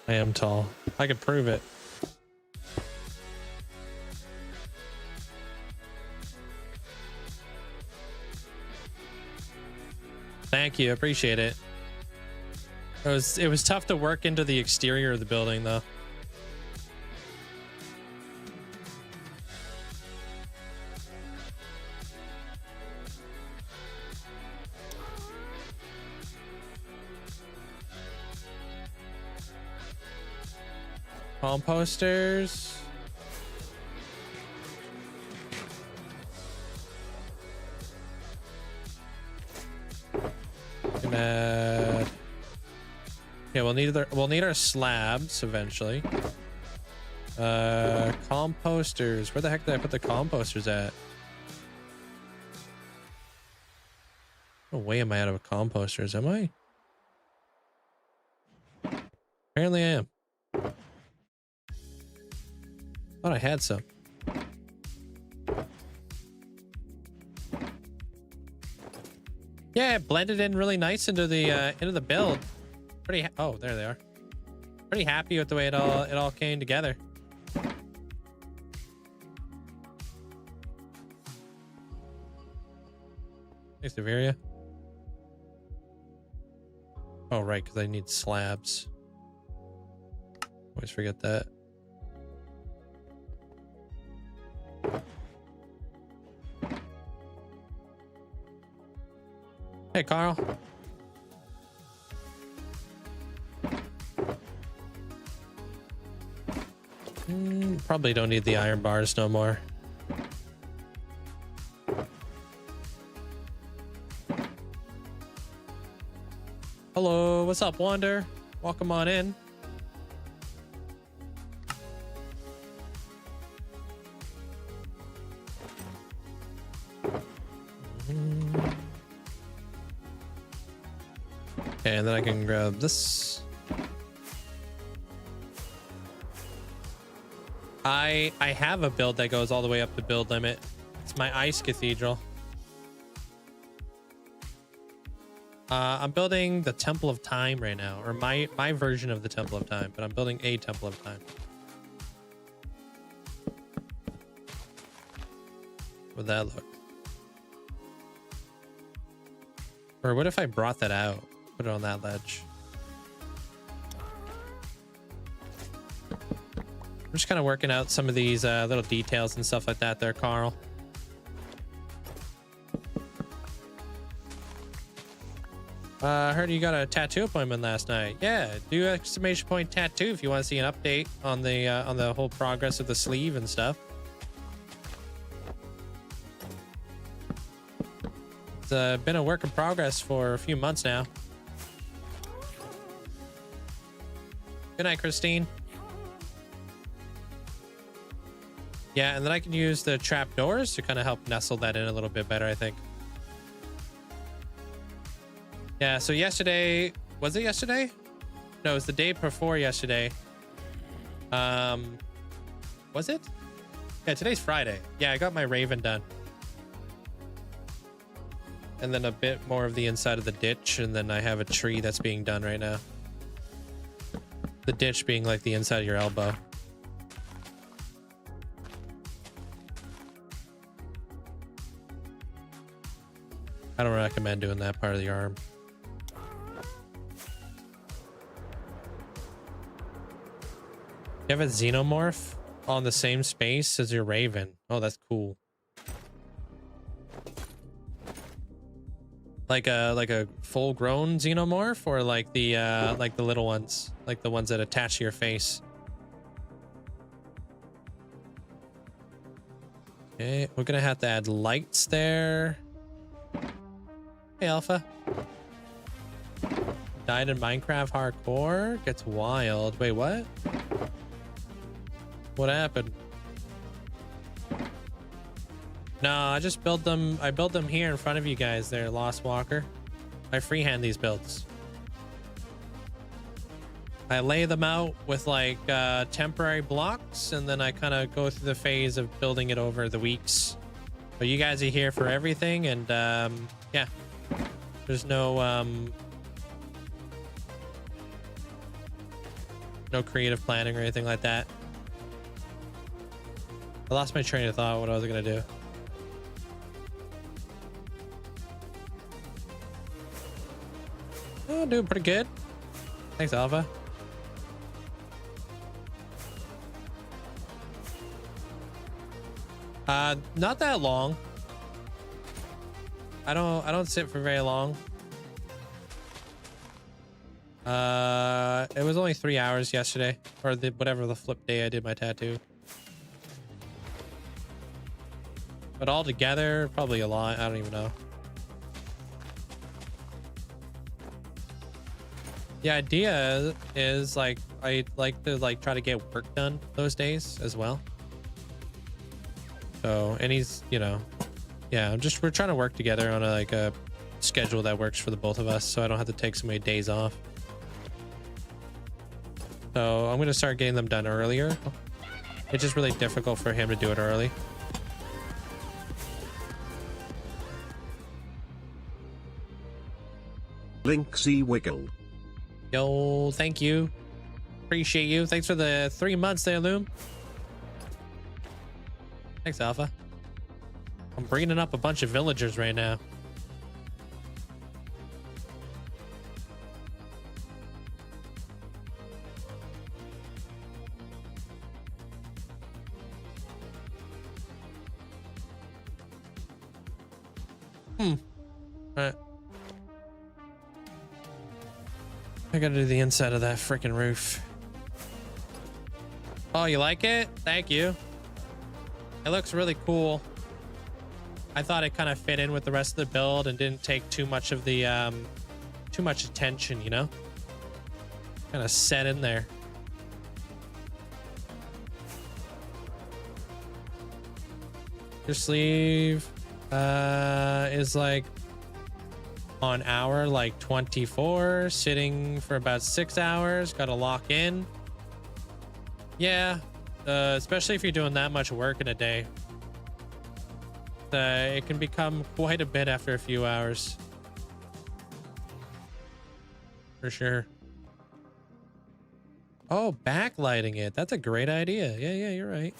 I am tall. I could prove it. Thank you. Appreciate it. It was tough to work into the exterior of the building, though. Composters. Gonna... Yeah, we'll need our slabs eventually. Composters. Where the heck did I put the composters at? No way am I out of composters, am I? Apparently I am. Thought I had some. Yeah, it blended in really nice into the build. Oh, there they are. Pretty happy with the way it all came together. Thanks, Severia. Oh, right, because I need slabs. Always forget that. Hey, Carl. Probably don't need the iron bars no more. Hello, what's up, Wander? Welcome on in. Okay, and then I can grab this. I have a build that goes all the way up to build limit. It's my ice cathedral. I'm building the Temple of Time right now, or my version of the Temple of Time, but I'm building a Temple of Time. Would that look? Or what if I brought that out, put it on that ledge? I'm just kind of working out some of these little details and stuff like that there, Carl. I heard you got a tattoo appointment last night. Yeah, do exclamation point tattoo if you want to see an update on the whole progress of the sleeve and stuff. It's been a work in progress for a few months now. Good night, Christine. Yeah, and then I can use the trap doors to kind of help nestle that in a little bit better, I think. Yeah, so yesterday, was it yesterday? No, it was the day before yesterday. Was it? Yeah, today's Friday. Yeah, I got my raven done. And then a bit more of the inside of the ditch, and then I have a tree that's being done right now. The ditch being like the inside of your elbow. I don't recommend doing that part of the arm. You have a xenomorph on the same space as your raven. Oh, that's cool. Like a full-grown xenomorph, or like the little ones, like the ones that attach to your face. Okay, we're gonna have to add lights there. Hey, Alpha. Died in Minecraft hardcore. Gets wild. Wait, what? What happened? No, I just built them. I built them here in front of you guys there, Lost Walker. I freehand these builds. I lay them out with like temporary blocks, and then I kind of go through the phase of building it over the weeks. But you guys are here for everything, and yeah. There's no no creative planning or anything like that. I lost my train of thought what I was gonna do. Oh, doing pretty good. Thanks, Alpha. Not that long. I don't sit for very long. It was only 3 hours yesterday, or whatever the flip day I did my tattoo. But all together, probably a lot. I don't even know. The idea is like I like to try to get work done those days as well. So, and he's, you know, yeah, we're trying to work together on a schedule that works for the both of us, so I don't have to take so many days off. So I'm gonna start getting them done earlier. It's just really difficult for him to do it early. Linkzzey Wiggle. Yo, thank you. Appreciate you. Thanks for the 3 months there, Loom. Thanks, Alpha. I'm bringing up a bunch of villagers right now. Alright. I gotta do the inside of that freaking roof. Oh, you like it? Thank you. It looks really cool. I thought it kind of fit in with the rest of the build and didn't take too much of the too much attention, you know? Kind of set in there. Your sleeve is like on hour like 24, sitting for about 6 hours. Gotta lock in. Yeah, especially if you're doing that much work in a day. It can become quite a bit after a few hours. For sure. Oh, backlighting it. That's a great idea. Yeah, you're right.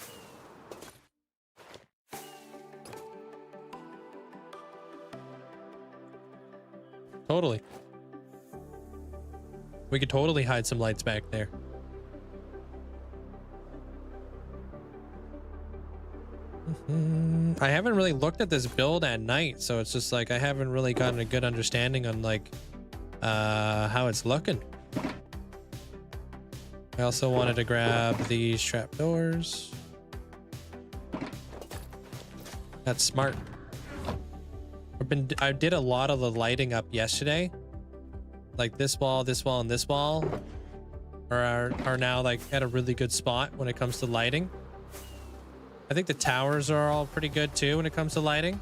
Totally. We could totally hide some lights back there. I haven't really looked at this build at night, so it's just like I haven't really gotten a good understanding on like how it's looking. I also wanted to grab these trapdoors. That's smart. I did a lot of the lighting up yesterday. Like this wall, and this wall are now like at a really good spot when it comes to lighting. I think the towers are all pretty good too when it comes to lighting.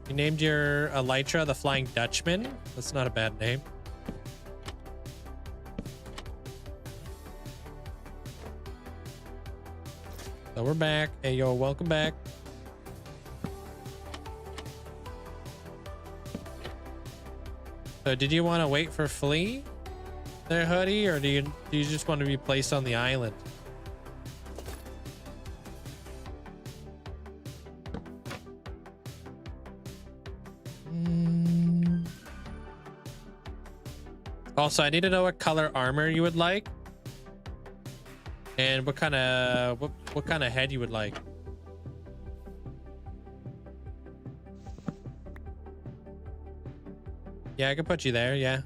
You named your Elytra the Flying Dutchman. That's not a bad name. So we're back. Hey, yo, welcome back. So did you want to wait for Flea there, Hoodie, or do you just want to be placed on the island? Also, I need to know what color armor you would like, and what kind of head you would like. Yeah, I can put you there. Yeah.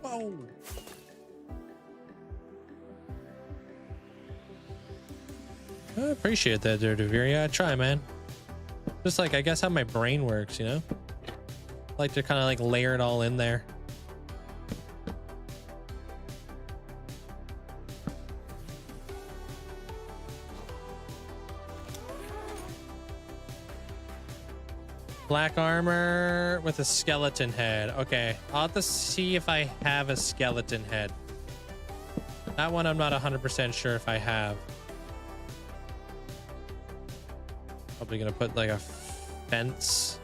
Whoa. I appreciate that, Devere. Yeah, I try, man. Just like, I guess how my brain works, you know? I like to kind of like layer it all in there. Black armor with a skeleton head. Okay, I'll have to see if I have a skeleton head. That one I'm not 100% sure if I have. Probably gonna put like a fence,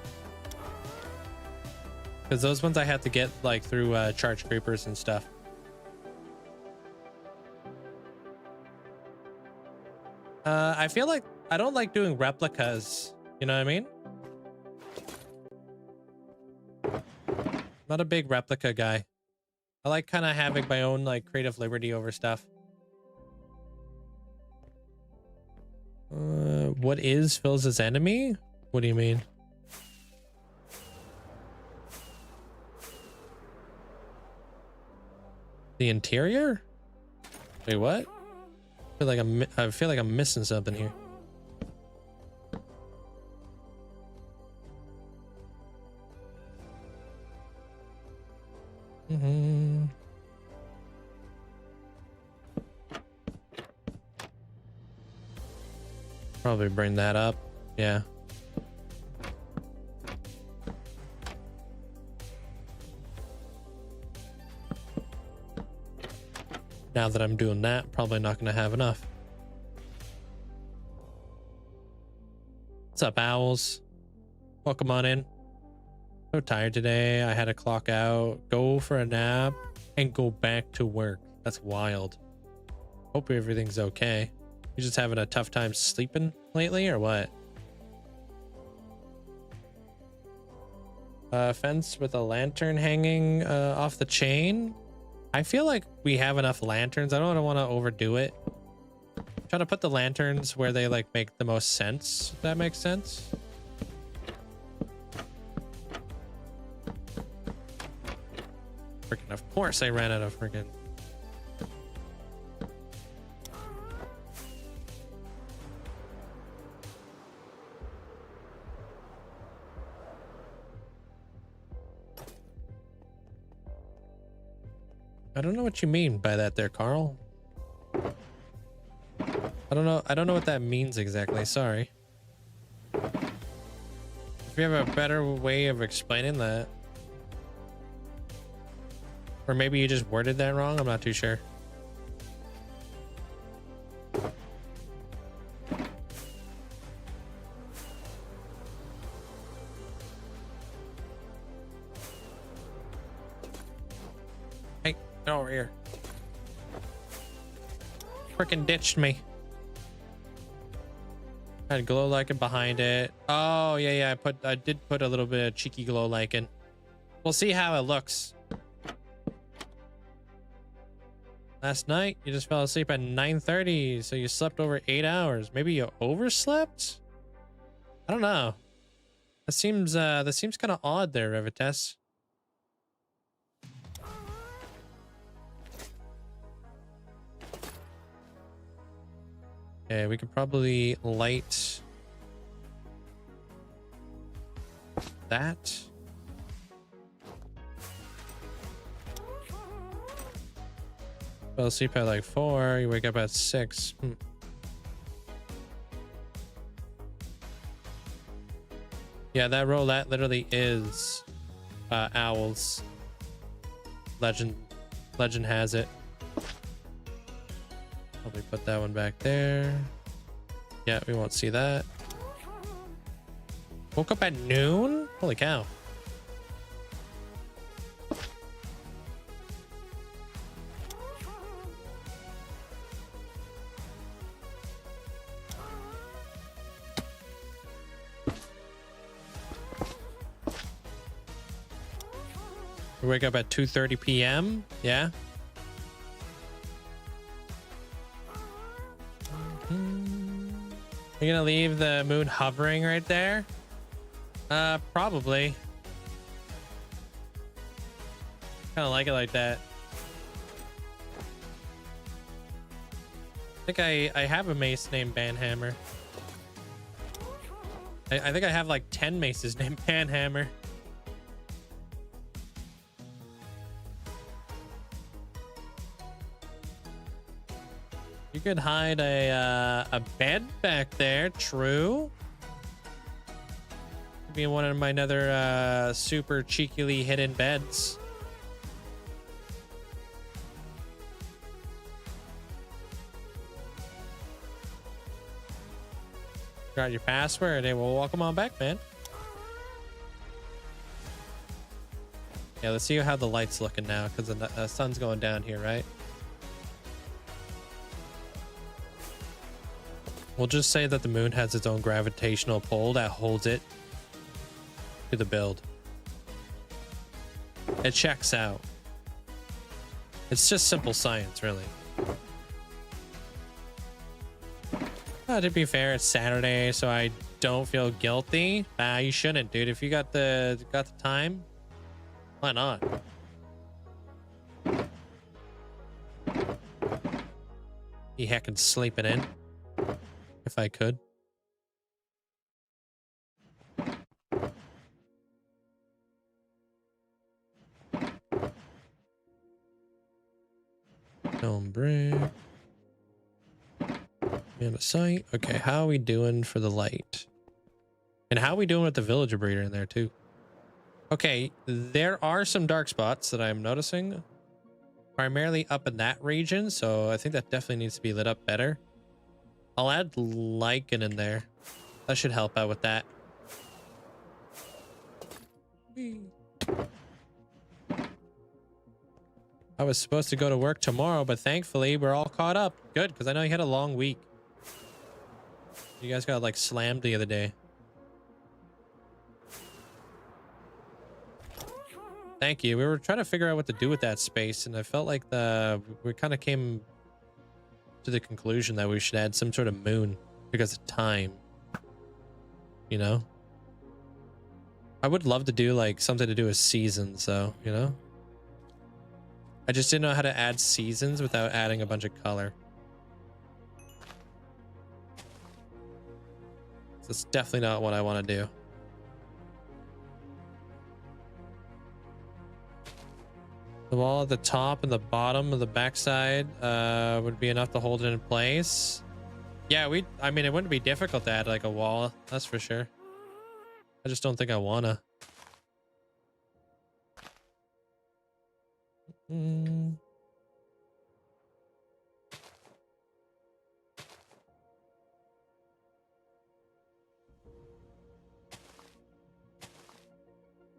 because those ones I have to get like through charge creepers and stuff. I feel like I don't like doing replicas, you know what I mean? Not a big replica guy. I like kind of having my own like creative liberty over stuff. What is Phil's enemy? What do you mean? The interior? Wait, what? I feel like I'm missing something here. Mm-hmm. Probably bring that up. Yeah. Now that I'm doing that, probably not going to have enough. What's up, owls? Welcome on in. So tired today. I had to clock out, go for a nap, and go back to work. That's wild. Hope everything's okay. You just having a tough time sleeping lately, or what? Fence with a lantern hanging off the chain. I feel like we have enough lanterns. I don't want to overdo it. Try to put the lanterns where they like make the most sense. If that makes sense. Freaking, of course I ran out of freaking. I don't know what you mean by that there, Carl. I don't know what that means exactly. Sorry. If you have a better way of explaining that. Or maybe you just worded that wrong. I'm not too sure. Hey, get over here. Frickin' ditched me. I had glow lichen behind it. Oh yeah, I did put a little bit of cheeky glow lichen. We'll see how it looks. Last night you just fell asleep at 9:30, so you slept over 8 hours. Maybe you overslept? I don't know. That seems kind of odd there, Revites. Okay, we could probably light that. Fell asleep at like 4, you wake up at 6. Yeah, that roulette literally is owls. Legend has it. Probably put that one back there. Yeah, we won't see that. Woke up at noon? Holy cow. We wake up at 2:30 p.m. Yeah. You're gonna leave the moon hovering right there? Probably. Kind of like it like that. I think I have a mace named Banhammer. I think I have like 10 maces named Banhammer. You could hide a bed back there. True. Could be one of my other super cheekily hidden beds. Got your password? Hey, well, welcome on back, man. Yeah, let's see how the light's looking now, because the sun's going down here, right? We'll just say that the moon has its own gravitational pull that holds it to the build. It checks out. It's just simple science, really. To be fair, it's Saturday, so I don't feel guilty. You shouldn't, dude. If you got the time, why not? Be heckin' sleeping in. If I could. Stone brick. And a sight. Okay, how are we doing for the light? And how are we doing with the villager breeder in there too? Okay, there are some dark spots that I'm noticing. Primarily up in that region, so I think that definitely needs to be lit up better. I'll add lichen in there. That should help out with that. I was supposed to go to work tomorrow, but thankfully we're all caught up. Good, because I know you had a long week. You guys got like slammed the other day. Thank you. We were trying to figure out what to do with that space, and I felt like we kind of came to the conclusion that we should add some sort of moon because of time. You know? I would love to do like something to do with seasons, though, you know? I just didn't know how to add seasons without adding a bunch of color. So it's definitely not what I want to do. The wall at the top and the bottom of the backside would be enough to hold it in place. Yeah, I mean, it wouldn't be difficult to add like a wall, that's for sure. I just don't think I wanna.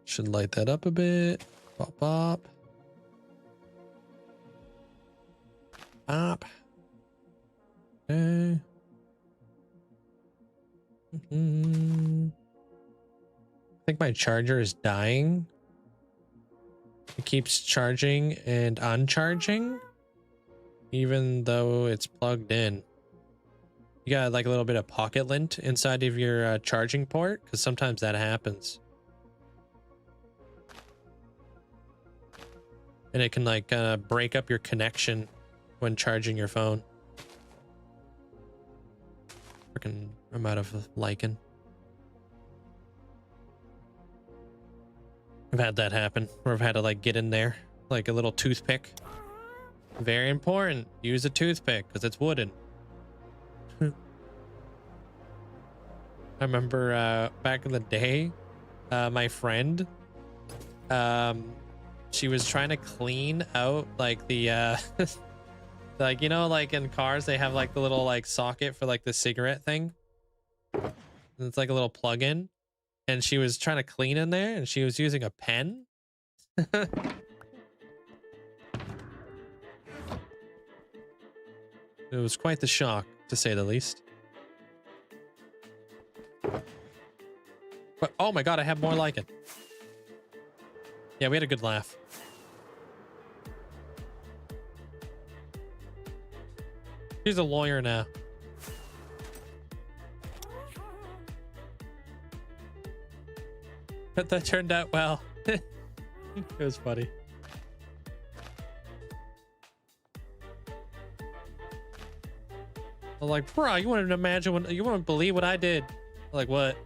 Should light that up a bit. Pop, pop. Pop. Okay. I think my charger is dying. It keeps charging and uncharging, even though it's plugged in. You got like a little bit of pocket lint inside of your charging port, because sometimes that happens. And it can like break up your connection when charging your phone. Freaking, I'm out of lichen. I've had that happen where I've had to like get in there like a little toothpick. Very important. Use a toothpick because it's wooden. I remember back in the day, my friend, she was trying to clean out like the like, you know, like in cars they have like the little like socket for like the cigarette thing. And it's like a little plug-in. And she was trying to clean in there and she was using a pen. It was quite the shock, to say the least. But oh my god, I have more lichen. Yeah, we had a good laugh. She's a lawyer now. But that turned out well. It was funny. I was like, bro, you wouldn't imagine what you wouldn't believe what I did. Like what?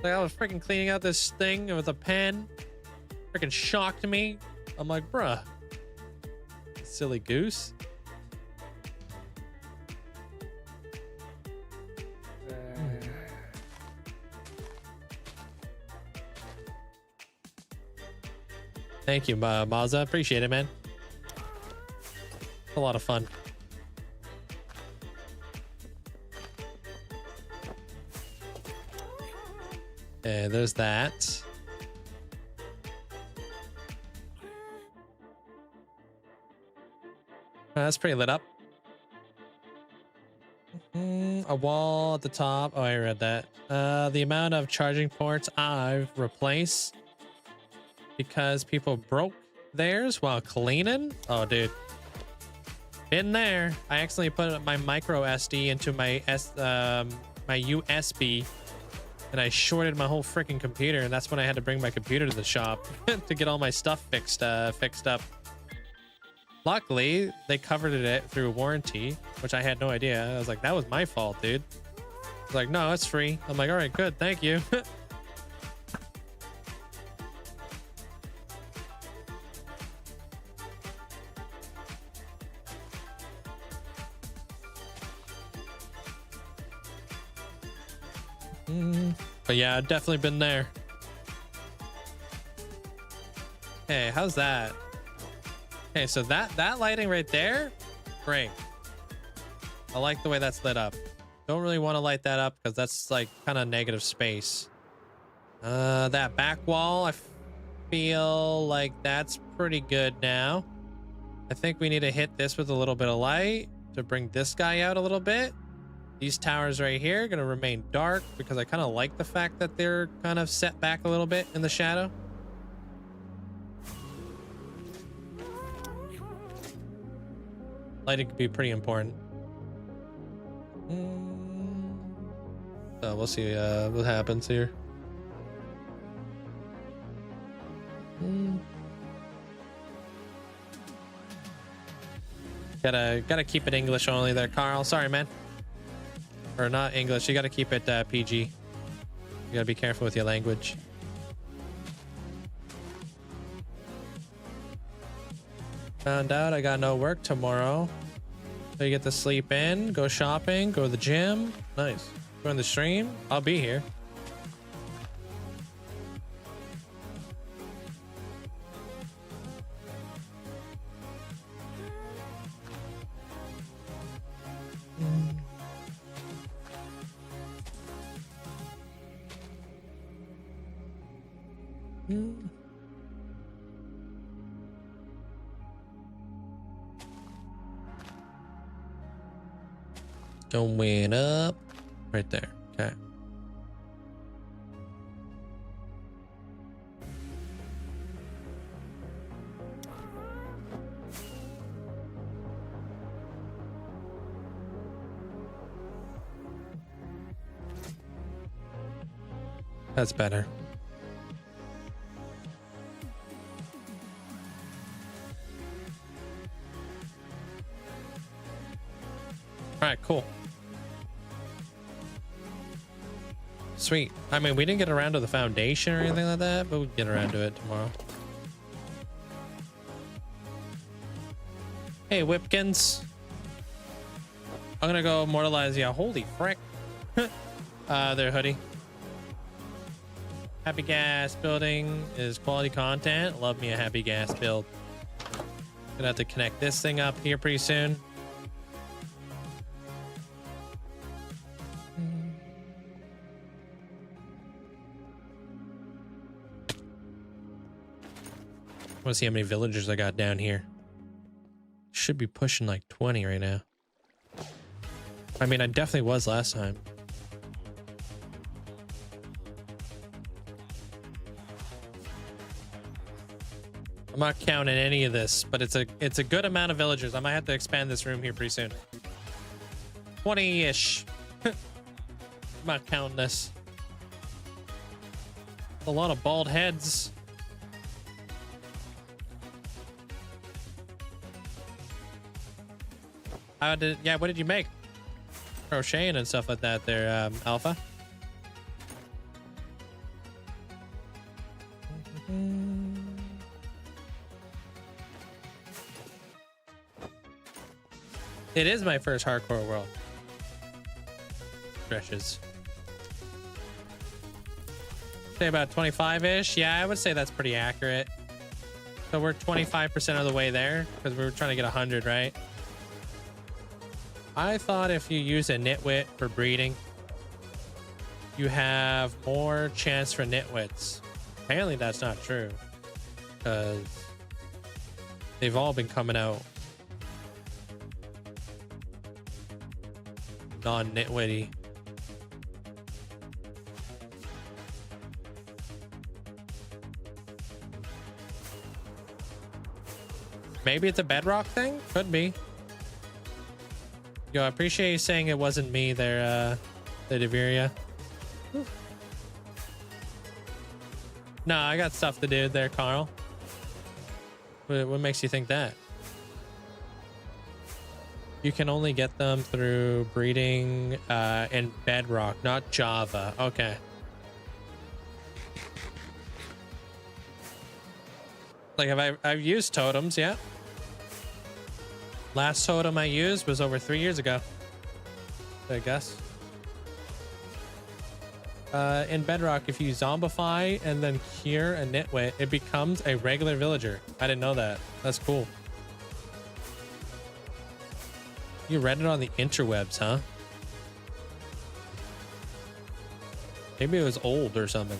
Like I was freaking cleaning out this thing with a pen. Freaking shocked me. I'm like, bruh. Silly goose. Thank you, Mazza. Appreciate it, man. A lot of fun. Okay, there's that. That's pretty lit up. A wall at the top. Oh, I read that. The amount of charging ports I've replaced because people broke theirs while cleaning. Oh, dude. Been there. I accidentally put my micro SD into my my USB, and I shorted my whole freaking computer, and that's when I had to bring my computer to the shop to get all my stuff fixed up. Luckily, they covered it through warranty, which I had no idea. I was like, that was my fault, dude. I was like, no, it's free. I'm like, all right, good, thank you. But yeah, I've definitely been there. Hey, how's that? Okay, so that lighting right there, great. I like the way that's lit up. Don't really want to light that up because that's like kind of negative space. That back wall, I feel like that's pretty good now. I think we need to hit this with a little bit of light to bring this guy out a little bit. These towers right here are going to remain dark because I kind of like the fact that they're kind of set back a little bit in the shadow. Lighting could be pretty important. So we'll see what happens here. Gotta keep it English only there, Carl. Sorry, man. Or not English. You gotta keep it PG. You gotta be careful with your language. Found out I got no work tomorrow. So you get to sleep in, go shopping, go to the gym. Nice. Join the stream. I'll be here. Going up right there. Okay. That's better. All right, cool. Sweet. I mean, we didn't get around to the foundation or anything like that, but we'll get around to it tomorrow. Hey, Whipkins. I'm gonna go immortalize you. Holy frick. Their hoodie. Happy gas building is quality content. Love me a happy gas build. Gonna have to connect this thing up here pretty soon. I want to see how many villagers I got down here. Should be pushing like 20 right now. I mean, I definitely was last time. I'm not counting any of this, but it's a good amount of villagers. I might have to expand this room here pretty soon. 20-ish. I'm not counting this. A lot of bald heads. Yeah, what did you make? Crocheting and stuff like that there, Alpha. It is my first hardcore world. Stretches. Say about 25-ish. Yeah, I would say that's pretty accurate. So we're 25% of the way there because we were trying to get 100, right? I thought if you use a nitwit for breeding, you have more chance for nitwits. Apparently that's not true because they've all been coming out non-nitwitty. Maybe it's a bedrock thing? Could be. Yo, I appreciate you saying it wasn't me there, the Deveria. No, I got stuff to do there, Carl. What makes you think that? You can only get them through breeding in Bedrock, not Java. Okay. Like, I've used totems, yeah. Last totem I used was over 3 years ago, I guess. in Bedrock, if you zombify and then cure a nitwit, it becomes a regular villager. I didn't know that. That's cool. You read it on the interwebs, huh? Maybe it was old or something.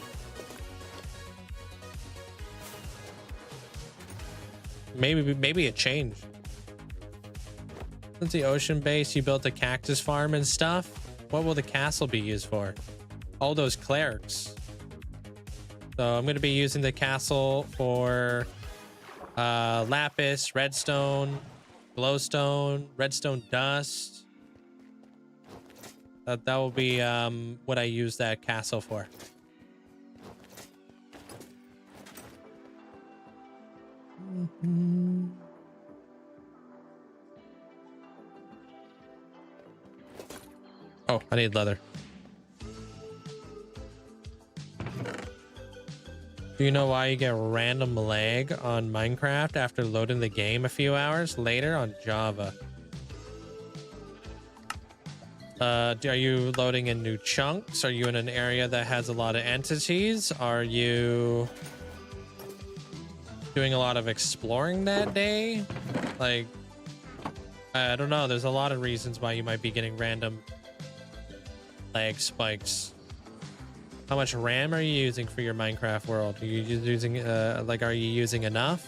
Maybe it changed. Since the ocean base, you built a cactus farm and stuff. What will the castle be used for? All those clerics. So I'm going to be using the castle for lapis, redstone, glowstone, redstone dust. That will be what I use that castle for. Oh, I need leather. Do you know why you get random lag on Minecraft after loading the game a few hours later on Java? Are you loading in new chunks? Are you in an area that has a lot of entities? Are you doing a lot of exploring that day? Like, I don't know. There's a lot of reasons why you might be getting random lag spikes. How much RAM are you using for your Minecraft world? Are you using like, are you using enough?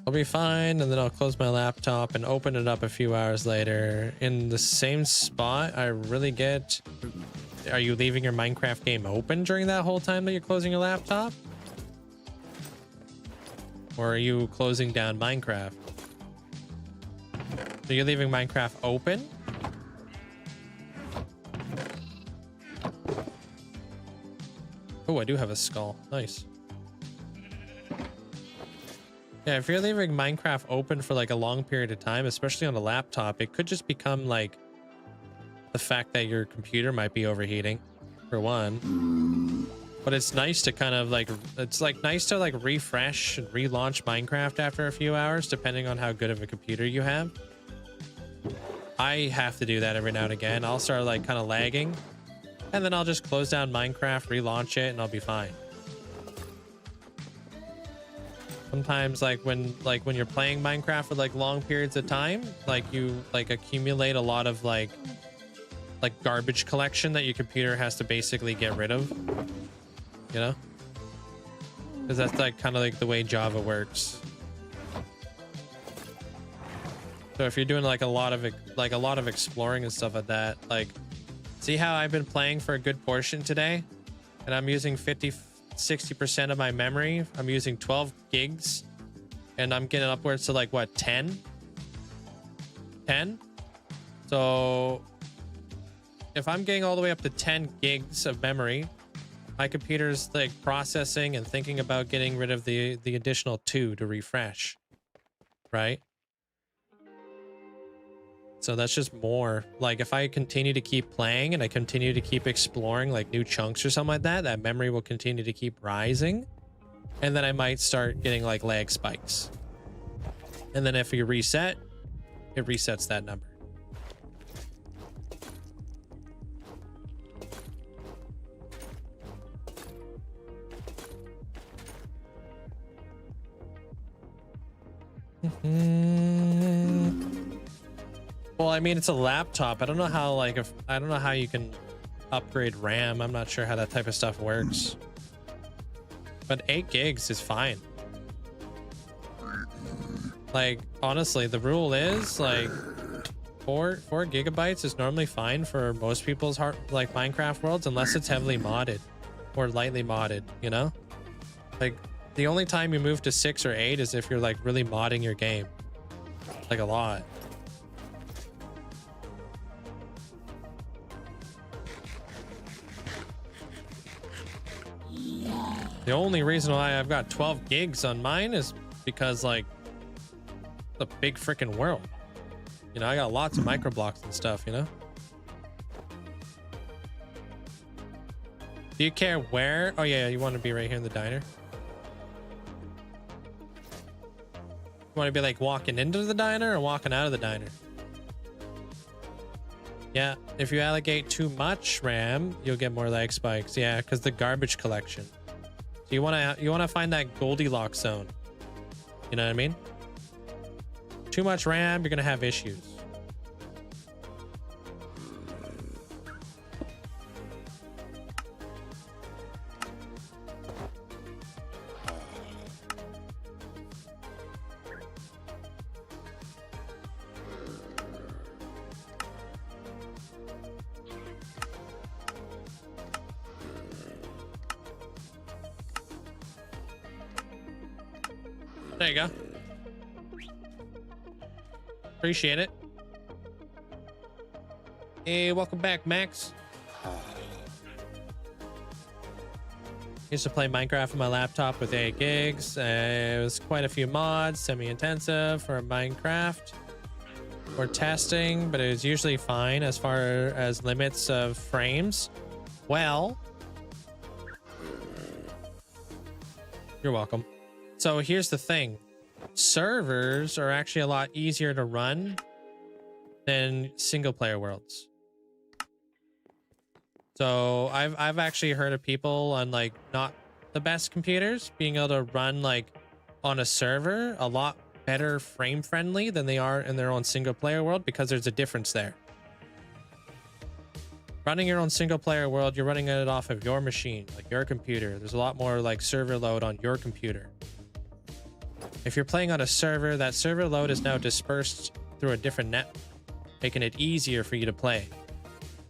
I'll be fine, and then I'll close my laptop and open it up a few hours later in the same spot. I really get... Are you leaving your Minecraft game open during that whole time that you're closing your laptop? Or are you closing down Minecraft? So you're leaving Minecraft open? Oh, I do have a skull. Nice. Yeah, if you're leaving Minecraft open for like a long period of time, especially on a laptop, it could just become like the fact that your computer might be overheating, for one. But it's nice to kind of like, it's like nice to like refresh and relaunch Minecraft after a few hours, depending on how good of a computer you have. I have to do that every now and again. I'll start like kind of lagging, and then I'll just close down Minecraft, relaunch it, and I'll be fine. Sometimes like when you're playing Minecraft for like long periods of time, like you like accumulate a lot of like garbage collection that your computer has to basically get rid of, you know, because that's like kind of like the way Java works. So if you're doing like a lot of exploring and stuff like that, like, see how I've been playing for a good portion today, and I'm using 60% of my memory. I'm using 12 gigs, and I'm getting upwards to like what, 10. So if I'm getting all the way up to 10 gigs of memory, my computer's like processing and thinking about getting rid of the additional 2 to refresh, right? So that's just more. Like if I continue to keep playing and I continue to keep exploring like new chunks or something like that, that memory will continue to keep rising. And then I might start getting like lag spikes. And then if you reset, it resets that number. Well, I mean, it's a laptop. I don't know how, like, I don't know how you can upgrade RAM. I'm not sure how that type of stuff works. But 8 gigs is fine. Like, honestly, the rule is like 4 gigabytes is normally fine for most people's like Minecraft worlds, unless it's heavily modded or lightly modded, you know? Like, the only time you move to 6 or 8 is if you're like really modding your game, like a lot. The only reason why I've got 12 gigs on mine is because, like, it's a big freaking world. You know, I got lots of microblocks and stuff, you know? Do you care where? Oh yeah, you want to be right here in the diner. You want to be like walking into the diner or walking out of the diner? Yeah, if you allocate too much RAM, you'll get more lag spikes. Yeah, because the garbage collection. So you wanna find that Goldilocks zone. You know what I mean? Too much RAM, you're gonna have issues. There you go. Appreciate it. Hey, welcome back, Max. Used to play Minecraft on my laptop with 8 gigs. It was quite a few mods, semi-intensive for Minecraft. For testing, but it was usually fine as far as limits of frames. Well, you're welcome. So here's the thing. Servers are actually a lot easier to run than single player worlds. So I've actually heard of people on like not the best computers being able to run like on a server a lot better frame friendly than they are in their own single player world, because there's a difference there. Running your own single player world, you're running it off of your machine, like your computer. There's a lot more like server load on your computer. If you're playing on a server, that server load is now dispersed through a different net, making it easier for you to play.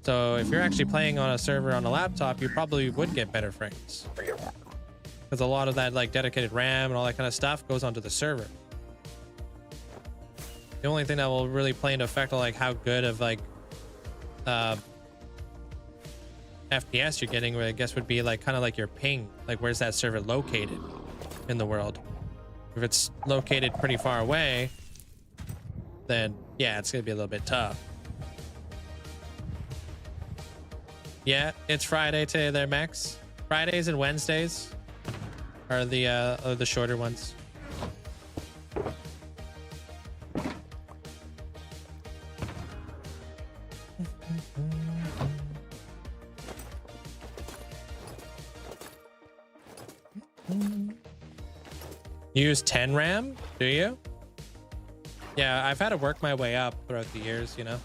So if you're actually playing on a server on a laptop, you probably would get better frames, because a lot of that like dedicated RAM and all that kind of stuff goes onto the server. The only thing that will really play into effect on like how good of like FPS you're getting, I guess, would be like kind of like your ping, like where's that server located in the world. If it's located pretty far away, then yeah, it's gonna be a little bit tough. Yeah, it's Friday today there, Max. Fridays and Wednesdays are the shorter ones. You use 10 RAM, do you? Yeah, I've had to work my way up throughout the years, you know,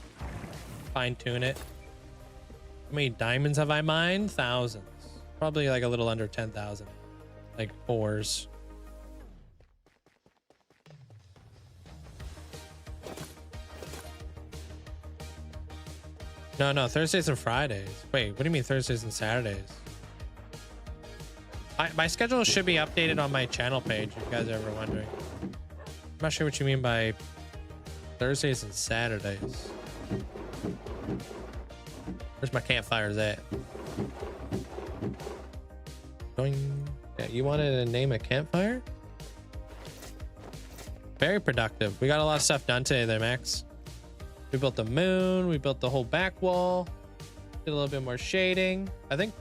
fine tune it. How many diamonds have I mined? Thousands. Probably like a little under 10,000, like ores. No, Thursdays and Fridays. Wait, what do you mean Thursdays and Saturdays? My schedule should be updated on my channel page, if you guys are ever wondering. I'm not sure what you mean by Thursdays and Saturdays. Where's my campfires at? Doing. Yeah, you wanted to name a campfire? Very productive. We got a lot of stuff done today there, Max. We built the moon. We built the whole back wall. Did a little bit more shading, I think.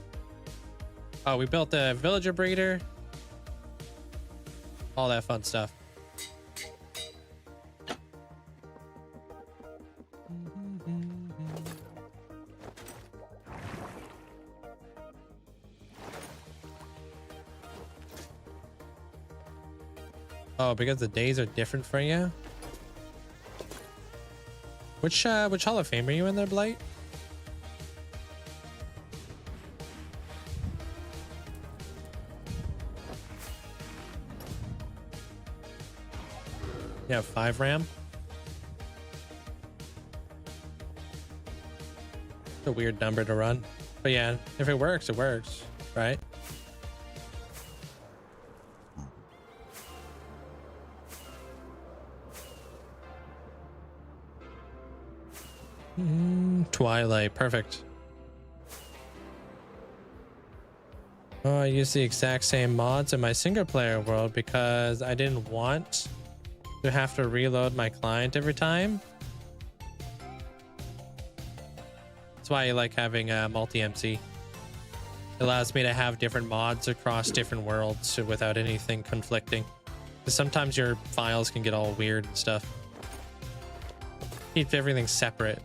Oh, we built the villager breeder. All that fun stuff. Oh, because the days are different for you? Which Hall of Fame are you in there, Blight? Yeah, 5 RAM. It's a weird number to run. But yeah, if it works, right? Twilight, perfect. Oh, I use the exact same mods in my single player world because I didn't want to have to reload my client every time. That's why I like having multi-MC. It allows me to have different mods across different worlds without anything conflicting. Because sometimes your files can get all weird and stuff. Keep everything separate.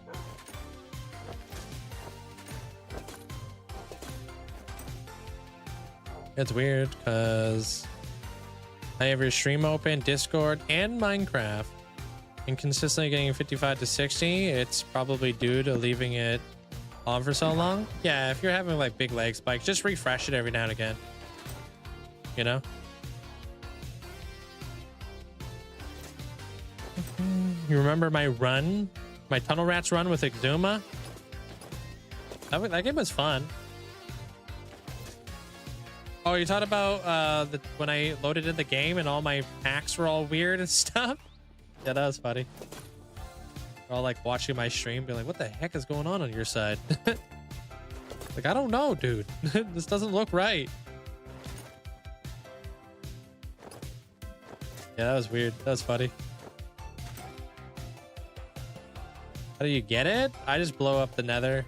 It's weird because I have your stream open, Discord, and Minecraft, and consistently getting 55 to 60. It's probably due to leaving it on for so long. Yeah, if you're having like big lag spikes, just refresh it every now and again. You know? You remember my run? My Tunnel Rats run with Exuma? That game was fun. Oh, you thought about when I loaded in the game and all my packs were all weird and stuff? Yeah, that was funny. They're all like watching my stream, being like, what the heck is going on your side? Like, I don't know, dude. This doesn't look right. Yeah, that was weird. That was funny. How do you get it? I just blow up the nether.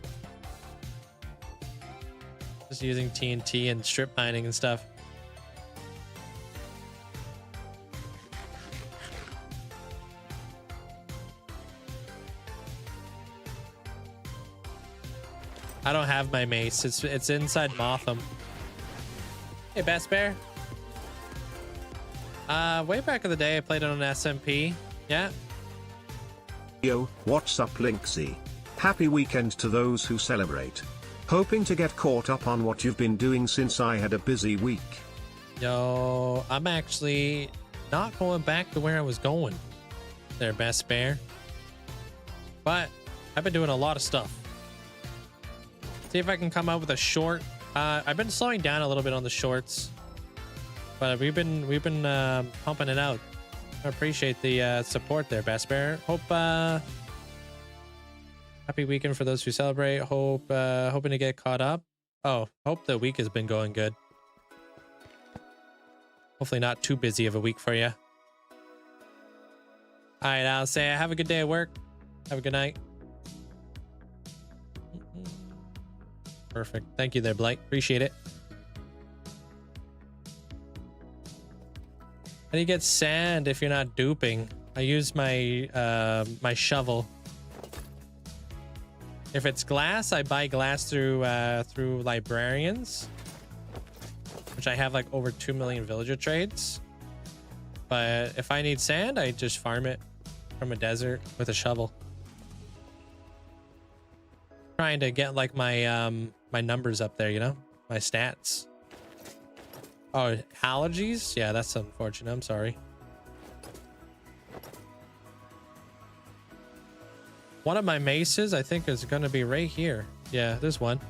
Just using TNT and strip mining and stuff. I don't have my mace. It's inside Motham. Hey, Best Bear. Way back in the day, I played it on SMP. Yeah. Yo, what's up, Linkzzey? Happy weekend to those who celebrate. Hoping to get caught up on what you've been doing since I had a busy week. Yo, I'm actually not going back to where I was going there, Best Bear. But I've been doing a lot of stuff. See if I can come out with a short. I've been slowing down a little bit on the shorts, but we've been pumping it out. I appreciate the support there, Best Bear. Hope happy weekend for those who celebrate. Hope hoping to get caught up. Oh, hope the week has been going good. Hopefully not too busy of a week for you. All right, I'll say have a good day at work. Have a good night. Perfect. Thank you there, Blight. Appreciate it. How do you get sand if you're not duping? I use my my shovel. If it's glass, I buy glass through through librarians, which I have like over 2 million villager trades. But if I need sand, I just farm it from a desert with a shovel. Trying to get like my my numbers up there, you know, my stats. Oh, allergies? Yeah, that's unfortunate. I'm sorry. One of my maces, I think, is going to be right here. Yeah, there's one.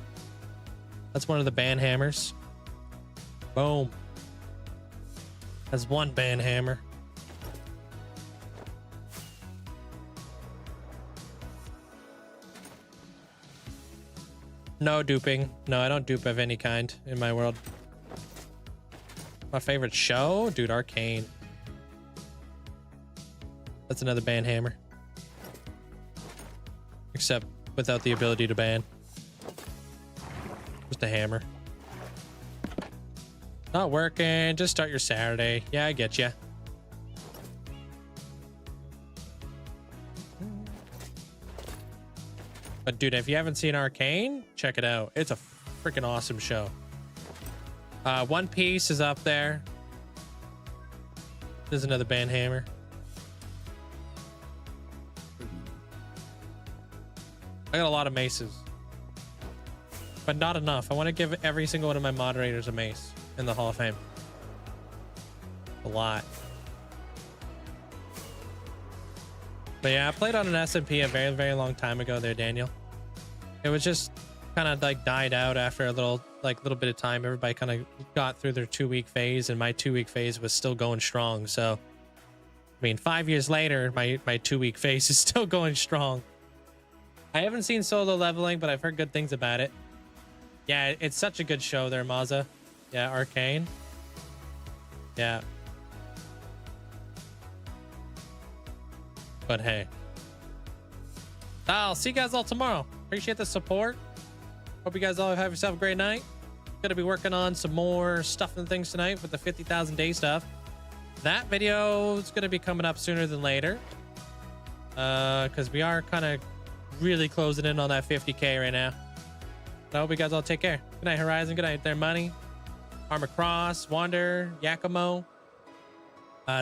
That's one of the band hammers. Boom. That's one band hammer. No duping. No, I don't dupe of any kind in my world. My favorite show? Dude, Arcane. That's another band hammer. Except without the ability to ban. Just a hammer. Not working. Just start your Saturday. Yeah, I get ya. But dude, if you haven't seen Arcane, check it out. It's a freaking awesome show. One Piece is up there. There's another band hammer. I got a lot of maces, but not enough. I want to give every single one of my moderators a mace in the Hall of Fame. A lot. But yeah, I played on an SMP a very, very long time ago there, Daniel. It was just kind of like died out after a little bit of time. Everybody kind of got through their 2-week phase, and my 2-week phase was still going strong. So, I mean, 5 years later, my 2-week phase is still going strong. I haven't seen Solo Leveling, but I've heard good things about it. Yeah, it's such a good show there, Mazza. Yeah, Arcane. Yeah. But hey. I'll see you guys all tomorrow. Appreciate the support. Hope you guys all have yourself a great night. Gonna be working on some more stuff and things tonight with the 50,000 day stuff. That video is gonna be coming up sooner than later. Because we are kind of really closing in on that 50K right now. So I hope you guys all take care. Good night, Horizon. Good night there, Money. Armor Cross, Wander, Yakimo.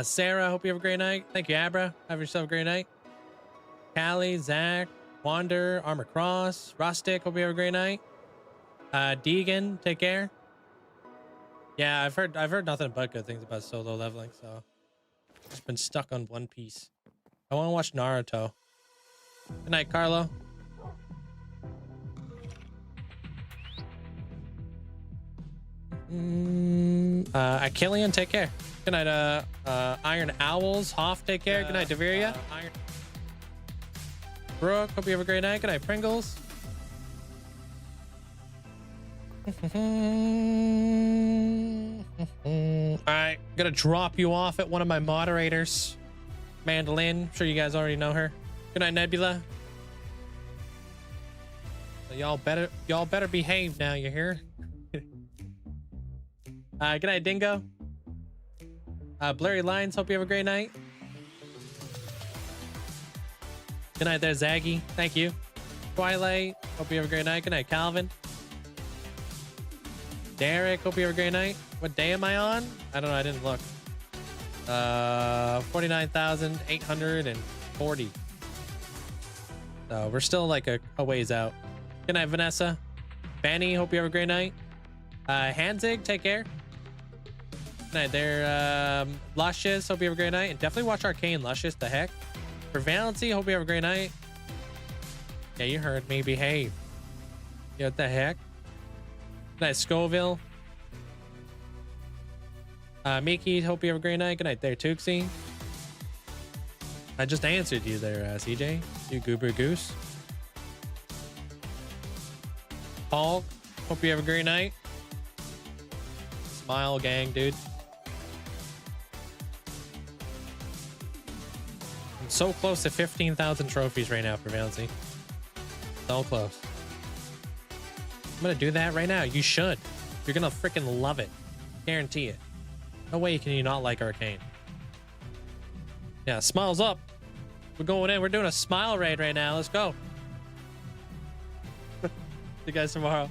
Sarah, hope you have a great night. Thank you, Abra. Have yourself a great night. Callie, Zach, Wander, Armor Cross, Rustic, hope you have a great night. Deegan, take care. Yeah, I've heard nothing but good things about solo leveling, so just been stuck on One Piece. I want to watch Naruto. Good night, Carlo. Achillian, take care. Good night, Iron Owls. Hoff, take care. Good night, Deveria. Iron Brooke, hope you have a great night. Good night, Pringles. Alright, gonna drop you off at one of my moderators. Mandolin, I'm sure you guys already know her. Good night, Nebula. So y'all better behave now, you hear? Good night, Dingo. Blurry Lines, hope you have a great night. Good night there, Zaggy. Thank you. Twilight, hope you have a great night. Good night, Calvin. Derek, hope you have a great night. What day am I on? I don't know, I didn't look. 49,840. So we're still like a ways out. Good night, Vanessa. Fanny, hope you have a great night. Hanzig, take care. Good night there. Luscious, hope you have a great night. And definitely watch Arcane, Luscious, the heck. For Valency, hope you have a great night. Yeah, you heard me, behave. Yeah, what the heck? Good night, Scoville. Miki, hope you have a great night. Good night there, Tuxie. I just answered you there, CJ. You goober goose. Paul, hope you have a great night. Smile gang, dude. I'm so close to 15,000 trophies right now for Valency. So close. I'm gonna do that right now. You should. You're gonna freaking love it. Guarantee it. No way can you not like Arcane. Yeah, smiles up. We're going in. We're doing a smile raid right now. Let's go. See you guys tomorrow.